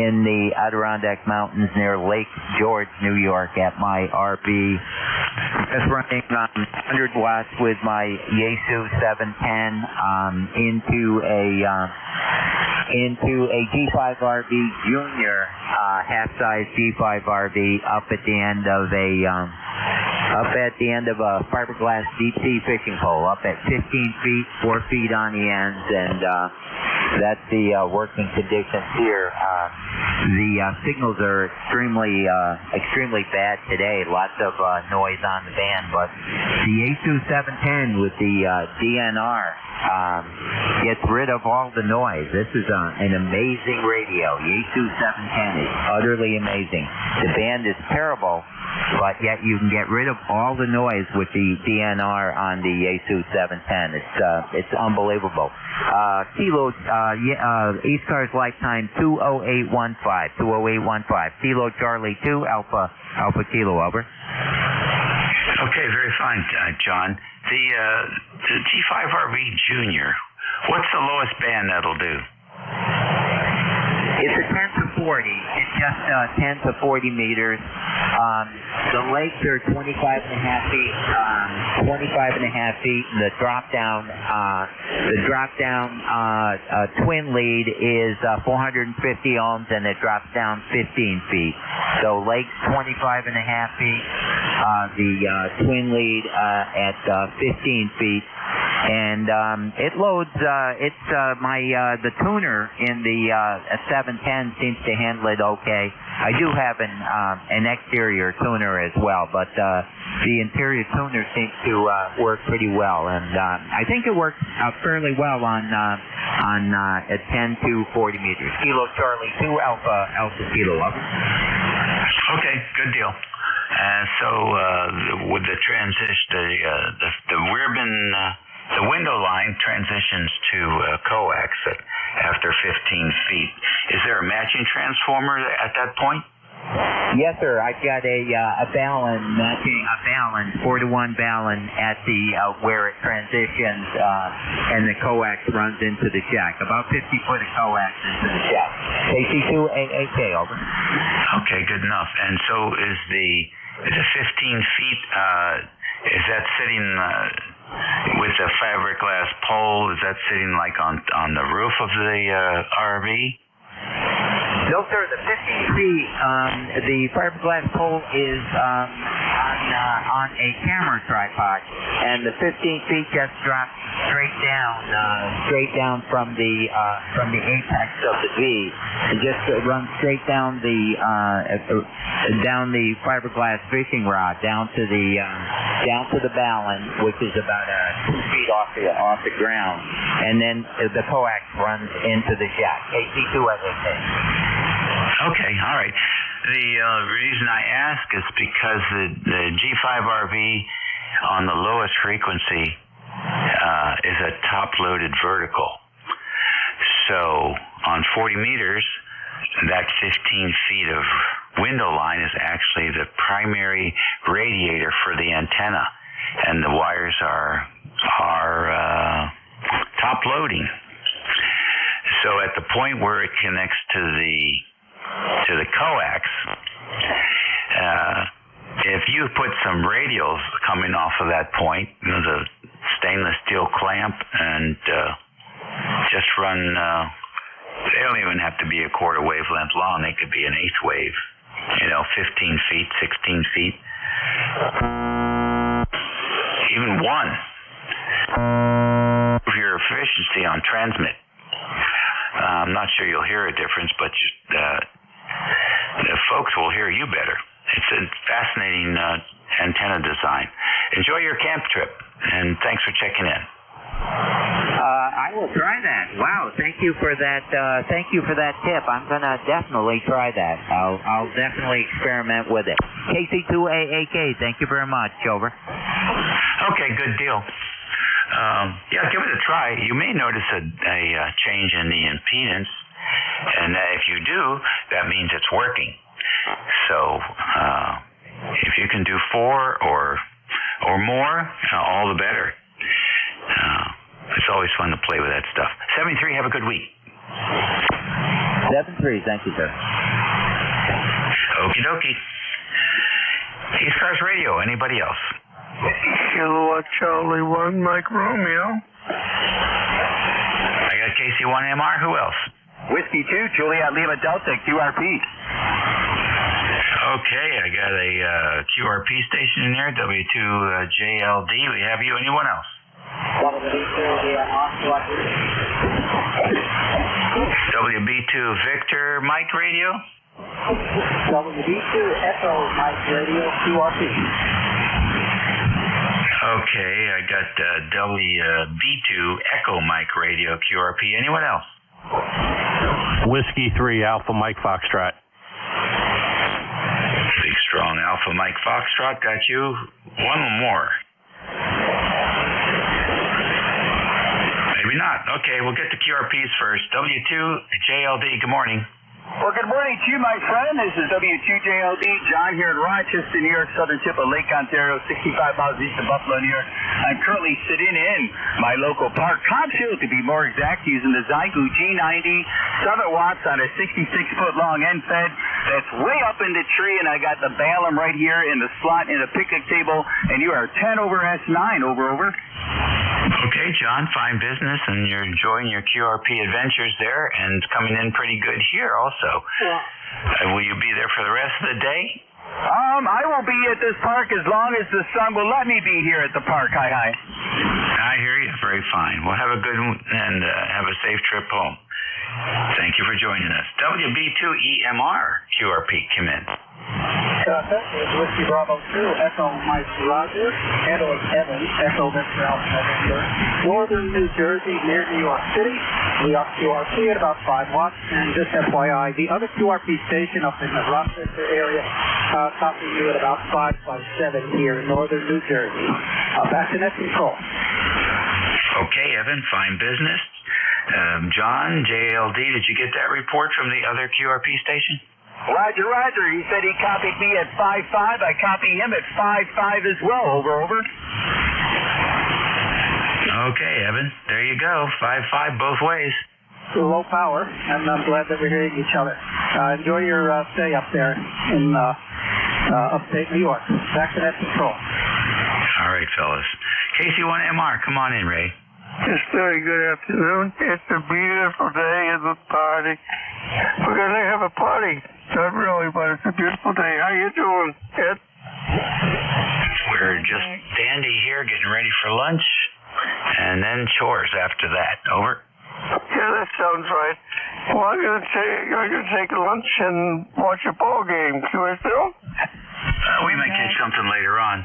in the Adirondack Mountains near Lake George, New York at my RV. Just running 100 watts with my Yaesu 710 into a G5 RV Junior, half-size G5 RV up at the end of a fiberglass deep sea fishing pole, up at 15 feet, 4 feet on the ends, and that's the working conditions here. The signals are extremely bad today. Lots of noise on the band, but the Yaesu 710 with the DNR gets rid of all the noise. This is an amazing radio. Yaesu 710 is utterly amazing. The band is terrible, but yet you can get rid of all the noise with the DNR on the Yaesu 710. It's unbelievable. Kilo, ECARS lifetime 20815. Kilo Charlie 2 Alpha Kilo, over. Okay, very fine, John. The G5RV Junior, what's the lowest band that'll do? It's a 10 to 40. It's just 10 to 40 meters. The lakes are 25 and a half feet. And the drop down twin lead is 450 ohms, and it drops down 15 feet. So lakes 25 and a half feet. The twin lead at 15 feet. And it loads. The tuner in the 710 seems to handle it okay. I do have an exterior tuner as well, but the interior tuner seems to work pretty well, and I think it works fairly well on 10 to 40 meters. Kilo Charlie 2 Alpha Kilo. Okay, good deal. So with the transition, the ribbon. The window line transitions to coax after 15 feet. Is there a matching transformer at that point? Yes, sir. I've got a Ballon matching a Ballon 4-to-1 Ballon at the where it transitions, and the coax runs into the jack. About 50 foot of coax into the jack. KC2 AAK, over. Okay, good enough. And so is the 15 feet, is that sitting with the fiberglass pole? Is that sitting like on the roof of the RV? No, sir. The 15 feet, the fiberglass pole is on a camera tripod, and the 15 feet just drops straight down from the apex of the V. It just runs straight down the fiberglass fishing rod down to the ballon, which is about 2 feet off the ground, and then the coax runs into the jet. KC2 as I say. Okay, all right. The reason I ask is because the G5RV on the lowest frequency is a top-loaded vertical. So on 40 meters, that 15 feet of window line is actually the primary radiator for the antenna, and the wires are top-loading. So at the point where it connects to the coax, if you put some radials coming off of that point, the stainless steel clamp, and just run, they don't even have to be a quarter wavelength long, they could be an eighth wave, 15 feet, 16 feet, even one. Your efficiency on transmit. I'm not sure you'll hear a difference, but the folks will hear you better. It's a fascinating antenna design. Enjoy your camp trip, and thanks for checking in. I will try that. Wow, thank you for that. Thank you for that tip. I'm gonna definitely try that. I'll definitely experiment with it. KC2AAK. Thank you very much. Over. Okay, good deal. Yeah, give it a try. You may notice a change in the impedance, and if you do, that means it's working. So if you can do 4 or more, all the better. It's always fun to play with that stuff. 73, have a good week. 7-3, thank you, sir. Okie dokie. ECARS Radio, anybody else? Kilowatt Charlie 1, Mike Romeo. I got KC1MR, who else? Whiskey 2, Juliet Lima Delta, QRP. Okay, I got a QRP station in there, W2JLD. We have you. Anyone else? WB2 Victor Mike Radio. WB2 Echo Mike Radio, QRP. Okay, I got WB2 Echo Mike Radio, QRP. Anyone else? Whiskey 3 Alpha Mike Foxtrot. Big strong Alpha Mike Foxtrot. Got you. One more. Maybe not. Okay, we'll get the QRPs first. W2JLD, good morning. Well, good morning to you, my friend. This is W2JLD, John here in Rochester, New York, southern tip of Lake Ontario, 65 miles east of Buffalo, New York. I'm currently sitting in my local park, Cobb's Hill to be more exact, using the Zygu G90, 7 watts on a 66-foot long end fed. That's way up in the tree, and I got the balum right here in the slot in the picnic table, and you are 10 over S9, over. Okay, John, fine business, and you're enjoying your QRP adventures there, and coming in pretty good here also. Yeah. Will you be there for the rest of the day? I will be at this park as long as the sun will let me be here at the park. Hi. I hear you. Very fine. Well, have a good one, and have a safe trip home. Thank you for joining us. WB2EMR QRP, come in. It's Whiskey Bravo 2, Echo Mike Roger, Echo Evan, Echo Mr. Alpha November, Northern New Jersey, near New York City. We are QRP at about 5 watts, and just FYI, the other QRP station up in the Rochester area copying you at about 557 here in Northern New Jersey. Back to net control. Okay, Evan, fine business. John, JLD, did you get that report from the other QRP station? Roger. He said he copied me at 5.5. I copy him at 5.5 as well. Over. Okay, Evan. There you go. 5.5 both ways. Low power, and I'm glad that we're hearing each other. Enjoy your stay up there in upstate New York. Back to that control. All right, fellas. KC1MR, come on in, Ray. It's very good afternoon. It's a beautiful day at the party. We're going to have a party. Not really, but it's a beautiful day. How you doing, Ed? We're just dandy here, getting ready for lunch, and then chores after that. Over. Yeah, that sounds right. Well, I'm going to take lunch and watch a ball game. Can I still? We might catch something later on.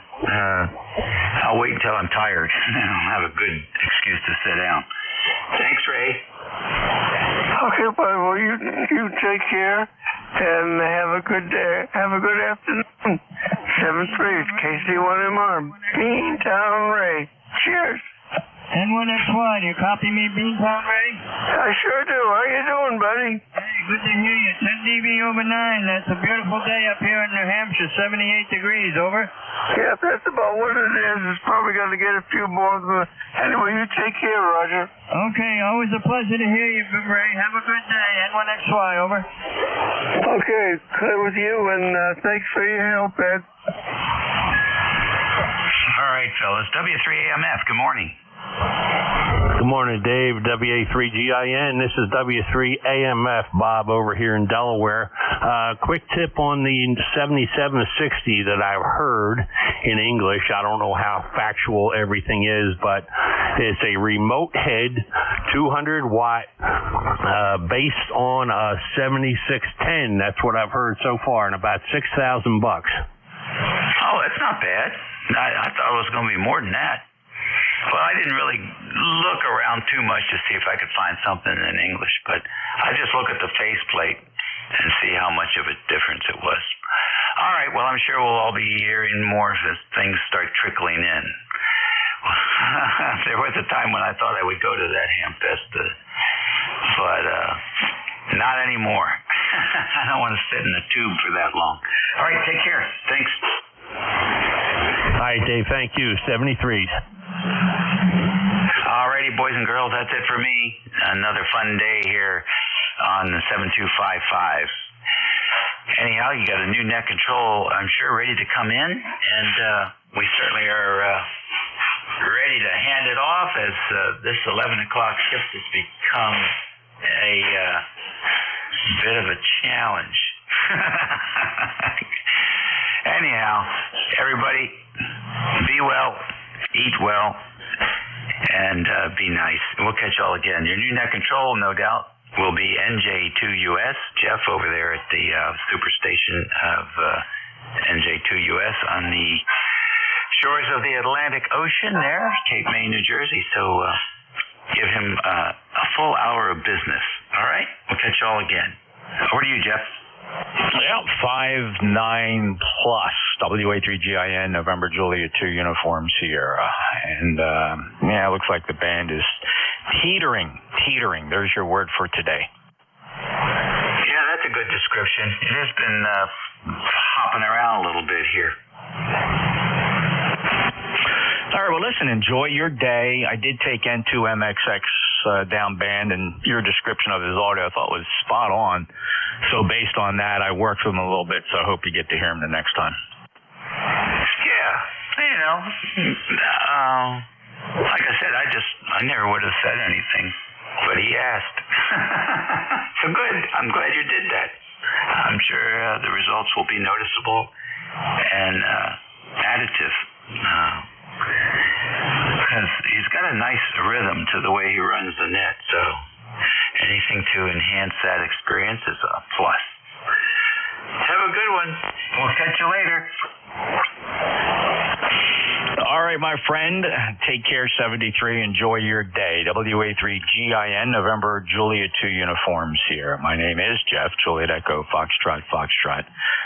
I'll wait until I'm tired. I'll have a good excuse to sit down. Thanks, Ray. Okay, bye. Well, you take care and have a good day. Have a good afternoon. 7-3, KC1MR, Beantown Ray. Cheers. N1X1, you copy me, Beantown Ray? I sure do. How you doing, buddy? Hey, good to hear you. 10 dB over 9. That's a beautiful day up here in New Hampshire. 78 degrees, over. Yeah, that's about what it is. It's probably going to get a few more. Anyway, you take care, Roger. Okay, always a pleasure to hear you, Ray. Have a good day. N1XY, over. Okay, good with you, and thanks for your help, Ed. All right, fellas. W3AMF, good morning. Good morning, Dave. WA3GIN. This is W3AMF, Bob, over here in Delaware. Quick tip on the 7760 that I've heard in English. I don't know how factual everything is, but it's a remote head, 200 watt, based on a 7610. That's what I've heard so far, and about $6,000. Oh, that's not bad. I thought it was going to be more than that. Well, I didn't really look around too much to see if I could find something in English, but I just look at the faceplate and see how much of a difference it was. All right, well, I'm sure we'll all be hearing more as things start trickling in. There was a time when I thought I would go to that Hamfest, but not anymore. I don't want to sit in a tube for that long. All right, take care. Thanks. All right, Dave, thank you. 73s. Alrighty, boys and girls, that's it for me. Another fun day here on the 7255. Anyhow, you got a new net control, I'm sure, ready to come in, and we certainly are ready to hand it off as this 11 o'clock shift has become a bit of a challenge. Anyhow, everybody, be well, eat well, and be nice. We'll catch you all again. Your new net control, no doubt, will be NJ2US. Jeff over there at the superstation of NJ2US on the shores of the Atlantic Ocean there, Cape May, New Jersey. So give him a full hour of business. All right? We'll catch you all again. Over to you, Jeff. Yeah, 5-9 plus WA3GIN November Juliet 2 uniform Sierra, and yeah, it looks like the band is teetering. There's your word for today. Yeah, that's a good description. It has been hopping around a little bit here. All right, well, listen, enjoy your day. I did take N2MXX down band, and your description of his audio I thought was spot on. So based on that, I worked with him a little bit, so I hope you get to hear him the next time. Yeah, you know, like I said, I never would have said anything, but he asked. So good. I'm glad you did that. I'm sure the results will be noticeable and additive. Because he's got a nice rhythm to the way he runs the net, so anything to enhance that experience is a plus. Have a good one. We'll catch you later. All right, my friend. Take care, 73. Enjoy your day. WA3GIN, November Juliet 2 uniforms here. My name is Jeff, Juliet Echo, Foxtrot.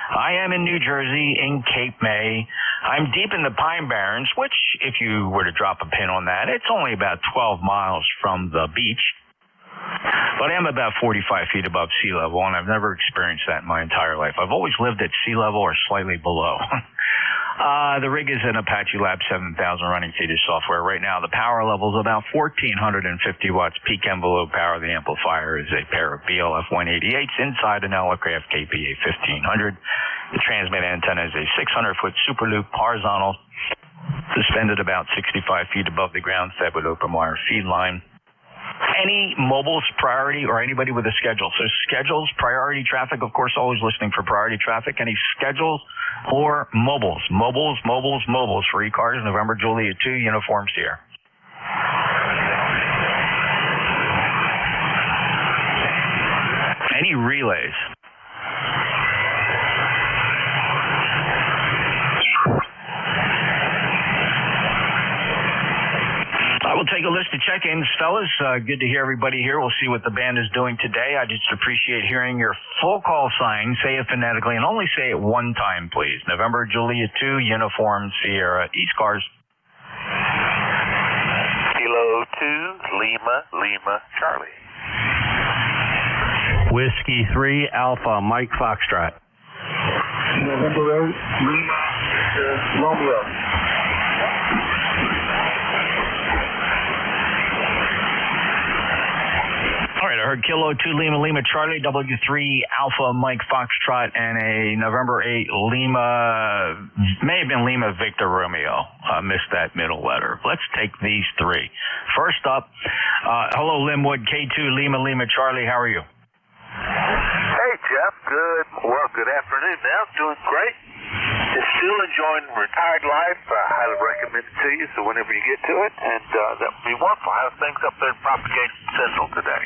I am in New Jersey, in Cape May. I'm deep in the Pine Barrens, which, if you were to drop a pin on that, it's only about 12 miles from the beach. But I am about 45 feet above sea level, and I've never experienced that in my entire life. I've always lived at sea level or slightly below. The rig is an Apache Lab 7000 running feet of software. Right now, the power level is about 1,450 watts peak envelope power. The amplifier is a pair of BLF 188s inside an Elecraft KPA 1500. The transmit antenna is a 600-foot super loop horizontal, suspended about 65 feet above the ground, fed with open wire feed line. Any mobiles, priority, or anybody with a schedule. So schedules, priority traffic, of course, always listening for priority traffic. Any schedules or mobiles? Mobiles for ECARS, November, Juliet 2, Uniform Sierra. Any relays? I will take a list of check-ins, fellas. Good to hear everybody here. We'll see what the band is doing today. I just appreciate hearing your full call sign. Say it phonetically and only say it one time, please. November, Juliet 2, Uniform Sierra, ECARS. Kilo 2, Lima, Charlie. Whiskey 3, Alpha, Mike Foxtrot. November 8, Lima, Romeo. All right, I heard Kilo 2, Lima, Charlie, W3, Alpha, Mike Foxtrot, and a November 8, Lima, may have been Lima, Victor, Romeo. Missed that middle letter. Let's take these three. First up, hello, Linwood, K2, Lima, Charlie, how are you? Hey, Jeff. Good. Well, good afternoon now. Doing great. Just still enjoying retired life. I highly recommend it to you, so whenever you get to it, and that would be wonderful. How's things up there in Propagation Central today?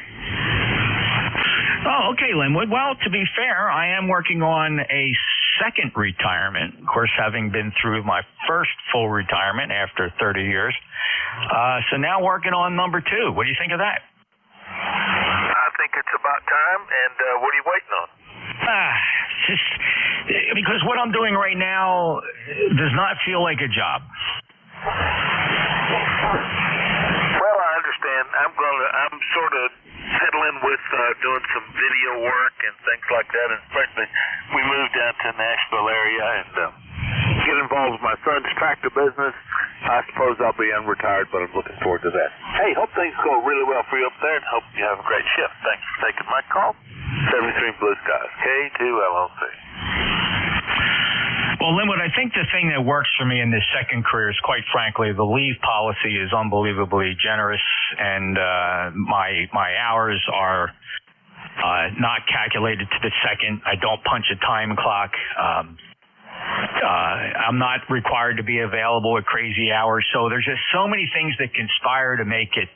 Oh, okay, Linwood. Well, to be fair, I am working on a second retirement. Of course, having been through my first full retirement after 30 years. So now working on number 2. What do you think of that? I think it's about time, and what are you waiting on? Just because what I'm doing right now does not feel like a job. Well, I understand. I'm sort of fiddling with doing some video work and things like that, and especially we moved down to the Nashville area and get involved with my son's tractor business. I suppose I'll be unretired, but I'm looking forward to that. Hey, hope things go really well for you up there, and hope you have a great shift. Thanks for taking my call. 73 Blue Skies, K2LLC. Well, Linwood, I think the thing that works for me in this second career is, quite frankly, the leave policy is unbelievably generous, and my hours are not calculated to the second. I don't punch a time clock. I'm not required to be available at crazy hours. So there's just so many things that conspire to make it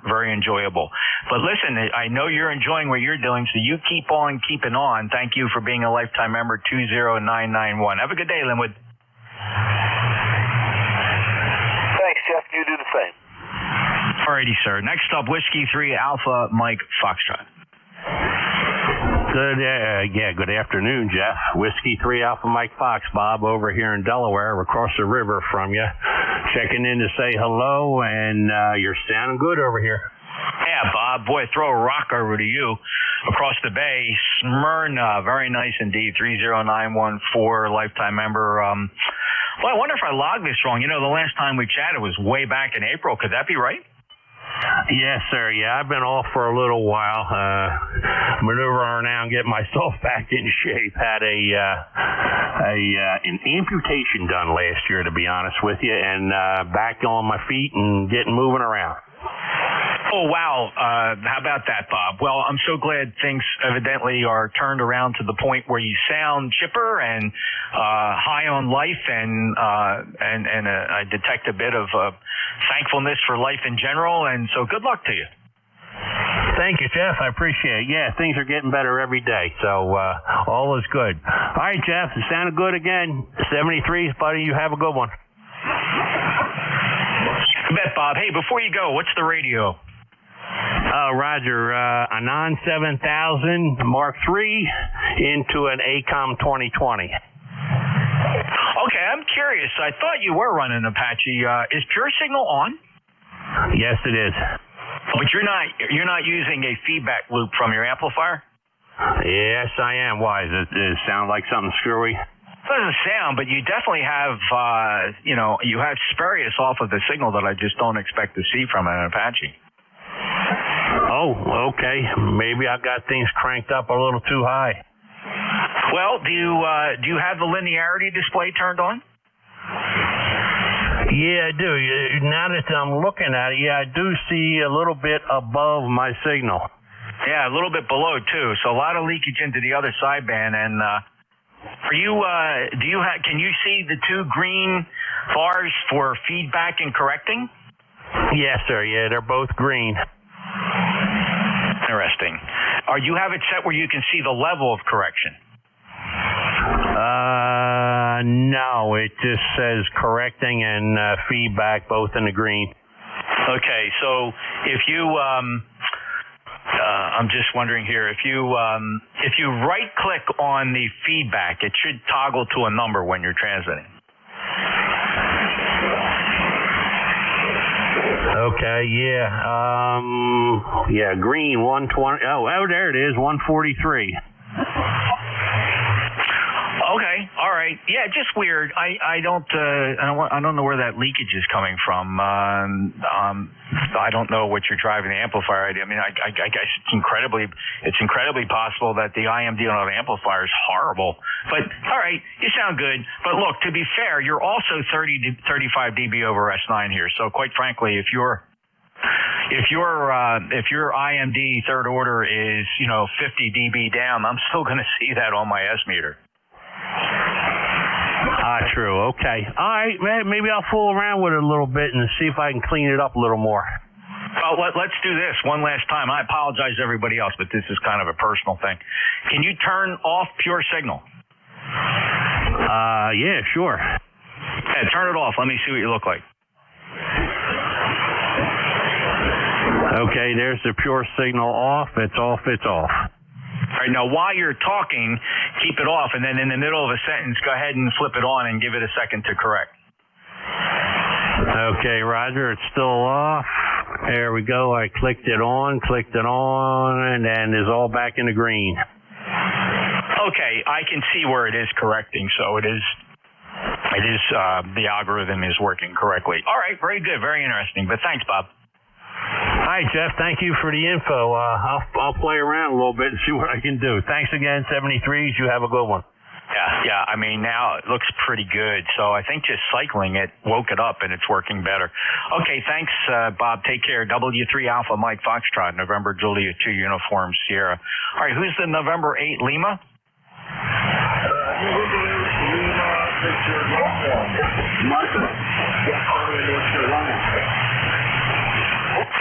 very enjoyable. But listen, I know you're enjoying what you're doing, so you keep on keeping on. Thank you for being a lifetime member, 20991. Have a good day, Linwood. Thanks, Jeff. You do the same. All righty, sir. Next up, Whiskey 3, Alpha, Mike Foxtrot. Good afternoon, Jeff. Whiskey 3 Alpha Mike Fox, Bob over here in Delaware, across the river from you. Checking in to say hello, and you're sounding good over here. Yeah, Bob. Boy, throw a rock over to you across the bay. Smyrna, very nice indeed. 30914, lifetime member. Well, I wonder if I logged this wrong. You know, the last time we chatted was way back in April. Could that be right? Yes, sir. Yeah, I've been off for a little while, maneuvering around, getting myself back in shape. Had an amputation done last year, to be honest with you, and back on my feet and getting moving around. Oh, wow. How about that, Bob? Well, I'm so glad things evidently are turned around to the point where you sound chipper and high on life, and I detect a bit of thankfulness for life in general, and so good luck to you. Thank you, Jeff. I appreciate it. Yeah, things are getting better every day, so all is good. All right, Jeff, it sounded good again. 73, buddy, you have a good one. You bet, Bob. Hey, before you go, what's the radio? Roger, Anon 7000 Mark III into an ACOM 2020. Okay, I'm curious. I thought you were running Apache. Is Pure Signal on? Yes, it is. But you're not using a feedback loop from your amplifier? Yes, I am. Why? Does it sound like something screwy? It doesn't sound, but you definitely have, you have spurious off of the signal that I just don't expect to see from an Apache. Oh, okay. Maybe I got things cranked up a little too high. Well, do you have the linearity display turned on? Yeah, I do. Now that I'm looking at it, yeah, I do see a little bit above my signal. Yeah, a little bit below too. So a lot of leakage into the other sideband. And are you? Can you see the two green bars for feedback and correcting? Yes, sir. Yeah, they're both green. Interesting. Or you have it set where you can see the level of correction? No, it just says correcting and feedback both in the green. Okay, so if you, I'm just wondering here, if you right click on the feedback, it should toggle to a number when you're transmitting. Okay, yeah, green 120. Oh, there it is, 143. Okay, all right. Yeah, just weird. I don't know where that leakage is coming from. I don't know what you're driving the amplifier. I mean, I guess it's incredibly possible that the IMD on an amplifier is horrible. But all right, you sound good. But look, to be fair, you're also 30 to 35 dB over S9 here. So quite frankly, if your IMD third order is 50 dB down, I'm still going to see that on my S meter. True. Okay. All right, man, maybe I'll fool around with it a little bit and see if I can clean it up a little more. Well, let's do this one last time. I apologize to everybody else, but this is kind of a personal thing. Can you turn off pure signal? Yeah, sure. Yeah, turn it off. Let me see what you look like. Okay, there's the pure signal off. It's off. It's off. All right, now while you're talking, keep it off, and then in the middle of a sentence, go ahead and flip it on and give it a second to correct. Okay, Roger, it's still off. There we go. I clicked it on, and then it's all back in the green. Okay, I can see where it is correcting, so it is the algorithm is working correctly. All right, very good, very interesting, but thanks, Bob. All right, Jeff, thank you for the info. I'll play around a little bit and see what I can do. Thanks again, 73s. You have a good one. Yeah. I mean, now it looks pretty good. So I think just cycling it woke it up, and it's working better. Okay, thanks, Bob. Take care. W3 Alpha Mike Foxtrot, November Juliet 2 Uniform Sierra. All right, who's the November 8 Lima?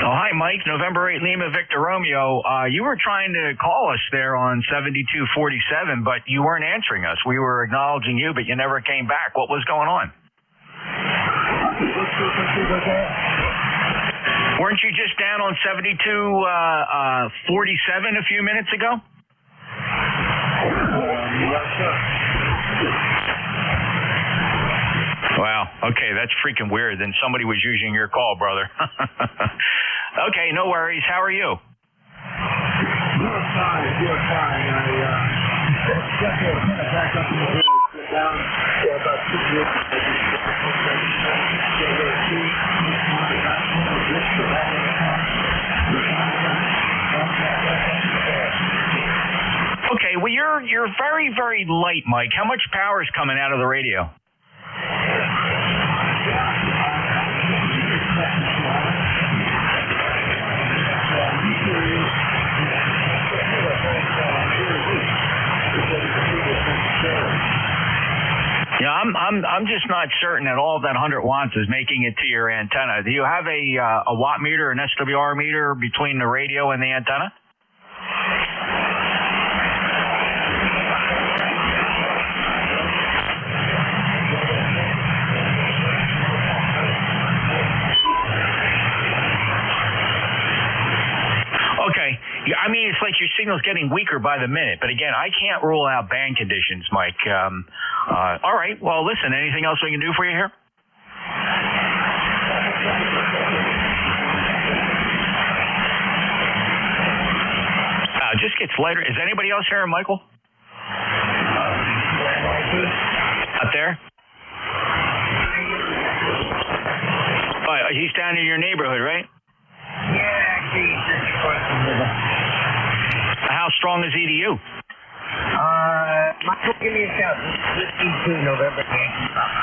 Oh, hi, Mike. November 8 Lima Victor Romeo. You were trying to call us there on 7247, but you weren't answering us. We were acknowledging you, but you never came back. What was going on? Weren't you just down on 7247 a few minutes ago? Wow. Okay, that's freaking weird. Then somebody was using your call, brother. Okay, no worries. How are you? You're fine. Back up in the hill, sit down. About 2 minutes. Okay, well, you're very, very light, Mike. How much power is coming out of the radio? Yeah, I'm just not certain that all of that 100 watts is making it to your antenna. Do you have a watt meter, an SWR meter between the radio and the antenna? Okay. Yeah, I mean, it's like your signal's getting weaker by the minute. But again, I can't rule out band conditions, Mike. All right. Well, listen, anything else we can do for you here? Just gets lighter. Is anybody else hearing Michael? Up there? Oh, he's down in your neighborhood, right? Yeah, How strong is he to you? Michael, give me a shout. Whiskey 2, November Yankee Papa.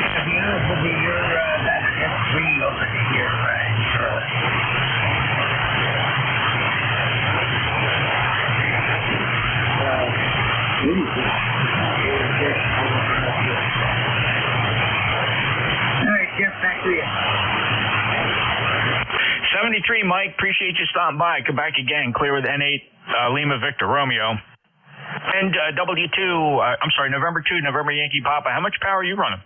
To be honest with you, you're that F3 over here, Charlotte. All right, Jeff, back to you. 73, Mike. Appreciate you stopping by. Come back again. Clear with N8 Lima Victor Romeo. And W2, I'm sorry, November 2, November Yankee Papa. How much power are you running?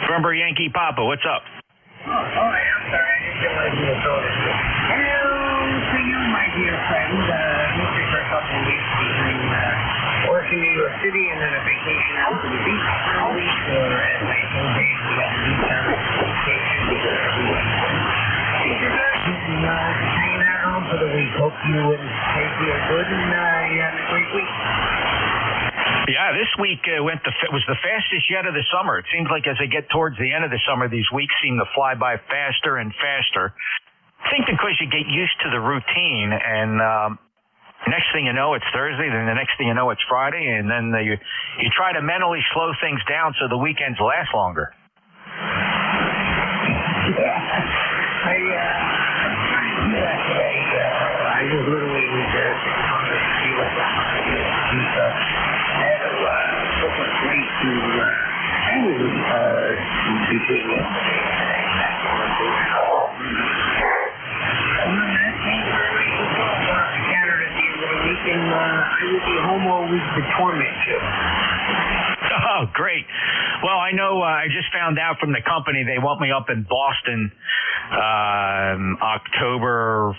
November Yankee Papa, what's up? Oh, I'm sorry. I didn't realize you were going. Hello to you, my dear friend. Missed you for a couple of weeks. We've been working in New York City and then a vacation out to the beach for a week. Or as I told Dave, we got a beach on vacation because everyone hanging out home for the week. Hope you and Casey are good and you have a great week. Yeah, this week was the fastest yet of the summer. It seems like as I get towards the end of the summer, these weeks seem to fly by faster and faster. I think because you get used to the routine, and next thing you know, it's Thursday, then the next thing you know, it's Friday, and then you try to mentally slow things down so the weekends last longer. Yeah, I do that today. I was literally with the see what's between I will be home all week to torment you. Oh, great. Well, I know I just found out from the company they want me up in Boston October.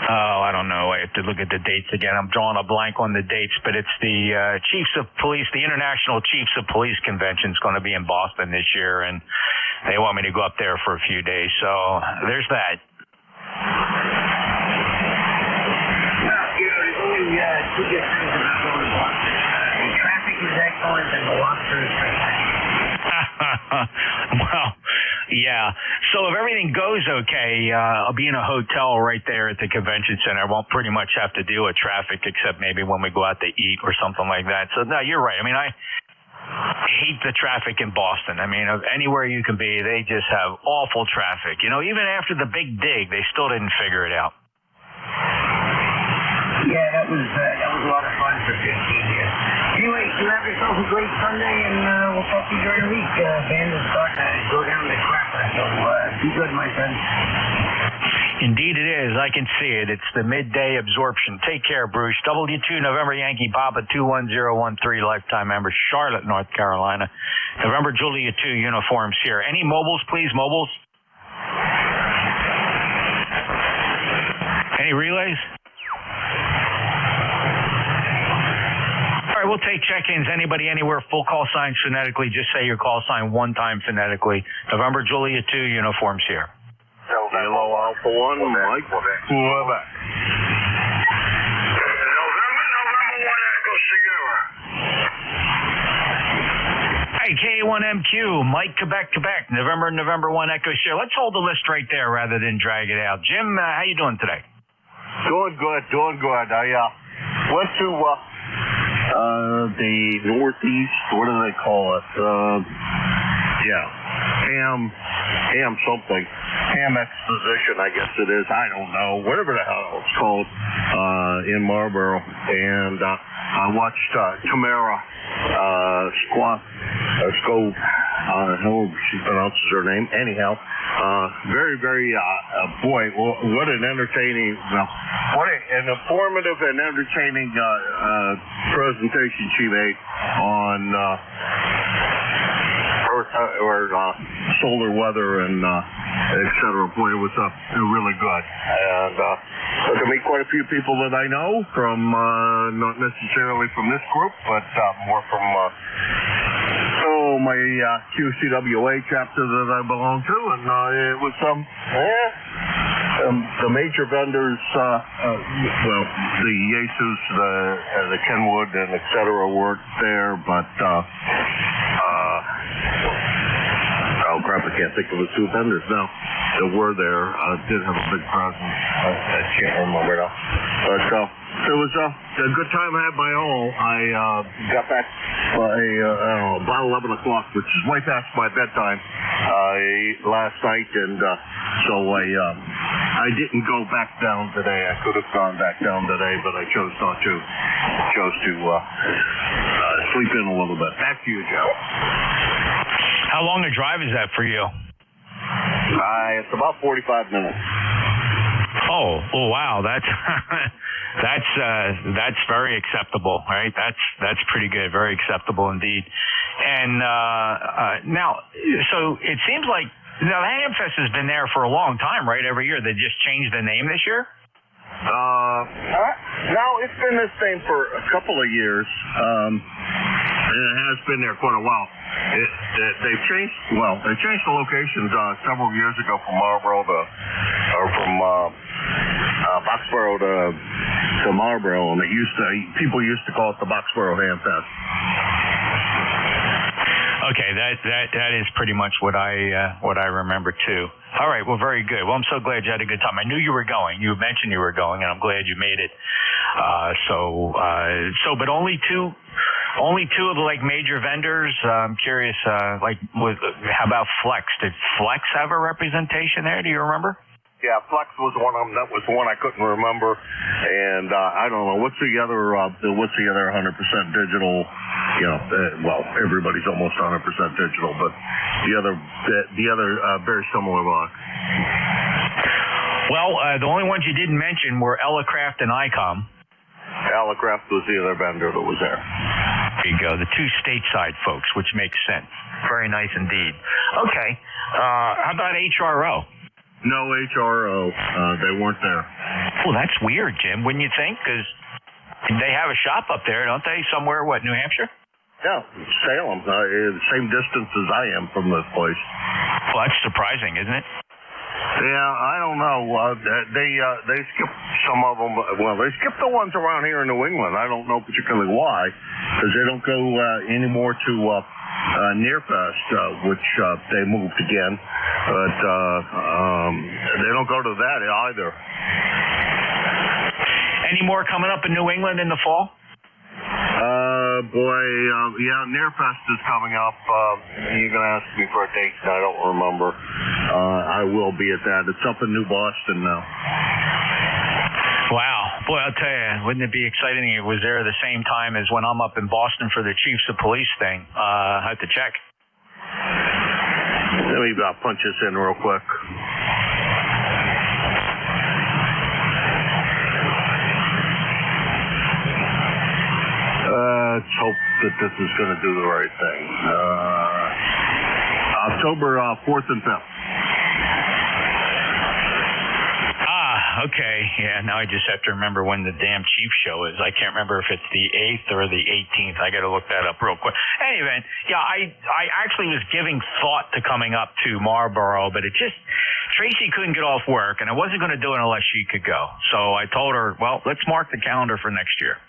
Oh, I don't know. I have to look at the dates again. I'm drawing a blank on the dates, but it's the Chiefs of Police, the International Chiefs of Police Convention is going to be in Boston this year, and they want me to go up there for a few days. So there's that. There's only two good things about going to Boston. Traffic is excellent, and the lobster is fantastic. Well, yeah. So if everything goes okay, I'll be in a hotel right there at the convention center. I won't pretty much have to deal with traffic except maybe when we go out to eat or something like that. So, no, you're right. I mean, I hate the traffic in Boston. I mean, anywhere you can be, they just have awful traffic. You know, even after the big dig, they still didn't figure it out. Yeah, that was a lot of fun for 15 years. Anyway, you have yourself a great Sunday, and we'll talk to you during the week. Band is starting to go down the crapper, so be good, my friend. Indeed it is. I can see it. It's the midday absorption. Take care, Bruce. W2 November Yankee Papa 21013, lifetime member, Charlotte, North Carolina. November Julia 2 uniforms here. Any mobiles, please? Mobiles? Any relays? All right, we'll take check-ins. Anybody, anywhere, full call signs phonetically. Just say your call sign one time phonetically. November Julia 2 uniforms here. Hello, Alpha 1, Mike. Quebec. November 1 Echo Sierra. Hey, K1MQ, Mike, Quebec. November 1 Echo Sierra. Let's hold the list right there rather than drag it out. Jim, how you doing today? Doing good. I went to the Northeast, what do they call it? Ham something. Ham Exposition, I guess it is. I don't know. Whatever the hell it's called in Marlboro. And I watched Tamara Scope, however she pronounces her name. Anyhow, very, boy, what an entertaining, what an informative and entertaining presentation she made on solar weather and et cetera. Boy, it was really good. And got to meet quite a few people that I know from, not necessarily from this group, but more from my QCWA chapter that I belong to, and it was the major vendors, well, the Yesus, the Kenwood, and et cetera worked there, but oh crap, I can't think of the two vendors now that were there. Did have a big presence. I can't remember now. But it was a good time I had my all. I got back by about 11 o'clock, which is way past my bedtime last night, and so I didn't go back down today. I could have gone back down today, but I chose not to. I chose to sleep in a little bit. Back to you, Joe. How long a drive is that for you? It's about 45 minutes. Oh wow, that's that's very acceptable, right? That's pretty good, very acceptable indeed. And now, so it seems like now the Hamfest has been there for a long time, right? Every year they just changed the name this year. No, it's been the same for a couple of years. And it has been there quite a while. They've changed the locations several years ago from Marlboro from Boxborough to Marlboro, and people used to call it the Boxborough Hamfest. Okay, that is pretty much what I remember too. All right, well, very good. Well, I'm so glad you had a good time. I knew you were going. You mentioned you were going, and I'm glad you made it. But only two of the major vendors. I'm curious. How about Flex? Did Flex have a representation there? Do you remember? Yeah, Flex was one of them. That was the one I couldn't remember, and I don't know what's the other 100% digital. Well, everybody's almost 100% digital, but the other very similar lock. Well, the only ones you didn't mention were Elecraft and ICOM. Elecraft was the other vendor that was there. There you go, the two stateside folks, which makes sense. Very nice indeed. Okay, how about HRO? No HRO. They weren't there. Well, that's weird, Jim, wouldn't you think? Because they have a shop up there, don't they? Somewhere, New Hampshire? Yeah, Salem. The same distance as I am from this place. Well, that's surprising, isn't it? Yeah, I don't know. They skipped some of them. Well, they skipped the ones around here in New England. I don't know particularly why, because they don't go anymore to Nearfest, which they moved again. But they don't go to that either. Any more coming up in New England in the fall? Nearfest is coming up. You're going to ask me for a date, and I don't remember. I will be at that. It's up in New Boston now. Wow. Boy, I'll tell you, wouldn't it be exciting if it was there the same time as when I'm up in Boston for the Chiefs of Police thing? I have to check. Let me punch this in real quick. Let's hope that this is going to do the right thing. October 4th and 5th. Okay. Yeah, now I just have to remember when the damn Chief show is. I can't remember if it's the 8th or the 18th. I got to look that up real quick. Anyway, yeah, I actually was giving thought to coming up to Marlboro, but Tracy couldn't get off work, and I wasn't going to do it unless she could go. So I told her, well, let's mark the calendar for next year.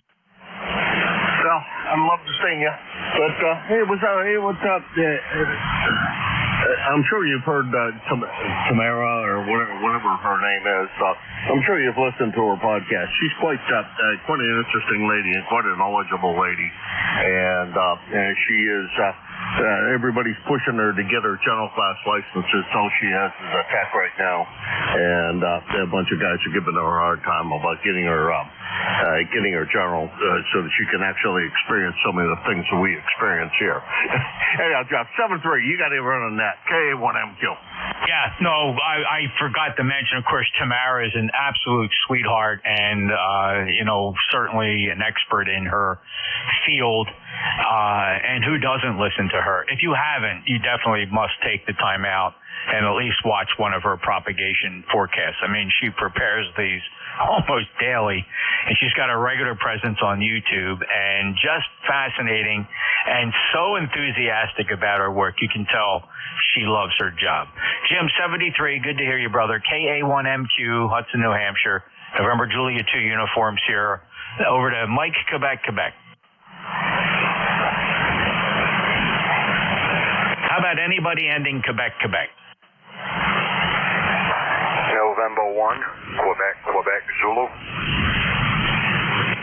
Well, I'd love to see you, but I'm sure you've heard Tamara or whatever her name is. I'm sure you've listened to her podcast. She's quite an interesting lady and quite a knowledgeable lady, and she is. Everybody's pushing her to get her general class licenses. All she has is a tech right now, and a bunch of guys are giving her a hard time about getting her general so that she can actually experience some of the things that we experience here. Anyhow, Jeff, 7-3, you got to run on that. KA1MQ. Yeah, no, I forgot to mention, of course, Tamara is an absolute sweetheart and, certainly an expert in her field. And who doesn't listen to her? If you haven't, you definitely must take the time out and at least watch one of her propagation forecasts. I mean, she prepares these almost daily, and she's got a regular presence on YouTube, and just fascinating and so enthusiastic about her work. You can tell she loves her job. Jim, 73, good to hear you, brother. KA1MQ, Hudson, New Hampshire, November Julia 2 uniform, Sierra. Over to Mike, Quebec. How about anybody ending Quebec? November 1, Quebec, Zulu.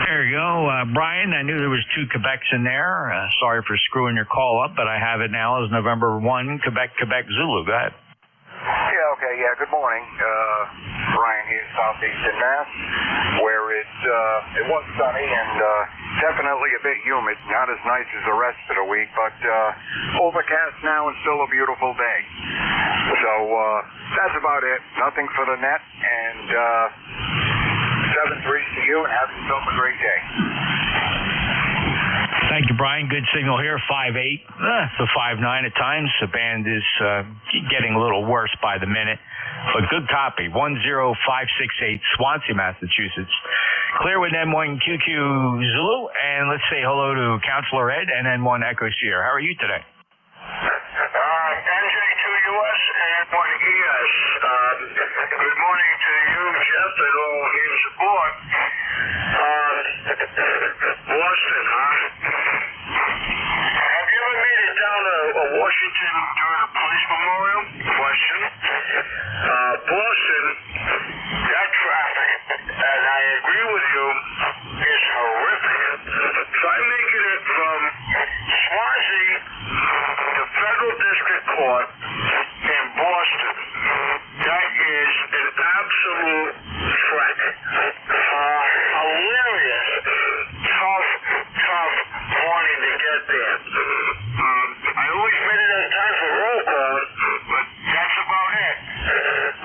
There you go. Brian, I knew there was 2 Quebecs in there. Sorry for screwing your call up, but I have it now as November 1, Quebec, Zulu. Go ahead. Yeah, okay, yeah, good morning. Brian here, Southeastern Mass, where it was sunny and definitely a bit humid, not as nice as the rest of the week, but overcast now and still a beautiful day. So that's about it. Nothing for the net, and 7-3 to you, and have yourself a great day. Thank you, Brian. Good signal here, 5.8 to 5.9 at times. The band is getting a little worse by the minute, but good copy. 10568 Swansea, Massachusetts. Clear with N1 QQ Zulu, and let's say hello to Counselor Ed and N1 Echo Sierra. How are you today? NJ2US and 1ES. Good morning to you, Jeff, and all in support. Boston, huh? Have you ever made it down to Washington during a police memorial? Question. Boston, that traffic, and I agree with you, is horrific. Try making it from Swansea to Federal District Court in Boston. That is an absolute trek. Hilarious. Tough morning to get there. I always made it on time for roll call, but that's about it.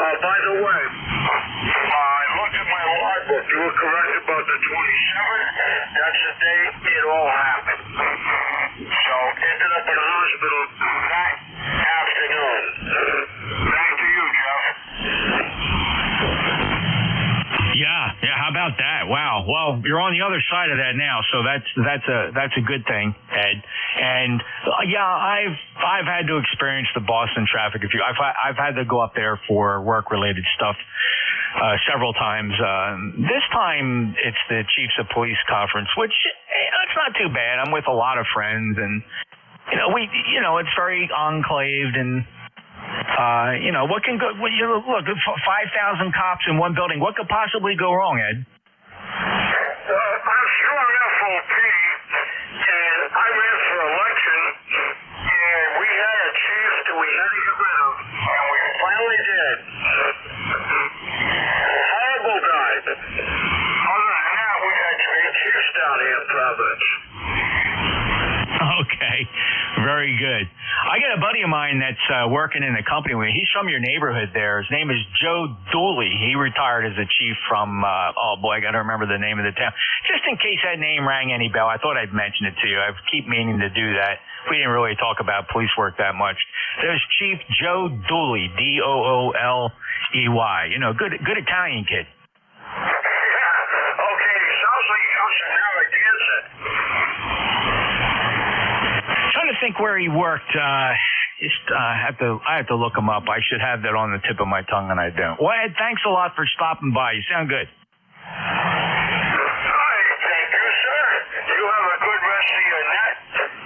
By the way, I looked at my logbook. You were correct about the 27th. That's the day it all happened. So, ended up in the hospital that afternoon. Back to you, Jeff. Yeah. How about that? Wow. Well, you're on the other side of that now, so that's a good thing, Ed. And yeah, I've had to experience the Boston traffic. I've had to go up there for work-related stuff several times. This time it's the Chiefs of Police conference, which it's not too bad. I'm with a lot of friends, and it's very enclaved and. What can go? Look, 5,000 cops in one building. What could possibly go wrong, Ed? I'm strong FOP, and I ran for election, and we had a chief that we had to get rid of, and we finally did. Horrible guy. Other than that, we had 3 chiefs down here in Providence. Okay, very good. I got a buddy of mine that's working in a company with me. He's from your neighborhood there. His name is Joe Dooley. He retired as a chief from, I got to remember the name of the town. Just in case that name rang any bell, I thought I'd mention it to you. I keep meaning to do that. We didn't really talk about police work that much. There's Chief Joe Dooley, Dooley. Good Italian kid. Yeah, okay, sounds like you have some Narragansett. Trying to think where he worked. I have to look him up. I should have that on the tip of my tongue, and I don't. Well, Ed, thanks a lot for stopping by. You sound good. Hi, thank you, sir. You have a good rest of your night.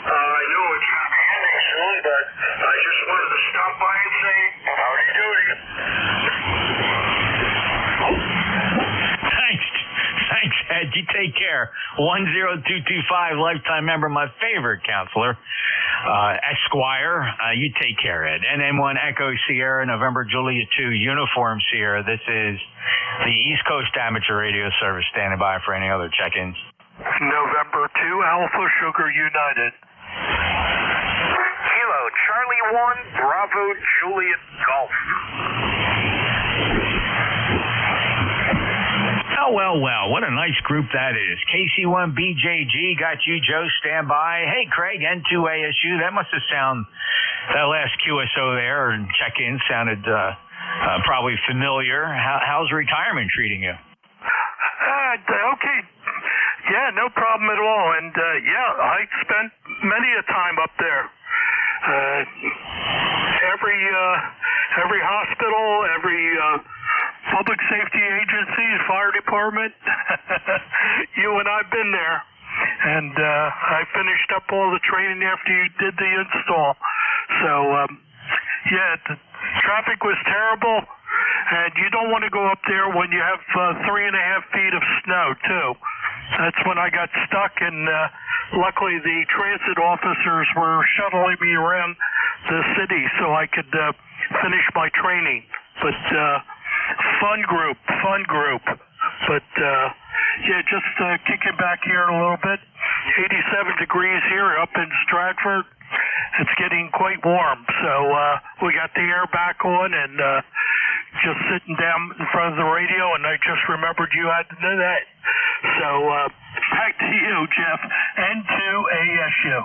I know it's going to be ending soon, but I just wanted to stop by and say howdy doody. Thanks, Ed. You take care. 10225, lifetime member, my favorite counselor. Esquire, you take care, Ed. NN1 Echo Sierra, November Julia 2, Uniform Sierra. This is the East Coast Amateur Radio Service standing by for any other check-ins. November 2, Alpha Sugar United. Kilo Charlie 1, Bravo Juliet Golf. Oh, well, what a nice group that is. KC1BJG got you, Joe, stand by. Hey, Craig, N2ASU, that must have that last QSO there and check-in sounded probably familiar. How's retirement treating you? Okay. Yeah, no problem at all. And, I spent many a time up there. Every hospital, every public safety agency, fire department, you and I've been there. And I finished up all the training after you did the install. So, the traffic was terrible. And you don't want to go up there when you have 3.5 feet of snow, too. That's when I got stuck, and luckily the transit officers were shuttling me around the city so I could finish my training. But fun group. But just kicking back here a little bit. 87 degrees here up in Stratford. It's getting quite warm, so we got the air back on, and just sitting down in front of the radio, and I just remembered you had to know that. So back to you, Jeff, N2ASU.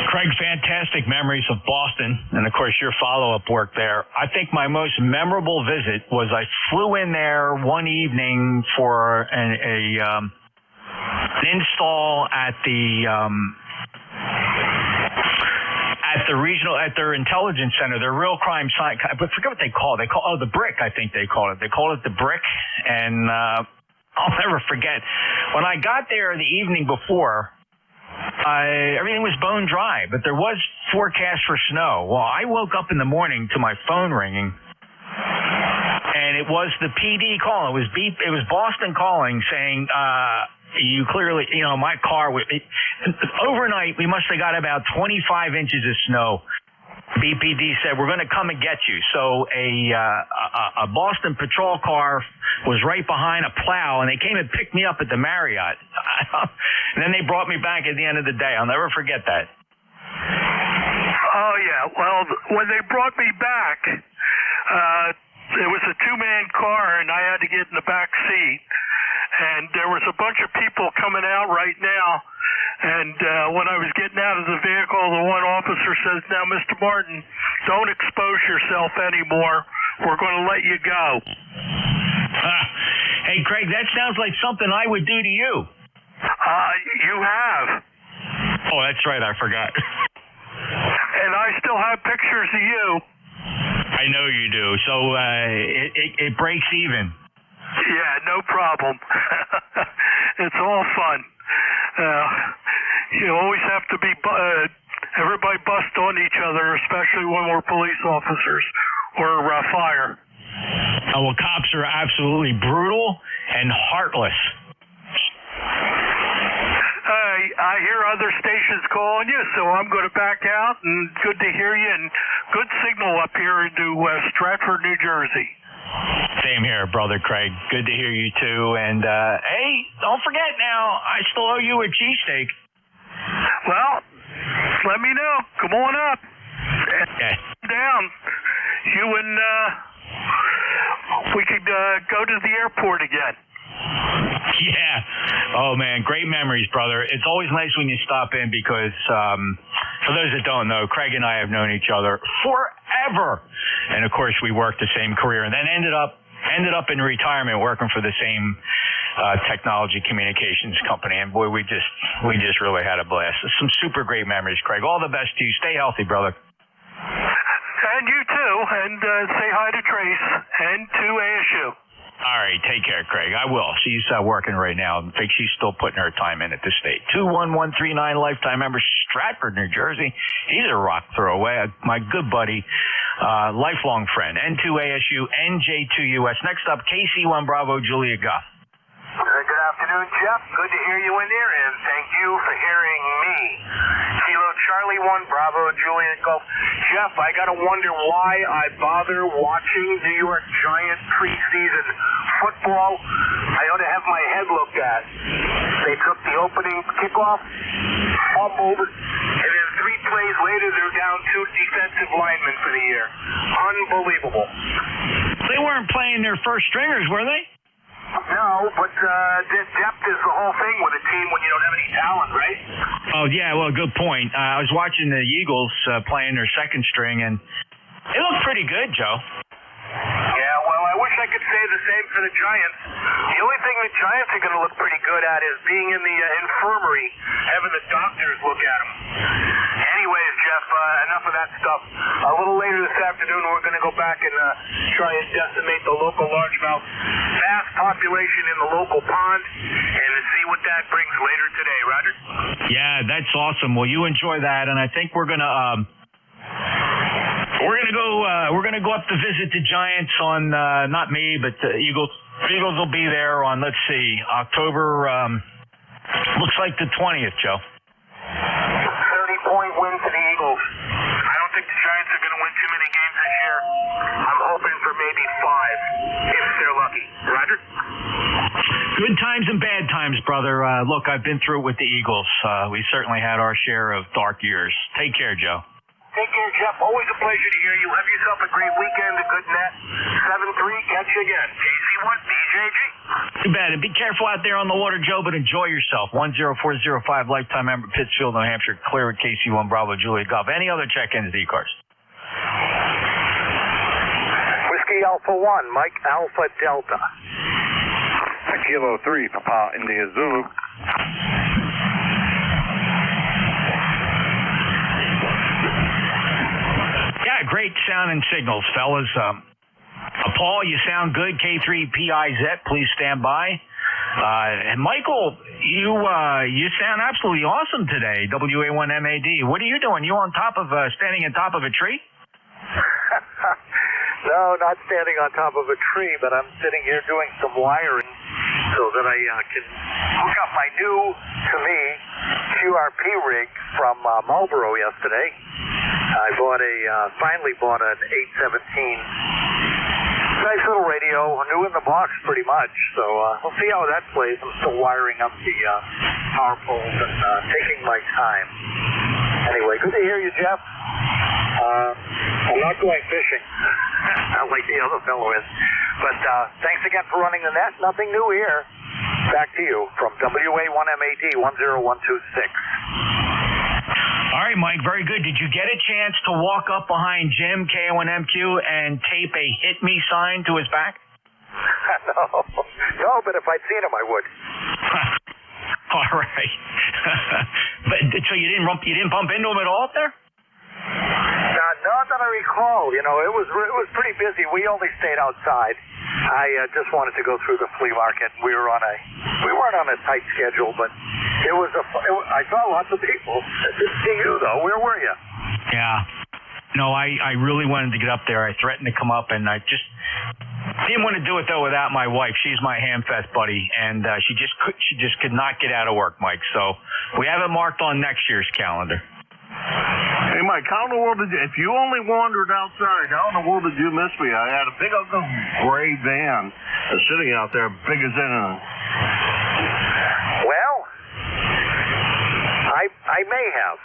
Craig, fantastic memories of Boston, and of course your follow-up work there. I think my most memorable visit was I flew in there one evening for an install at their intelligence center, their real crime site. I forget what they call it. The Brick, I think they call it. They call it the Brick, and I'll never forget. When I got there the evening before, everything was bone dry, but there was forecast for snow. Well, I woke up in the morning to my phone ringing, and it was the PD calling. It was Boston calling saying, you clearly, my car, overnight, we must have got about 25 inches of snow. BPD said, we're going to come and get you. So a Boston patrol car was right behind a plow, and they came and picked me up at the Marriott. And then they brought me back at the end of the day. I'll never forget that. Oh, yeah. Well, when they brought me back, it was a two-man car, and I had to get in the back seat. And there was a bunch of people coming out right now. And when I was getting out of the vehicle, the one officer says, now, Mr. Martin, don't expose yourself anymore. We're going to let you go. Hey, Craig, that sounds like something I would do to you. You have. Oh, that's right. I forgot. And I still have pictures of you. I know you do. So it breaks even. Yeah, no problem. It's all fun. You always have to be, everybody bust on each other, especially when we're police officers or fire. Oh, well, cops are absolutely brutal and heartless. I hear other stations calling you, so I'm going to back out, and good to hear you, and good signal up here into Stratford, New Jersey. Same here, brother Craig. Good to hear you too. And hey, don't forget now, I still owe you a cheesesteak. Well, let me know. Come on up. Okay. Down. You and we could go to the airport again. Yeah. Oh, man, great memories, brother. It's always nice when you stop in because, for those that don't know, Craig and I have known each other forever. And, of course, we worked the same career and then ended up in retirement working for the same technology communications company. And, boy, we just really had a blast. Some super great memories, Craig. All the best to you. Stay healthy, brother. And you, too. And say hi to Trace and to ASU. All right, take care, Craig. I will. She's working right now. I think she's still putting her time in at this state. 21139 lifetime member, Stratford, New Jersey. He's a rock throwaway. My good buddy, lifelong friend. N2ASU, NJ2US. Next up, KC1 Bravo, Julia Goff. Good afternoon, Jeff. Good to hear you in there, and thank you for hearing me. Kilo Charlie 1, Bravo, Juliet Golf. Jeff, I gotta wonder why I bother watching New York Giants preseason football. I ought to have my head looked at. They took the opening kickoff, fumbled, and then 3 plays later they're down 2 defensive linemen for the year. Unbelievable. They weren't playing their first stringers, were they? No, but depth is the whole thing with a team when you don't have any talent, right? Oh, yeah, well, good point. I was watching the Eagles playing their second string, and they look pretty good, Joe. Yeah, well, I wish I could say the same for the Giants. The only thing the Giants are going to look pretty good at is being in the infirmary, having the doctors look at them. Anyways, Jeff, enough of that stuff. A little later this afternoon, we're going to go back and try and decimate the local largemouth bass population in the local pond and see what that brings later today. Roger? Yeah, that's awesome. Well, you enjoy that, and I think we're gonna go up to visit the Giants on not me, but the Eagles. Eagles will be there on, let's see, October. Looks like the 20th, Joe. 30-point win to the Eagles. I don't think the Giants are going to win too many games this year. I'm hoping for maybe 5 if they're lucky. Roger? Good times and bad times, brother. Look, I've been through it with the Eagles. We certainly had our share of dark years. Take care, Joe. Take care, Jeff. Always a pleasure to hear you. Have yourself a great weekend. A good net. 7-3. Catch you again. JC1, BJG. Too bad. And be careful out there on the water, Joe, but enjoy yourself. 10405, lifetime member, Pittsfield, New Hampshire. Clear at KC1, Bravo, Juliet Golf. Any other check-ins, ECARS? Whiskey Alpha 1, Mike Alpha Delta. Kilo 3, Papa India Zulu. Yeah, great sound and signals, fellas. Paul, you sound good. K3PIZ, please stand by. And Michael, you sound absolutely awesome today. WA1MAD. What are you doing? You on top of standing on top of a tree? No, not standing on top of a tree, but I'm sitting here doing some wiring so that I can hook up my new, to me, QRP rig from Marlboro yesterday. I finally bought an 817. Nice little radio, new in the box pretty much, so we'll see how that plays. I'm still wiring up the power poles and taking my time. Anyway, good to hear you, Jeff. I'm not going fishing like the other fellow is. But thanks again for running the net. Nothing new here. Back to you from WA1MAD 10126. All right, Mike, very good. Did you get a chance to walk up behind Jim, KONMQ, and tape a hit me sign to his back? No, but if I'd seen him, I would. All right. But so you didn't bump into him at all up there? Not that I recall. You know, it was pretty busy. We only stayed outside. I just wanted to go through the flea market. We weren't on a tight schedule, but I saw lots of people. Didn't see you though. Where were you? Yeah. No, I really wanted to get up there. I threatened to come up, and I just didn't want to do it though without my wife. She's my Hamfest buddy, and she just could not get out of work, Mike. So we have it marked on next year's calendar. Hey, Mike, how in the world if you only wandered outside, how in the world did you miss me? I had a big old gray van sitting out there, big as anything. Well, I may have.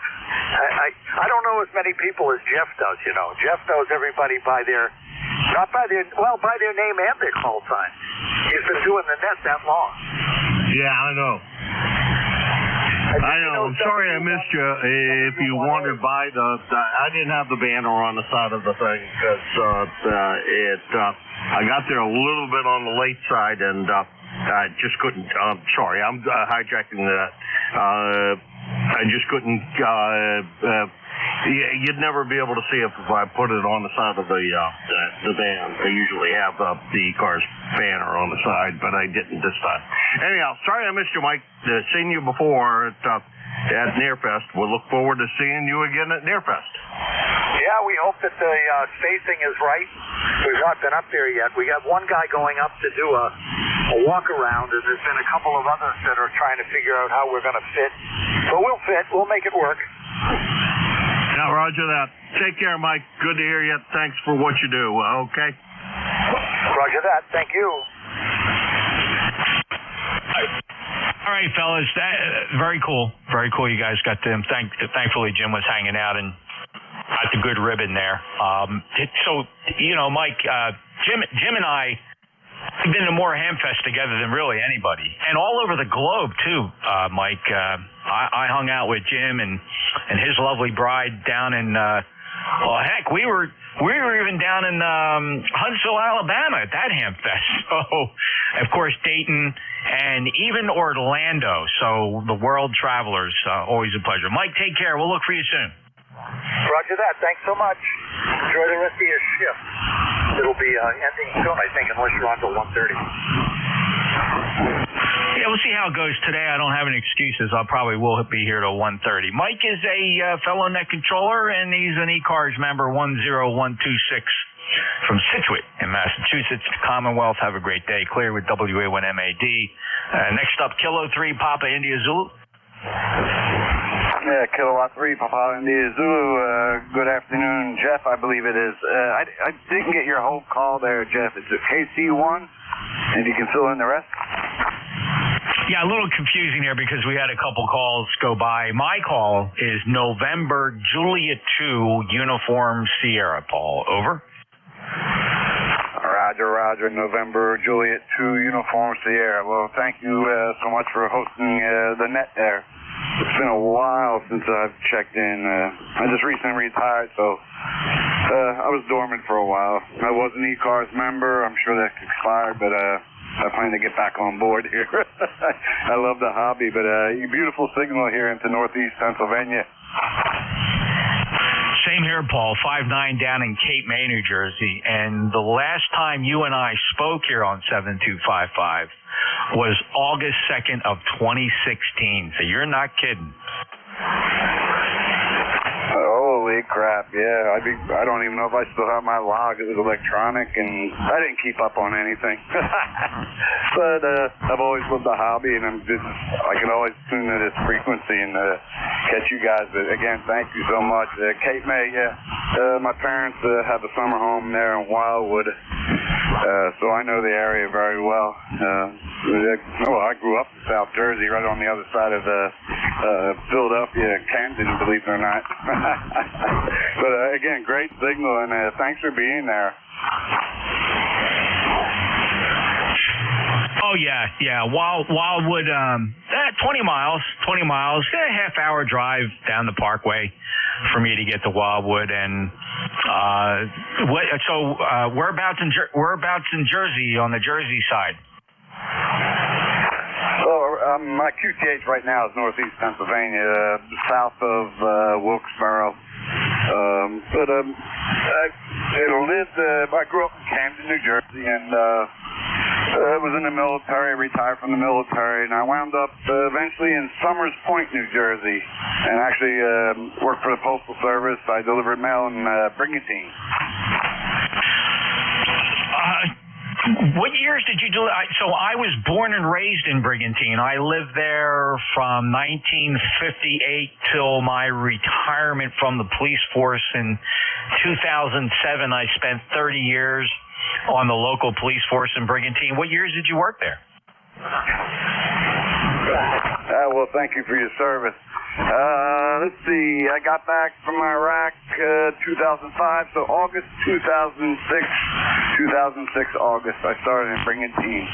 I don't know as many people as Jeff does, you know. Jeff knows everybody by their name and their call sign. He's been doing the net that long. Yeah, I know. I know. I'm sorry I missed you. If you wandered by I didn't have the banner on the side of the thing because I got there a little bit on the late side and I just couldn't. Sorry, I'm hijacking that. I just couldn't. You'd never be able to see it if I put it on the side of the van. I usually have the ECARS banner on the side, but I didn't this time. Anyhow, sorry I missed you, Mike. Seen you before at Nearfest. We'll look forward to seeing you again at Nearfest. Yeah, we hope that the spacing is right. We've not been up there yet. We got one guy going up to do a walk around, and there's been a couple of others that are trying to figure out how we're going to fit. But we'll fit. We'll make it work. Now, roger that. Take care, Mike. Good to hear you. Thanks for what you do. Okay? Roger that. Thank you. All right, fellas. Very cool. Very cool. You guys got them. Thankfully, Jim was hanging out and got the good ribbon there. So, you know, Mike, Jim and I We've been to more Hamfests together than really anybody, and all over the globe too, Mike. I hung out with Jim and his lovely bride down in. Well, heck, we were even down in Huntsville, Alabama at that Hamfest. So, of course, Dayton and even Orlando. So the world travelers, always a pleasure. Mike, take care. We'll look for you soon. Roger that. Thanks so much. Enjoy the rest of your shift. It'll be ending soon, I think, unless you're on till 1:30. Yeah, we'll see how it goes today. I don't have any excuses. I probably will be here till 1:30. Mike is a fellow net controller, and he's an ECARS member 10126 from Scituate in Massachusetts, Commonwealth. Have a great day. Clear with WA1MAD. Next up, Kilo 3 Papa India Zulu. Yeah, Kilowatt 3, Papa India Zulu. Good afternoon, Jeff, I believe it is. I didn't get your whole call there, Jeff. Is it KC1? And you can fill in the rest? Yeah, a little confusing there because we had a couple calls go by. My call is November Juliet 2 Uniform Sierra, Paul. Over. Roger, November Juliet 2 Uniform Sierra. Well, thank you so much for hosting the net there. It's been a while since I've checked in. I just recently retired, so I was dormant for a while. I was an ECARS member. I'm sure that expired, but I plan to get back on board here. I love the hobby, but beautiful signal here into northeast Pennsylvania. Same here, Paul. 5-9 down in Cape May, New Jersey. And the last time you and I spoke here on 7255 was August 2nd of 2016. So you're not kidding. Holy crap, yeah. I don't even know if I still have my log. It was electronic, and I didn't keep up on anything. But I've always loved the hobby, and I can always tune to this frequency and catch you guys. But again, thank you so much. Cape May, yeah. My parents have a summer home there in Wildwood, so I know the area very well. I grew up in South Jersey, right on the other side of Philadelphia, Camden, believe it or not. But again, great signal, and thanks for being there. Oh, yeah. Wildwood, 20 miles, a half-hour drive down the Parkway for me to get to Wildwood. And whereabouts in Jersey, on the Jersey side? My QTH right now is northeast Pennsylvania, south of Wilkesboro. I grew up in Camden, New Jersey, and I was in the military, retired from the military, and I wound up eventually in Somers Point, New Jersey, and actually worked for the Postal Service. I delivered mail in Brigantine. What years did you do? So I was born and raised in Brigantine. I lived there from 1958 till my retirement from the police force in 2007. I spent 30 years on the local police force in Brigantine. What years did you work there? Well, thank you for your service. Let's see. I got back from Iraq 2005, so August 2006 August, I started in Brigantine.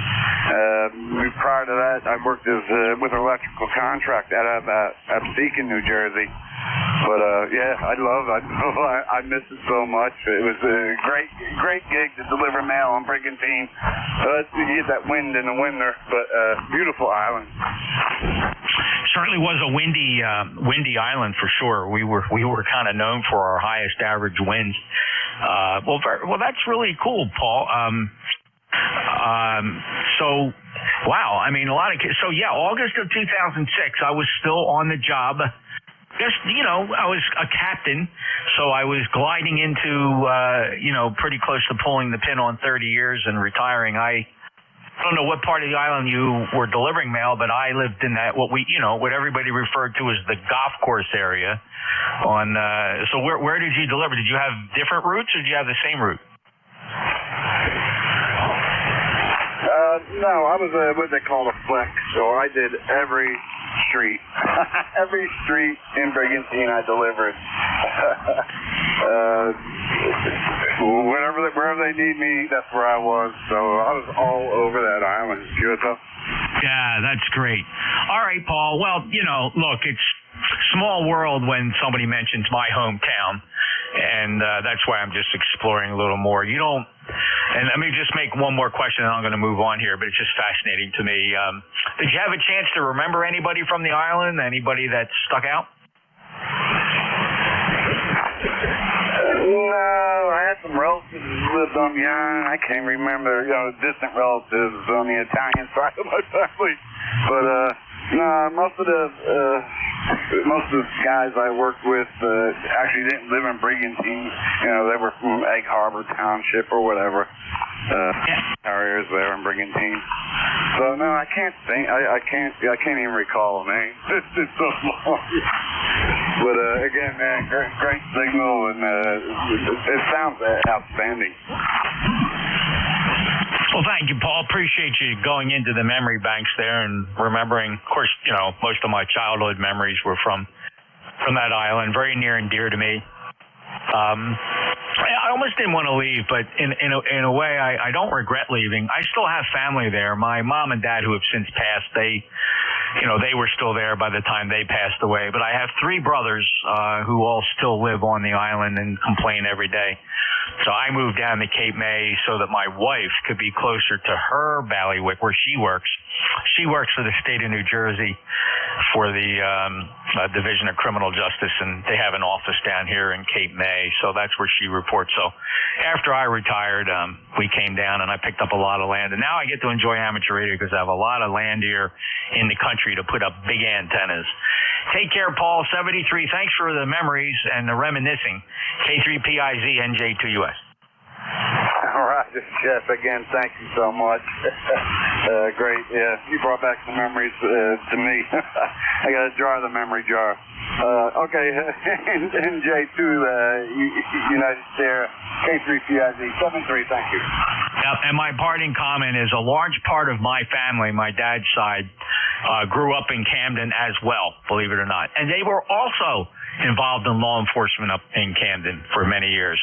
Prior to that, I worked as with an electrical contract out of Absecon, New Jersey. But I miss it so much. It was a great gig to deliver mail on Brigantine. You get that wind in the winter, but beautiful island. Certainly was a windy island for sure. We were kind of known for our highest average winds. Well, that's really cool, Paul. So, wow. I mean, August of 2006, I was still on the job. Just, I was a captain, so I was gliding into, pretty close to pulling the pin on 30 years and retiring. I don't know what part of the island you were delivering mail, but I lived in that, what everybody referred to as the golf course area. So where did you deliver? Did you have different routes, or did you have the same route? No, I was what they call a flex, so I did every street. Every street in Brigantine I delivered. wherever they need me, that's where I was. So I was all over that island. Yourself? Yeah, that's great. All right, Paul. Well, look, it's small world when somebody mentions my hometown, and that's why I'm just exploring a little more. And let me just make one more question, and I'm going to move on here, but it's just fascinating to me. Did you have a chance to remember anybody from the island, anybody that stuck out? No, I had some relatives who lived on the island. I can't remember, distant relatives on the Italian side of my family. But, no, most of the guys I worked with actually didn't live in Brigantine. They were from Egg Harbor Township or whatever. Areas there in Brigantine. So no, I can't think. I can't even recall a name. It's so long. But again, man, great signal, and it sounds outstanding. Well, thank you, Paul. Appreciate you going into the memory banks there and remembering. Of course, most of my childhood memories were from that island, very near and dear to me. I almost didn't want to leave, but in a way, I don't regret leaving. I still have family there. My mom and dad, who have since passed, they were still there by the time they passed away. But I have three brothers who all still live on the island and complain every day. So I moved down to Cape May so that my wife could be closer to her bailiwick where she works. She works for the state of New Jersey for the Division of Criminal Justice, and they have an office down here in Cape May. So that's where she reports. So after I retired, we came down and I picked up a lot of land. And now I get to enjoy amateur radio because I have a lot of land here in the country to put up big antennas. Take care, Paul. 73. Thanks for the memories and the reminiscing. K3PIZ NJ2US. All right, Jeff, again, thank you so much. Great. Yeah, you brought back some memories to me. I got to jar the memory jar. Okay, NJ2, United Sierra, K3PIZ, 73, thank you. Yep, and my parting comment is a large part of my family, my dad's side, grew up in Camden as well, believe it or not. And they were also involved in law enforcement up in Camden for many years.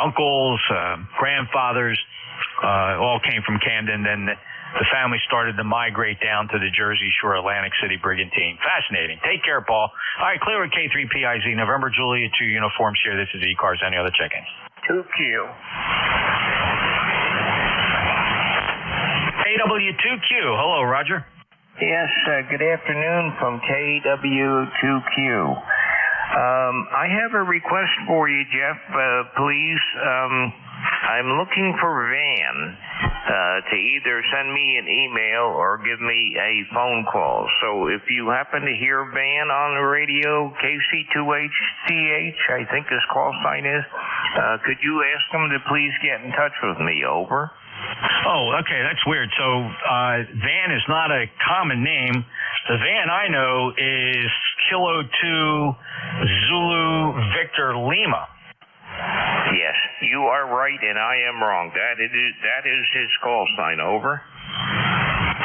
Uncles, grandfathers, all came from Camden. Then the family started to migrate down to the Jersey Shore, Atlantic City, Brigantine. Fascinating. Take care, Paul. All right, clear with K3PIZ, November Juliet 2 uniforms here. This is ECARS. Any other check-ins? 2Q. KW2Q. Hello, Roger. Yes, good afternoon from KW2Q. I have a request for you, Jeff, please. I'm looking for Van to either send me an email or give me a phone call. So if you happen to hear Van on the radio, KC2HCH, I think his call sign is, could you ask him to please get in touch with me? Over. Oh, okay, that's weird. So Van is not a common name. The Van I know is Kilo 2 Zulu Victor Lima. Yes, you are right, and I am wrong. That is his call sign. Over.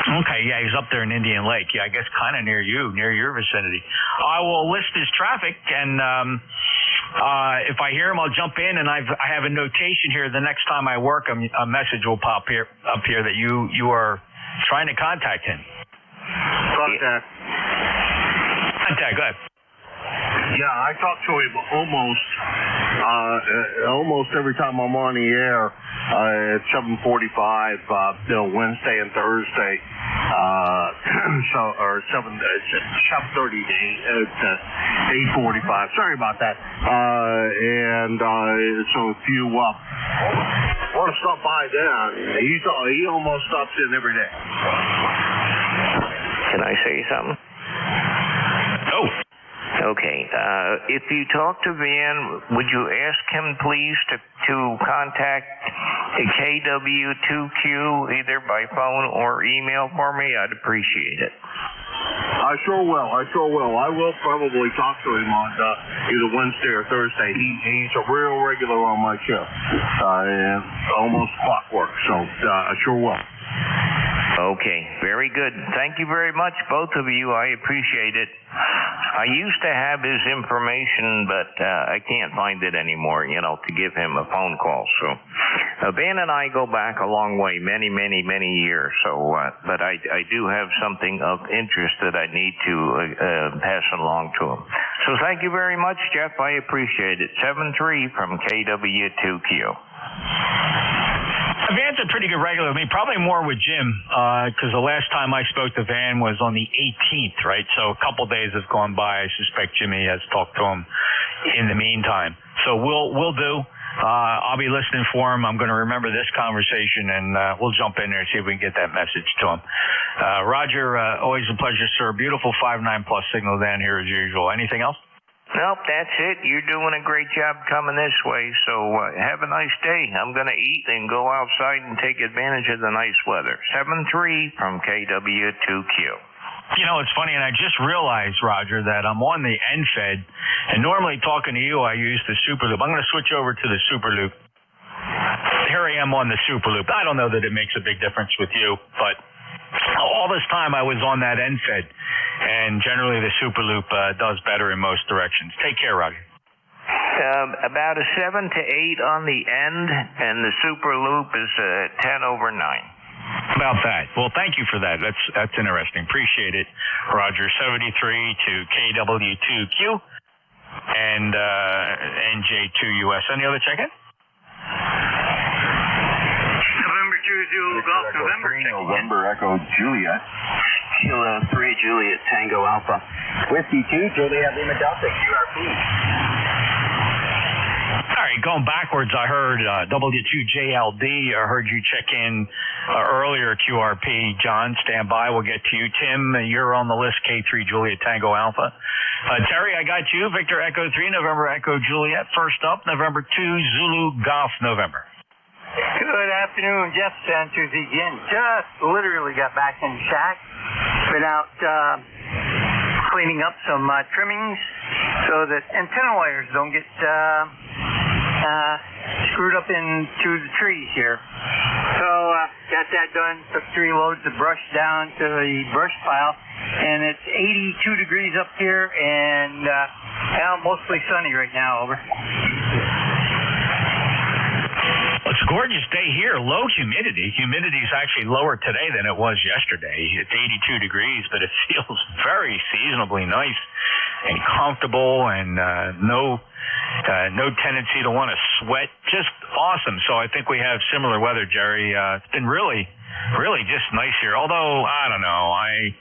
Okay, yeah, he's up there in Indian Lake. Yeah, I guess kind of near you, near your vicinity. I will list his traffic, and if I hear him, I'll jump in. And I have a notation here. The next time I work, a message will pop up here that you are trying to contact him. Contact. Go ahead. Yeah, I talk to him almost every time I'm on the air at 7:45, Wednesday and Thursday, or 7:30 to 8:45. Sorry about that. So if you want to stop by then, he almost stops in every day. Can I say something? Oh. Okay. If you talk to Van, would you ask him, please, to contact KW2Q either by phone or email for me? I'd appreciate it. I sure will. I will probably talk to him on either Wednesday or Thursday. He's a real regular on my show. And almost clockwork, so I sure will. Okay, very good. Thank you very much, both of you. I appreciate it. I used to have his information, but I can't find it anymore, to give him a phone call. So Van and I go back a long way, many, many, many years. So, but I do have something of interest that I need to pass along to him. So thank you very much, Jeff. I appreciate it. 7-3 from KW2Q. Van's a pretty good regular with me, probably more with Jim, because the last time I spoke to Van was on the 18th, right? So a couple days have gone by. I suspect Jimmy has talked to him in the meantime. So we'll do. I'll be listening for him. I'm going to remember this conversation, and we'll jump in there and see if we can get that message to him. Roger, always a pleasure, sir. Beautiful 5.9 plus signal down here as usual. Anything else? Nope, that's it. You're doing a great job coming this way, so have a nice day. I'm going to eat and go outside and take advantage of the nice weather. 7-3 from KW2Q. It's funny, and I just realized, Roger, that I'm on the NFED, and normally talking to you, I use the Super Loop. I'm going to switch over to the Super Loop. Here I am on the Super Loop. I don't know that it makes a big difference with you, but all this time I was on that NFED. And generally the Super Loop does better in most directions. Take care, Roger. About a 7 to 8 on the end, and the Super Loop is 10/9. About that. Well, thank you for that. That's interesting. Appreciate it, Roger. 73 to KW2Q and NJ2US. Any other check-in? November 2 Zulu Golf, November Echo Juliet. Kilo 3 Juliet Tango Alpha. Whiskey 2 Juliet Lima Delta QRP. All right, going backwards, I heard W2JLD. I heard you check in earlier, QRP. John, stand by. We'll get to you. Tim, you're on the list, K3 Juliet Tango Alpha. Terry, I got you. Victor Echo 3, November Echo Juliet. First up, November 2 Zulu Golf November. Good afternoon, Jeff Santos again. Just literally got back in the shack. Been out cleaning up some trimmings so that antenna wires don't get screwed up into the trees here. So got that done. Took 3 loads of brush down to the brush pile, and it's 82 degrees up here and mostly sunny right now. Over. It's a gorgeous day here. Low humidity. Humidity is actually lower today than it was yesterday. It's 82 degrees, but it feels very seasonably nice and comfortable, and no tendency to want to sweat. Just awesome. So I think we have similar weather, Jerry. It's been really, really just nice here. Although, I don't know, I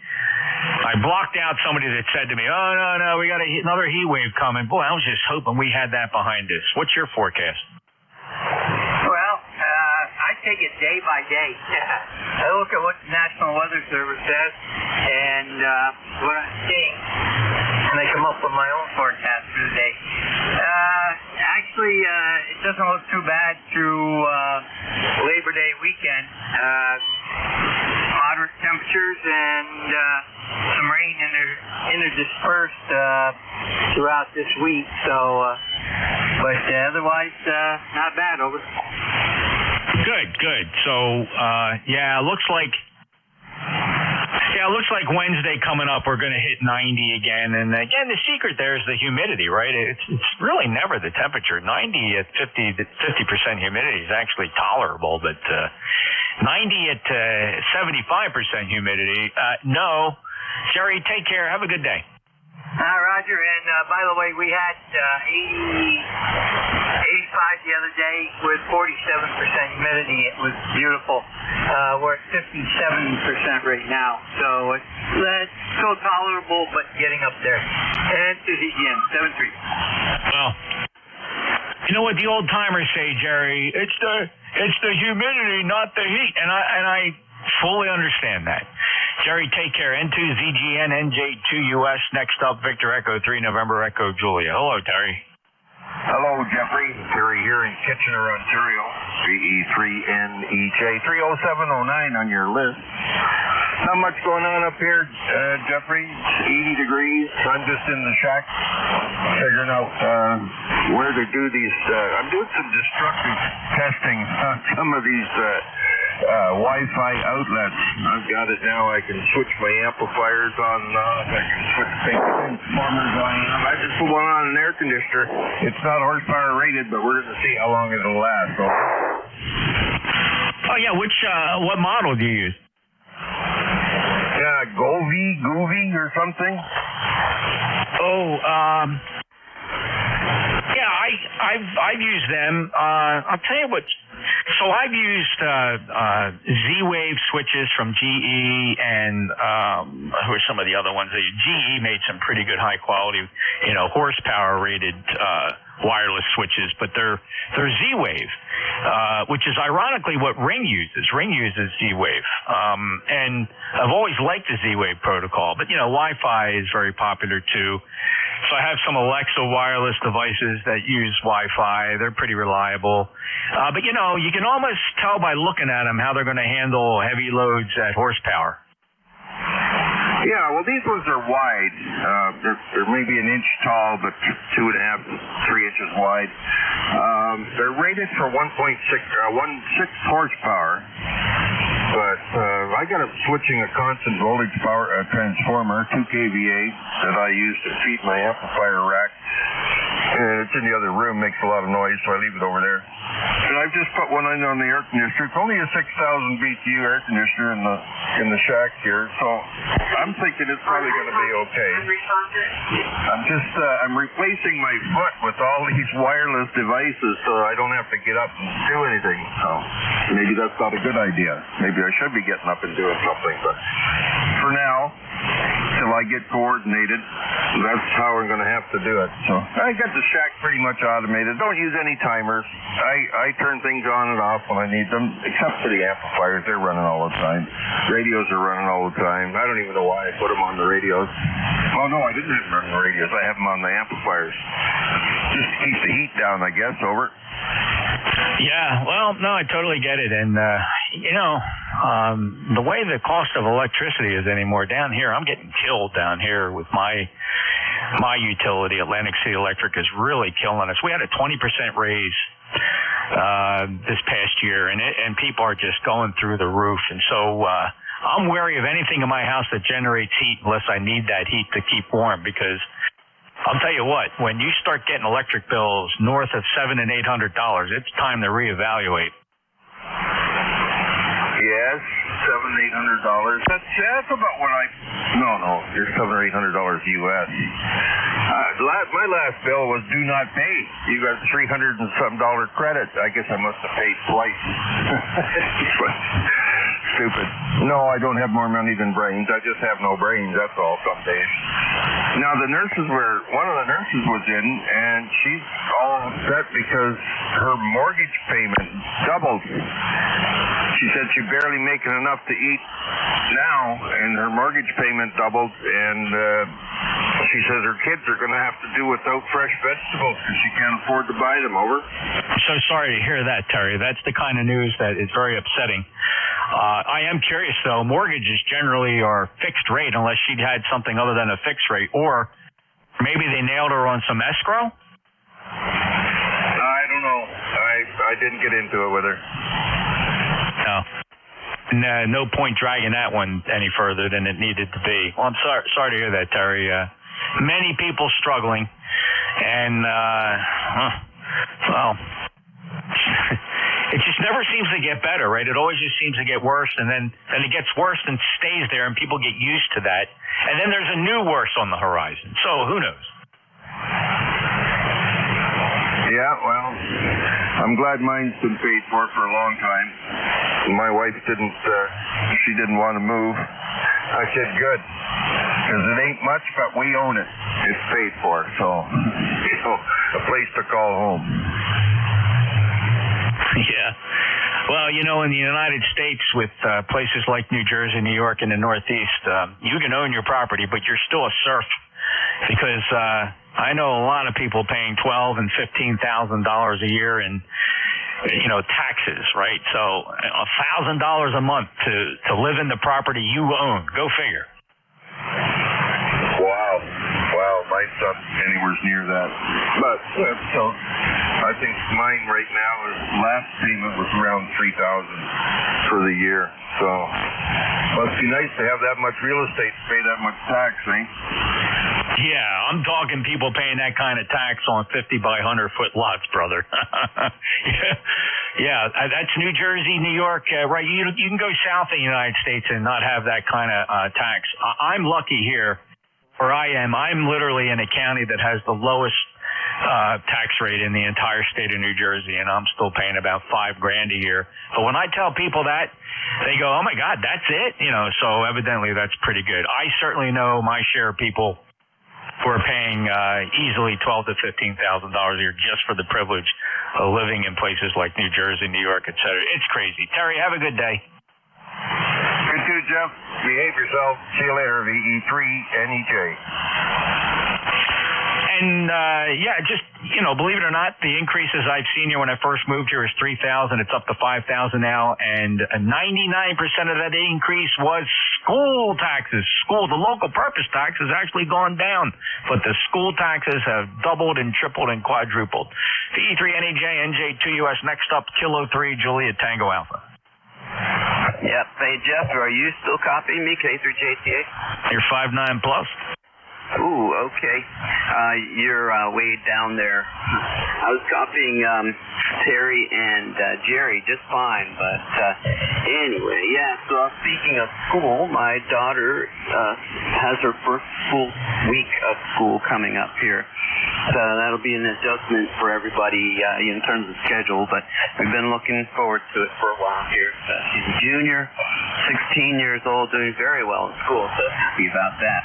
blocked out somebody that said to me, "Oh, no, we got another heat wave coming." Boy, I was just hoping we had that behind us. What's your forecast? I take it day by day. I look at what the National Weather Service says and what I'm seeing, and I come up with my own forecast for the day. Actually, it doesn't look too bad through Labor Day weekend. Moderate temperatures and some rain interdispersed throughout this week. So, but otherwise, not bad. Over. Good. So, it looks like Wednesday coming up, we're going to hit 90 again. And again, the secret there is the humidity, right? It's really never the temperature. 90 at 50% humidity is actually tolerable, but 90 at 75% humidity, no. Jerry, take care. Have a good day. Roger, and by the way, we had 85 the other day with 47% humidity. It was beautiful. We're at 57% right now, so it's still tolerable, but getting up there. And Susie again, 7-3. Well, you know what the old timers say, Jerry? It's the humidity, not the heat, and I fully understand that. Jerry, take care. N2ZGN, NJ2US. Next up, Victor Echo 3, November Echo Julia. Hello, Terry. Hello, Jeffrey. Terry here in Kitchener, Ontario. VE3NEJ 30709 on your list. Not much going on up here, Jeffrey. 80 degrees. I'm just in the shack figuring out where to do these. I'm doing some destructive testing on some of these Wi-Fi outlet. I've got it now. I can switch my amplifiers on and off. I can switch transformers on and off. I just put one on an air conditioner. It's not horsepower rated, but we're going to see how long it'll last. So. Oh, yeah. What model do you use? Govee or something. Oh, yeah, I've used them. I'll tell you what. So I've used Z-Wave switches from GE, and who are some of the other ones? GE made some pretty good high quality, horsepower rated wireless switches, but they're Z-Wave, which is ironically what Ring uses. Ring uses Z-Wave, and I've always liked the Z-Wave protocol, but Wi-Fi is very popular too. So I have some Alexa wireless devices that use Wi-Fi. They're pretty reliable. But you can almost tell by looking at them how they're going to handle heavy loads at horsepower. Yeah, well, these ones are wide. They're maybe an inch tall, but 2.5, 3 inches wide. They're rated for 1.6 horsepower. But I got a switching a constant voltage power transformer, 2 kVA, that I use to feed my amplifier rack. It's in the other room, makes a lot of noise, so I leave it over there. And I've just put one in on the air conditioner. It's only a 6,000 BTU air conditioner in the shack here, so I'm thinking it's probably going to be okay. I'm replacing my foot with all these wireless devices, so I don't have to get up and do anything. So maybe that's not a good idea. Maybe I should be getting up and doing something, but for now, till I get coordinated, that's how I'm going to have to do it. So I got the shack pretty much automated. Don't use any timers. I turn things on and off when I need them, except for the amplifiers. They're running all the time. Radios are running all the time. I don't even know why I put them on the radios. Oh, no, I didn't have them on the radios. I have them on the amplifiers. Just to keep the heat down, I guess, over. Yeah, well, no, I totally get it. And, the way the cost of electricity is anymore down here, I'm getting killed down here with my utility. Atlantic City Electric is really killing us. We had a 20% raise this past year, and people are just going through the roof. And so I'm wary of anything in my house that generates heat unless I need that heat to keep warm, because I'll tell you what, when you start getting electric bills north of $700 and $800, it's time to reevaluate. Yes, $700, $800. That's about what No, you're $700 or $800 US. My last bill was do not pay. You got $300 and some credit. I guess I must have paid twice. Stupid. No, I don't have more money than brains. I just have no brains. That's all. Some days. Now one of the nurses was in, and she's all upset because her mortgage payment doubled. She said she's barely making enough to eat now, and her mortgage payment doubled, and she says her kids are going to have to do without fresh vegetables because she can't afford to buy them. Over. So sorry to hear that, Terry. That's the kind of news that is very upsetting. I am curious, though. Mortgages generally are fixed rate unless she'd had something other than a fixed rate, or maybe they nailed her on some escrow? I don't know. I didn't get into it with her. No point dragging that one any further than it needed to be. Well, I'm sorry to hear that, Terry. Many people struggling, and it just never seems to get better, right? It always just seems to get worse, and then it gets worse and stays there, and people get used to that. And then there's a new worse on the horizon. So who knows? Yeah, well, I'm glad mine's been paid for a long time. My wife she didn't want to move. I said, good, because it ain't much, but we own it. It's paid for, so, a place to call home. Yeah. Well, in the United States with places like New Jersey, New York, and the Northeast, you can own your property, but you're still a serf, because I know a lot of people paying $12,000 and $15,000 a year in taxes, right? So $1,000 a month to live in the property you own. Go figure. Wow, mine's not anywhere near that. But so I think mine right now, last payment was around $3,000 for the year. So must be nice to have that much real estate to pay that much tax, eh? Yeah, I'm talking people paying that kind of tax on 50 by 100 foot lots, brother. Yeah, that's New Jersey, New York, right? You can go south of the United States and not have that kind of tax. I'm lucky here where I am. I'm literally in a county that has the lowest tax rate in the entire state of New Jersey, and I'm still paying about $5,000 a year. But when I tell people that, they go, "Oh my God, that's it?" You know, so evidently that's pretty good. I certainly know my share of people who are paying easily $12,000 to $15,000 a year just for the privilege of living in places like New Jersey, New York, etc. It's crazy. Terry, have a good day. You too, Jeff. Behave yourself. See you later, VE3NEJ. And, yeah, just, you know, believe it or not, the increases I've seen here when I first moved here was $3,000. It's up to $5,000 now. And 99% of that increase was school taxes. The local purpose tax has actually gone down. But the school taxes have doubled and tripled and quadrupled. VE3NEJ, NJ2US, next up, Kilo 3, Juliet Tango Alpha. Yep. Hey, Jeff, are you still copying me, K through JTA? You're 5'9" plus. Ooh, okay. You're way down there. I was copying Terry and Jerry just fine, but anyway, yeah. So speaking of school, my daughter has her first full week of school coming up here. So that'll be an adjustment for everybody in terms of schedule, but we've been looking forward to it for a while here. She's a junior, 16 years old, doing very well in school, so happy about that.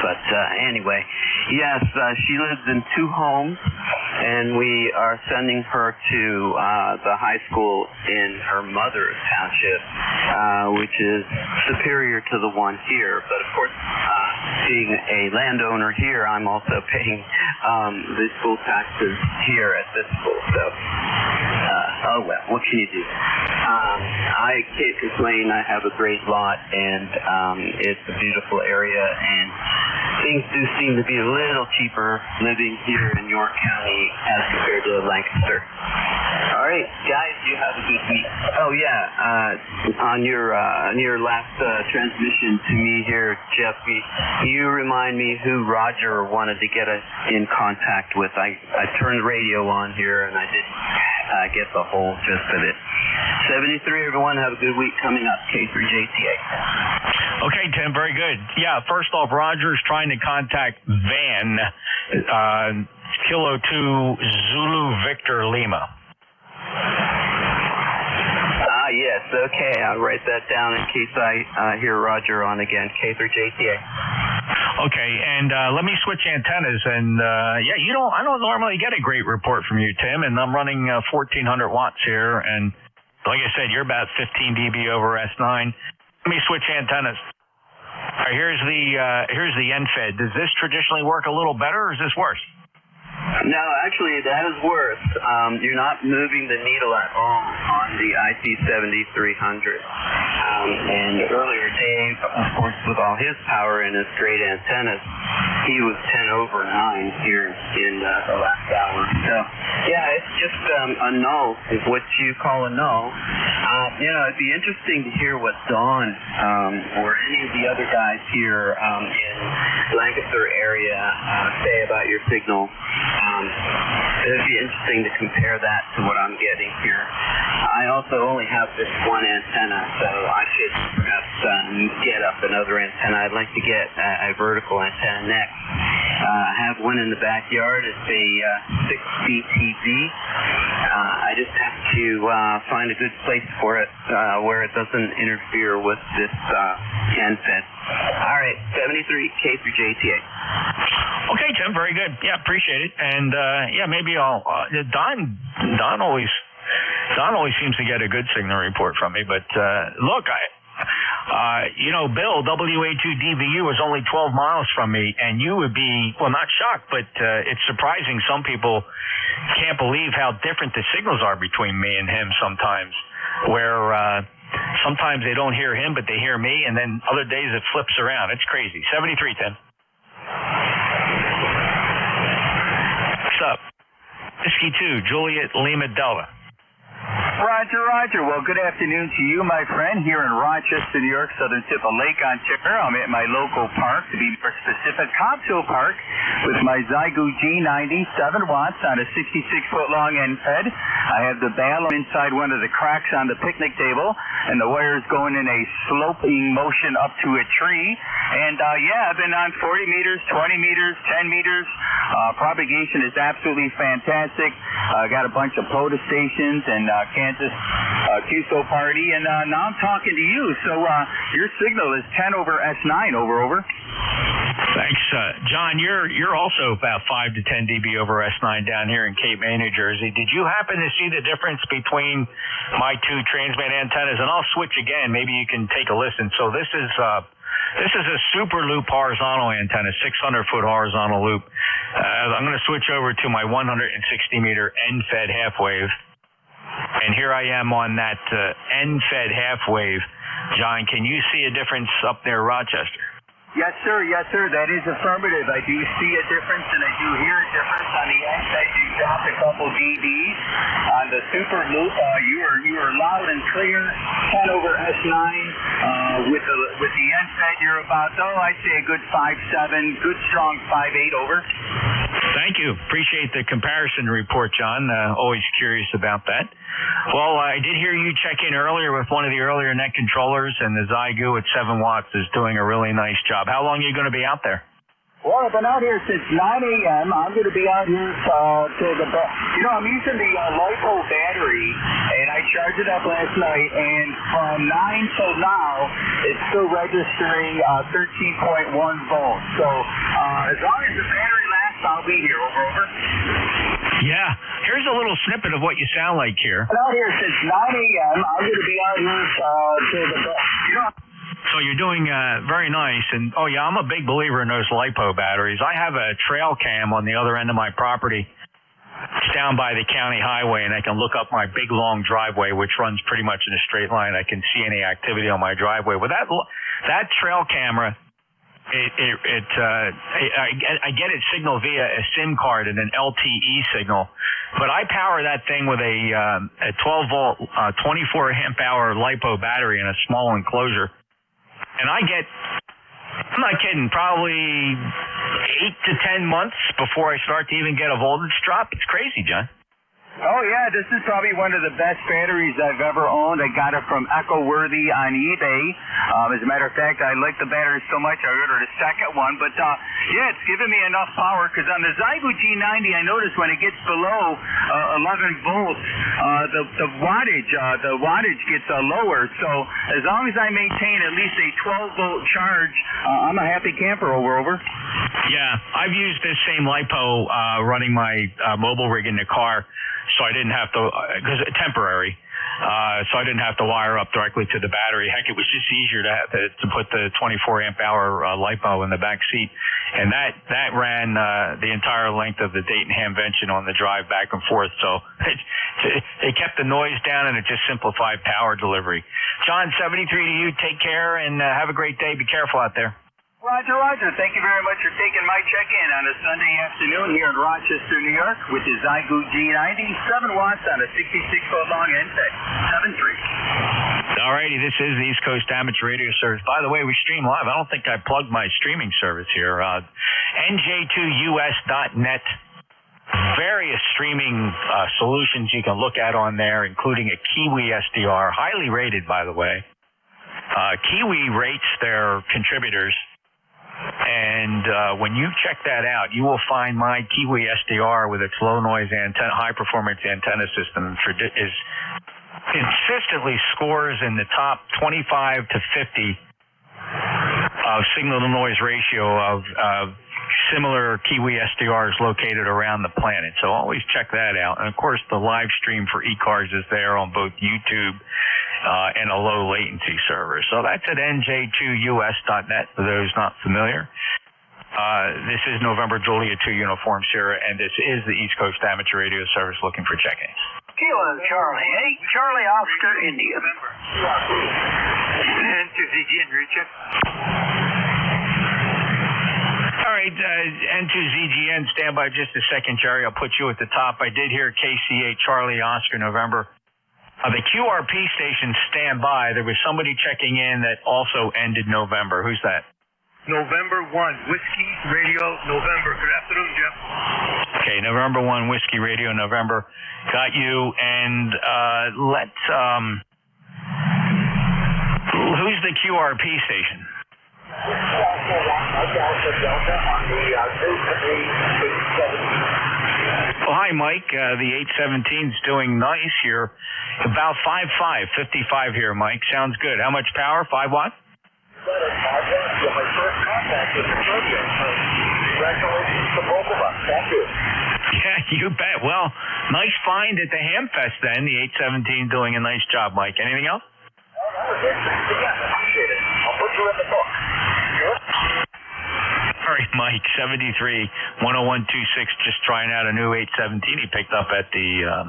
But anyway, yes, she lives in 2 homes, and we are sending her to the high school in her mother's township, which is superior to the one here. But of course, being a landowner here, I'm also paying the school taxes here at this school. So, oh well, what can you do? I can't complain. I have a great lot, and it's a beautiful area, and things do seem to be a little cheaper living here in York County as compared to Lancaster. All right, guys, you have a good week. Oh yeah, on your last transmission to me here, Jeff, you remind me who Roger wanted to get us in contact with. I turned the radio on here and I didn't get the whole gist of it. 73, everyone, have a good week coming up. K through JTA. Okay, Tim, very good. Yeah, first off, Roger's trying to contact Van, Kilo 2 Zulu Victor Lima. Yes, okay, I'll write that down in case I hear Roger on again. K through JTA. Okay, and let me switch antennas. And yeah, I don't normally get a great report from you, Tim, and I'm running 1,400 watts here, and like I said, you're about 15 dB over S9. Let me switch antennas. All right, here's the NFED. Does this traditionally work a little better, or is this worse? No, actually, that is worse. You're not moving the needle at all on the IC7300. And earlier, Dave, of course, with all his power and his great antennas, he was 10 over 9 here in the last hour. So, yeah, it's just a null, is what you call a null. It'd be interesting to hear what Don or any of the other guys here in Lancaster area say about your signal. It'd be interesting to compare that to what I'm getting here. I also only have this one antenna, so I should perhaps get up another antenna. I'd like to get a vertical antenna next. I have one in the backyard. It's a 6 BTV. I just have to find a good place for it where it doesn't interfere with this handset. All right, 73 K through JTA. Okay, Tim, very good. Yeah, appreciate it. And yeah, maybe I'll. Don always seems to get a good signal report from me. But look, Bill, WA2DVU is only 12 miles from me, and you would be, well, not shocked, but it's surprising. Some people can't believe how different the signals are between me and him sometimes, where sometimes they don't hear him, but they hear me, and then other days it flips around. It's crazy. 73, Tim. What's up? Whiskey Juliet Lima Delta. Roger, Roger. Well, good afternoon to you, my friend, here in Rochester, New York, southern tip of Lake Ontario. I'm at my local park, to be more specific, Cobbs Hill Park, with my Zygu G90, 7 watts on a 66-foot-long end fed. I have the barrel inside one of the cracks on the picnic table, and the wire is going in a sloping motion up to a tree. And, I've been on 40 meters, 20 meters, 10 meters. Propagation is absolutely fantastic. Got a bunch of POTA stations and Kansas QSO party, and now I'm talking to you. So your signal is 10 over S9. Over. Thanks, John. You're also about 5 to 10 dB over S9 down here in Cape May, New Jersey. Did you happen to see the difference between my two transmit antennas? And I'll switch again. Maybe you can take a listen. So this is a super loop horizontal antenna, 600-foot horizontal loop. I'm going to switch over to my 160-meter end-fed half wave. And here I am on that end-fed half wave. John, can you see a difference up there, Rochester? Yes, sir. Yes, sir. That is affirmative. I do see a difference, and I do hear a difference on the end side. You dropped a couple dBs on the super loop. You are loud and clear. 10 over S9. With the end side, you're about I'd say a good 5.7, good strong 5.8 over. Thank you. Appreciate the comparison report, John. Always curious about that. Well, I did hear you check in earlier with one of the earlier net controllers, and the Zygu at 7 watts is doing a really nice job. How long are you going to be out there? Well, I've been out here since 9 a.m. I'm going to be out here till I'm using the LiPo battery, and I charged it up last night, and from 9 till now, it's still registering 13.1 volts. So as long as the battery lasts, I'll be here. Over. Yeah. Here's a little snippet of what you sound like here. I've been out here since 9 a.m. I'm going to be out here till So you're doing very nice. And, I'm a big believer in those LiPo batteries. I have a trail cam on the other end of my property. It's down by the county highway, and I can look up my big, long driveway, which runs pretty much in a straight line. I can see any activity on my driveway. With that trail camera, I get it signal via a SIM card and an LTE signal, but I power that thing with a 12-volt, 24-amp-hour LiPo battery in a small enclosure. And I'm not kidding, probably 8 to 10 months before I start to even get a voltage drop. It's crazy, John. Oh, yeah, this is probably one of the best batteries I've ever owned. I got it from EcoWorthy on eBay. As a matter of fact, I like the battery so much, I ordered a second one. But, it's giving me enough power, because on the Zygu G90, I noticed when it gets below 11 volts, the wattage gets lower. So as long as I maintain at least a 12-volt charge, I'm a happy camper. Over. Yeah, I've used this same LiPo running my mobile rig in the car. So I didn't have to, because it's temporary, so I didn't have to wire up directly to the battery. Heck, it was just easier to put the 24-amp-hour LiPo in the back seat. And that ran the entire length of the Dayton-Hamvention on the drive back and forth. So it kept the noise down, and it just simplified power delivery. John, 73 to you. Take care, and have a great day. Be careful out there. Roger, Roger. Thank you very much for taking my check-in on a Sunday afternoon here in Rochester, New York, with the Zygu G90, 7 watts on a 66-foot-long NFET, 7.3. All righty, this is the East Coast Amateur Radio Service. By the way, we stream live. I don't think I plugged my streaming service here. NJ2US.net. Various streaming solutions you can look at on there, including a Kiwi SDR, highly rated, by the way. Kiwi rates their contributors. And when you check that out, you will find my Kiwi SDR with its low noise antenna, high performance antenna system is consistently scores in the top 25 to 50 of signal to noise ratio of similar Kiwi SDRs located around the planet. So always check that out. And of course, the live stream for ECARS is there on both YouTube and a low latency server. So that's at nj2us.net for those not familiar. This is November Julia 2 Uniform Sierra, and this is the East Coast Amateur Radio Service looking for check-ins. Kilo Charlie, 8 Charlie Oscar India. And to the Richard. All right, N2ZGN, stand by just a second, Jerry. I'll put you at the top. I did hear KC8 Charlie Oscar November. The QRP station stand by. There was somebody checking in that also ended November. Who's that? November 1, Whiskey Radio November. Good afternoon, Jeff. Okay, November 1, Whiskey Radio November. Got you. And who's the QRP station? Oh, hi, Mike. The 817's doing nice here. About 5.5, 55 here, Mike. Sounds good. How much power? 5 watt? Yeah, you bet. Well, nice find at the Hamfest then. The 817 doing a nice job, Mike. Anything else? I'll put you in the book. All right, Mike, 73-10126, just trying out a new 817 he picked up at the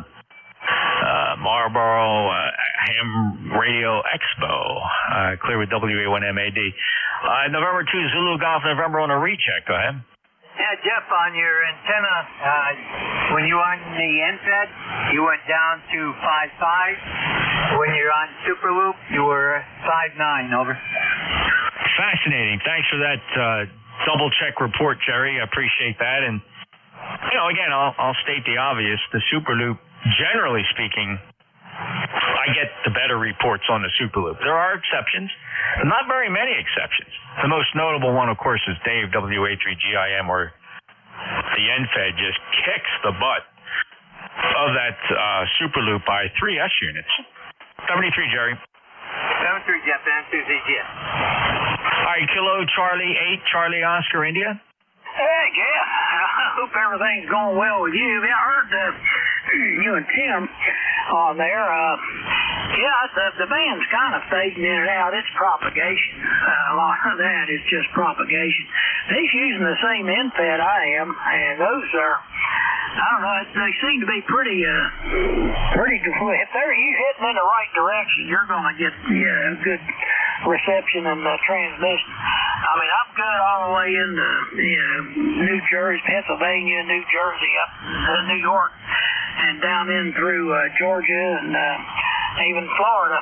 Marlboro Ham Radio Expo. Clear with WA1MAD. November 2, Zulu Golf, November on a recheck. Go ahead. Yeah, Jeff, on your antenna, when you were on the NFED, you went down to 5.5. When you're on Superloop, you were 5.9. Over. Fascinating. Thanks for that double check report, Jerry. I appreciate that. And, again, I'll state the obvious. The Superloop, generally speaking, I get the better reports on the Superloop. There are exceptions, not very many exceptions. The most notable one, of course, is Dave, WA3GIM, where the NFED just kicks the butt of that Superloop by 3 S units. 73, Jerry. 73, Jeff, N2ZGN. All right, Kilo Charlie 8, Charlie Oscar, India. Hey, Jeff. I hope everything's going well with you. I heard you and Tim on there. The band's kind of fading in and out. It's propagation. A lot of that is just propagation. He's using the same NFED I am, and those are, I don't know, they seem to be pretty good. If they're heading in the right direction, you're going to get good reception and transmission. I mean, I'm good all the way into New Jersey, Pennsylvania, New Jersey, up to New York, and down in through Georgia and even Florida.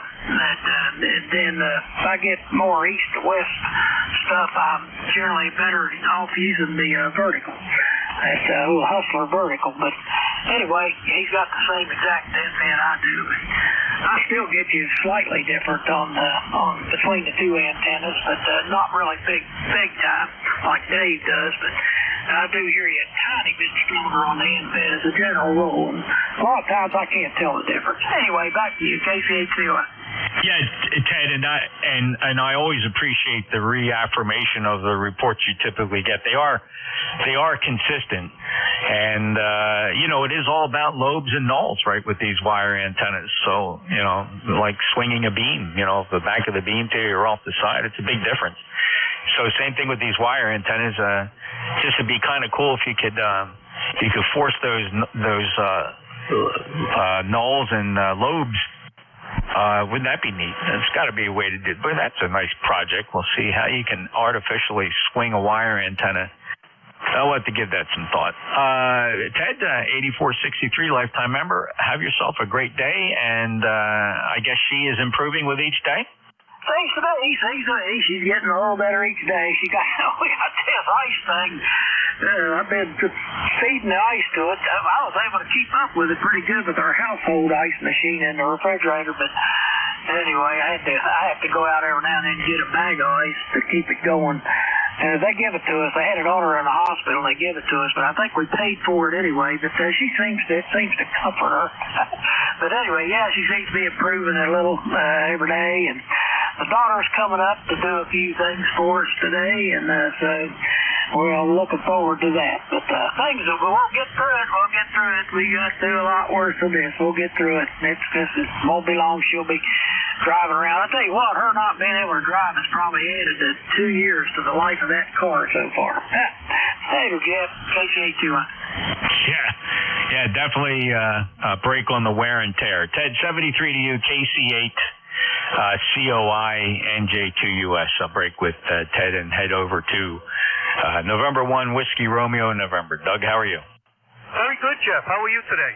Then if I get more east to west stuff, I'm generally better off using the vertical. It's a little Hustler vertical, but anyway, he's got the same exact NFED I do. I still get you slightly different on between the two antennas, but not really big time like Dave does. But I do hear you a tiny bit stronger on the NFED as a general rule. And a lot of times I can't tell the difference. Anyway, back to you, KC8COI. Yeah, Ted, and I always appreciate the reaffirmation of the reports you typically get. They are consistent, and it is all about lobes and nulls, right, with these wire antennas. So like swinging a beam, the back of the beam to or off the side, it's a big difference. So same thing with these wire antennas. Just would be kind of cool if you could force those nulls and lobes. Wouldn't that be neat? There's got to be a way to do it. But that's a nice project. We'll see how you can artificially swing a wire antenna. I'll have to give that some thought. Ted, 8463 lifetime member, have yourself a great day, and I guess she is improving with each day? Thanks to me. She's getting a little better each day. We got this ice thing. I've been feeding the ice to it. I was able to keep up with it pretty good with our household ice machine in the refrigerator, but anyway, I have to go out every now and then and get a bag of ice to keep it going. And they give it to us. They had it on her in the hospital. They give it to us, but I think we paid for it anyway. But it seems to comfort her. But anyway, yeah, she seems to be improving a little every day. And the daughter's coming up to do a few things for us today, and so we're looking forward to that. But we'll get through it. We'll get through it. We got through a lot worse than this. We'll get through it. It won't be long. She'll be driving around. I tell you what, her not being able to drive has probably added 2 years to the life of that car so far. Later, Jeff. KC821. Yeah, definitely a break on the wear and tear. Ted, 73 to you, KC8. COI NJ2US. I'll break with Ted and head over to November 1, Whiskey Romeo, November. Doug, how are you? Very good, Jeff. How are you today?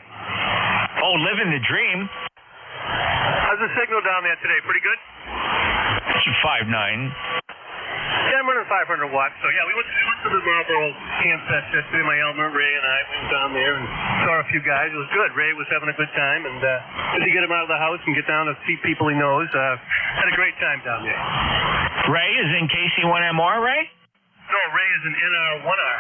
Oh, living the dream. How's the signal down there today? Pretty good? It's 5.9. Yeah, I'm running 500 watts. So, yeah, we went to the Marlboro Camp Fest yesterday. My Elmer, Ray, and I went down there and saw a few guys. It was good. Ray was having a good time, and good to get him out of the house and get down to see people he knows. Had a great time down there. Ray is in KC1MR, Ray? No, Ray is in NR1R.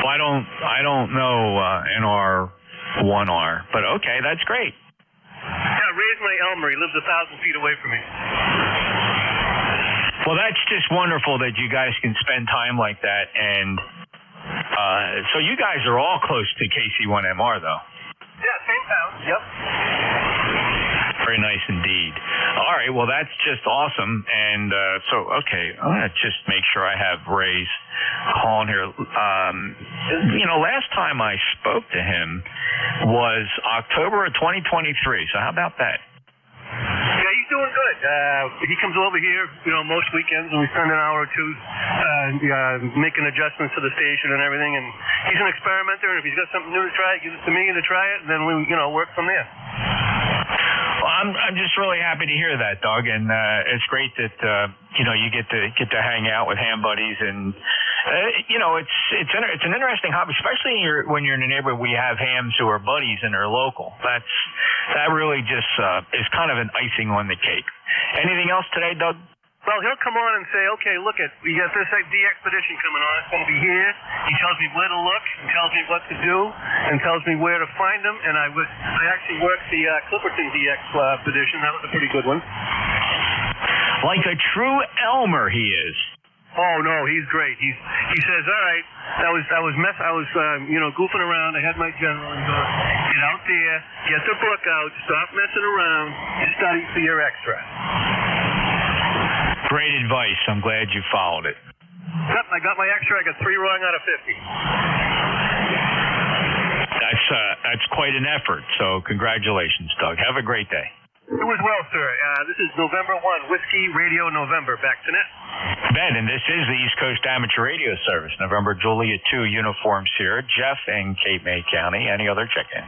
Well, I don't know NR1R, but okay, that's great. Yeah, Ray's my Elmer. He lives 1,000 feet away from me. Well, that's just wonderful that you guys can spend time like that. And so you guys are all close to KC1MR, though. Yeah, same town. Yep. Very nice indeed. All right, well, that's just awesome. And okay, I'm going to just make sure I have Ray's call in here. Last time I spoke to him was October of 2023. So how about that? Yeah, he's doing good. He comes over here, most weekends, and we spend an hour or two making adjustments to the station and everything. And he's an experimenter, and if he's got something new to try, he gives it to me to try it, and then we, work from there. Well, I'm just really happy to hear that, Doug, and it's great that you get to hang out with ham buddies, and it's an interesting hobby, especially when you're in a neighborhood where you have hams who are buddies and are local. That really just is kind of an icing on the cake. Anything else today, Doug? Well, he'll come on and say, okay, look we got this expedition coming on. It's going to be here. He tells me where to look, and tells me what to do, and tells me where to find them. And I actually worked the Clipperton DX expedition. That was a pretty good one. Like a true Elmer, he is. Oh no, he's great. He says, all right, I was goofing around. I had my general and go, get out there, get the book out, stop messing around, and study for your extra. Great advice. I'm glad you followed it. Yep, I got my extra. I got 3 wrong out of 50. That's quite an effort. So congratulations, Doug. Have a great day. You as well, sir. This is November 1, Whiskey Radio November. Back to net. Ben, and this is the East Coast Amateur Radio Service. November Julia 2 uniforms here. Jeff in Cape May County. Any other check-in?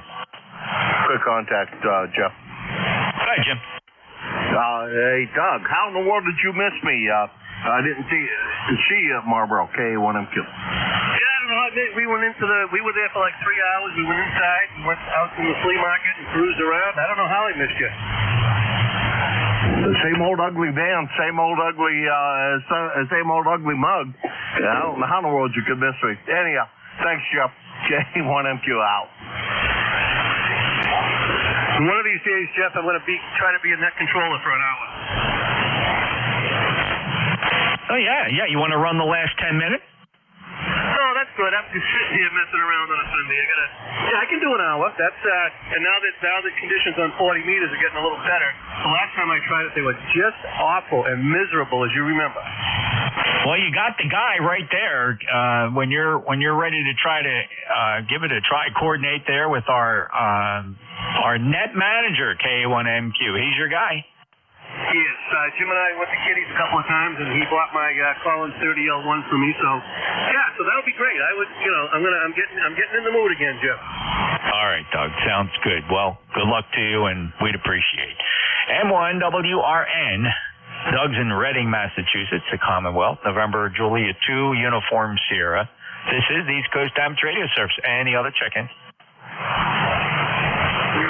Quick contact, Jeff. Hi, Jim. Hey, Doug, how in the world did you miss me? I didn't see you at Marlboro K1MQ. Yeah, I don't know. We were there for like 3 hours. We went inside. We went out to the flea market and cruised around. I don't know how I missed you. The same old ugly van, same old ugly mug. Yeah, I don't know how in the world you could miss me. Anyhow, thanks, Jeff. K1MQ out. One of these days, Jeff, I'm going to try to be a net controller for an hour. Oh, yeah. You want to run the last 10 minutes? No, that's good. I'm just sitting here messing around on a Sunday. I can do an hour. That's and now that conditions on 40 meters are getting a little better. The last time I tried it, they were just awful and miserable, as you remember. Well, you got the guy right there. When you're ready to try to give it a try, coordinate there with our net manager, K1MQ. He's your guy. He is. Jim and I went to Kitty's a couple of times, and he bought my Collins 30L1 for me. So, yeah, so that'll be great. I'm getting in the mood again, Jeff. All right, Doug. Sounds good. Well, good luck to you, and we'd appreciate. M1WRN. Doug's in Reading, Massachusetts, the Commonwealth. November Julia 2, Uniform Sierra. This is the East Coast Amateur Radio Service. Any other check-in?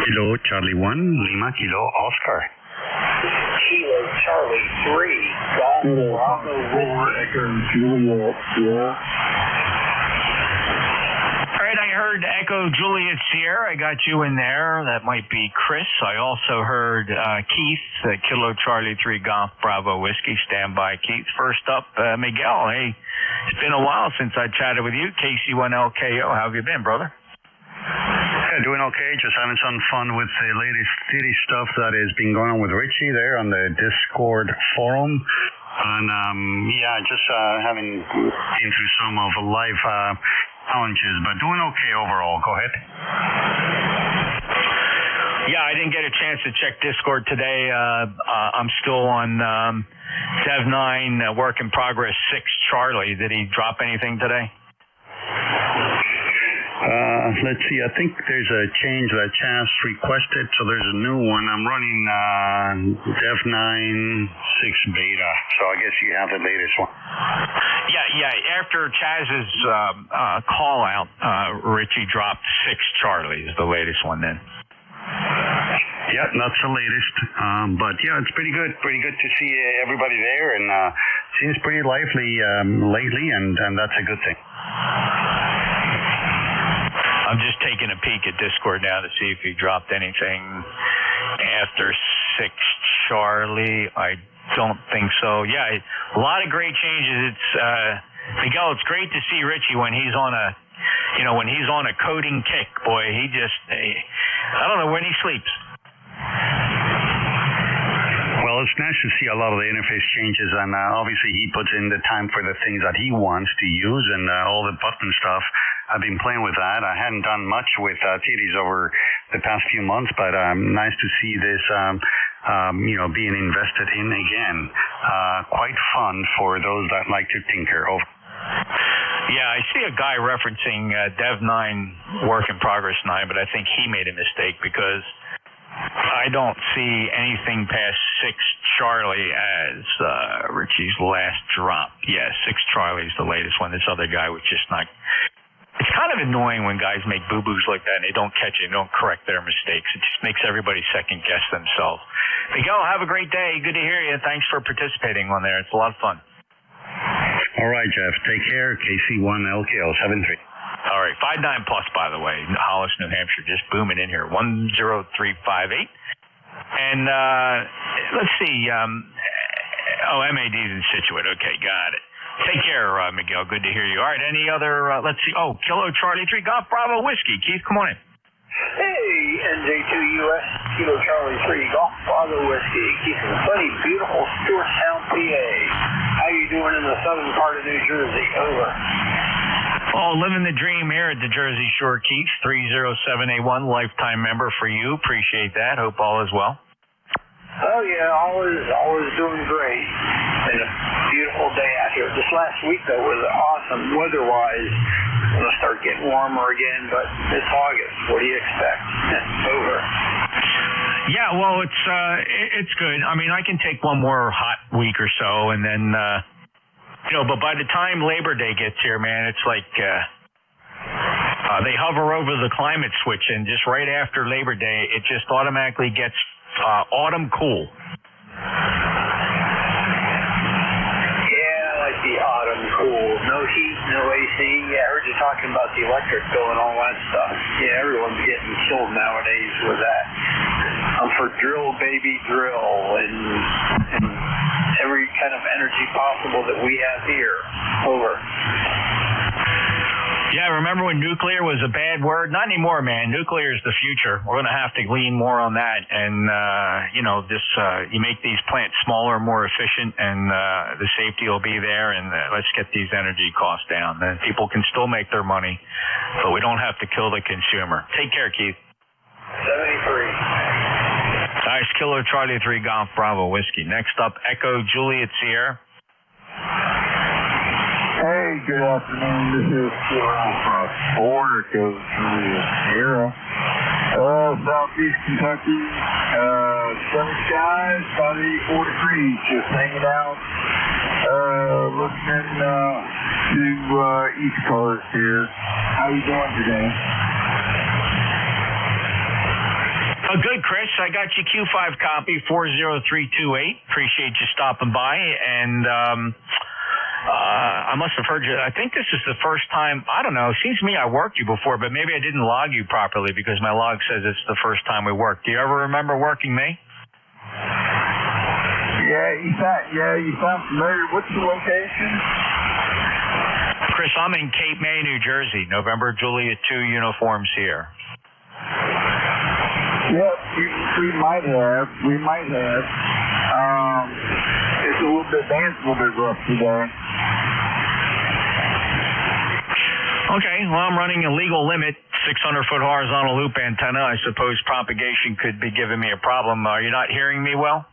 Kilo Charlie 1, Lima Kilo Oscar. Kilo Charlie 3, Golf Bravo Echo Juliet Sierra. All right, I heard Echo Juliet Sierra. I got you in there. That might be Chris. I also heard Keith, Kilo Charlie 3 Golf Bravo Whiskey. Stand by, Keith. First up, Miguel. Hey, it's been a while since I chatted with you. KC1LKO. How have you been, brother? Yeah, doing okay. Just having some fun with the latest city stuff that has been going on with Richie there on the Discord forum. And, just having been through some of life challenges, but doing okay overall. Go ahead. Yeah, I didn't get a chance to check Discord today. I'm still on Dev 9 work in progress 6 Charlie. Did he drop anything today? Let's see. I think there's a change that Chaz requested, so there's a new one. I'm running Dev 9 6 beta, so I guess you have the latest one. Yeah. After Chaz's call out, Richie dropped 6 Charlie is the latest one then. Yeah, that's the latest. But yeah, it's pretty good. Pretty good to see everybody there, and seems pretty lively lately, and that's a good thing. I'm just taking a peek at Discord now to see if he dropped anything after 6 Charlie. I don't think so. Yeah, a lot of great changes. It's Miguel, it's great to see Richie when he's on a coding kick. Boy, I don't know when he sleeps. Well, it's nice to see a lot of the interface changes, and obviously he puts in the time for the things that he wants to use, and all the button stuff. I've been playing with that. I hadn't done much with TDs over the past few months, but nice to see this, being invested in again. Quite fun for those that like to tinker. Yeah, I see a guy referencing Dev 9 work in progress 9, but I think he made a mistake because I don't see anything past 6 Charlie as Richie's last drop. Yeah, 6 Charlie is the latest one. This other guy was just not. It's kind of annoying when guys make boo-boos like that and they don't catch it, and don't correct their mistakes. It just makes everybody second-guess themselves. Miguel, have a great day. Good to hear you. Thanks for participating on there. It's a lot of fun. All right, Jeff. Take care. KC1LKL 73. All right, 59 plus, by the way, Hollis, New Hampshire, just booming in here, 10358. And let's see, MAD's in Scituate. Okay, got it. Take care, Miguel. Good to hear you. All right, any other, let's see. Oh, Kilo Charlie 3 Golf Bravo Whiskey. Keith, come on in. Hey, NJ2US, Kilo Charlie 3 Golf Bravo Whiskey. Keith in sunny, beautiful Stewartstown, PA. How you doing in the southern part of New Jersey? Over. Oh, living the dream here at the Jersey Shore, Keith. 30781, lifetime member for you. Appreciate that. Hope all is well. Oh, yeah, always doing great. Been a beautiful day out here. This last week, though, was awesome weather-wise. It's going to start getting warmer again, but it's August. What do you expect? Over. Yeah, well, it's good. I mean, I can take one more hot week or so, and then, but by the time Labor Day gets here, man, it's like they hover over the climate switch, and just right after Labor Day, it just automatically gets autumn cool. Yeah, I like the autumn cool. No heat, no AC. Yeah, I heard you talking about the electric bill and all that stuff. Yeah, everyone's getting killed nowadays with that. I'm for drill, baby, drill, and every kind of energy possible that we have here. Over. Yeah, remember when nuclear was a bad word? Not anymore, man. Nuclear is the future. We're going to have to lean more on that. And, you make these plants smaller, more efficient, and the safety will be there. And let's get these energy costs down. Then people can still make their money, but we don't have to kill the consumer. Take care, Keith. 73. Nice. Kilo Charlie 3 Golf Bravo Whiskey. Next up, Echo Juliet Sierra. Hey, good afternoon. This is Border Coast Sierra. Southeast Kentucky. Sunny skies, about 84 degrees. Just hanging out. Listening to ECARS here. How you doing today? Good, Chris. I got your Q5 copy, 40328. Appreciate you stopping by. And I must have heard you. I think this is the first time. I don't know. It seems to me I worked you before, but maybe I didn't log you properly because my log says it's the first time we worked. Do you ever remember working me? Yeah, you sound familiar. What's the location? Chris, I'm in Cape May, New Jersey. November Juliet 2 uniforms here. Yep, we might have. It's a little bit rough today. Okay, well, I'm running a legal limit, 600-foot horizontal loop antenna. I suppose propagation could be giving me a problem. Are you not hearing me well?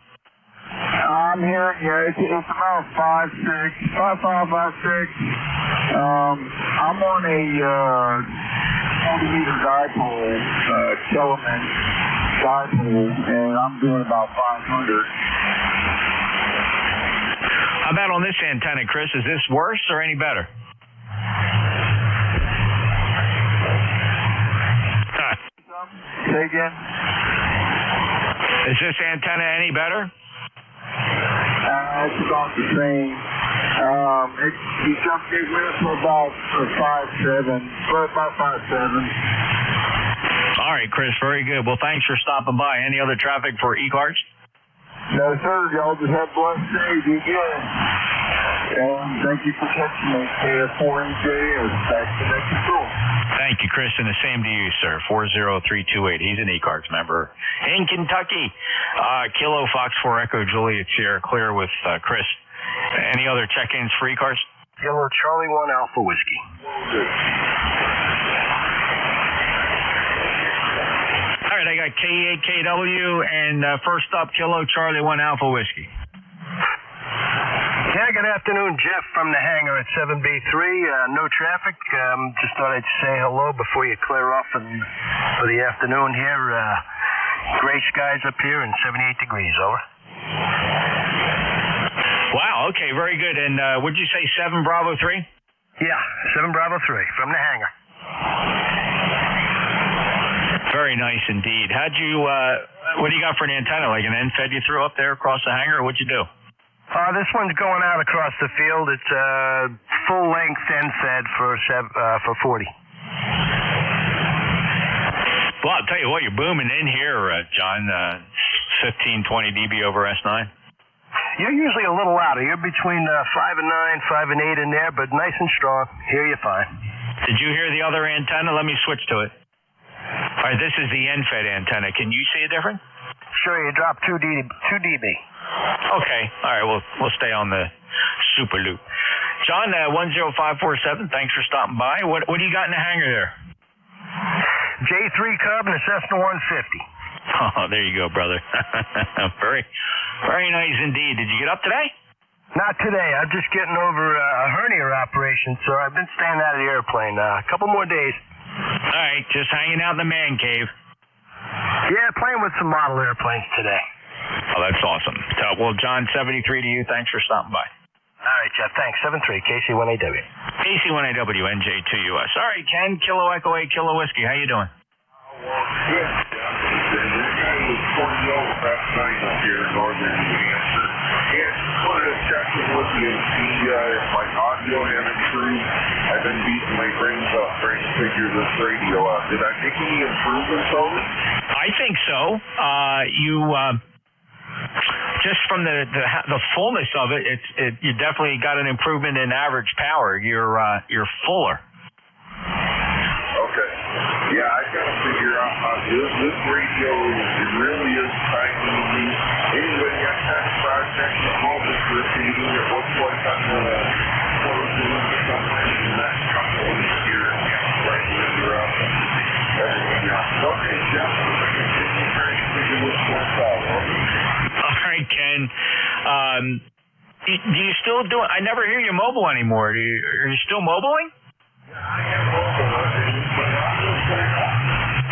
I'm here. Yeah, it's about 5556. I'm on a 40-meter dipole, Kellerman dipole, and I'm doing about 500. How about on this antenna, Chris? Is this worse or any better? Say again? Is this antenna any better? It's about the same. You jumped it with for about 5.7. All right, Chris, very good. Well, thanks for stopping by. Any other traffic for ECARS? No, sir. Y'all just have a blessed day. Be good. And thank you for catching me. KF4EJ is back to next control. Thank you, Chris, and the same to you, sir. 40328. He's an ECARS member in Kentucky. Kilo Fox 4 Echo Juliet Sierra clear with Chris. Any other check-ins for ECARS? Kilo Charlie 1 Alpha Whiskey. All right, I got K8KW and first up, Kilo Charlie 1 Alpha Whiskey. Yeah, good afternoon, Jeff from the hangar at 7B3. No traffic. Just thought I'd say hello before you clear off for the afternoon here. Gray skies up here and 78 degrees, over. Wow, okay, very good. And would you say 7 Bravo 3? Yeah, 7 Bravo 3 from the hangar. Very nice indeed. How'd you, what do you got for an antenna? Like an end fed you threw up there across the hangar, or what'd you do? This one's going out across the field. It's full length end fed for 40. Well, I'll tell you what, you're booming in here, John. 15, 20 dB over S9. You're usually a little louder. You're between 5 and 9, 5 and 8 in there, but nice and strong. Here you're fine. Did you hear the other antenna? Let me switch to it. All right, this is the end-fed antenna. Can you see a difference? Sure, you dropped 2 dB. Okay. All right, we'll stay on the super loop. John, 10547, thanks for stopping by. What do you got in the hangar there? J3 Cub and a Cessna 150. Oh, there you go, brother. Very, very nice indeed. Did you get up today? Not today. I'm just getting over a hernia operation, so I've been staying out of the airplane. A couple more days. All right, just hanging out in the man cave. Yeah, playing with some model airplanes today. Oh, that's awesome. So, well, John, 73 to you. Thanks for stopping by. All right, Jeff. Thanks. 73, KC1AW. KC1AW, NJ2US. All right, Ken, Kilo Echo 8, Kilo Whiskey. How you doing? Good. Last night up here in northern New Hampshire. And wanted to check with you and see if my audio had improved. I've been beating my brains up trying to figure this radio out. Did I make any improvements over? I think so. Just from the fullness of it, you definitely got an improvement in average power. You're fuller. Okay. Yeah, I got to figure out how this radio really is tiny. Anyway, I got a project at home that's receiving at one point I'm going to close it into something in the next couple of years and right figure out everything else. Okay, Jeff, I continue trying to figure this one out. All right, Ken. Do you still do it? I never hear you mobile anymore. Are you still mobiling? Yeah, I am mobile.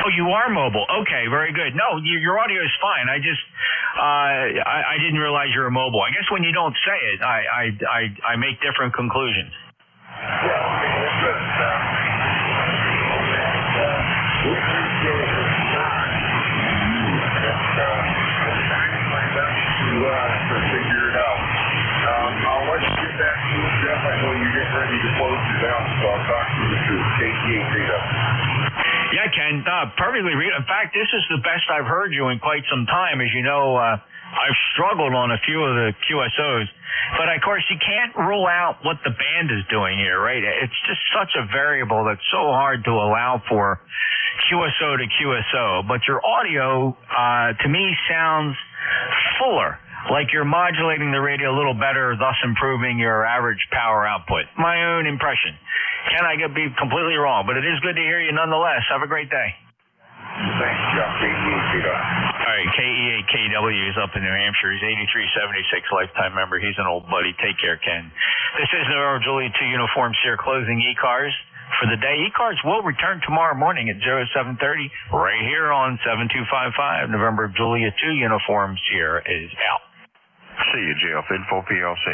Oh, you are mobile. Okay, very good. No, your audio is fine. I just I didn't realize you were mobile. I guess when you don't say it, I make different conclusions. To figure it out. I'll let you get back to it, Jeff. I know you're getting ready to close it down, so I'll talk to you soon. KT8 Yeah, Ken, perfectly read. In fact, this is the best I've heard you in quite some time. As you know, I've struggled on a few of the QSOs. But, of course, you can't rule out what the band is doing here, right? It's just such a variable that's so hard to allow for QSO to QSO. But your audio, to me, sounds fuller, like you're modulating the radio a little better, thus improving your average power output. My own impression. Can I be completely wrong? But it is good to hear you nonetheless. Have a great day. Thanks, Jeff. All right. right, KE8KW is up in New Hampshire. He's 8376 lifetime member. He's an old buddy. Take care, Ken. This is November Julia 2 Uniforms here closing ECARS for the day. ECARS will return tomorrow morning at 0730 right here on 7255. November Julia 2 Uniforms here is out. See you, Jeff. Info PLC.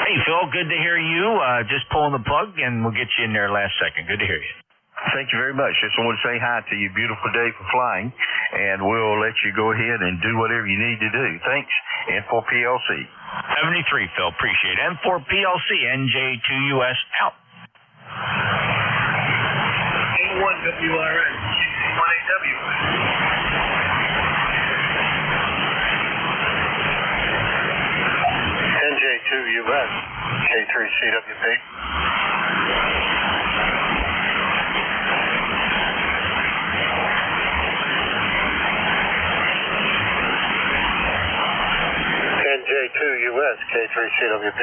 Hey, Phil, good to hear you. Just pulling the plug, and we'll get you in there last second. Good to hear you. Thank you very much. Just want to say hi to you. Beautiful day for flying, and we'll let you go ahead and do whatever you need to do. Thanks. N4 PLC. 73, Phil. Appreciate it. N4 PLC, NJ2US out. A1WRN, 1AW. NJ2US, K3CWP. NJ2US, K3CWP.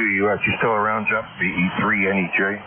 WUS. You still around, Jeff? BE3NEJ?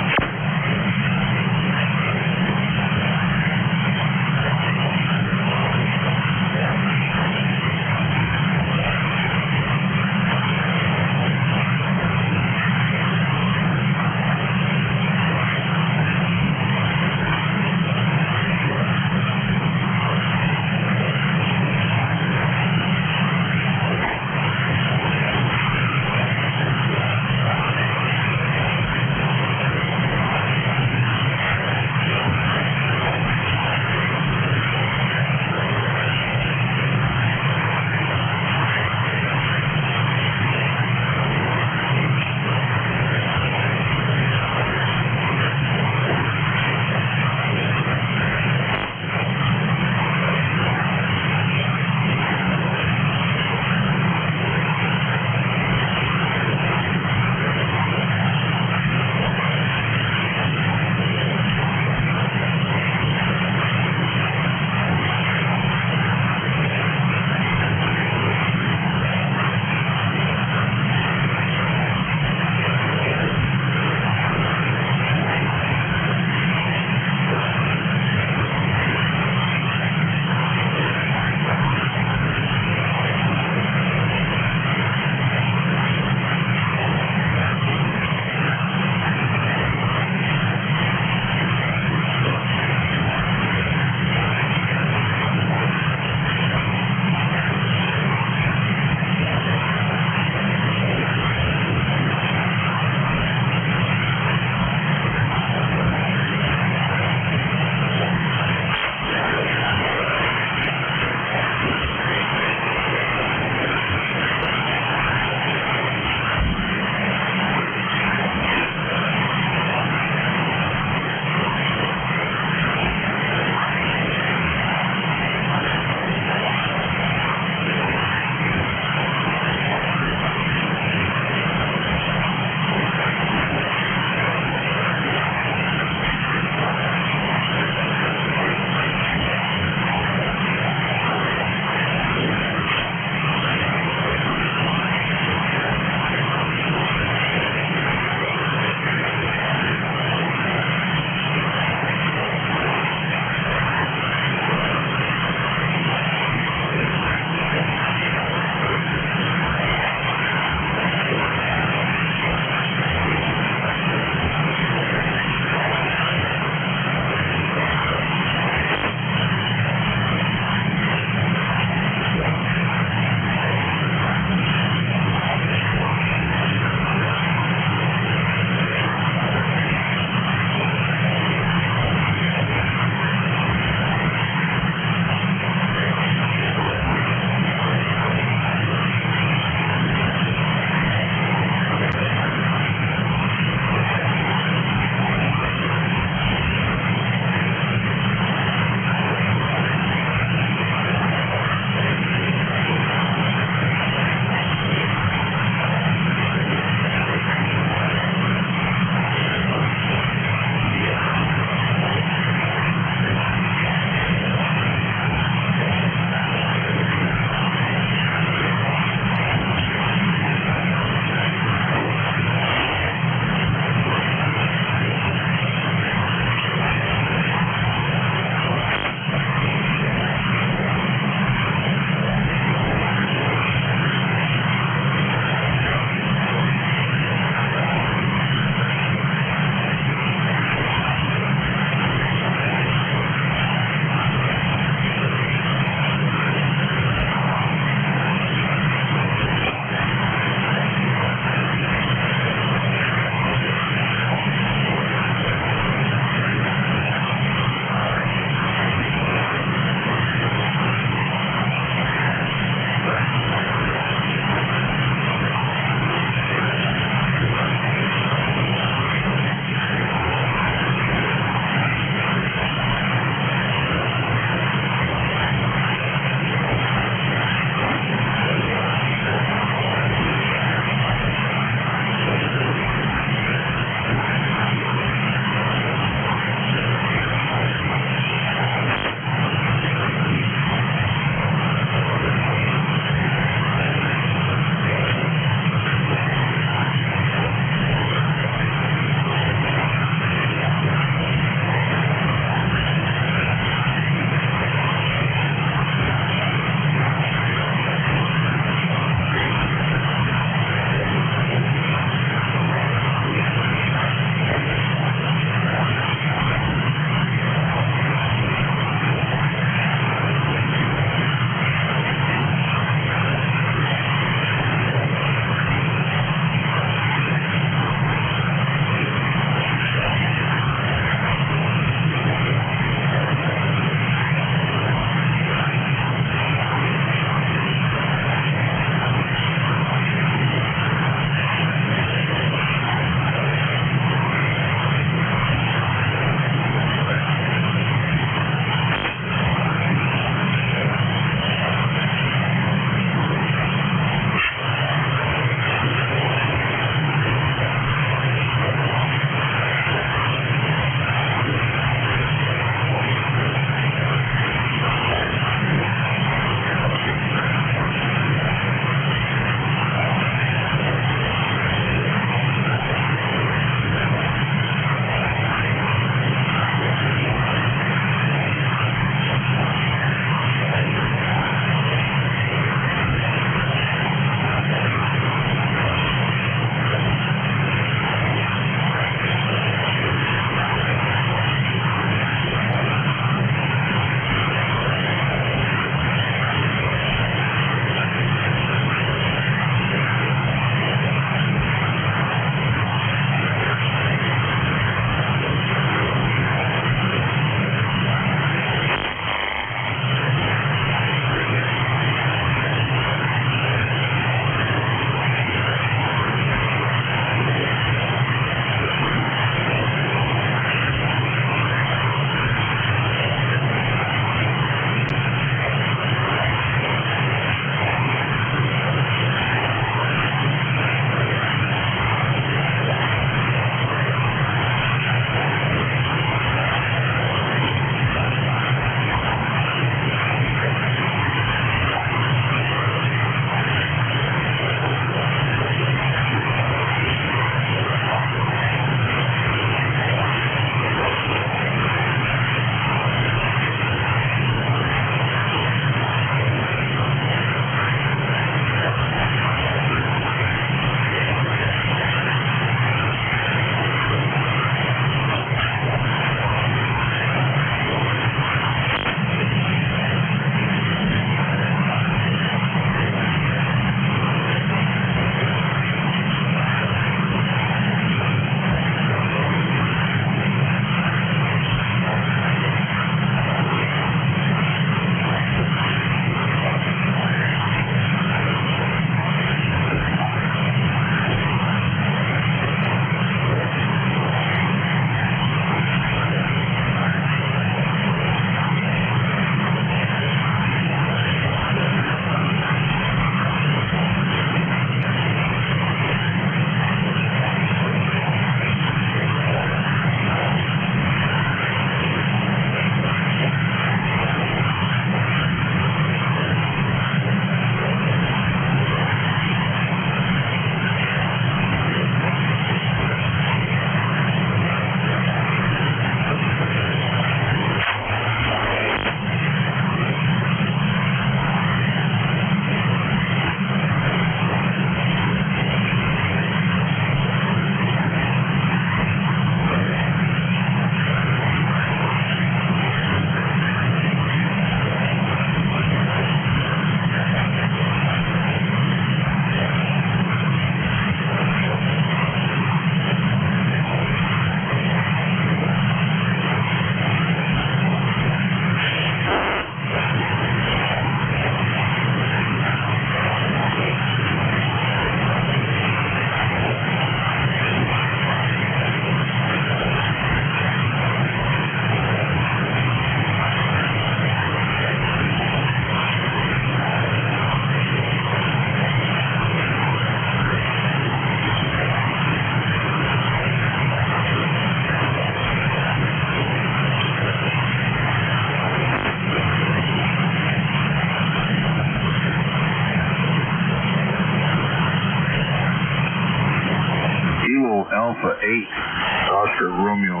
Oscar Romeo.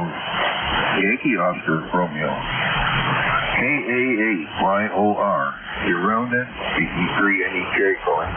Yankee Oscar Romeo. KA8YOR. You're rounding. BE3 NEJ going.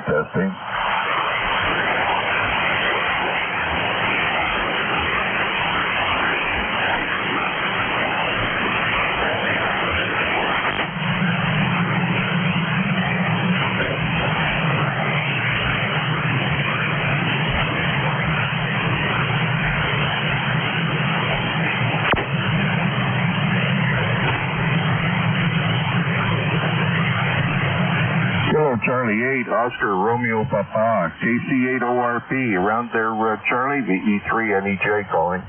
testing. Charlie 8, Oscar Romeo Papa, KC8 ORP, around there, Charlie, the E3 NEJ calling.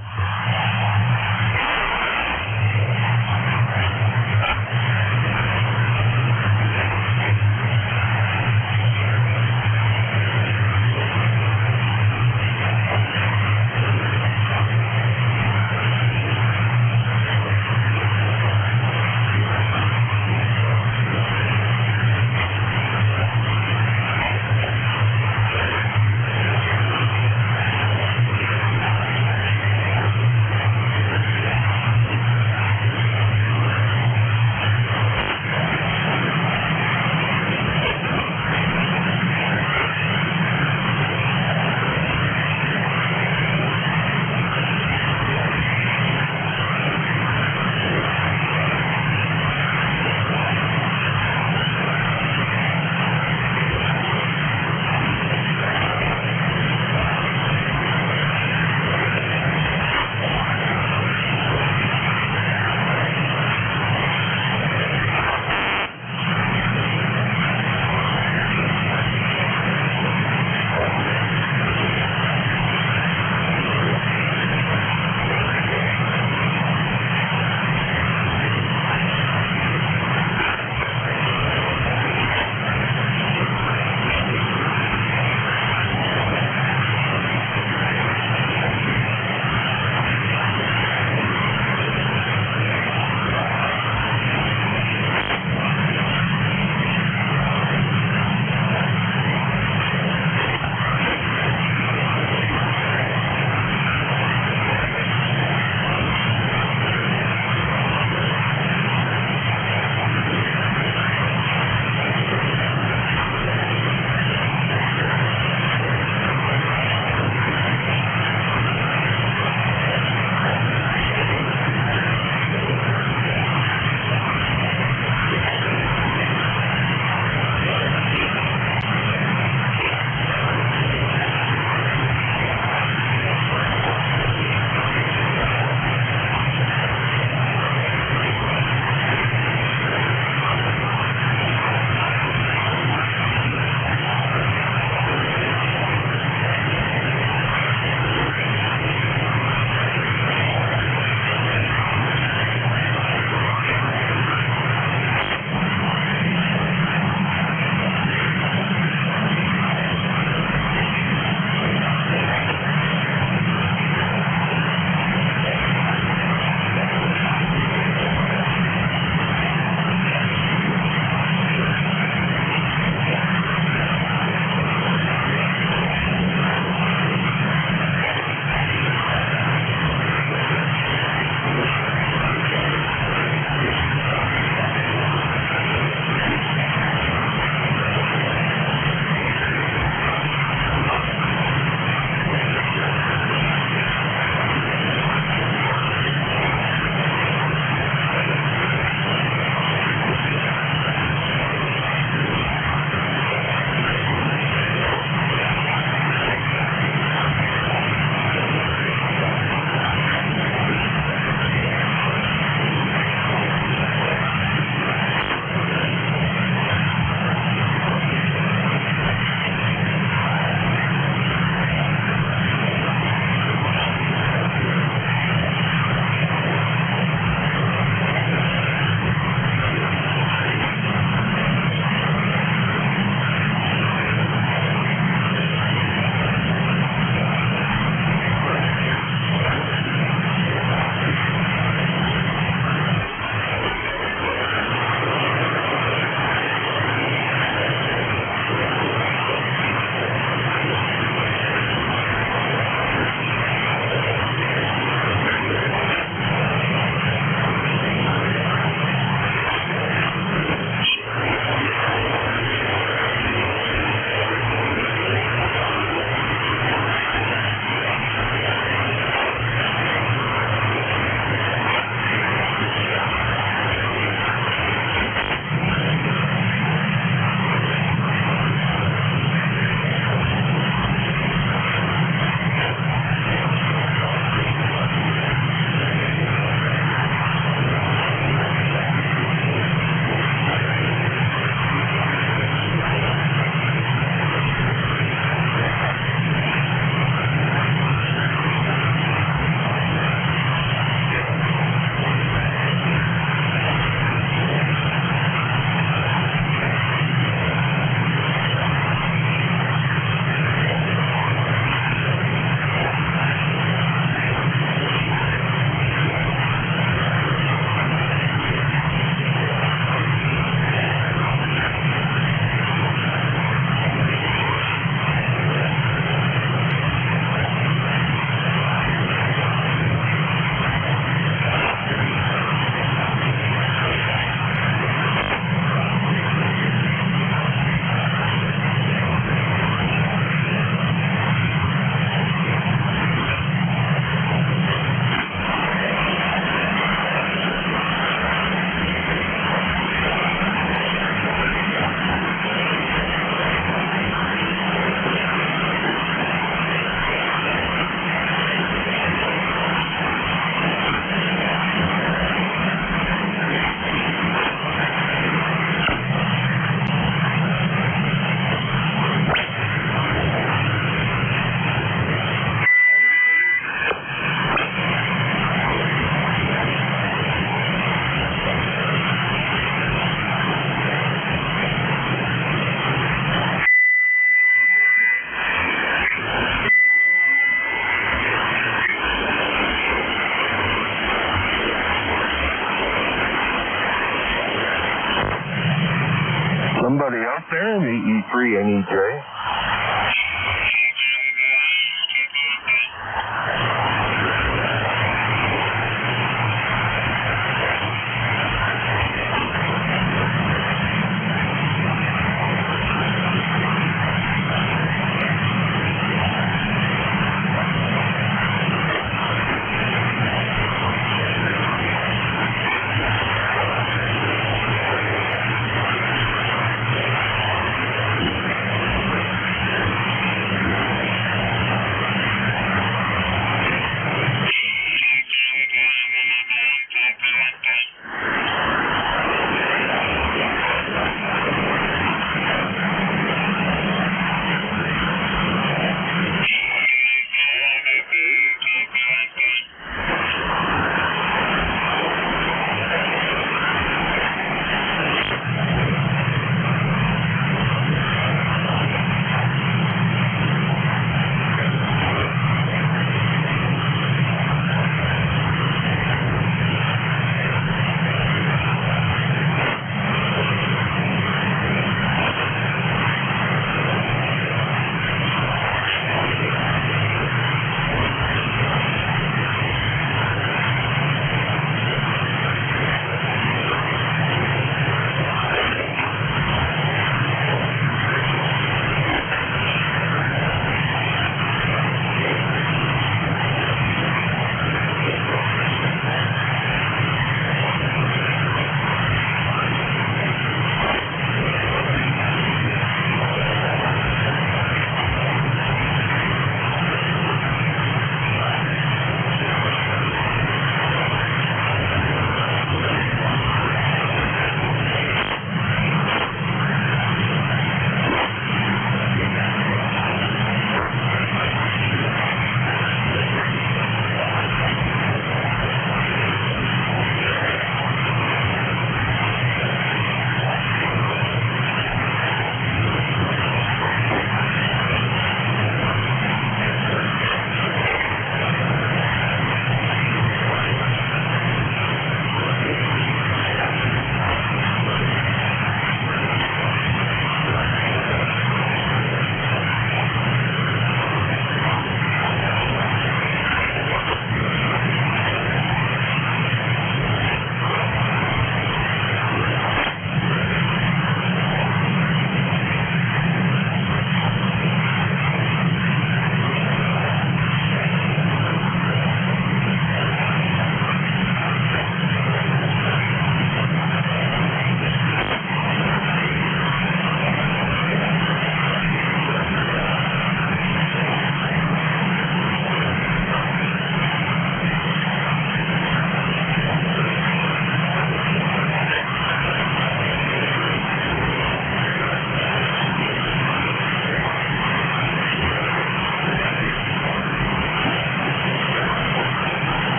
NEJ.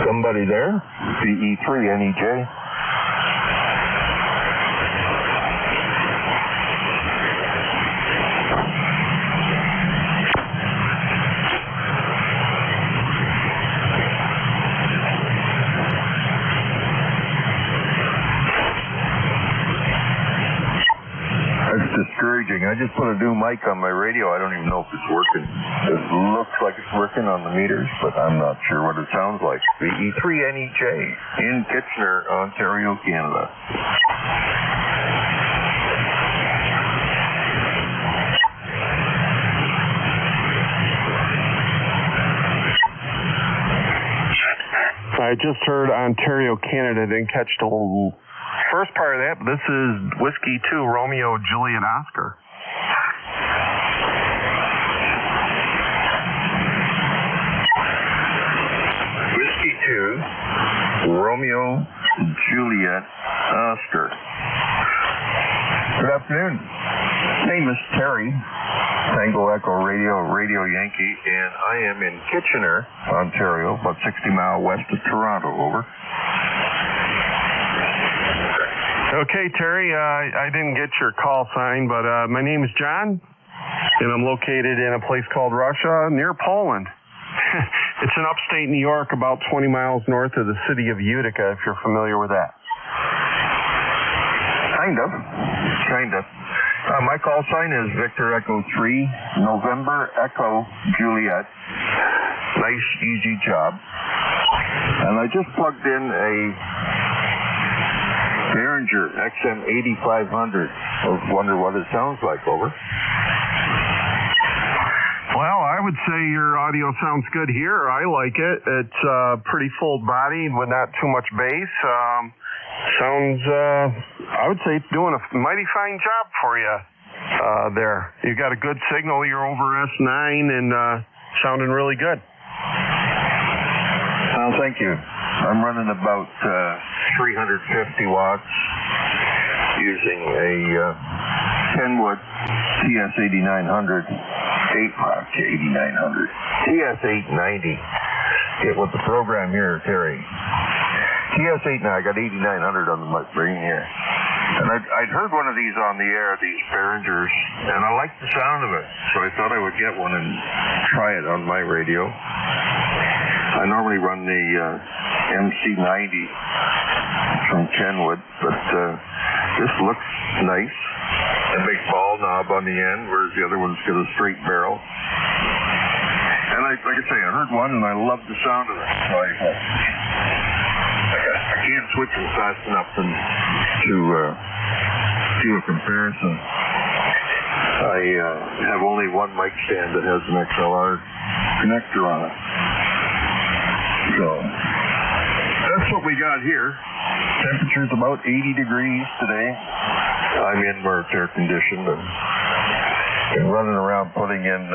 Somebody there? VE3NEJ. Discouraging. I just put a new mic on my radio. I don't even know if it's working. It looks like it's working on the meters, but I'm not sure what it sounds like. VE3NEJ in Kitchener, Ontario, Canada. I just heard Ontario, Canada. Didn't catch the whole first part of that, but this is Whiskey 2, Romeo, Juliet, Oscar. Whiskey 2, Romeo, Juliet, Oscar. Good afternoon. Name is Terry, Tango Echo Radio, Radio Yankee, and I am in Kitchener, Ontario, about 60 miles west of Toronto. Over. Okay, Terry, I didn't get your call sign, but my name is John, and I'm located in a place called Russia, near Poland. It's in upstate New York, about 20 miles north of the city of Utica, if you're familiar with that. Kind of. My call sign is Victor Echo 3, November Echo Juliet. Nice, easy job. And I just plugged in a Behringer XM8500. I wonder what it sounds like. Over. Well, I would say your audio sounds good here. I like it. It's pretty full-bodied with not too much bass. Sounds, I would say it's doing a mighty fine job for you there. You got a good signal. You're over S9 and sounding really good. Thank you. I'm running about 350 watts using a Kenwood TS8900, TS890. Get with the program here, Terry. TS8, now I got 8900 on the brain here. And I'd heard one of these on the air, these Behringers, and I liked the sound of it, so I thought I would get one and try it on my radio. I normally run the MC90 from Kenwood, but this looks nice. A big ball knob on the end, whereas the other one's got a straight barrel. And like I say, I heard one and I loved the sound of it. So I can't switch them fast enough to do a comparison. I have only one mic stand that has an XLR connector on it. So that's what we got here. Temperature's about 80 degrees today. I'm in where it's air conditioned and running around putting in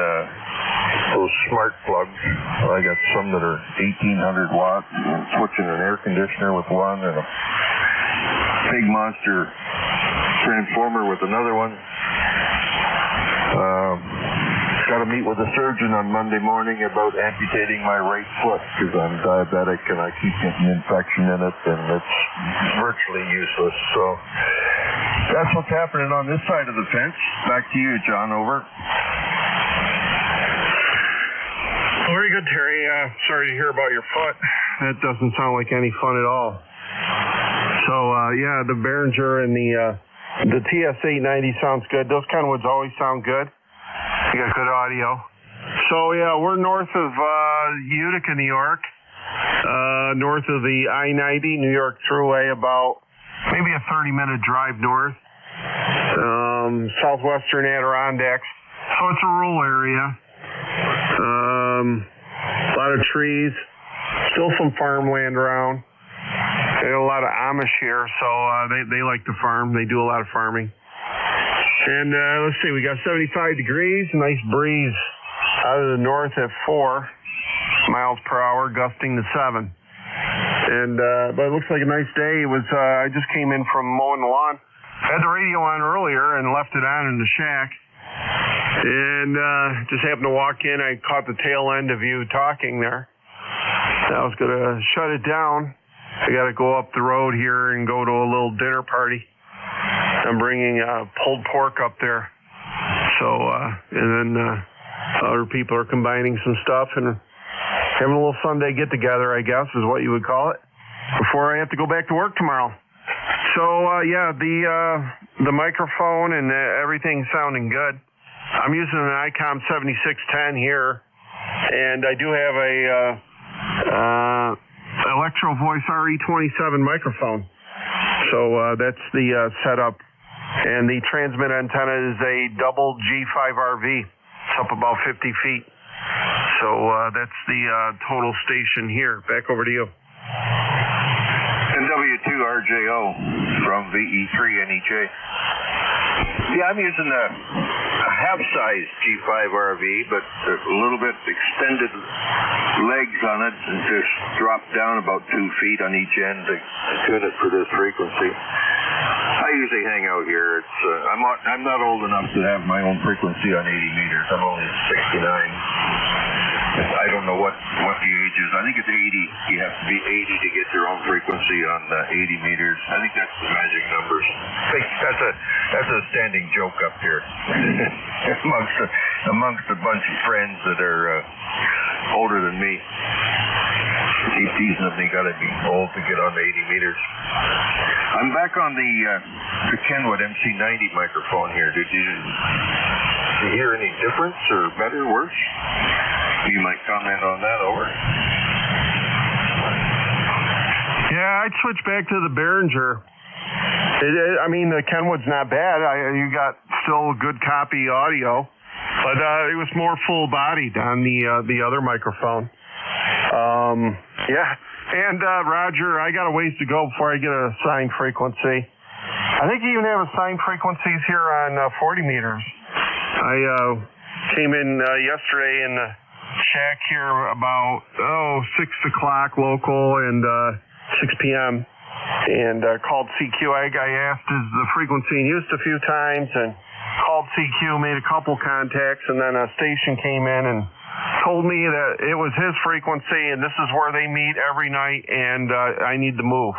those smart plugs. I got some that are 1800 watts, and switching an air conditioner with one and a big monster transformer with another one. Got to meet with a surgeon on Monday morning about amputating my right foot because I'm diabetic and I keep getting infection in it and it's virtually useless. So that's what's happening on this side of the fence. Back to you, John. Over. Very good, Terry. Sorry to hear about your foot. That doesn't sound like any fun at all. So, yeah, the Behringer and the TS890 sounds good. Those kind of ones always sound good. You got good audio. So, yeah, we're north of Utica, New York, north of the I-90 New York Thruway, about maybe a 30-minute drive north, southwestern Adirondacks. So it's a rural area. A lot of trees, still some farmland around. They got a lot of Amish here, so they like to farm. They do a lot of farming. And let's see, we got 75 degrees, nice breeze out of the north at 4 miles per hour, gusting to 7. And but it looks like a nice day. It was I just came in from mowing the lawn. I had the radio on earlier and left it on in the shack. And just happened to walk in. I caught the tail end of you talking there. I was going to shut it down I got to go up the road here and go to a little dinner party. I'm bringing pulled pork up there. So, and then other people are combining some stuff and having a little Sunday get-together, I guess, is what you would call it, before I have to go back to work tomorrow. So, yeah, the microphone and everything's sounding good. I'm using an ICOM 7610 here, and I do have a Electro Voice RE27 microphone. So that's the setup. And the transmit antenna is a double G5RV. It's up about 50 feet. So that's the total station here. Back over to you. And W2RJO from VE3NEJ. Yeah, I'm using a half-size G5RV, but a little bit extended legs on it and just drop down about 2 feet on each end to tune it for this frequency. I usually hang out here. It's I'm not old enough to have my own frequency on 80 meters. I'm only 69. I don't know what the age is. I think it's 80. You have to be 80 to get your own frequency on 80 meters. I think that's the magic numbers. That's a standing joke up here amongst a bunch of friends that are older than me. Keep teasing them. They got to be old to get on the 80 meters. I'm back on the Kenwood MC90 microphone here. Did you hear any difference or better, worse? You might comment on that, over. Yeah, I'd switch back to the Behringer. I mean, the Kenwood's not bad. You got still good copy audio, but it was more full-bodied on the other microphone. Yeah, and Roger, I got a ways to go before I get a assigned frequency. I think you even have assigned frequencies here on 40 meters. I came in yesterday in the shack here about 6 o'clock local and 6 p.m. and called CQ. I asked is the frequency in use a few times and called CQ, made a couple contacts, and then a station came in and told me that it was his frequency and this is where they meet every night and I need to move.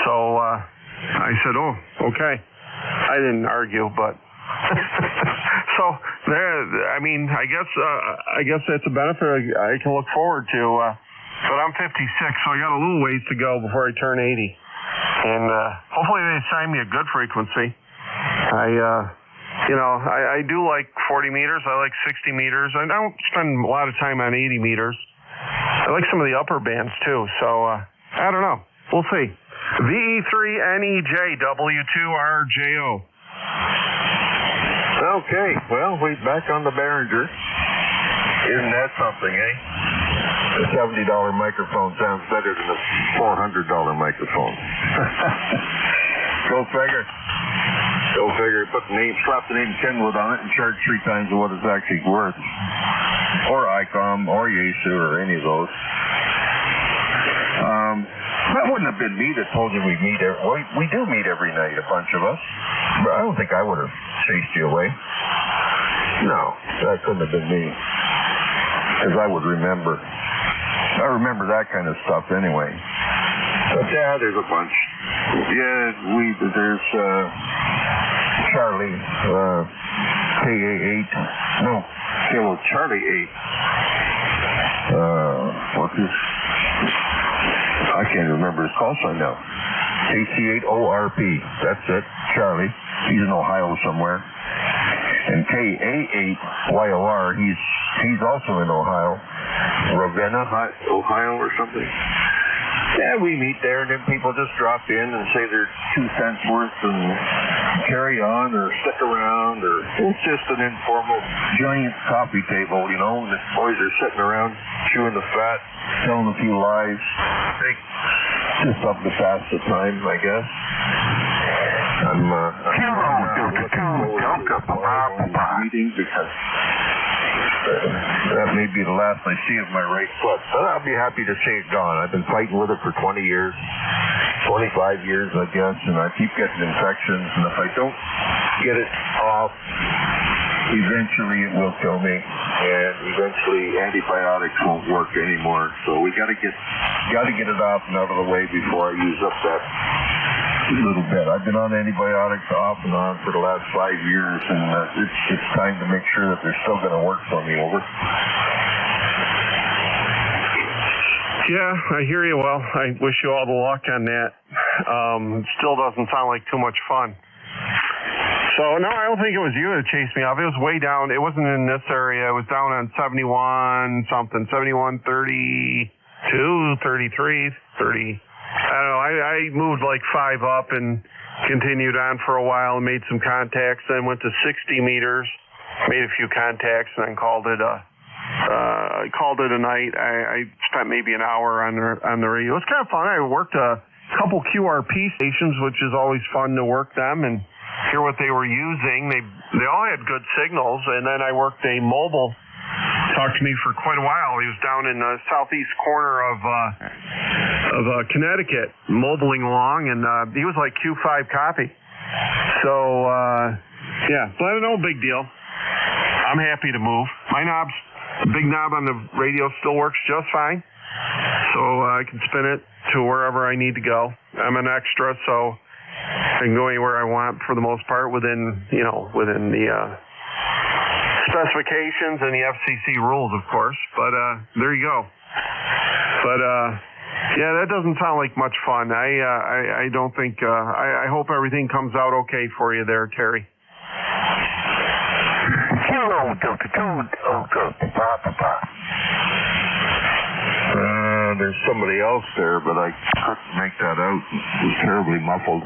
So I said, oh, okay. I didn't argue, but so there. I mean, I guess that's a benefit I can look forward to. But I'm 56, so I got a little ways to go before I turn 80, and hopefully they assign me a good frequency. I do like 40 meters. I like 60 meters. I don't spend a lot of time on 80 meters. I like some of the upper bands too. So I don't know. We'll see. VE3NEJ W2RJO. Okay, well, we're back on the Behringer. Isn't that something, eh? The $70 microphone sounds better than the $400 microphone. Go figure. Go figure. Slap the name Kenwood on it and charge 3 times of what it's actually worth. Or ICOM, or Yaesu, or any of those. That wouldn't have been me that told you we meet. We do meet every night, a bunch of us. But I don't think I would have chased you away. No, that couldn't have been me. Because I would remember. I remember that kind of stuff anyway. But yeah, there's a bunch. Yeah, there's Charlie, KA8. No, Kilo Charlie 8. What's his? I can't remember his call sign now. KC8ORP. That's it. Charlie. He's in Ohio somewhere. And KA8YOR. He's also in Ohio. Ravenna, Ohio or something. Yeah, we meet there, and then people just drop in and say their 2 cents worth and carry on or stick around, or it's just an informal giant coffee table, and the boys are sitting around chewing the fat, telling a few lies. Just something to pass the time, I guess. I'm looking forward to the meeting because that may be the last I see of my right foot. But I'll be happy to see it gone. I've been fighting with it for 20 years, 25 years, I guess, and I keep getting infections. And if I don't get it off eventually it will kill me, and eventually antibiotics won't work anymore. So we got to get it off and out of the way before I use up that little bit. I've been on antibiotics off and on for the last 5 years, and it's time to make sure that they're still going to work for me. Over. Yeah, I hear you. Well, I wish you all the luck on that. It still doesn't sound like too much fun. So, no, I don't think it was you that chased me off. It was way down. It wasn't in this area. It was down on 71 something, 71, 32, 33, 30. I don't know. I moved like 5 up and continued on for a while and made some contacts. Then went to 60 meters, made a few contacts, and then called it a night. I spent maybe an hour on the radio. It was kind of fun. I worked a couple QRP stations, which is always fun to work them and hear what they were using. They all had good signals, and then I worked a mobile. Talked to me for quite a while. He was down in the southeast corner of Connecticut, mobiling along, and he was like Q5 copy. So yeah, but I don't know, big deal. I'm happy to move. My big knob on the radio still works just fine, so I can spin it to wherever I need to go. I'm an extra, so I can go anywhere I want for the most part within the specifications and the FCC rules, of course. But there you go. But yeah, that doesn't sound like much fun. I don't think. I hope everything comes out okay for you there, Terry. Hello, Delta 2, Delta Papa. There's somebody else there, but I couldn't make that out. It was terribly muffled.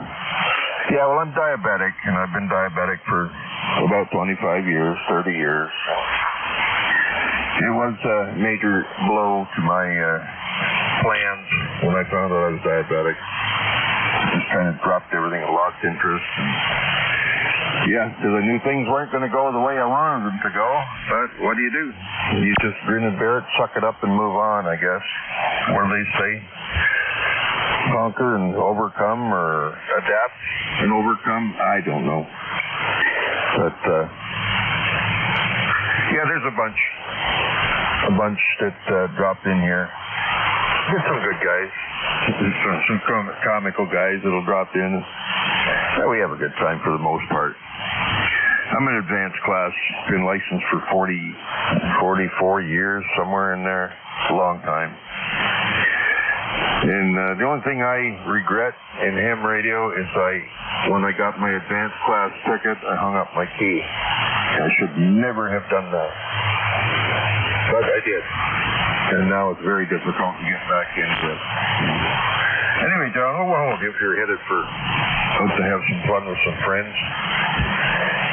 Yeah, well, I'm diabetic, and I've been diabetic for about 25 years, 30 years. It was a major blow to my plans when I found out I was diabetic. Just kind of dropped everything and lost interest. Yeah, because I knew things weren't going to go the way I wanted them to go. But what do? You just grin and bear it, suck it up, and move on, I guess. What do they say? Conquer and overcome, or adapt and overcome? I don't know. But, yeah, there's a bunch that dropped in here. There's some good guys. Some comical guys that'll drop in. We have a good time for the most part. I'm in advanced class, been licensed for 44 years, somewhere in there. It's a long time. And the only thing I regret in ham radio is when I got my advanced class ticket, I hung up my key. I should never have done that. But I did. And now it's very difficult to get back into it. Anyway, John, well, if you're headed out to have some fun with some friends.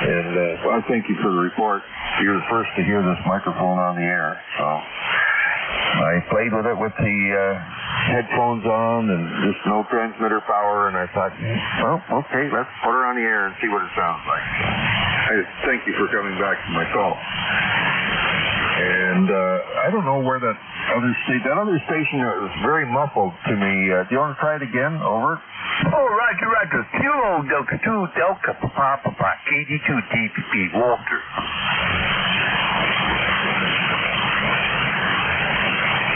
And I thank you for the report. You're the first to hear this microphone on the air. So I played with it with the headphones on and just no transmitter power, and I thought, well, okay, let's put her on the air and see what it sounds like. I thank you for coming back to my call. And I don't know where that other station was very muffled to me. Do you want to try it again? Over. Oh, Roger. Kilo Delta 2, Delta Papa, KD2 DPP, Walter.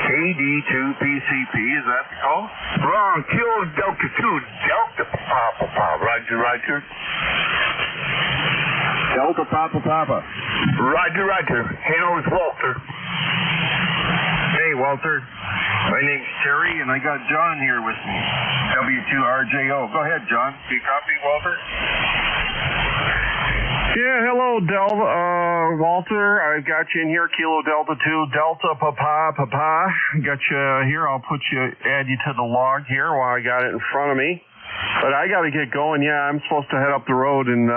KD2PCP, is that the call? Wrong, Kilo Delta 2, Delta Papa, Roger. Delta Papa. Roger. Hello, it's Walter. Hey, Walter. My name's Terry, and I got John here with me. W2RJO. Go ahead, John. Do you copy, Walter? Yeah, hello, Walter. I've got you in here, Kilo Delta 2, Delta Papa. Got you here. I'll add you to the log here while I got it in front of me. But I got to get going. Yeah, I'm supposed to head up the road and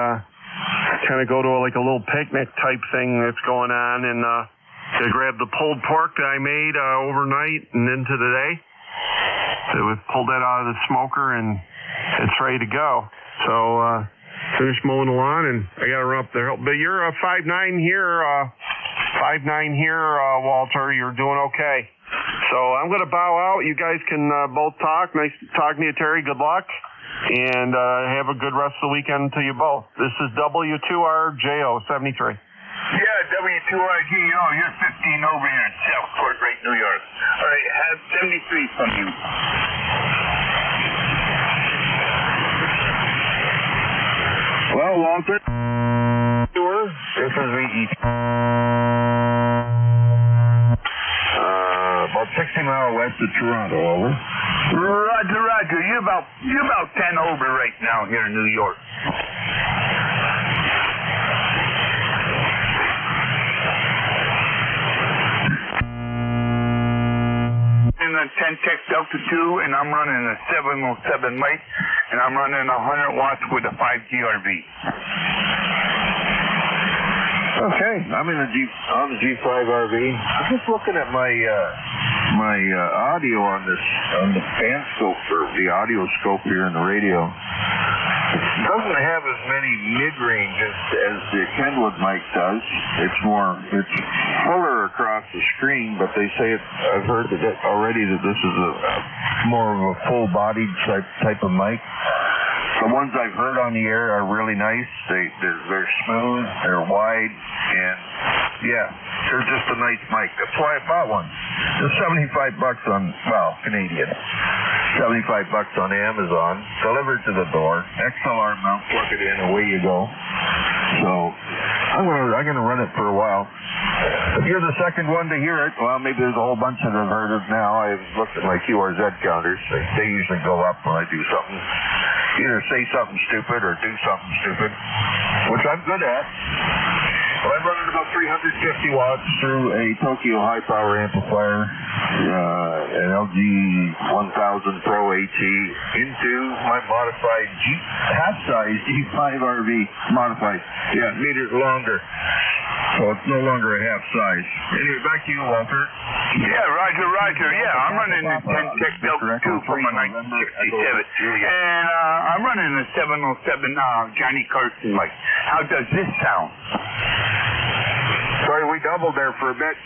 kind of go to a little picnic type thing that's going on, and I grabbed the pulled pork that I made overnight and into the day. So we pulled that out of the smoker, and it's ready to go. So finished mowing the lawn, and I got to run up there. But you're 5'9" here, Walter. You're doing okay. So I'm going to bow out. You guys can both talk. Nice talking to you, Terry. Good luck. And have a good rest of the weekend to you both. This is W2RJO 73. W2RG, you're 15 over here in Southport, right, New York. All right, have 73 from you. Well, Walter, this is VE. About 60 miles west of Toronto, over. Roger. You're about 10 over right now here in New York. In a 10 Tech Delta 2, and I'm running a 707 mic, and I'm running 100 watts with a 5 GRV. Okay, I'm in on the G5 RV. I'm just looking at my audio on the fan scope, or the audio scope here in the radio. It doesn't have as many mid-ranges as the Kenwood mic does. It's fuller across the screen, but they say I've heard already that this is a more of a full-bodied type of mic. The ones I've heard on the air are really nice. They're smooth, they're wide, and yeah, they're just a nice mic. That's why I bought one. It's $75 Canadian. $75 on Amazon, delivered to the door. XLR mount, plug it in, away you go. So I'm gonna run it for a while. If you're the second one to hear it, well, maybe there's a whole bunch that have heard it now. I've looked at my QRZ counters. They usually go up when I do something. Either say something stupid or do something stupid, which I'm good at. Well, I'm running about 350 watts through a Tokyo high power amplifier, an LG 1000 Pro AT, into my modified half-size G5 RV, modified, meters longer. So it's no longer a half size. Anyway, back to you, Walter. Yeah, Roger. Yeah, I'm running the 10 Tech Delta 2 from a 1967. And I'm running a 707 Johnny Carson mic. How does this sound? Sorry, we doubled there for a bit.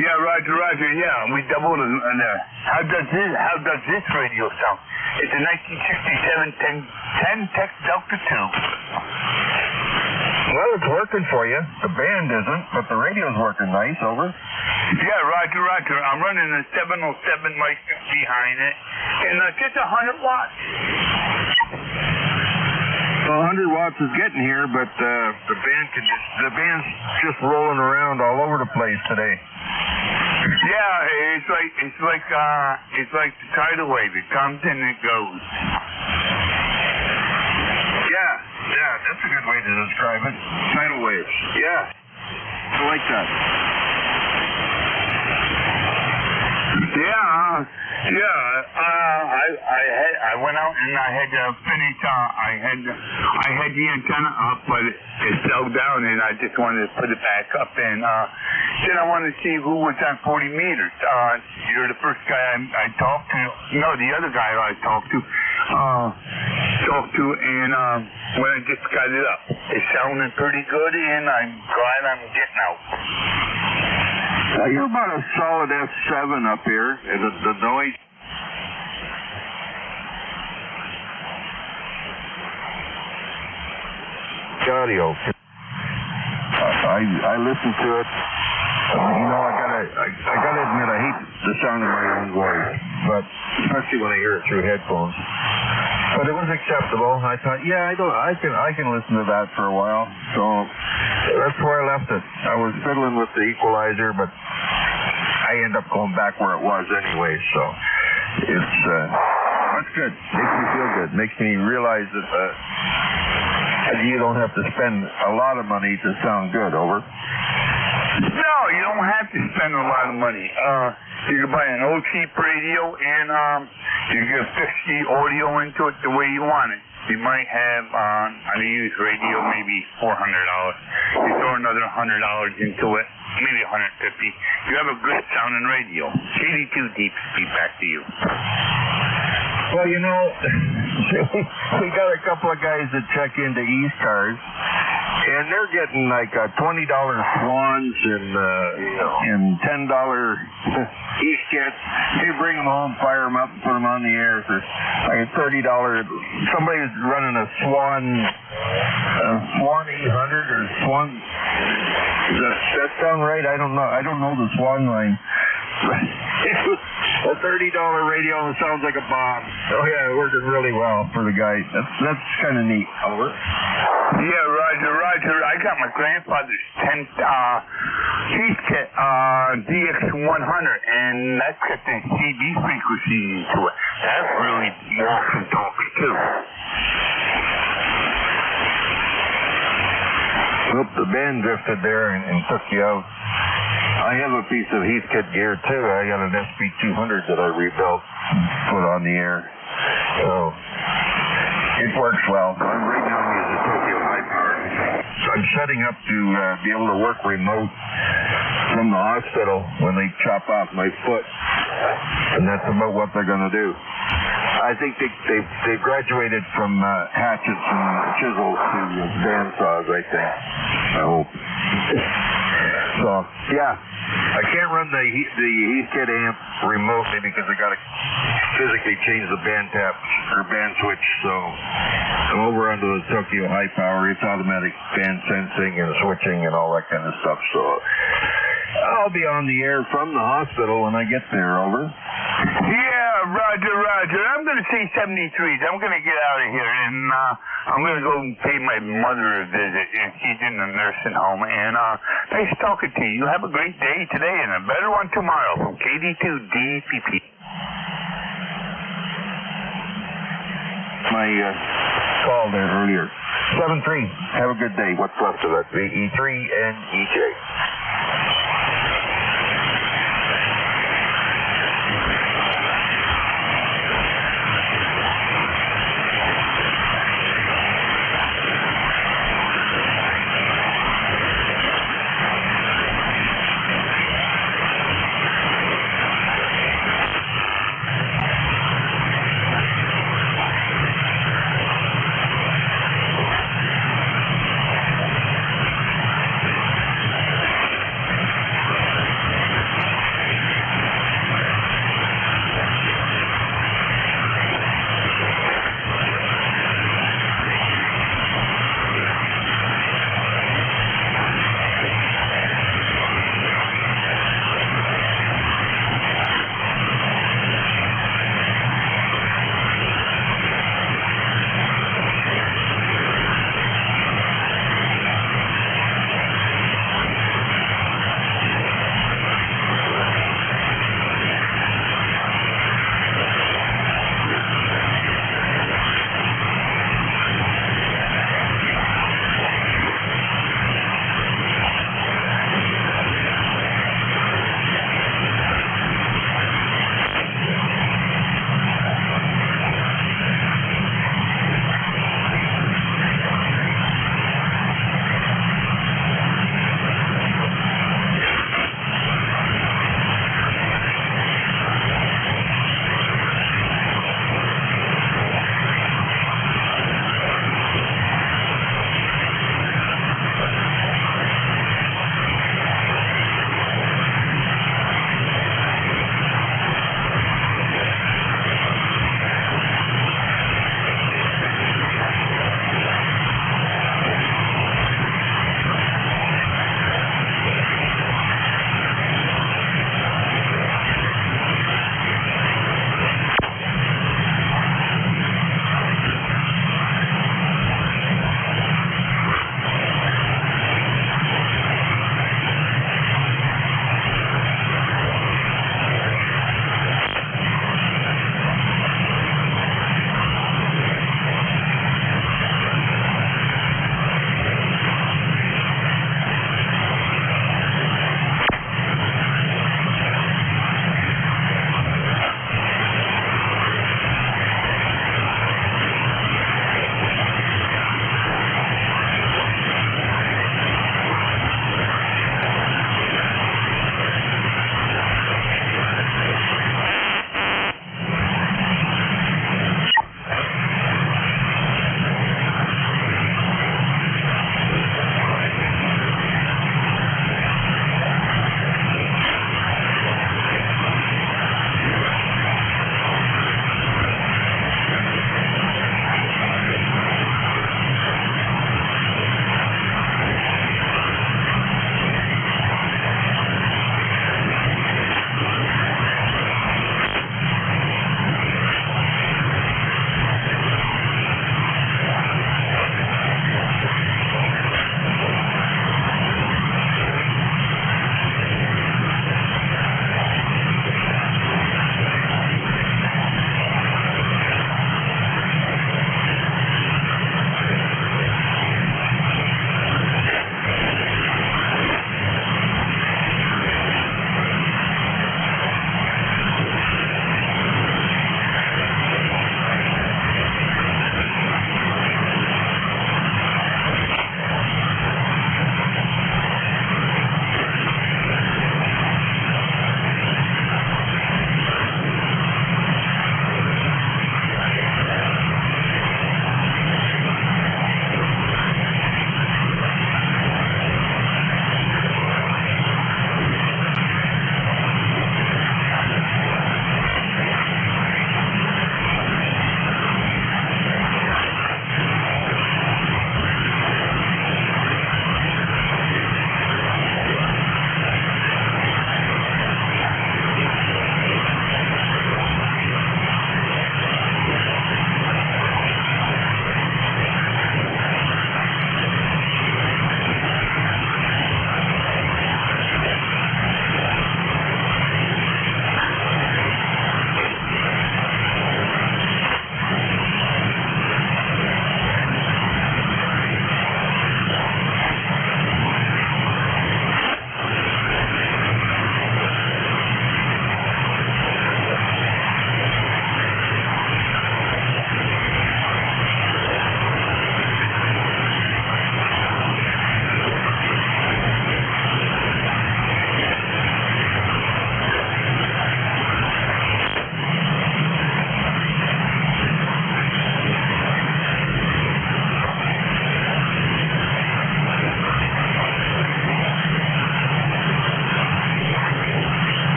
Yeah, Roger. Yeah, we doubled in there. How does this radio sound? It's a 1967 10 Tech Delta 2. Well, it's working for you. The band isn't, but the radio's working nice, over. Yeah, Roger. I'm running a 707 mic behind it, and just 100 watts. Well, 100 watts is getting here, but the band's just rolling around all over the place today. Yeah, it's like the tidal wave. It comes and it goes. Yeah, that's a good way to describe it. Tidal waves. Yeah, I like that. I went out and I had to finish. I had the antenna up, but it fell down, and I just wanted to put it back up. And then I wanted to see who was on 40 meters. You're the first guy I talked to. No, the other guy I talked to. And when I just got it up, it sounded pretty good, and I'm glad I'm getting out. You're about a solid F7 up here, and the noise. Audio. I listened to it. I gotta admit, I hate the sound of my own voice, but especially when I hear it through headphones. But it was acceptable. I thought, I can listen to that for a while. So that's where I left it. I was fiddling with the equalizer, but I end up going back where it was anyway. So it's that's good. Makes me feel good. Makes me realize that you don't have to spend a lot of money to sound good. Over. No, you don't have to spend a lot of money. You can buy an old cheap radio, and you can fix the audio into it the way you want it. You might have on a used radio maybe $400. You throw another $100 into it, maybe $150. You have a good sounding radio. CD2 Deep Speed, back to you. Well, we got a couple of guys that check into ECARS, and they're getting like $20 swans and $10 E-skits. They bring them home, fire them up, and put them on the air for like $30. Somebody's running a Swan 800 or Swan that sound right? I don't know. I don't know the swan line. A $30 radio sounds like a bomb. Oh yeah, it working really well for the guy. That's kind of neat. Over. Yeah, Roger. I got my grandfather's 10 Heathkit DX100, and that's got the CB frequency to it. That's really awesome talking too. Oop, the band drifted there and took you out. I have a piece of Heathkit gear too. I got an SP200 that I rebuilt, put on the air. So it works well. Right now I'm using Tokyo High Power. So I'm setting up to be able to work remote from the hospital when they chop off my foot. And that's about what they're going to do. I think they graduated from hatchets and chisels to bandsaws, I think. I hope. So, yeah. I can't run the Heathkit amp remotely because I got to physically change the band tap or band switch. So I'm over onto the Tokyo High Power. It's automatic band sensing and switching and all that kind of stuff. So I'll be on the air from the hospital when I get there. Over. Yeah, Roger. I'm going to see 73s. I'm going to get out of here, and I'm going to go pay my mother a visit. And she's in the nursing home. And nice talking to you. You have a great day today and a better one tomorrow from KD2DPP. My call there earlier. 7-3. Have a good day. What's left of it? VE3 and EJ.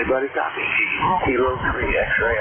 Anybody copy? Kilo 3 X-ray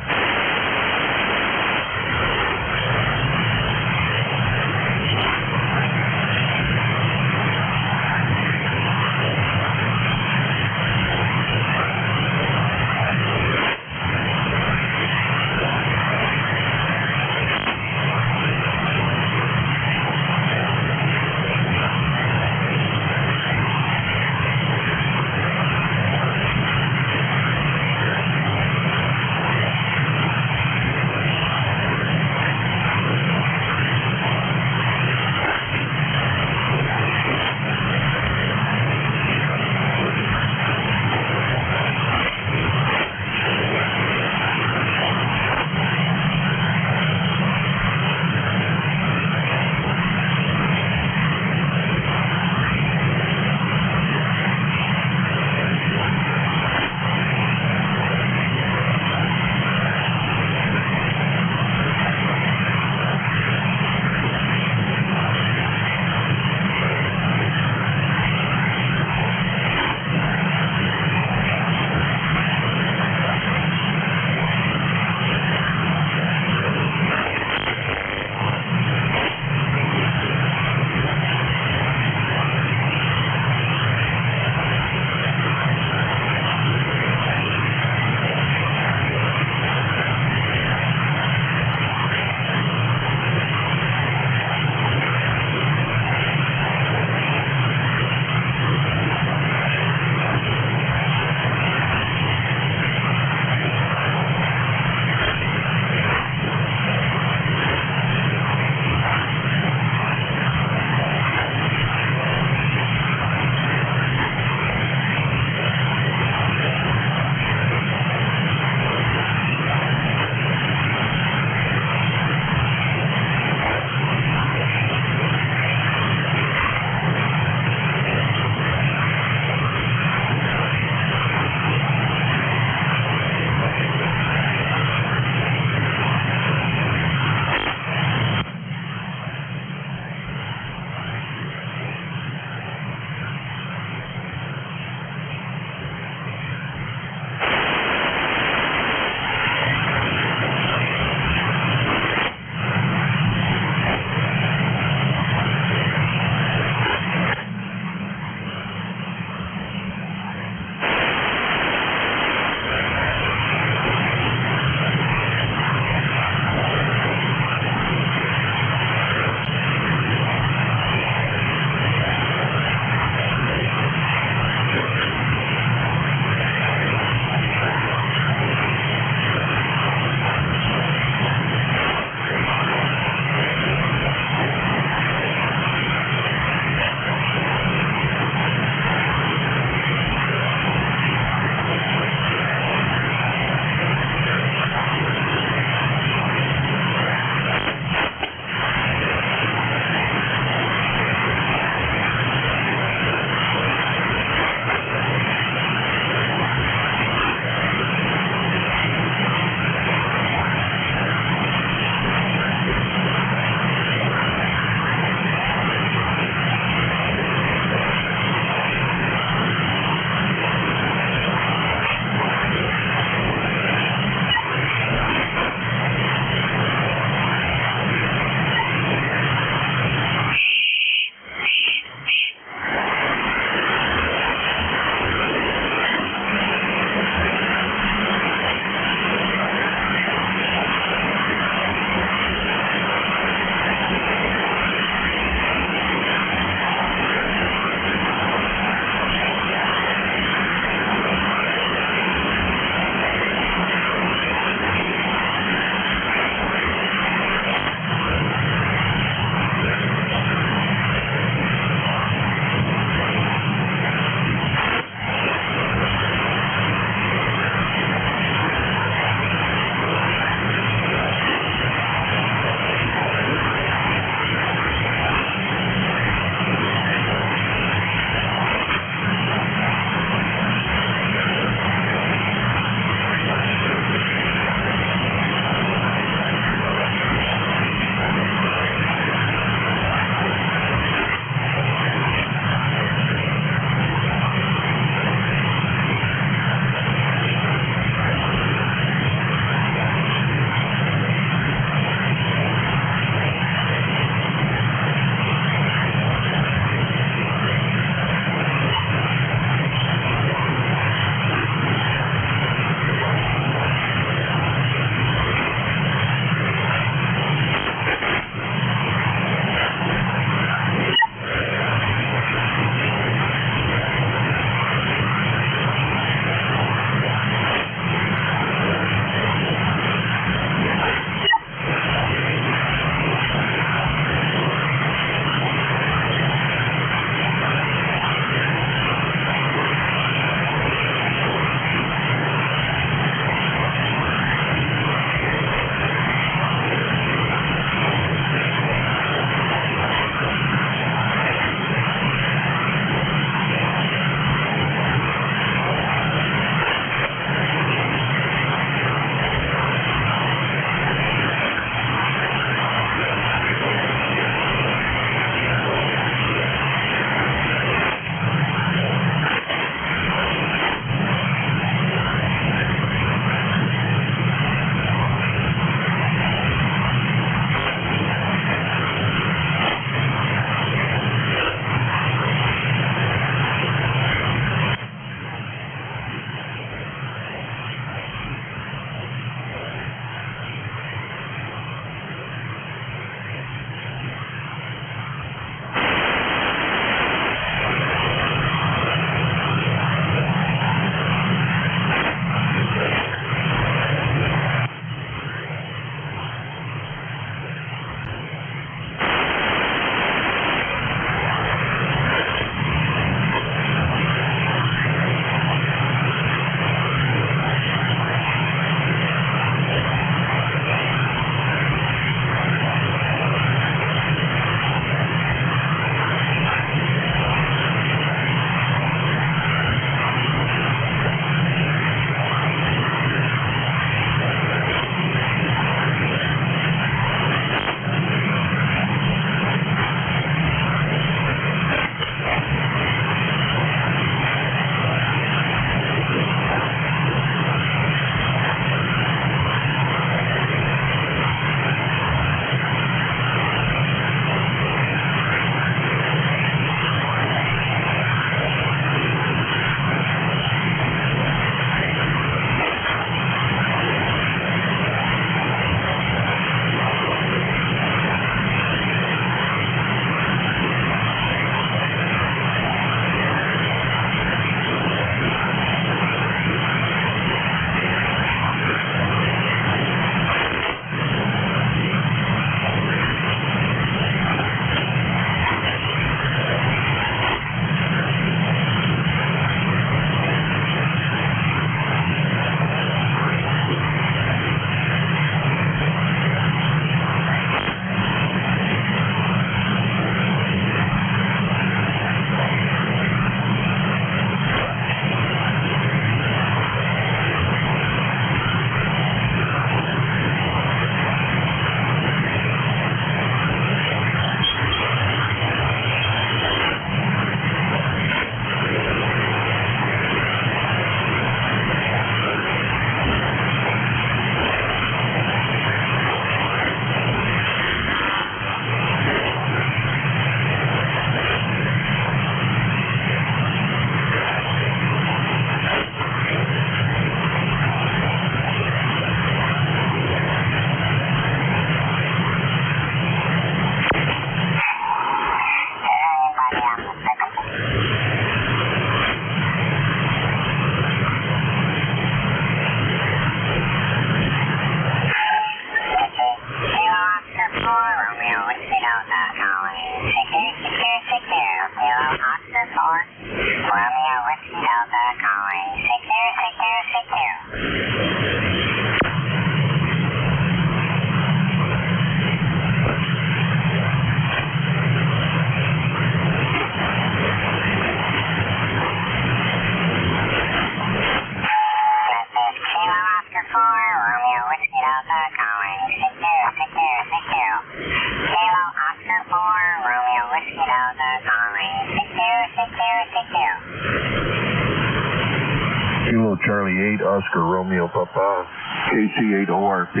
Charlie 8, Oscar Romeo Papa, KC8 ORP.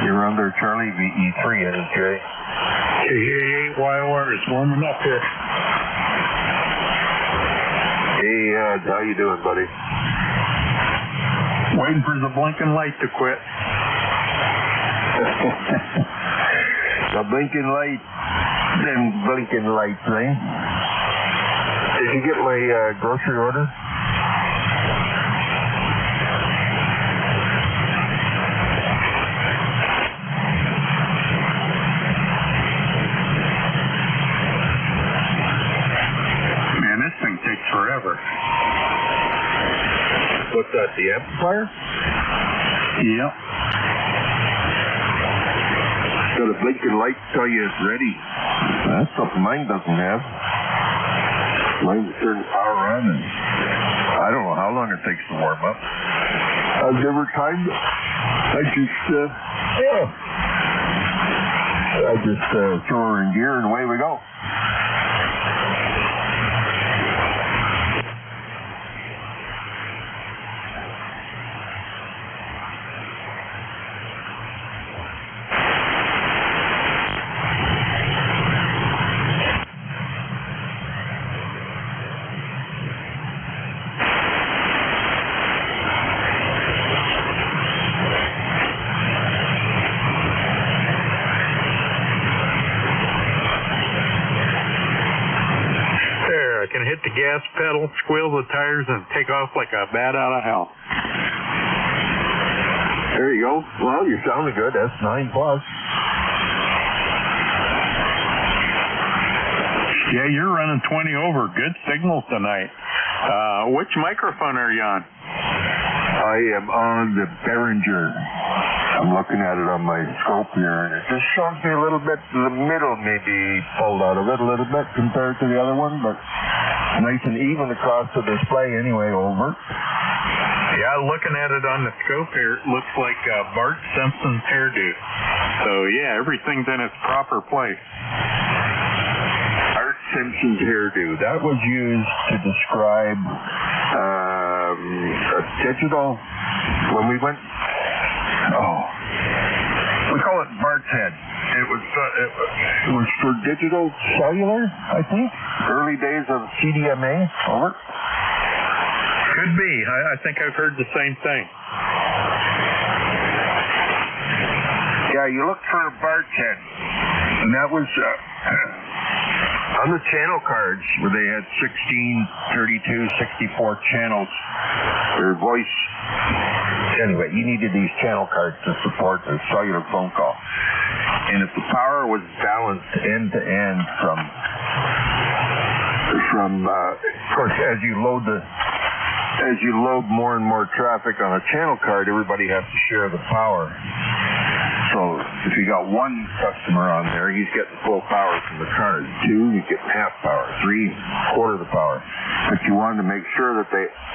You're under Charlie VE3 NJ. KC8 YOR is warming up here. Hey, Ed, how you doing, buddy? Waiting for the blinking light to quit. The blinking light, them blinking lights, eh? Did you get my grocery order? Man, this thing takes forever. What's that, the amplifier? Yep. Got a blinking light to tell you it's ready. That's something mine doesn't have. Mine turns power on, and I don't know how long it takes to warm up. I've never timed it. I just throw her in gear and away we go. Hit the gas pedal, squeal the tires, and take off like a bat out of hell. There you go. Well, you're sounding good. That's 9 plus. Yeah, you're running 20 over. Good signal tonight. Which microphone are you on? I am on the Behringer. I'm looking at it on my scope here, and it just shows me a little bit, the middle maybe pulled out of it a little bit compared to the other one, but nice and even across the display anyway, over. Yeah, looking at it on the scope here, it looks like Bart Simpson's hairdo. So, yeah, everything's in its proper place. Bart Simpson's hairdo. That was used to describe a digital, when we went, we call it Bart's head. It was for digital cellular, I think. Early days of CDMA. Over. Could be. I think I've heard the same thing. Yeah, you look for Bart's head. And that was on the channel cards where they had 16, 32, 64 channels. Their voice. Anyway, you needed these channel cards to support a cellular phone call. And if the power was balanced end to end from of course, as you load more and more traffic on a channel card, everybody has to share the power. So if you got one customer on there, he's getting full power from the card. 2, he's getting half power. 3, quarter the power. But you wanted to make sure that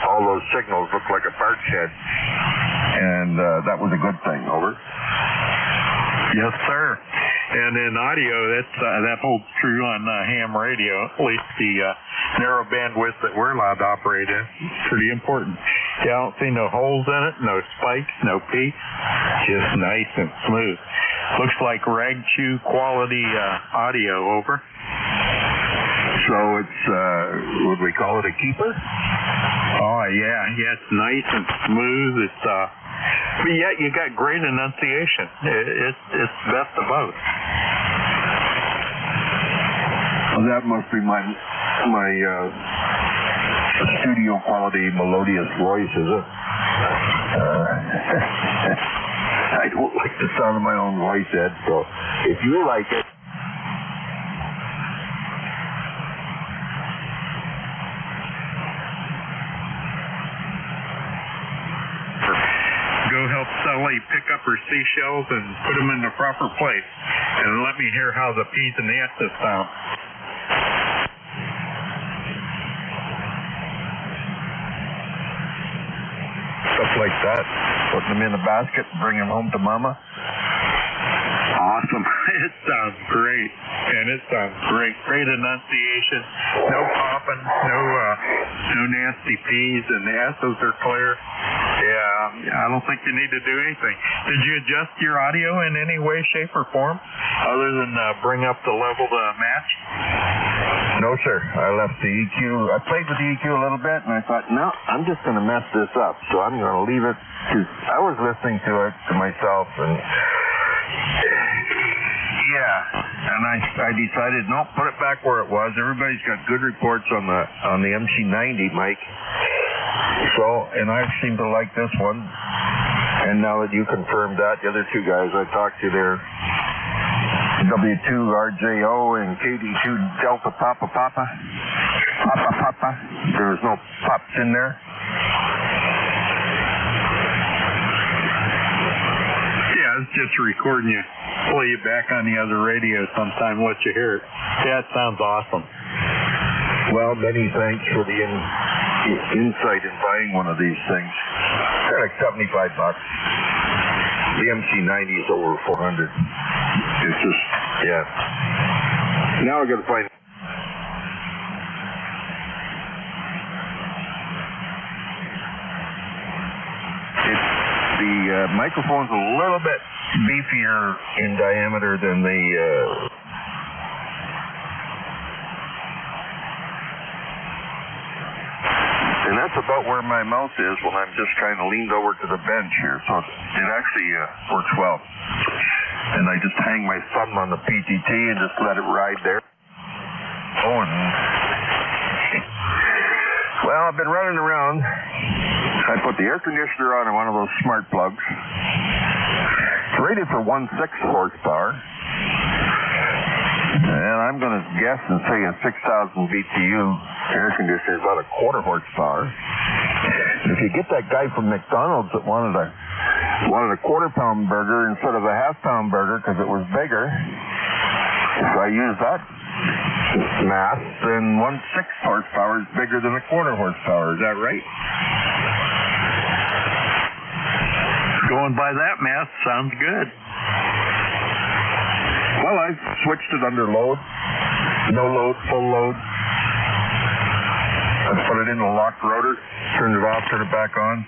all those signals look like a Bart's head, and that was a good thing. Over. Yes, sir. And in audio, that holds true on ham radio. At least the narrow bandwidth that we're allowed to operate in is pretty important. Yeah, I don't see no holes in it, no spikes, no peaks. Just nice and smooth. Looks like rag chew quality audio. Over. So it's, would we call it a keeper? Oh, yeah, it's nice and smooth. It's, but yet you got great enunciation. It's best of both. Well, that must be my studio quality melodious voice, is it? I don't like the sound of my own voice, Ed, so if you like it, go help Sully pick up her seashells and put them in the proper place. And let me hear how the P's and the S's sound. Stuff like that. Putting them in a basket and bring them home to Mama. Awesome. It sounds great. And it sounds great. Great enunciation. No popping. No nasty P's, and the S's are clear. I don't think you need to do anything. Did you adjust your audio in any way, shape, or form, other than bring up the level to match? No, sir. I left the EQ. I played with the EQ a little bit, and I thought, no, I'm just going to mess this up. So I'm going to leave it, because I was listening to it to myself, and I decided, no, put it back where it was. Everybody's got good reports on the MC90 mic. So, and I seem to like this one. And now that you confirmed that, the other two guys I talked to there, W2RJO and KD2 Delta Papa, there was no pops in there. Yeah, it's just recording you. Play you back on the other radio sometime, let you hear it. Yeah, it sounds awesome. Well, many thanks for the insight in buying one of these things. They're like $75. The MC90 is over 400. It's just, yeah. Now I got to find. The microphone's a little bit beefier in diameter than the. And that's about where my mouth is when I'm just kind of leaned over to the bench here. So it actually works well. And I just hang my thumb on the PTT and just let it ride there. Oh, and well, I've been running around. I put the air conditioner on one of those smart plugs. It's rated for 1.6 horsepower. And I'm going to guess and say a 6,000 BTU air conditioner is about a quarter horsepower. If you get that guy from McDonald's that wanted a quarter-pound burger instead of a half-pound burger because it was bigger, if I use that math, then 1.6 horsepower is bigger than a quarter horsepower. Is that right? Going by that math, sounds good. Well, I switched it under load, no load, full load. I put it in the locked rotor, turned it off, turned it back on.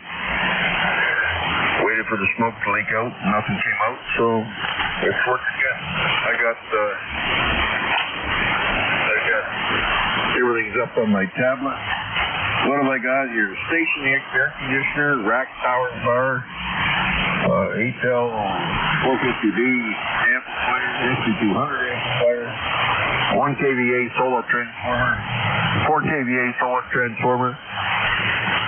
Waited for the smoke to leak out, nothing came out, so it's working good. I got everything's up on my tablet. What have I got here? Station air conditioner, rack power bar, 8L 450D amplifier, SC200 amplifier, 1 kVA solar transformer, 4 kVA solar transformer.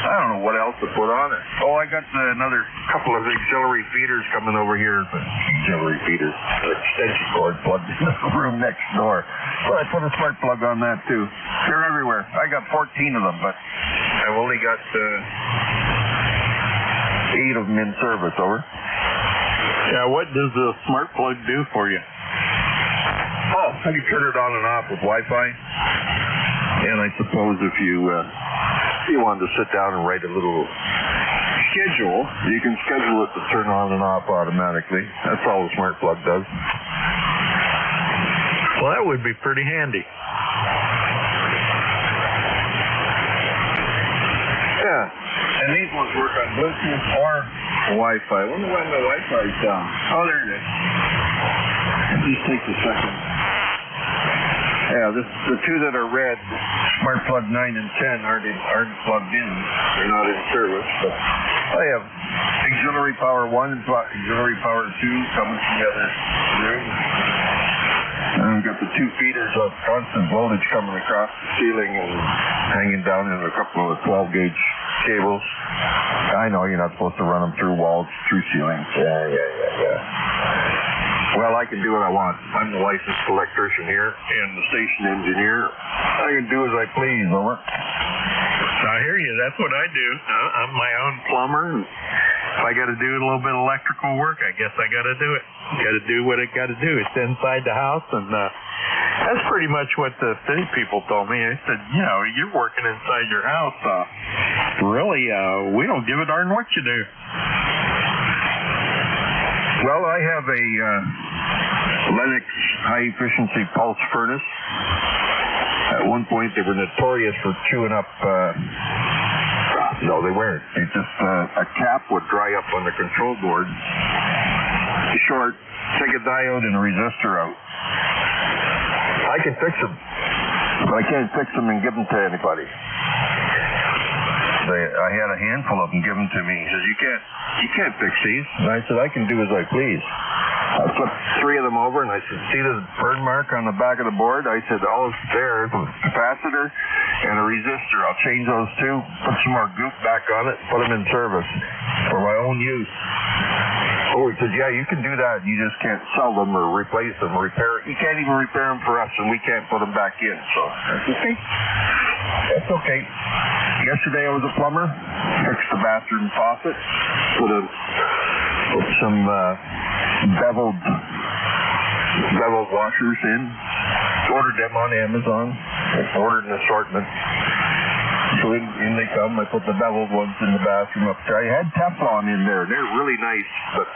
I don't know what else to put on it. Oh, I got another couple of auxiliary feeders coming over here. Auxiliary feeders, extension cord plugged in the room next door. Well, I put a smart plug on that too. They're everywhere. I got 14 of them, but I've only got 8 of them in service. Over. Yeah, what does the smart plug do for you? Oh, I can turn it on and off with Wi-Fi. And I suppose if you wanted to sit down and write a little schedule, you can schedule it to turn on and off automatically. That's all the smart plug does. Well, that would be pretty handy. Yeah, and these ones work on Bluetooth or Wi-Fi. I wonder why my Wi-Fi's down. Oh, there it is. It just takes a second. Yeah, the two that are red, Smart Plug 9 and 10, aren't plugged in. They're not in service. But I have auxiliary power 1 and auxiliary power 2 coming from the other room. And we've got the 2 feeders of constant voltage coming across the ceiling and hanging down in a couple of 12-gauge cables. I know you're not supposed to run them through walls, through ceilings. Yeah. Well, I can do what I want. I'm the licensed electrician here and the station engineer. I can do as I please, over. I hear you. That's what I do. I'm my own plumber. And if I got to do a little bit of electrical work, I guess I got to do it. Got to do what I got to do. It's inside the house, and that's pretty much what the city people told me. They said, you're working inside your house. Really, we don't give a darn what you do. Well, I have a Lennox high-efficiency pulse furnace. At one point, they were notorious for chewing up No, they weren't. It just a cap would dry up on the control board. Short, take a diode and a resistor out. I can fix them, but I can't fix them and give them to anybody. I had a handful of them given to me. He says, you can't fix these. And I said, I can do as I please. I flipped 3 of them over, and I said, see the burn mark on the back of the board? I said, all it's there is a capacitor and a resistor. I'll change those 2, put some more goop back on it, put them in service for my own use. Oh, he said, yeah, you can do that. You just can't sell them or replace them or repair. You can't even repair them for us, and we can't put them back in. So, okay. That's okay. Yesterday I was a plumber, fixed the bathroom faucet, put some beveled washers in, ordered them on Amazon, ordered an assortment. So in they come. I put the beveled ones in the bathroom up there. I had Teflon in there. They're really nice, but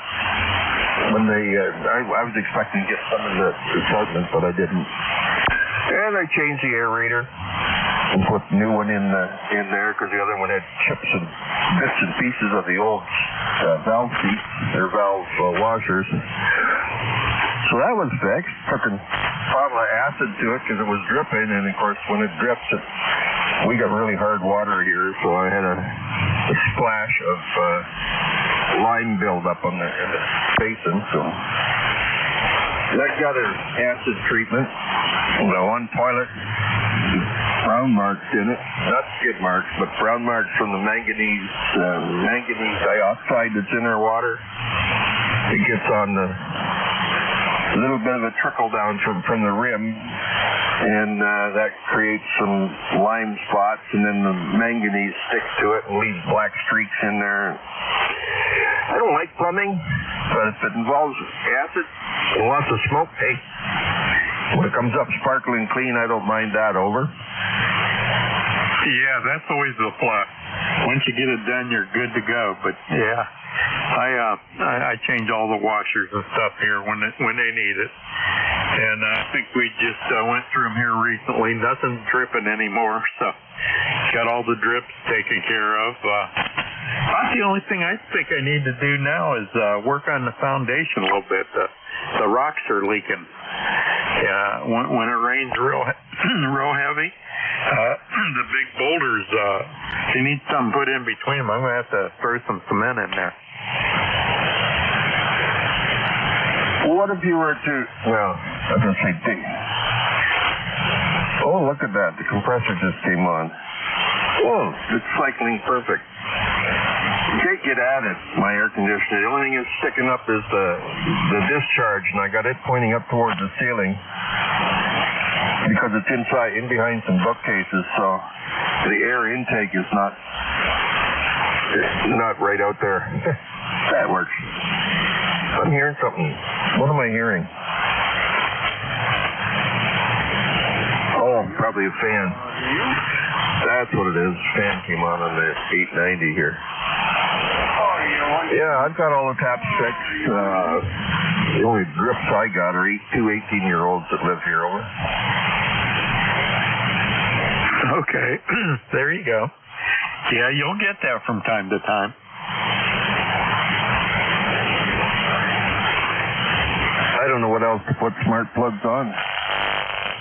when I was expecting to get some in the assortment, but I didn't. And I changed the aerator and put a new one in there because the other one had chips and bits and pieces of the old valve seats, or valve washers. So that was fixed. Took a bottle of acid to it because it was dripping, and of course when it drips, we got really hard water here, so I had a splash of lime buildup in the basin. So that got an acid treatment. The one toilet, brown marks in it, not skid marks, but brown marks from the manganese dioxide that's in our water. It gets on the little bit of a trickle down from the rim, and that creates some lime spots, and then the manganese sticks to it and leaves black streaks in there. I don't like plumbing, but if it involves acid and lots of smoke, hey, when it comes up sparkling clean, I don't mind that over. Yeah, that's always the plus. Once you get it done, you're good to go. But yeah, I change all the washers and stuff here when they need it. And I think we just went through them here recently. Nothing's dripping anymore, so got all the drips taken care of. About the only thing I think I need to do now is work on the foundation a little bit. The rocks are leaking. Yeah, when it rains real heavy, the big boulders, you need something put in between them. I'm going to have to throw some cement in there. What if you were to, well, I was going to say dig. Oh, look at that. The compressor just came on. Oh, it's cycling perfect. You can't get at it, my air conditioner. The only thing that's sticking up is the discharge, and I got it pointing up towards the ceiling because it's in behind some bookcases, so the air intake is not right out there. That works. I'm hearing something. What am I hearing? Oh, probably a fan. That's what it is. Fan came on the 890 here. Yeah, I've got all the taps fixed. The only drips I got are 2 18-year-olds that live here over. Okay, there you go. Yeah, you'll get that from time to time. I don't know what else to put smart plugs on.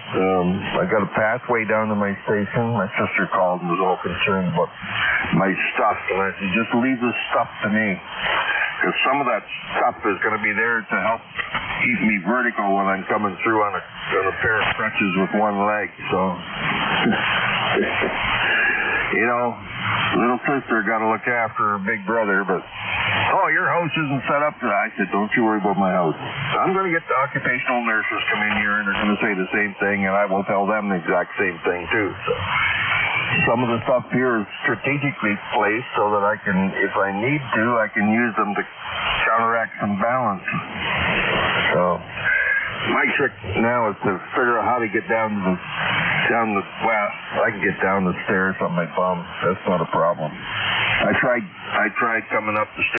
I got a pathway down to my station. My sister called and was all concerned about my stuff. And I said, just leave the stuff to me. Because some of that stuff is going to be there to help keep me vertical when I'm coming through on a pair of crutches with one leg. So, you know, little sister got to look after her big brother, but your house isn't set up. I said, don't you worry about my house. I'm going to get the occupational nurses come in here, and they're going to say the same thing, and I will tell them the exact same thing, too. So some of the stuff here is strategically placed so that I can, if I need to, I can use them to counteract some balance. So my trick now is to figure out how to get down the I can get down the stairs on my bum. That's not a problem. I tried coming up the stairs.